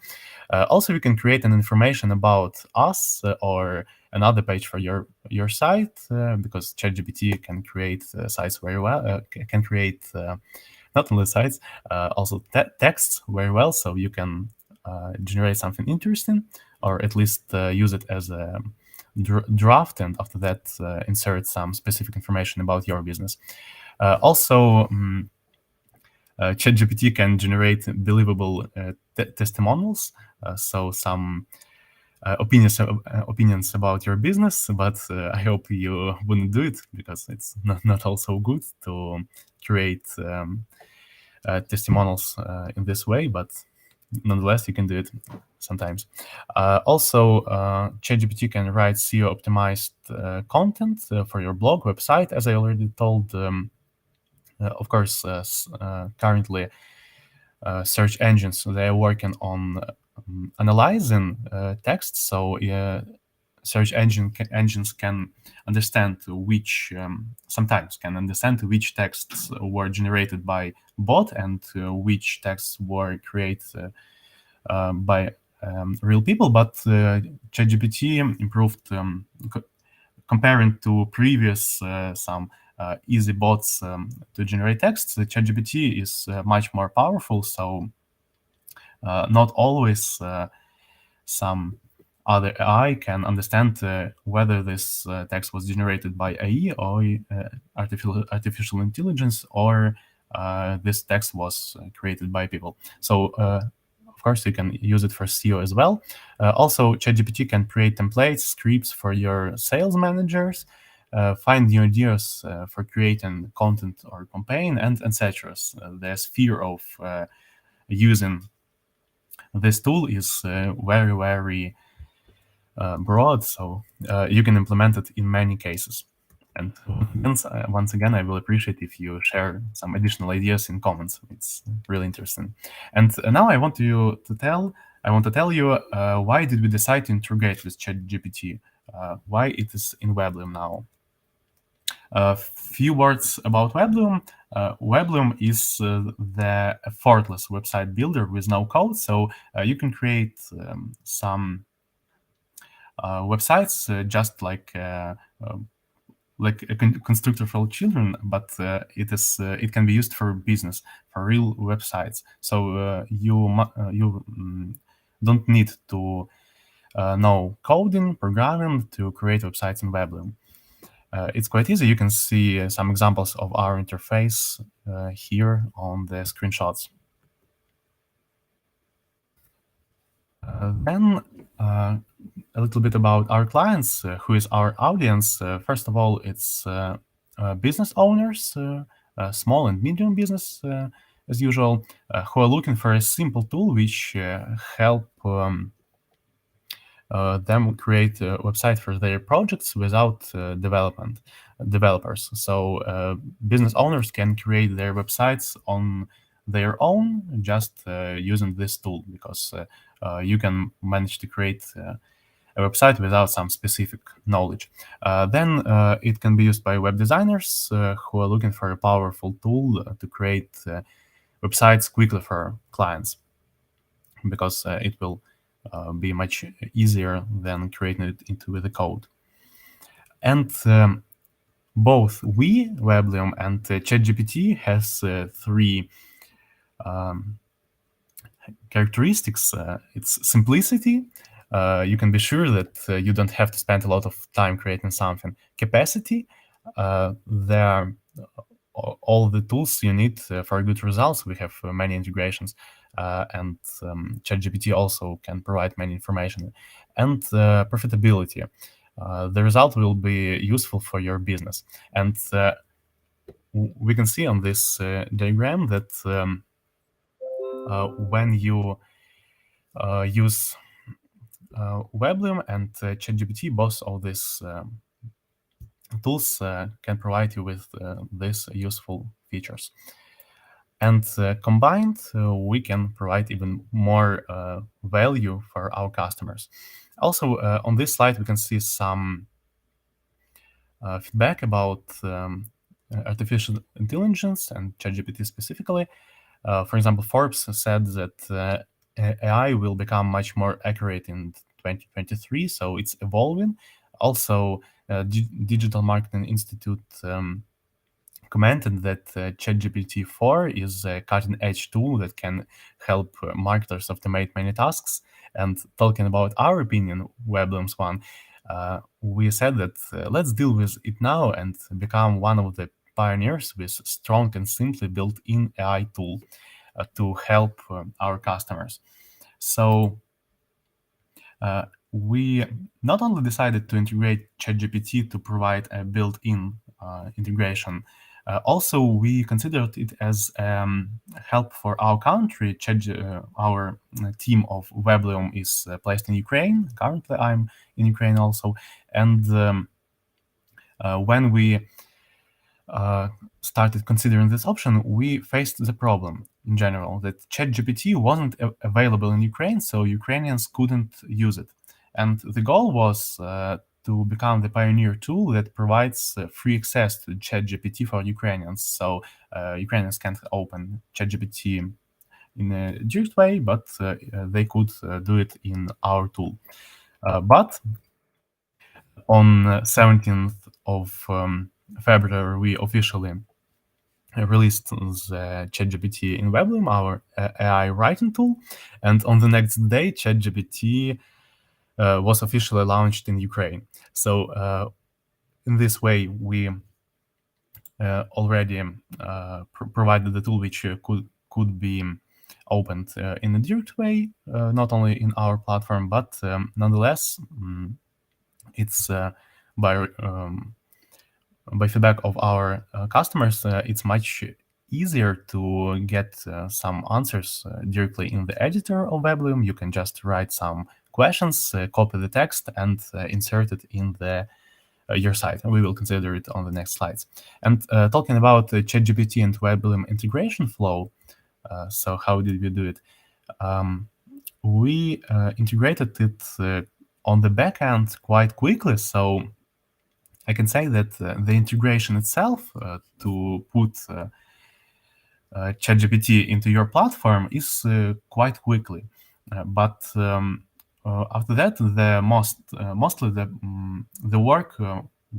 Speaker 9: Also, you can create an information about us or another page for your site because ChatGPT can create sites very well. Can create not only sites, also texts very well. So you can generate something interesting, or at least use it as a draft, and after that insert some specific information about your business. Also, ChatGPT can generate believable testimonials, so some opinions about your business, but I hope you wouldn't do it because it's not also good to create testimonials in this way, but nonetheless, you can do it sometimes. Also, ChatGPT can write SEO-optimized content for your blog, website, as I already told. Of course, currently, search engines, they are working on analyzing text, so search engines can understand sometimes can understand which texts were generated by bot and which texts were created by real people. But ChatGPT improved comparing to previous some easy bots to generate text. The ChatGPT is much more powerful, so not always some other AI can understand whether this text was generated by AI or artificial intelligence, or this text was created by people. So, of course, you can use it for SEO as well. Also, ChatGPT can create templates, scripts for your sales managers, find new ideas for creating content or campaign, and etc. The sphere of using this tool is very, very broad, so you can implement it in many cases. And once again, I will appreciate if you share some additional ideas in comments. It's really interesting. And now I want to tell you why did we decide to integrate with ChatGPT? Why it is in Weblium now? A few words about Weblium. Weblium is the effortless website builder with no code, so you can create some websites just like a constructor for children, but it can be used for business, for real websites. So you don't need to know coding, programming to create websites in Weblium. It's quite easy. You can see some examples of our interface here on the screenshots. Then a little bit about our clients, who is our audience. First of all, it's business owners, small and medium business, as usual, who are looking for a simple tool which help them create a website for their projects without developers. So business owners can create their websites on their own just using this tool, because you can manage to create a website without some specific knowledge. Then it can be used by web designers who are looking for a powerful tool to create websites quickly for clients, because it will be much easier than creating it into the code. And both Weblium and ChatGPT has three characteristics. It's simplicity. You can be sure that you don't have to spend a lot of time creating something. Capacity. There are all the tools you need for good results. We have many integrations, and ChatGPT also can provide many information. And profitability. The result will be useful for your business. And we can see on this diagram that when you use Weblium and ChatGPT, both of these tools can provide you with these useful features. And combined, we can provide even more value for our customers. Also, on this slide, we can see some feedback about artificial intelligence and ChatGPT specifically. For example, Forbes said that AI will become much more accurate in 2023, so it's evolving. Also, Digital Marketing Institute commented that ChatGPT 4 is a cutting-edge tool that can help marketers automate many tasks. And talking about our opinion, Weblium's one, we said that let's deal with it now and become one of the pioneers with strong and simply built-in AI tool to help our customers. So we not only decided to integrate ChatGPT to provide a built-in integration, also we considered it as help for our country. Our team of Weblium is placed in Ukraine. Currently, I'm in Ukraine also. And when we started considering this option, we faced the problem in general that ChatGPT wasn't available in Ukraine, so Ukrainians couldn't use it. And the goal was to become the pioneer tool that provides free access to ChatGPT for Ukrainians. So Ukrainians can't open ChatGPT in a direct way, but they could do it in our tool. But on 17th of February, we officially released the ChatGPT in Weblium, our AI writing tool. And on the next day, ChatGPT was officially launched in Ukraine. So in this way, we already provided the tool which could be opened in a direct way, not only in our platform, but nonetheless, it's by feedback of our customers, it's much easier to get some answers directly in the editor of Weblium. You can just write some questions, copy the text, and insert it in your site. And we will consider it on the next slides. And talking about ChatGPT and Weblium integration flow, so how did we do it? We integrated it on the back end quite quickly. So I can say that the integration itself to put ChatGPT into your platform is quite quickly. But after that, mostly the work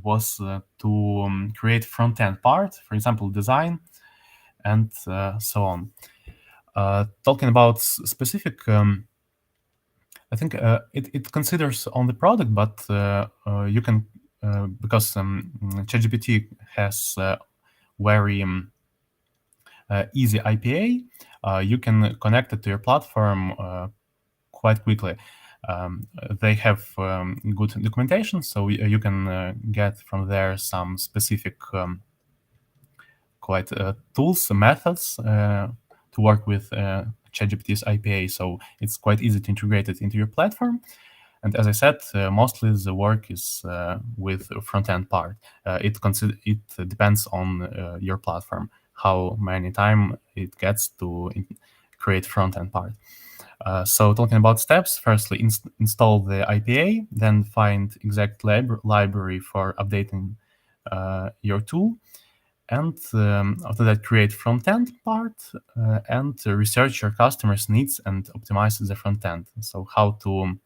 Speaker 9: was to create front-end part, for example, design, and so on. Talking about specific I think it considers on the product, but you can, because ChatGPT has very easy IPA, you can connect it to your platform quite quickly. They have good documentation, so you can get from there some specific quite tools, methods to work with ChatGPT's IPA. So it's quite easy to integrate it into your platform. And as I said, mostly the work is with front-end part. It depends on your platform, how many time it gets to create front-end part. So talking about steps, firstly, install the IPA, then find exact library for updating your tool. And after that, create front-end part and research your customers' needs and optimize the front-end. So how to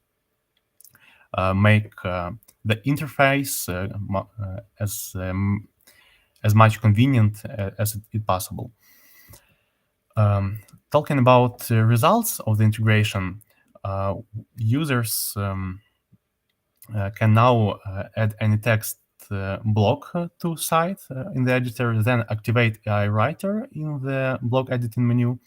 Speaker 9: make the interface as much convenient as it possible. Talking about results of the integration, users can now add any text block to site in the editor, then activate AI Writer in the block editing menu.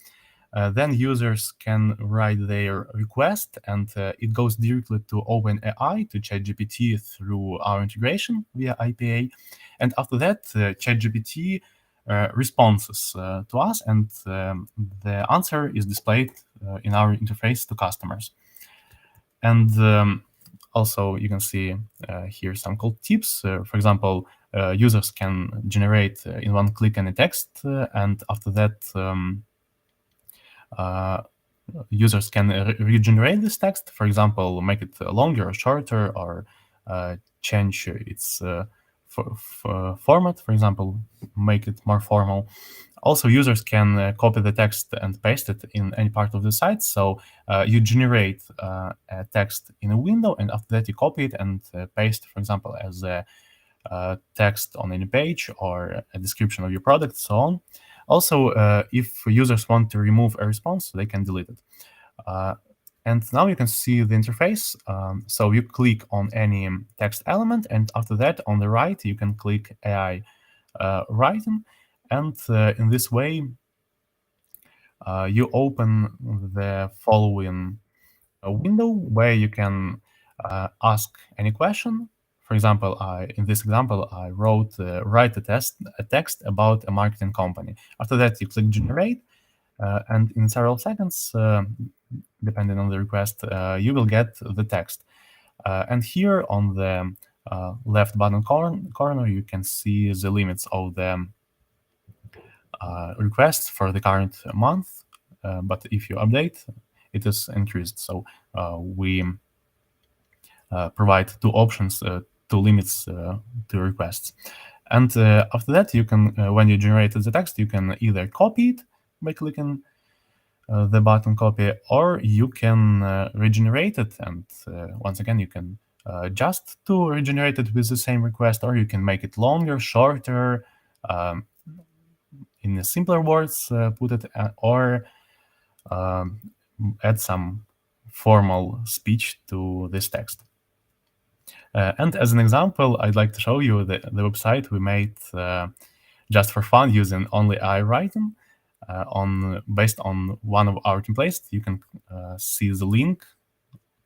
Speaker 9: Then users can write their request, and it goes directly to OpenAI, to ChatGPT through our integration via IPA. And after that, ChatGPT responses to us, and the answer is displayed in our interface to customers. And also, you can see here some cool tips. For example, users can generate in one click any text, and after that, users can regenerate this text. For example, make it longer or shorter, or change its format. For example, make it more formal. Also, users can copy the text and paste it in any part of the site. So you generate a text in a window, and after that you copy it and paste, for example, as a text on any page or a description of your product, so on. Also, if users want to remove a response, they can delete it. And now you can see the interface. So you click on any text element, and after that, on the right, you can click AI Writing. And in this way, you open the following window where you can ask any question. For example, in this example, I wrote write a text about a marketing company. After that, you click generate, and in several seconds, depending on the request, you will get the text. And here on the left bottom corner, you can see the limits of the requests for the current month. But if you update, it is increased. So we provide two options, two limits to requests. And after that, you can, when you generated the text, you can either copy it by clicking the button copy, or you can regenerate it. And once again, you can just to regenerate it with the same request, or you can make it longer, shorter, in simpler words, put it, or add some formal speech to this text. And as an example, I'd like to show you the website we made just for fun using only AI writing. Based on one of our templates, you can see the link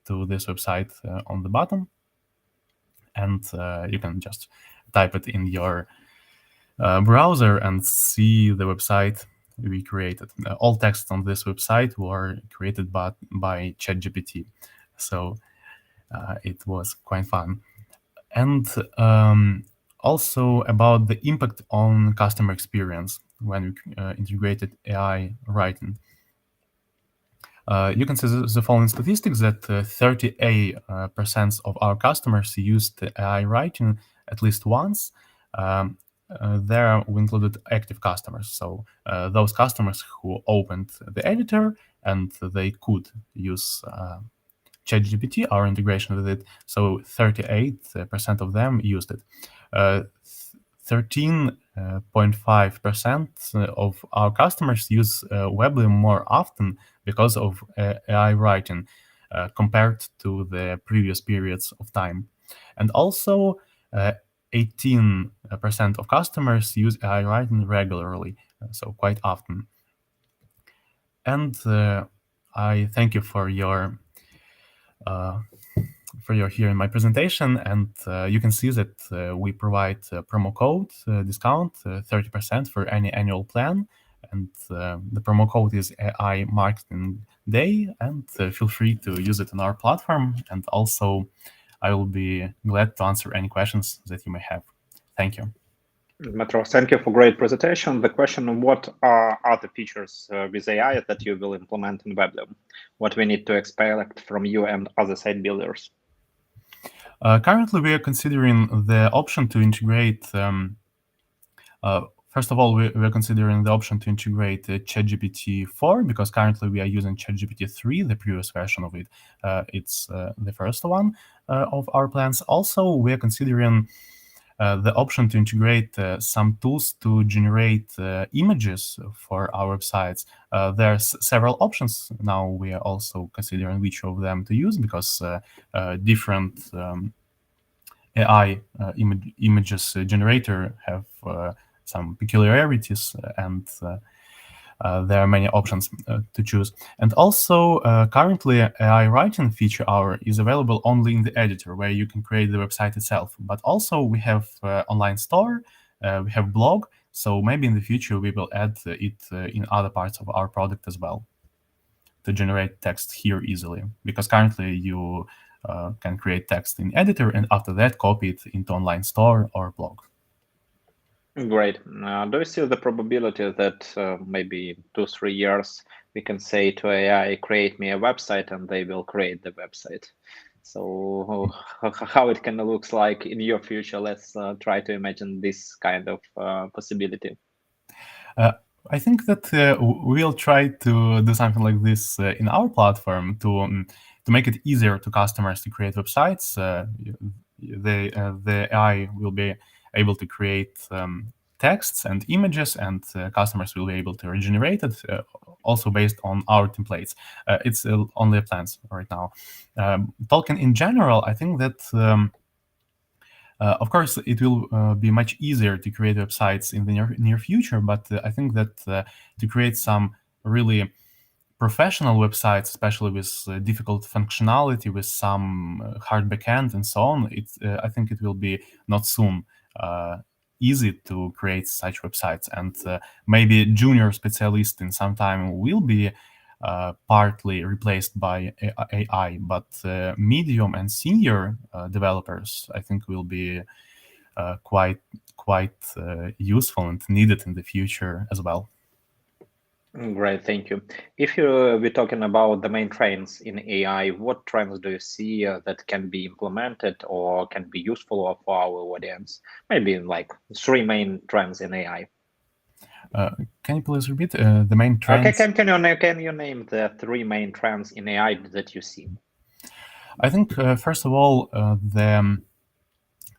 Speaker 9: to this website on the bottom, and you can just type it in your browser and see the website we created. All texts on this website were created by ChatGPT, so it was quite fun. And also about the impact on customer experience when we integrated AI writing. You can see the following statistics, that 38% of our customers used AI writing at least once. There we included active customers, so those customers who opened the editor and they could use ChatGPT, our integration with it. So 38% of them used it. 13.5% of our customers use Weblium more often because of AI writing. compared to the previous periods of time. And also, 18% of customers use AI writing regularly, so quite often. And I thank you for your hearing my presentation. And you can see that we provide promo code discount 30% for any annual plan. And the promo code is AI Marketing Day. And feel free to use it on our platform. And also, I will be glad to answer any questions that you may have. Thank you.
Speaker 1: Dmytro, thank you for great presentation. The question, what are other features with AI that you will implement in Weblium? What we need to expect from you and other site builders?
Speaker 9: Currently, we are considering the option to integrate, first of all, we're considering the option to integrate ChatGPT 4, because currently we are using ChatGPT 3, the previous version of it. It's the first one of our plans. Also, we are considering the option to integrate some tools to generate images for our websites. There's several options. Now we are also considering which of them to use, because different AI images generator have some peculiarities, and there are many options to choose. And also, currently, AI writing feature hour is available only in the editor, where you can create the website itself. But also, we have online store, we have blog, so maybe in the future we will add it in other parts of our product as well, to generate text here easily. Because currently, you can create text in editor, and after that, copy it into online store or blog.
Speaker 1: Great. Do you see the probability that maybe 2-3 years we can say to AI, create me a website, and they will create the website? So how it can look like in your future? Let's try to imagine this kind of possibility.
Speaker 9: I think that we'll try to do something like this in our platform to make it easier to customers to create websites. The AI will be able to create texts and images, and customers will be able to regenerate it, also based on our templates. It's only plans right now. Talking in general, I think that of course, it will be much easier to create websites in the near future, but I think that to create some really professional websites, especially with difficult functionality, with some hard backend and so on, I think it will be not soon easy to create such websites. And maybe junior specialist in some time will be partly replaced by AI, but medium and senior developers, I think, will be quite useful and needed in the future as well.
Speaker 1: Great, thank you. If we're talking about the main trends in AI, what trends do you see that can be implemented or can be useful for our audience? Maybe like 3 main trends in AI.
Speaker 9: Can you please repeat the main trends?
Speaker 1: Okay, can you name the 3 main trends in AI that you see?
Speaker 9: I think, first of all, the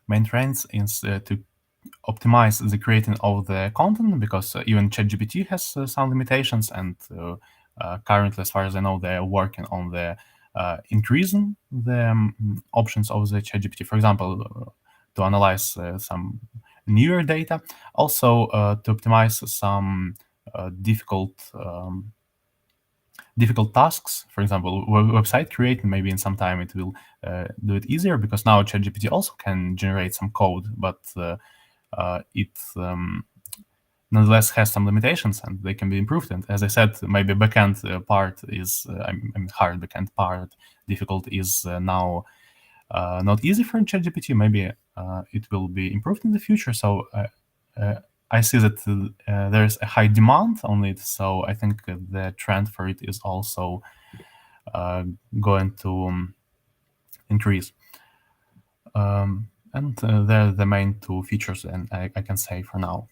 Speaker 9: main trends is to optimize the creating of the content, because even ChatGPT has some limitations, and currently, as far as I know, they are working on the increasing the options of the ChatGPT. For example, to analyze some newer data, also to optimize some difficult tasks. For example, website creating, maybe in some time it will do it easier, because now ChatGPT also can generate some code, but it nonetheless has some limitations, and they can be improved. And as I said, maybe backend part is, hard backend part difficult is now not easy for ChatGPT. Maybe it will be improved in the future. So I see that there's a high demand on it. So I think the trend for it is also going to increase. And they're the main 2 features, and I can say for now.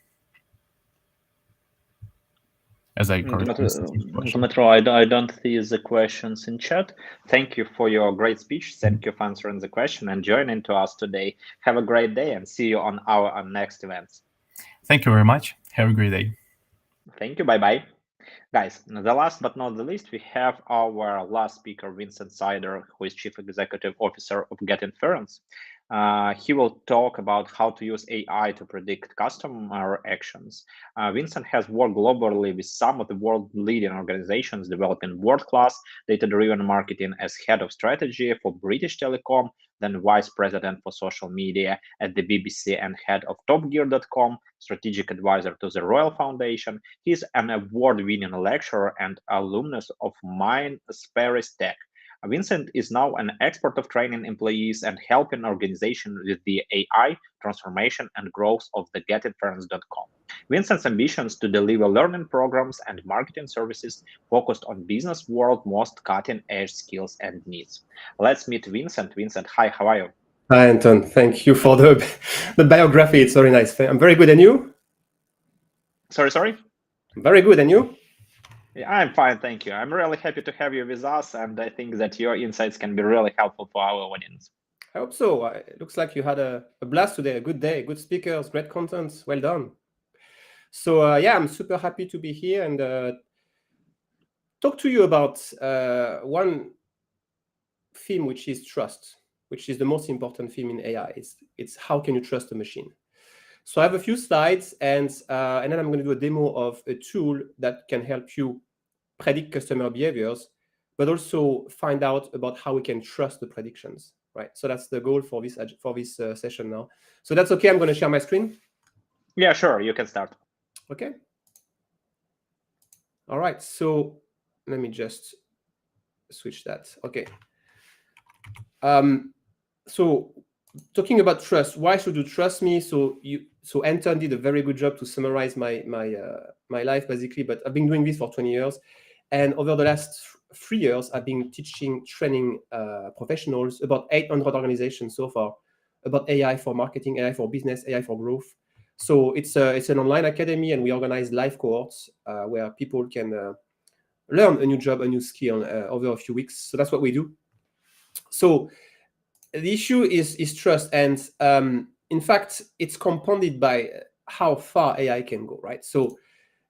Speaker 9: As I
Speaker 1: Dmytro, I don't see the questions in chat. Thank you for your great speech. Thank you for answering the question and joining to us today. Have a great day, and see you on our next events.
Speaker 9: Thank you very much. Have a great day.
Speaker 1: Thank you. Bye-bye. Guys, the last but not the least, we have our last speaker, Vincent Sider, who is Chief Executive Officer of GetInference. He will talk about how to use AI to predict customer actions. Vincent has worked globally with some of the world-leading organizations developing world-class data-driven marketing as head of strategy for British Telecom, then vice president for social media at the BBC and head of TopGear.com, strategic advisor to the Royal Foundation. He's an award-winning lecturer and alumnus of Mind-Spares Tech. Vincent is now an expert of training employees and helping organizations with the AI transformation and growth of the GetInference.com. Vincent's ambitions to deliver learning programs and marketing services focused on business world most cutting-edge skills and needs. Let's meet Vincent. Vincent, hi, how are you?
Speaker 10: Hi, Anton. Thank you for the biography. It's very nice. I'm very good. And you?
Speaker 1: Sorry?
Speaker 10: Very good. And you?
Speaker 1: Yeah, I'm fine, thank you. I'm really happy to have you with us, and I think that your insights can be really helpful for our audience.
Speaker 10: I hope so. It looks like you had a blast today, a good day, good speakers, great content. Well done. So yeah, I'm super happy to be here and talk to you about one theme, which is trust, which is the most important theme in AI. It's how can you trust a machine? So I have a few slides, and then I'm going to do a demo of a tool that can help you predict customer behaviors, but also find out about how we can trust the predictions, right? So that's the goal for this session now. So that's okay. I'm going to share my screen.
Speaker 1: Yeah, sure. You can start.
Speaker 10: Okay. All right. So let me just switch that. Okay. So talking about trust, why should you trust me? So Anton did a very good job to summarize my life basically, but I've been doing this for 20 years. And over the last 3 years, I've been training professionals, about 800 organizations so far, about AI for marketing, AI for business, AI for growth. So it's an online academy, and we organize live cohorts where people can learn a new job, a new skill over a few weeks. So that's what we do. So the issue is trust, and in fact, it's compounded by how far AI can go, right? So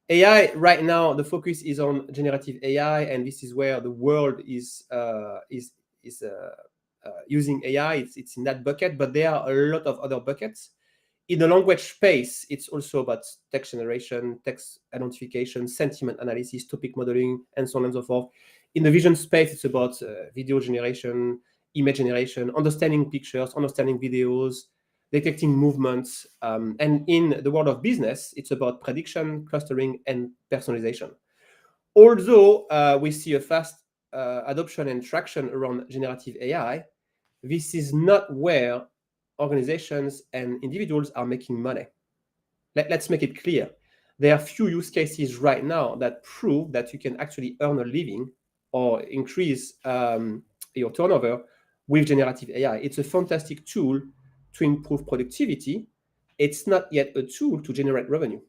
Speaker 10: AI right now, the focus is on generative AI, and this is where the world is using AI. It's in that bucket, but there are a lot of other buckets. In the language space, it's also about text generation, text identification, sentiment analysis, topic modeling, and so on and so forth. In the vision space, it's about video generation, image generation, understanding pictures, understanding videos, detecting movements. And in the world of business, it's about prediction, clustering, and personalization. Although we see a fast adoption and traction around generative AI, this is not where organizations and individuals are making money. Let's make it clear. There are few use cases right now that prove that you can actually earn a living or increase your turnover with generative AI. It's a fantastic tool to improve productivity. It's not yet a tool to generate revenue.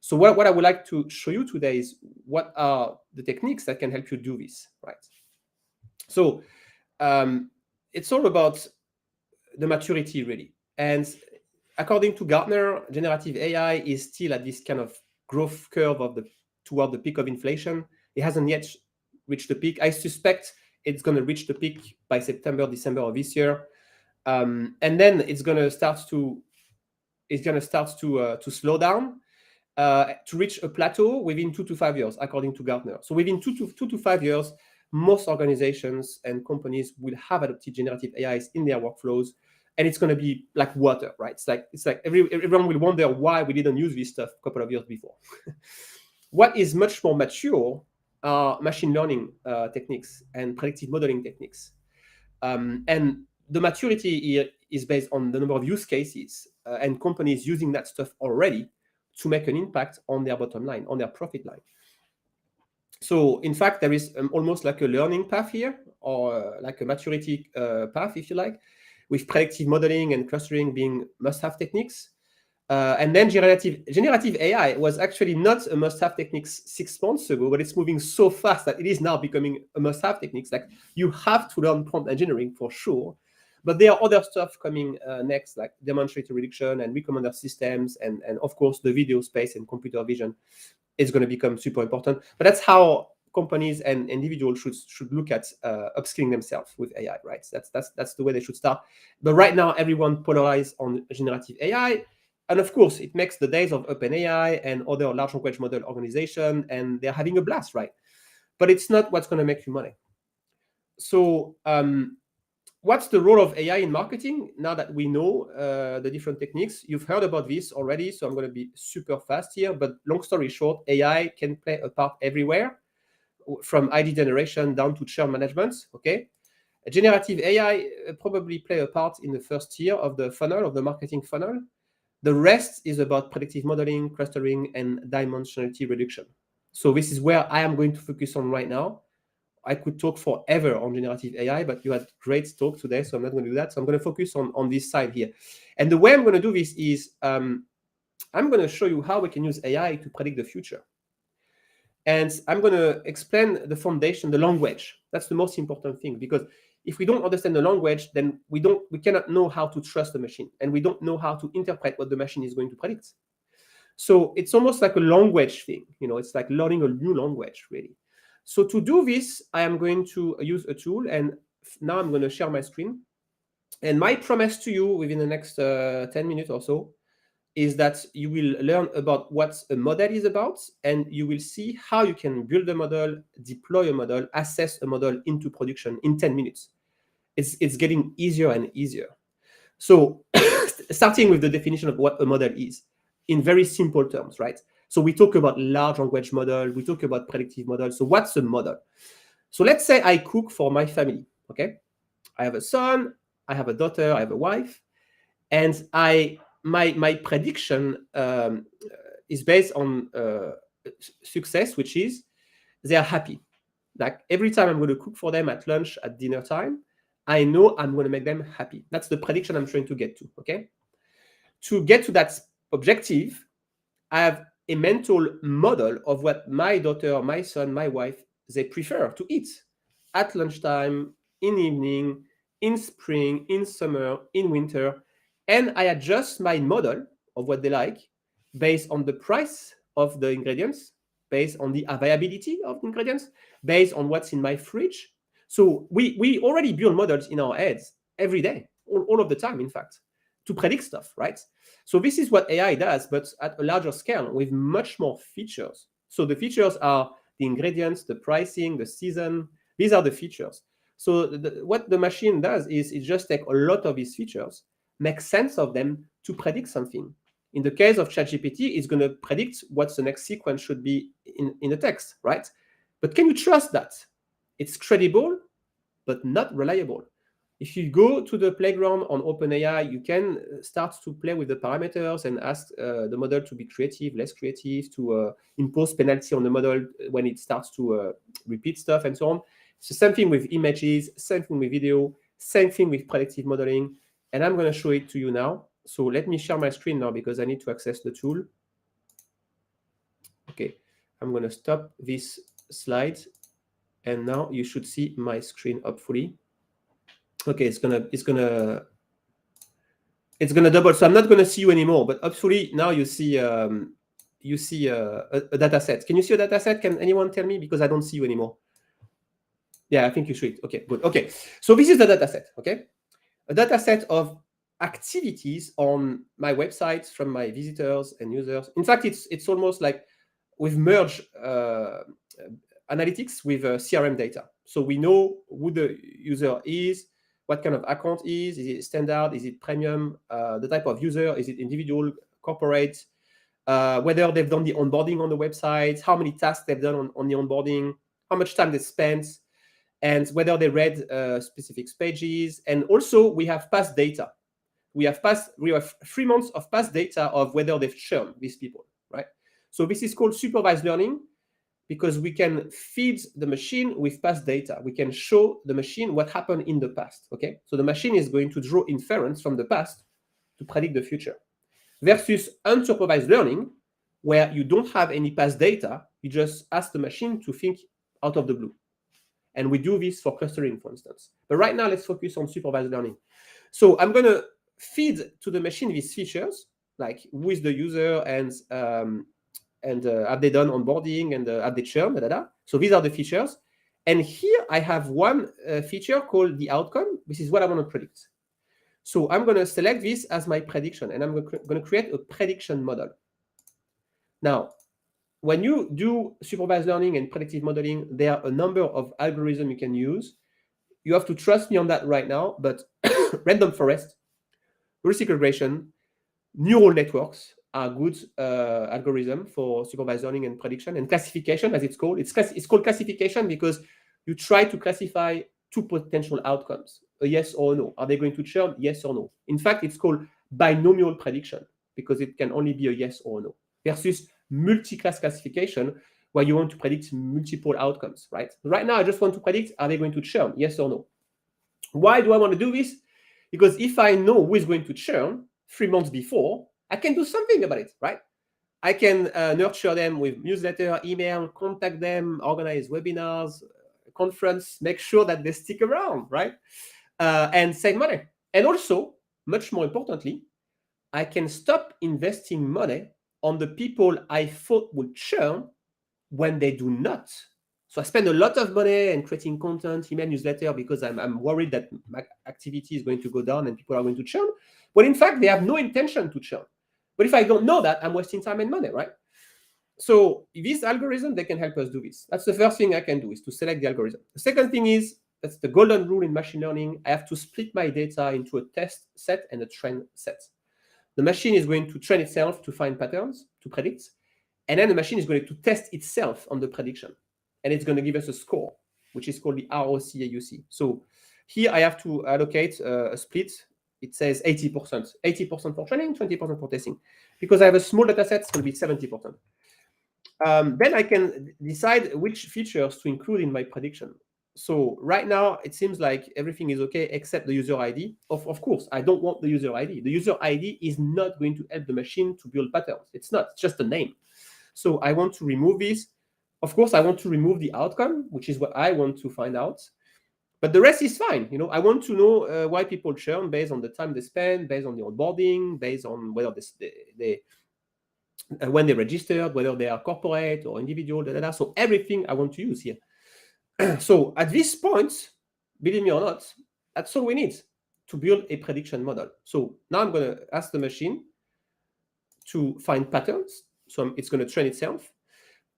Speaker 10: So what I would like to show you today is what are the techniques that can help you do this, right? So it's all about the maturity, really. And according to Gartner, generative AI is still at this kind of growth curve of toward the peak of inflation. It hasn't yet reached the peak. I suspect it's going to reach the peak by September, December of this year, and then it's going to start to slow down to reach a plateau within 2 to 5 years, according to Gartner. So within 2 to 5 years, most organizations and companies will have adopted generative AIs in their workflows, and it's going to be like water, right? It's like everyone will wonder why we didn't use this stuff a couple of years before. What is much more mature are machine learning techniques and predictive modeling techniques. And the maturity here is based on the number of use cases and companies using that stuff already to make an impact on their bottom line, on their profit line. So in fact, there is almost like a learning path here, or like a maturity path, if you like, with predictive modeling and clustering being must-have techniques. And then generative AI was actually not a must-have technique 6 months ago, but it's moving so fast that it is now becoming a must-have technique. Like, you have to learn prompt engineering for sure, but there are other stuff coming next, like demonstrator prediction and recommender systems, and of course the video space and computer vision. is going to become super important. But that's how companies and individuals should look at upskilling themselves with AI, right? That's the way they should start. But right now, everyone polarized on generative AI. And of course, it makes the days of OpenAI and other large language model organization, and they're having a blast, right? But it's not what's going to make you money. So what's the role of AI in marketing? Now that we know the different techniques, you've heard about this already, so I'm going to be super fast here. But long story short, AI can play a part everywhere, from ID generation down to churn management, okay? Generative AI probably play a part in the first tier of the funnel, of the marketing funnel. The rest is about predictive modeling, clustering, and dimensionality reduction. So this is where I am going to focus on right now. I could talk forever on generative AI, but you had great talk today, so I'm not going to do that. So I'm going to focus on this side here. And the way I'm going to do this is I'm going to show you how we can use AI to predict the future. And I'm going to explain the foundation, the language. That's the most important thing, because if we don't understand the language, then we cannot know how to trust the machine, and we don't know how to interpret what the machine is going to predict. So it's almost like a language thing, it's like learning a new language, really. So to do this, I am going to use a tool, and now I'm going to share my screen. And my promise to you within the next 10 minutes or so is that you will learn about what a model is about, and you will see how you can build a model, deploy a model, assess a model into production in 10 minutes. It's getting easier and easier. So starting with the definition of what a model is, in very simple terms, right? So we talk about large language model, we talk about predictive model. So what's a model? So let's say I cook for my family, okay? I have a son, I have a daughter, I have a wife, and my prediction is based on success, which is they are happy. Like every time I'm going to cook for them at lunch, at dinner time, I know I'm going to make them happy. That's the prediction I'm trying to get to, okay? To get to that objective, I have a mental model of what my daughter, my son, my wife, they prefer to eat at lunchtime, in evening, in spring, in summer, in winter. And I adjust my model of what they like based on the price of the ingredients, based on the availability of the ingredients, based on what's in my fridge. So we already build models in our heads every day, all of the time, in fact, to predict stuff, right? So this is what AI does, but at a larger scale with much more features. So the features are the ingredients, the pricing, the season. These are the features. So what the machine does is it just takes a lot of these features, make sense of them to predict something. In the case of ChatGPT, it's going to predict what the next sequence should be in the text, right? But can you trust that? It's credible, but not reliable. If you go to the playground on OpenAI, you can start to play with the parameters and ask the model to be creative, less creative, to impose penalty on the model when it starts to repeat stuff and so on. It's the same thing with images, same thing with video, same thing with predictive modeling. And I'm going to show it to you now. So let me share my screen now because I need to access the tool. Okay, I'm going to stop this slide. And now you should see my screen hopefully. Okay, it's gonna double. So I'm not gonna see you anymore, but hopefully now you see a data set. Can you see a data set? Can anyone tell me? Because I don't see you anymore. Yeah, I think you should. Okay, good. Okay, so this is the data set. Okay, a data set of activities on my website from my visitors and users. In fact, it's almost like we've merged analytics with CRM data. So we know who the user is, what kind of account is it standard, is it premium, the type of user, is it individual, corporate, whether they've done the onboarding on the website, how many tasks they've done on the onboarding, how much time they spent, and whether they read specific pages. And also we have past data. We have 3 months of past data of whether they've churned these people, right? So this is called supervised learning because we can feed the machine with past data. We can show the machine what happened in the past, okay? So the machine is going to draw inference from the past to predict the future. Versus unsupervised learning, where you don't have any past data, you just ask the machine to think out of the blue. And we do this for clustering, for instance. But right now, let's focus on supervised learning. So I'm going to feed to the machine these features, like who is the user and have they done onboarding, and have they churned, So these are the features. And here I have one feature called the outcome. This is what I want to predict. So I'm going to select this as my prediction, and I'm going to create a prediction model. Now, when you do supervised learning and predictive modeling, there are a number of algorithms you can use. You have to trust me on that right now, but random forest, heuristic regression, neural networks are good algorithm for supervised learning and prediction, and classification, as it's called. It's called classification because you try to classify two potential outcomes, a yes or a no. Are they going to churn, yes or no? In fact, it's called binomial prediction because it can only be a yes or a no, versus multi-class classification where you want to predict multiple outcomes, right? Right now, I just want to predict, are they going to churn, yes or no? Why do I want to do this? Because if I know who is going to churn 3 months before, I can do something about it, right? I can nurture them with newsletter, email, contact them, organize webinars, conference, make sure that they stick around, right? And save money. And also, much more importantly, I can stop investing money on the people I thought would churn when they do not. So I spend a lot of money in creating content, email, newsletter, because I'm worried that my activity is going to go down and people are going to churn. When in fact, they have no intention to churn. But if I don't know that, I'm wasting time and money, right? So this algorithm, they can help us do this. That's the first thing I can do, is to select the algorithm. The second thing is, that's the golden rule in machine learning. I have to split my data into a test set and a train set. The machine is going to train itself to find patterns, to predict. And then the machine is going to test itself on the prediction. And it's going to give us a score, which is called the ROC-AUC. So here I have to allocate a split. It says 80%. 80% for training, 20% for testing. Because I have a small data set, it's going to be 70%. Then I can decide which features to include in my prediction. So right now, it seems like everything is okay except the user ID. Of course, I don't want the user ID. The user ID is not going to help the machine to build patterns. It's not, it's just a name. So I want to remove this. Of course, I want to remove the outcome, which is what I want to find out. But the rest is fine. You know, I want to know why people churn based on the time they spend, based on the onboarding, based on whether when they registered, whether they are corporate or individual, So everything I want to use here. So at this point, believe me or not, that's all we need to build a prediction model. So now I'm going to ask the machine to find patterns. So it's going to train itself.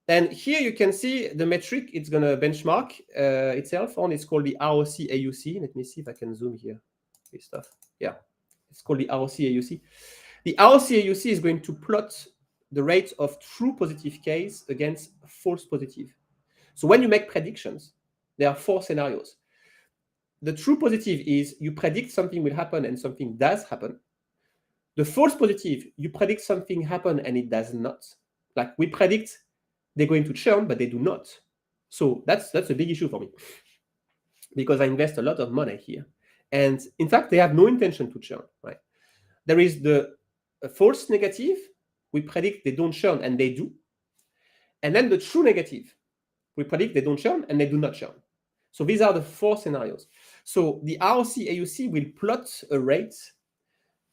Speaker 10: And here you can see the metric it's going to benchmark itself on. It's called the ROC-AUC. Let me see if I can zoom here. This stuff. Yeah, it's called the ROC-AUC. The ROC-AUC is going to plot the rate of true positive case against false positive. So when you make predictions, there are 4 scenarios. The true positive is you predict something will happen and something does happen. The false positive, you predict something happen and it does not. Like we predict they're going to churn, but they do not. So that's a big issue for me because I invest a lot of money here. And in fact, they have no intention to churn, right? There is the false negative. We predict they don't churn and they do. And then the true negative. We predict they don't churn and they do not churn. So these are the 4 scenarios. So the ROC-AUC will plot a rate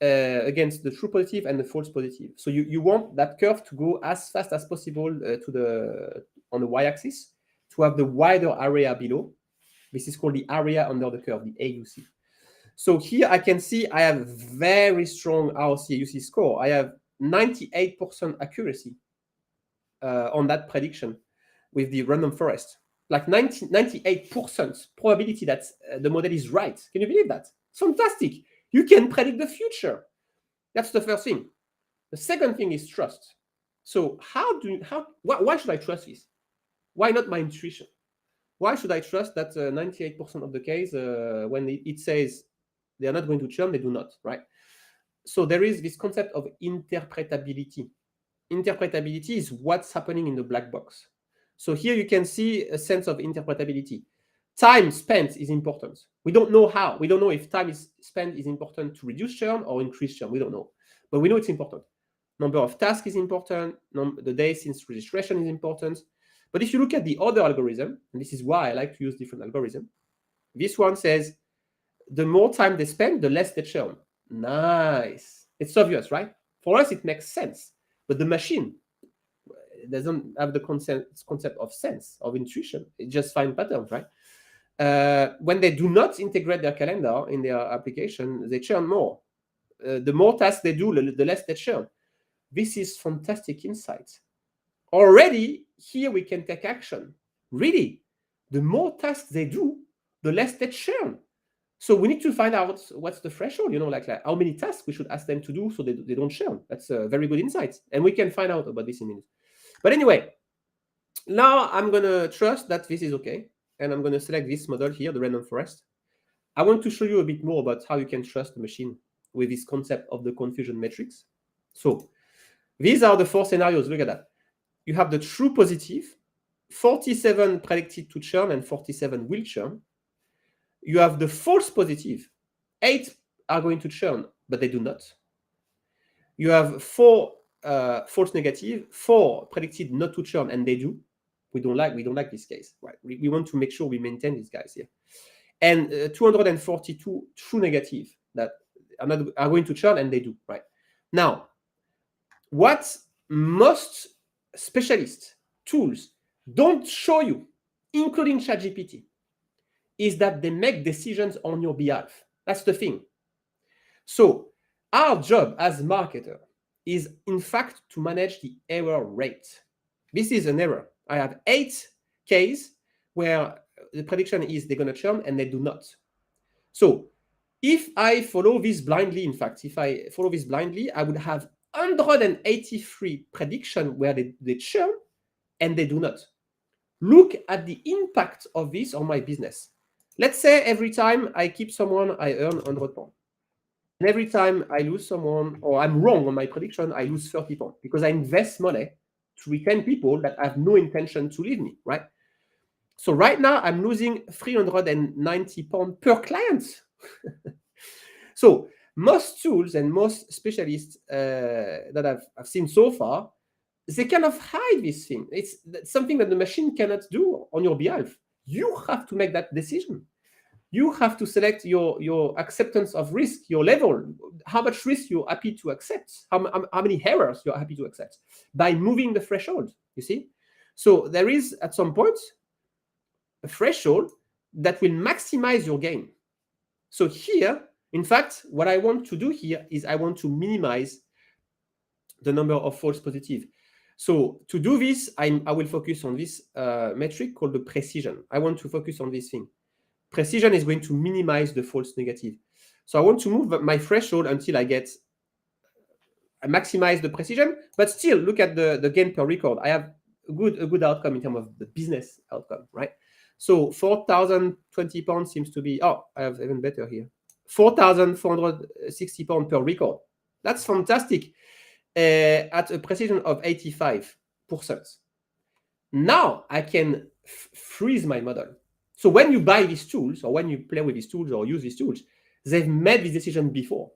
Speaker 10: against the true positive and the false positive. So you want that curve to go as fast as possible on the y-axis to have the wider area below. This is called the area under the curve, the AUC. So here I can see I have very strong ROC-AUC score. I have 98% accuracy on that prediction with the random forest. Like 98% probability that the model is right. Can you believe that? Fantastic. You can predict the future. That's the first thing. The second thing is trust. So why should I trust this? Why not my intuition? Why should I trust that 98% of the case, when it says they are not going to churn, they do not, right? So there is this concept of interpretability. Interpretability is what's happening in the black box. So here you can see a sense of interpretability. Time spent is important. We don't know how. We don't know if time is spent is important to reduce churn or increase churn. We don't know. But we know it's important. Number of tasks is important. The days since registration is important. But if you look at the other algorithm, and this is why I like to use different algorithms, this one says the more time they spend, the less they churn. Nice. It's obvious, right? For us, it makes sense. But the machine, It doesn't have the concept of sense, of intuition. It just finds patterns, right? When they do not integrate their calendar in their application, they churn more. The more tasks they do, the less they churn. This is fantastic insight. Already, here we can take action. Really, the more tasks they do, the less they churn. So we need to find out what's the threshold, like how many tasks we should ask them to do so they don't churn. That's a very good insight. And we can find out about this in a minute. But anyway, now I'm going to trust that this is okay. And I'm going to select this model here, the random forest. I want to show you a bit more about how you can trust the machine with this concept of the confusion matrix. So these are the 4 scenarios. Look at that. You have the true positive, 47 predicted to churn and 47 will churn. You have the false positive, 8 are going to churn, but they do not. You have 4 false negative, 4 predicted not to churn, and they do. We don't like this case, right? We want to make sure we maintain these guys here. And 242 true negative that are going to churn, and they do, right? Now, what most specialist tools don't show you, including ChatGPT, is that they make decisions on your behalf. That's the thing. So our job as marketer is, in fact, to manage the error rate. This is an error. I have 8 cases where the prediction is they're going to churn and they do not. So if I follow this blindly, I would have 183 predictions where they churn and they do not. Look at the impact of this on my business. Let's say every time I keep someone, I earn 100 pounds. And every time I lose someone, or I'm wrong on my prediction, I lose 30 pounds because I invest money to retain people that have no intention to leave me, right? So right now, I'm losing 390 pounds per client. So most tools and most specialists that I've seen so far, they kind of hide this thing. It's something that the machine cannot do on your behalf. You have to make that decision. You have to select your acceptance of risk, your level, how much risk you're happy to accept, how many errors you're happy to accept by moving the threshold, you see? So there is, at some point, a threshold that will maximize your gain. So here, in fact, what I want to do here is I want to minimize the number of false positives. So to do this, I will focus on this metric called the precision. I want to focus on this thing. Precision is going to minimize the false negative. So I want to move my threshold until I maximize the precision, but still look at the gain per record. I have a good outcome in terms of the business outcome, right? So 4,020 pounds seems to be, I have even better here. 4,460 pounds per record. That's fantastic at a precision of 85%. Now I can freeze my model. So when you buy these tools, or when you play with these tools or use these tools, they've made this decision before.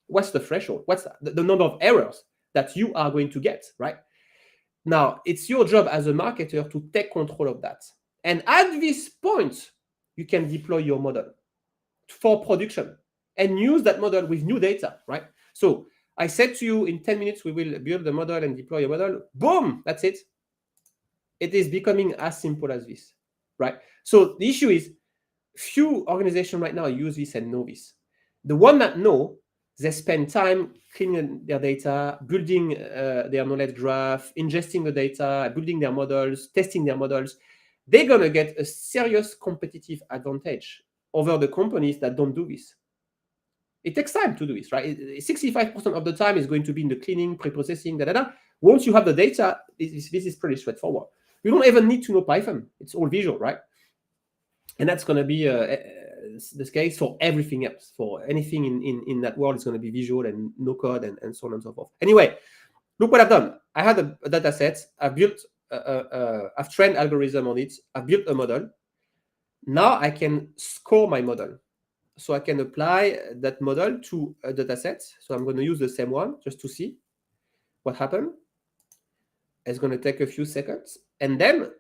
Speaker 10: What's the threshold? What's the number of errors that you are going to get, right? Now, it's your job as a marketer to take control of that. And at this point, you can deploy your model for production and use that model with new data, right? So I said to you, in 10 minutes, we will build the model and deploy a model. Boom, that's it. It is becoming as simple as this, right? So the issue is, few organizations right now use this and know this. The one that know, they spend time cleaning their data, building their knowledge graph, ingesting the data, building their models, testing their models. They're going to get a serious competitive advantage over the companies that don't do this. It takes time to do this, right? 65% of the time is going to be in the cleaning, pre-processing, Once you have the data, this is pretty straightforward. You don't even need to know Python. It's all visual, right? And that's going to be the case for everything else. For anything in that world, it's going to be visual and no code and so on and so forth. Anyway, look what I've done. I had a data set. I've built, I've trained algorithm on it. I've built a model. Now I can score my model. So I can apply that model to a data set. So I'm going to use the same one just to see what happened. It's going to take a few seconds. And then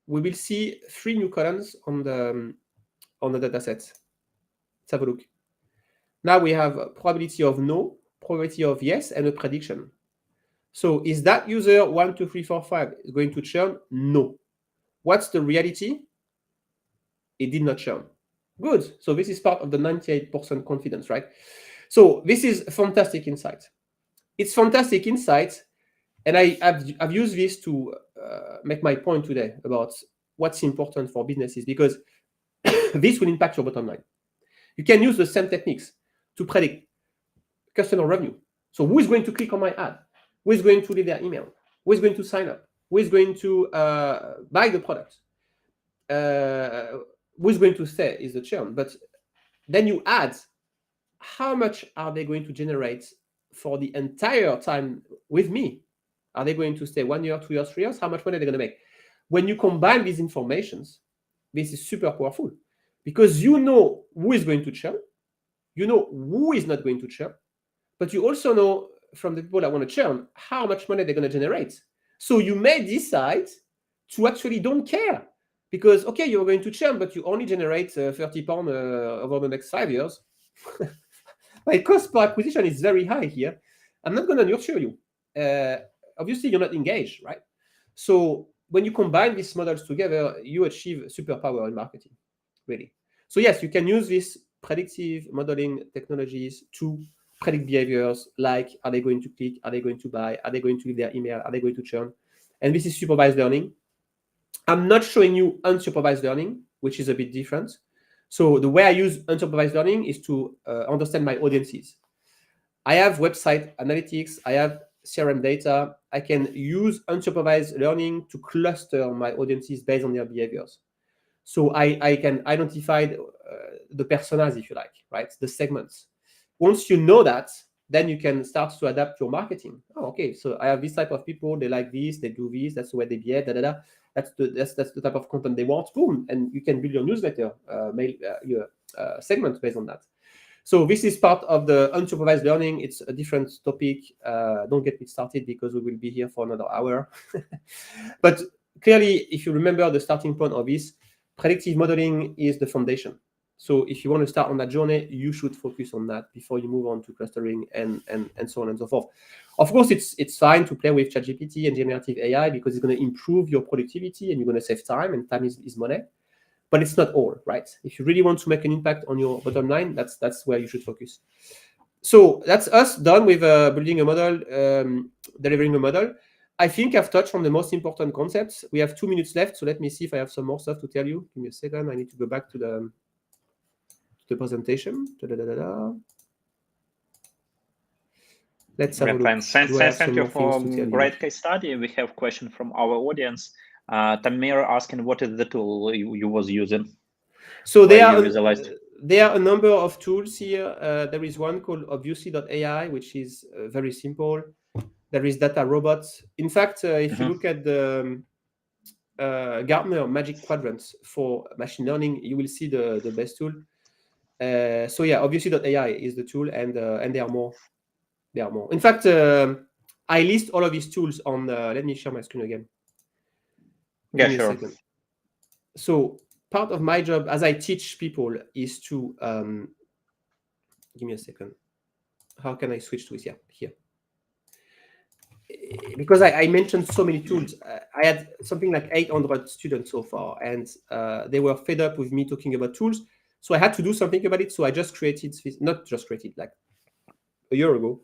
Speaker 10: we will see 3 new columns on the data set. Let's have a look. Now we have a probability of no, probability of yes, and a prediction. So is that user 1, 2, 3, 4, 5 going to churn? No. What's the reality? It did not churn. Good. So this is part of the 98% confidence, right? So this is fantastic insight. It's fantastic insight, and I've used this to make my point today about what's important for businesses, because this will impact your bottom line. You can use the same techniques to predict customer revenue. So who is going to click on my ad? Who is going to leave their email? Who is going to sign up? Who is going to buy the product? Who is going to stay is the churn. But then you add how much are they going to generate for the entire time with me? Are they going to stay 1 year, 2 years, 3 years? How much money are they going to make? When you combine these informations, this is super powerful, because you know who is going to churn, you know who is not going to churn, but you also know from the people that want to churn how much money they're going to generate. So you may decide to actually don't care, because, okay, you're going to churn, but you only generate 30 pounds over the next 5 years. My cost per acquisition is very high here. I'm not going to nurture you. Obviously, you're not engaged, right? So when you combine these models together, you achieve superpower in marketing, really. So yes, you can use these predictive modeling technologies to predict behaviors, like, are they going to click? Are they going to buy? Are they going to leave their email? Are they going to churn? And this is supervised learning. I'm not showing you unsupervised learning, which is a bit different. So the way I use unsupervised learning is to understand my audiences. I have website analytics. I have CRM data. I can use unsupervised learning to cluster my audiences based on their behaviors. So I can identify the personas, if you like, right? The segments. Once you know that, then you can start to adapt your marketing. Oh, okay, so I have this type of people. They like this. They do this. That's the way they behave. Da, da, da. That's the type of content they want. Boom, and you can build your newsletter, your segment based on that. So this is part of the unsupervised learning. It's a different topic. Don't get me started, because we will be here for another hour. But clearly, if you remember the starting point of this, predictive modeling is the foundation. So if you want to start on that journey, you should focus on that before you move on to clustering and so on and so forth. Of course, it's fine to play with ChatGPT and generative AI, because it's going to improve your productivity and you're going to save time, and time is money. But it's not all, right? If you really want to make an impact on your bottom line, that's where you should focus. So that's us done with building a model, delivering a model. I think I've touched on the most important concepts. We have 2 minutes left, so let me see if I have some more stuff to tell you. Give me a second. I need to go back to the presentation. Let's have a look.
Speaker 1: Thank you for great case study. We have a question from our audience. Tamir asking, what is the tool you was using?
Speaker 10: So there are a number of tools here. There is one called obviously.ai, which is very simple. There is Data Robots. In fact, if you look at the Gartner Magic Quadrants for machine learning, you will see the best tool. So yeah, obviously.ai is the tool, and there are more. There are more. In fact, I list all of these tools on. Let me share my screen again.
Speaker 1: Yeah, sure.
Speaker 10: So part of my job as I teach people is to give me a second. How can I switch to it? Yeah, here. Because I mentioned so many tools. I had something like 800 students so far, and they were fed up with me talking about tools. So I had to do something about it. So I just created this, not just created, like a year ago,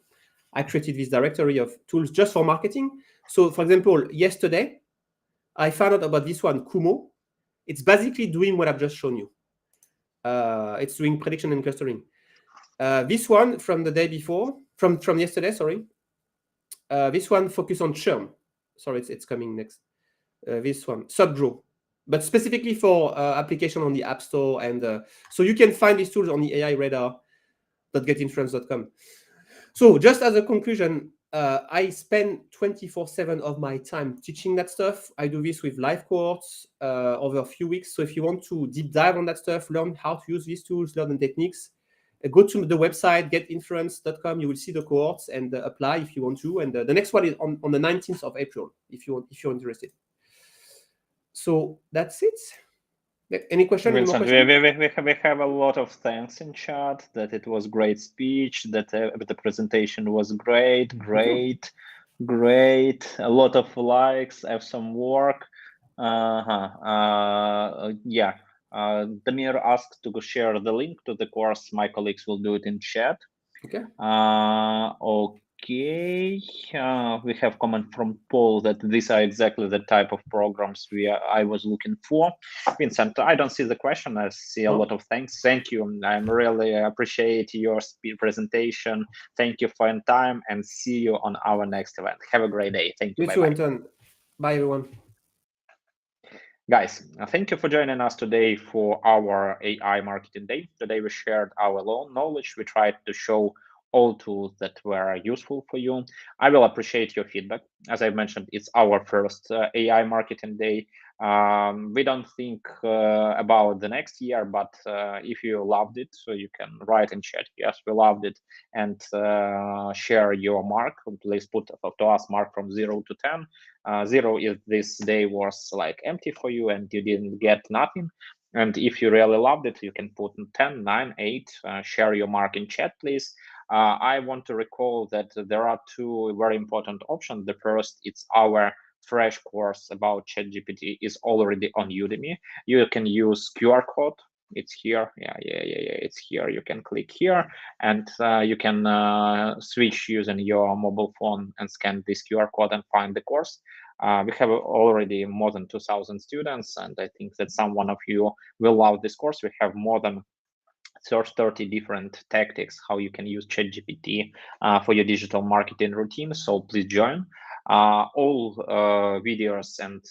Speaker 10: I created this directory of tools just for marketing. So for example, yesterday, I found out about this one, Kumo. It's basically doing what I've just shown you. It's doing prediction and clustering. This one from the day before, from yesterday, sorry. This one focus on churn. Sorry, it's coming next. This one, Subgrow, but specifically for application on the App Store. And so you can find these tools on the AI radar.getinference.com. So just as a conclusion, I spend 24/7 of my time teaching that stuff. I do this with live cohorts over a few weeks. So if you want to deep dive on that stuff, learn how to use these tools, learn the techniques, go to the website, GetInference.com. You will see the cohorts and apply if you want to. And the next one is on the 19th of April, if you're interested. So that's it. Any question?
Speaker 1: Vincent, we have a lot of thanks in chat, that it was great speech, that the presentation was great. Great, a lot of likes. I have some work. Yeah. Damir asked to share the link to the course. My colleagues will do it in chat.
Speaker 10: Okay.
Speaker 1: Okay. We have comment from Paul that these are exactly the type of programs I was looking for. Vincent, I don't see the question. I see a lot of thanks. Thank you. I really appreciate your presentation. Thank you for your time, and see you on our next event. Have a great day. Thank you.
Speaker 10: You too, Anton. Bye, everyone.
Speaker 1: Guys, thank you for joining us today for our AI Marketing Day. Today we shared our own knowledge. We tried to show all tools that were useful for you. I will appreciate your feedback. As I mentioned, it's our first AI Marketing Day. We don't think about the next year, but if you loved it, so you can write in chat, yes, we loved it, and share your mark. Please put to us mark from 0 to 10. 0 is this day was like empty for you and you didn't get nothing. And if you really loved it, you can put 10, 9, 8, share your mark in chat, please. I want to recall that there are two very important options. The first, it's our fresh course about ChatGPT is already on Udemy. You can use QR code. It's here. Yeah. It's here. You can click here, and you can switch using your mobile phone and scan this QR code and find the course. We have already more than 2,000 students, and I think that someone of you will love this course. We have more than 30 different tactics how you can use ChatGPT for your digital marketing routine. So please join. All videos and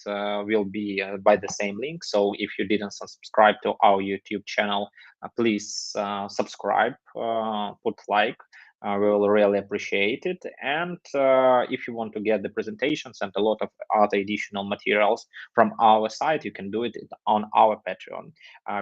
Speaker 1: will be by the same link. So if you didn't subscribe to our YouTube channel, please subscribe, put like. We will really appreciate it. And if you want to get the presentations and a lot of other additional materials from our site, you can do it on our Patreon.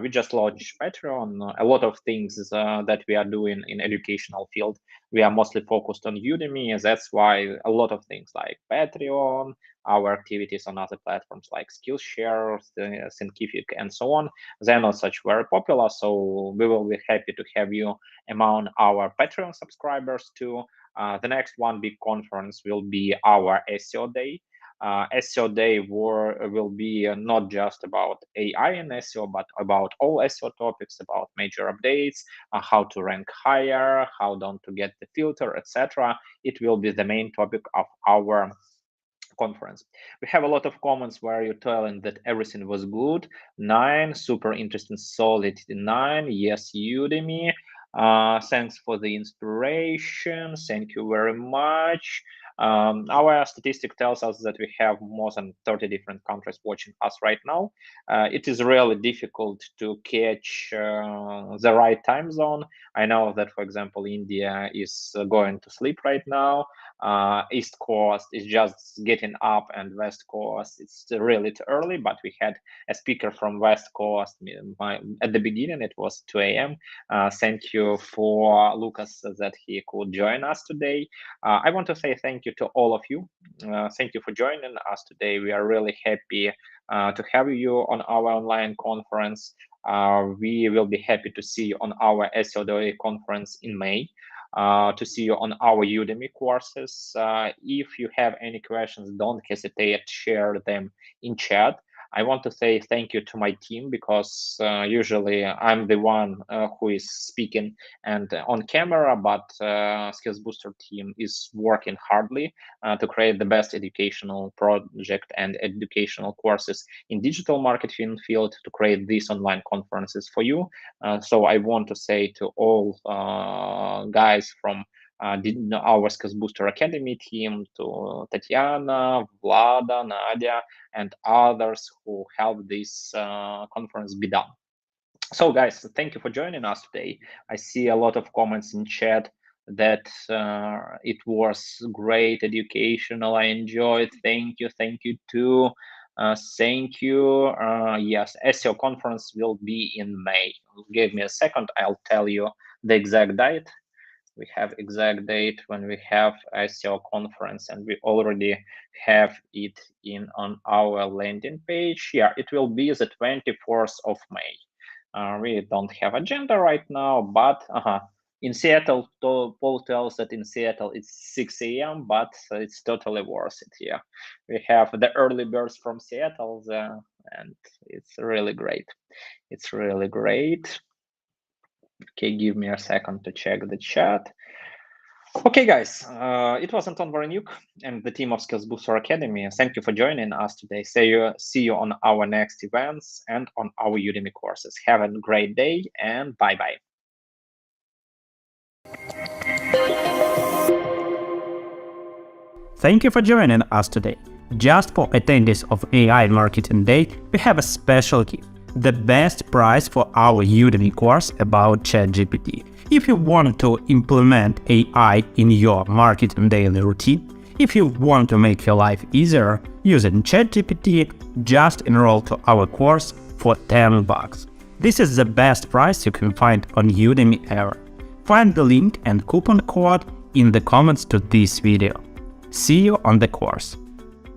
Speaker 1: We just launched Patreon. A lot of things that we are doing in educational field, we are mostly focused on Udemy. That's why a lot of things like Patreon, our activities on other platforms like Skillshare, Thinkific, and so on, they're not such very popular. So we will be happy to have you among our Patreon subscribers too. The next one big conference will be our SEO Day. SEO Day will be not just about AI and SEO, but about all SEO topics, about major updates, how to rank higher, how to get the filter, etc. It will be the main topic of our conference. We have a lot of comments where you're telling that everything was good. 9, super interesting, solid 9. Yes, Udemy. Thanks for the inspiration. Thank you very much. Our statistic tells us that we have more than 30 different countries watching us right now. It is really difficult to catch the right time zone. I know that, for example, India is going to sleep right now. East Coast is just getting up, and West Coast it's really too early. But we had a speaker from West Coast at the beginning. It was 2 a.m. Thank you for Lucas that he could join us today. I want to say thank you to all of you. Thank you for joining us today. We are really happy to have you on our online conference. We will be happy to see you on our SEO Day conference in May. To see you on our Udemy courses. If you have any questions, don't hesitate to share them in chat. I want to say thank you to my team, because usually I'm the one who is speaking and on camera, but SkillsBooster team is working hardly to create the best educational project and educational courses in digital marketing field to create these online conferences for you. So I want to say to all guys from our SkillsBooster Academy team, to Tatiana, Vlada, Nadia, and others who helped this conference be done. So guys, thank you for joining us today. I see a lot of comments in chat that it was great, educational, I enjoyed. Thank you too. Thank you. Yes, SEO conference will be in May. Give me a second, I'll tell you the exact date. We have exact date when we have SEO conference, and we already have it on our landing page. Yeah, it will be the 24th of May. We don't have agenda right now, but In Seattle, Paul tells that in Seattle it's 6 a.m., but it's totally worth it here. We have the early birds from Seattle, and it's really great. It's really great. Okay, give me a second to check the chat. Okay, guys, it was Anton Voroniuk and the team of SkillsBooster Academy. Thank you for joining us today. See you on our next events and on our Udemy courses. Have a great day and bye-bye.
Speaker 4: Thank you for joining us today. Just for attendees of AI Marketing Day, we have a special gift, the best prize for our Udemy course about ChatGPT. If you want to implement AI in your marketing daily routine, if you want to make your life easier using ChatGPT, just enroll to our course for $10. This is the best price you can find on Udemy ever. Find the link and coupon code in the comments to this video. See you on the course.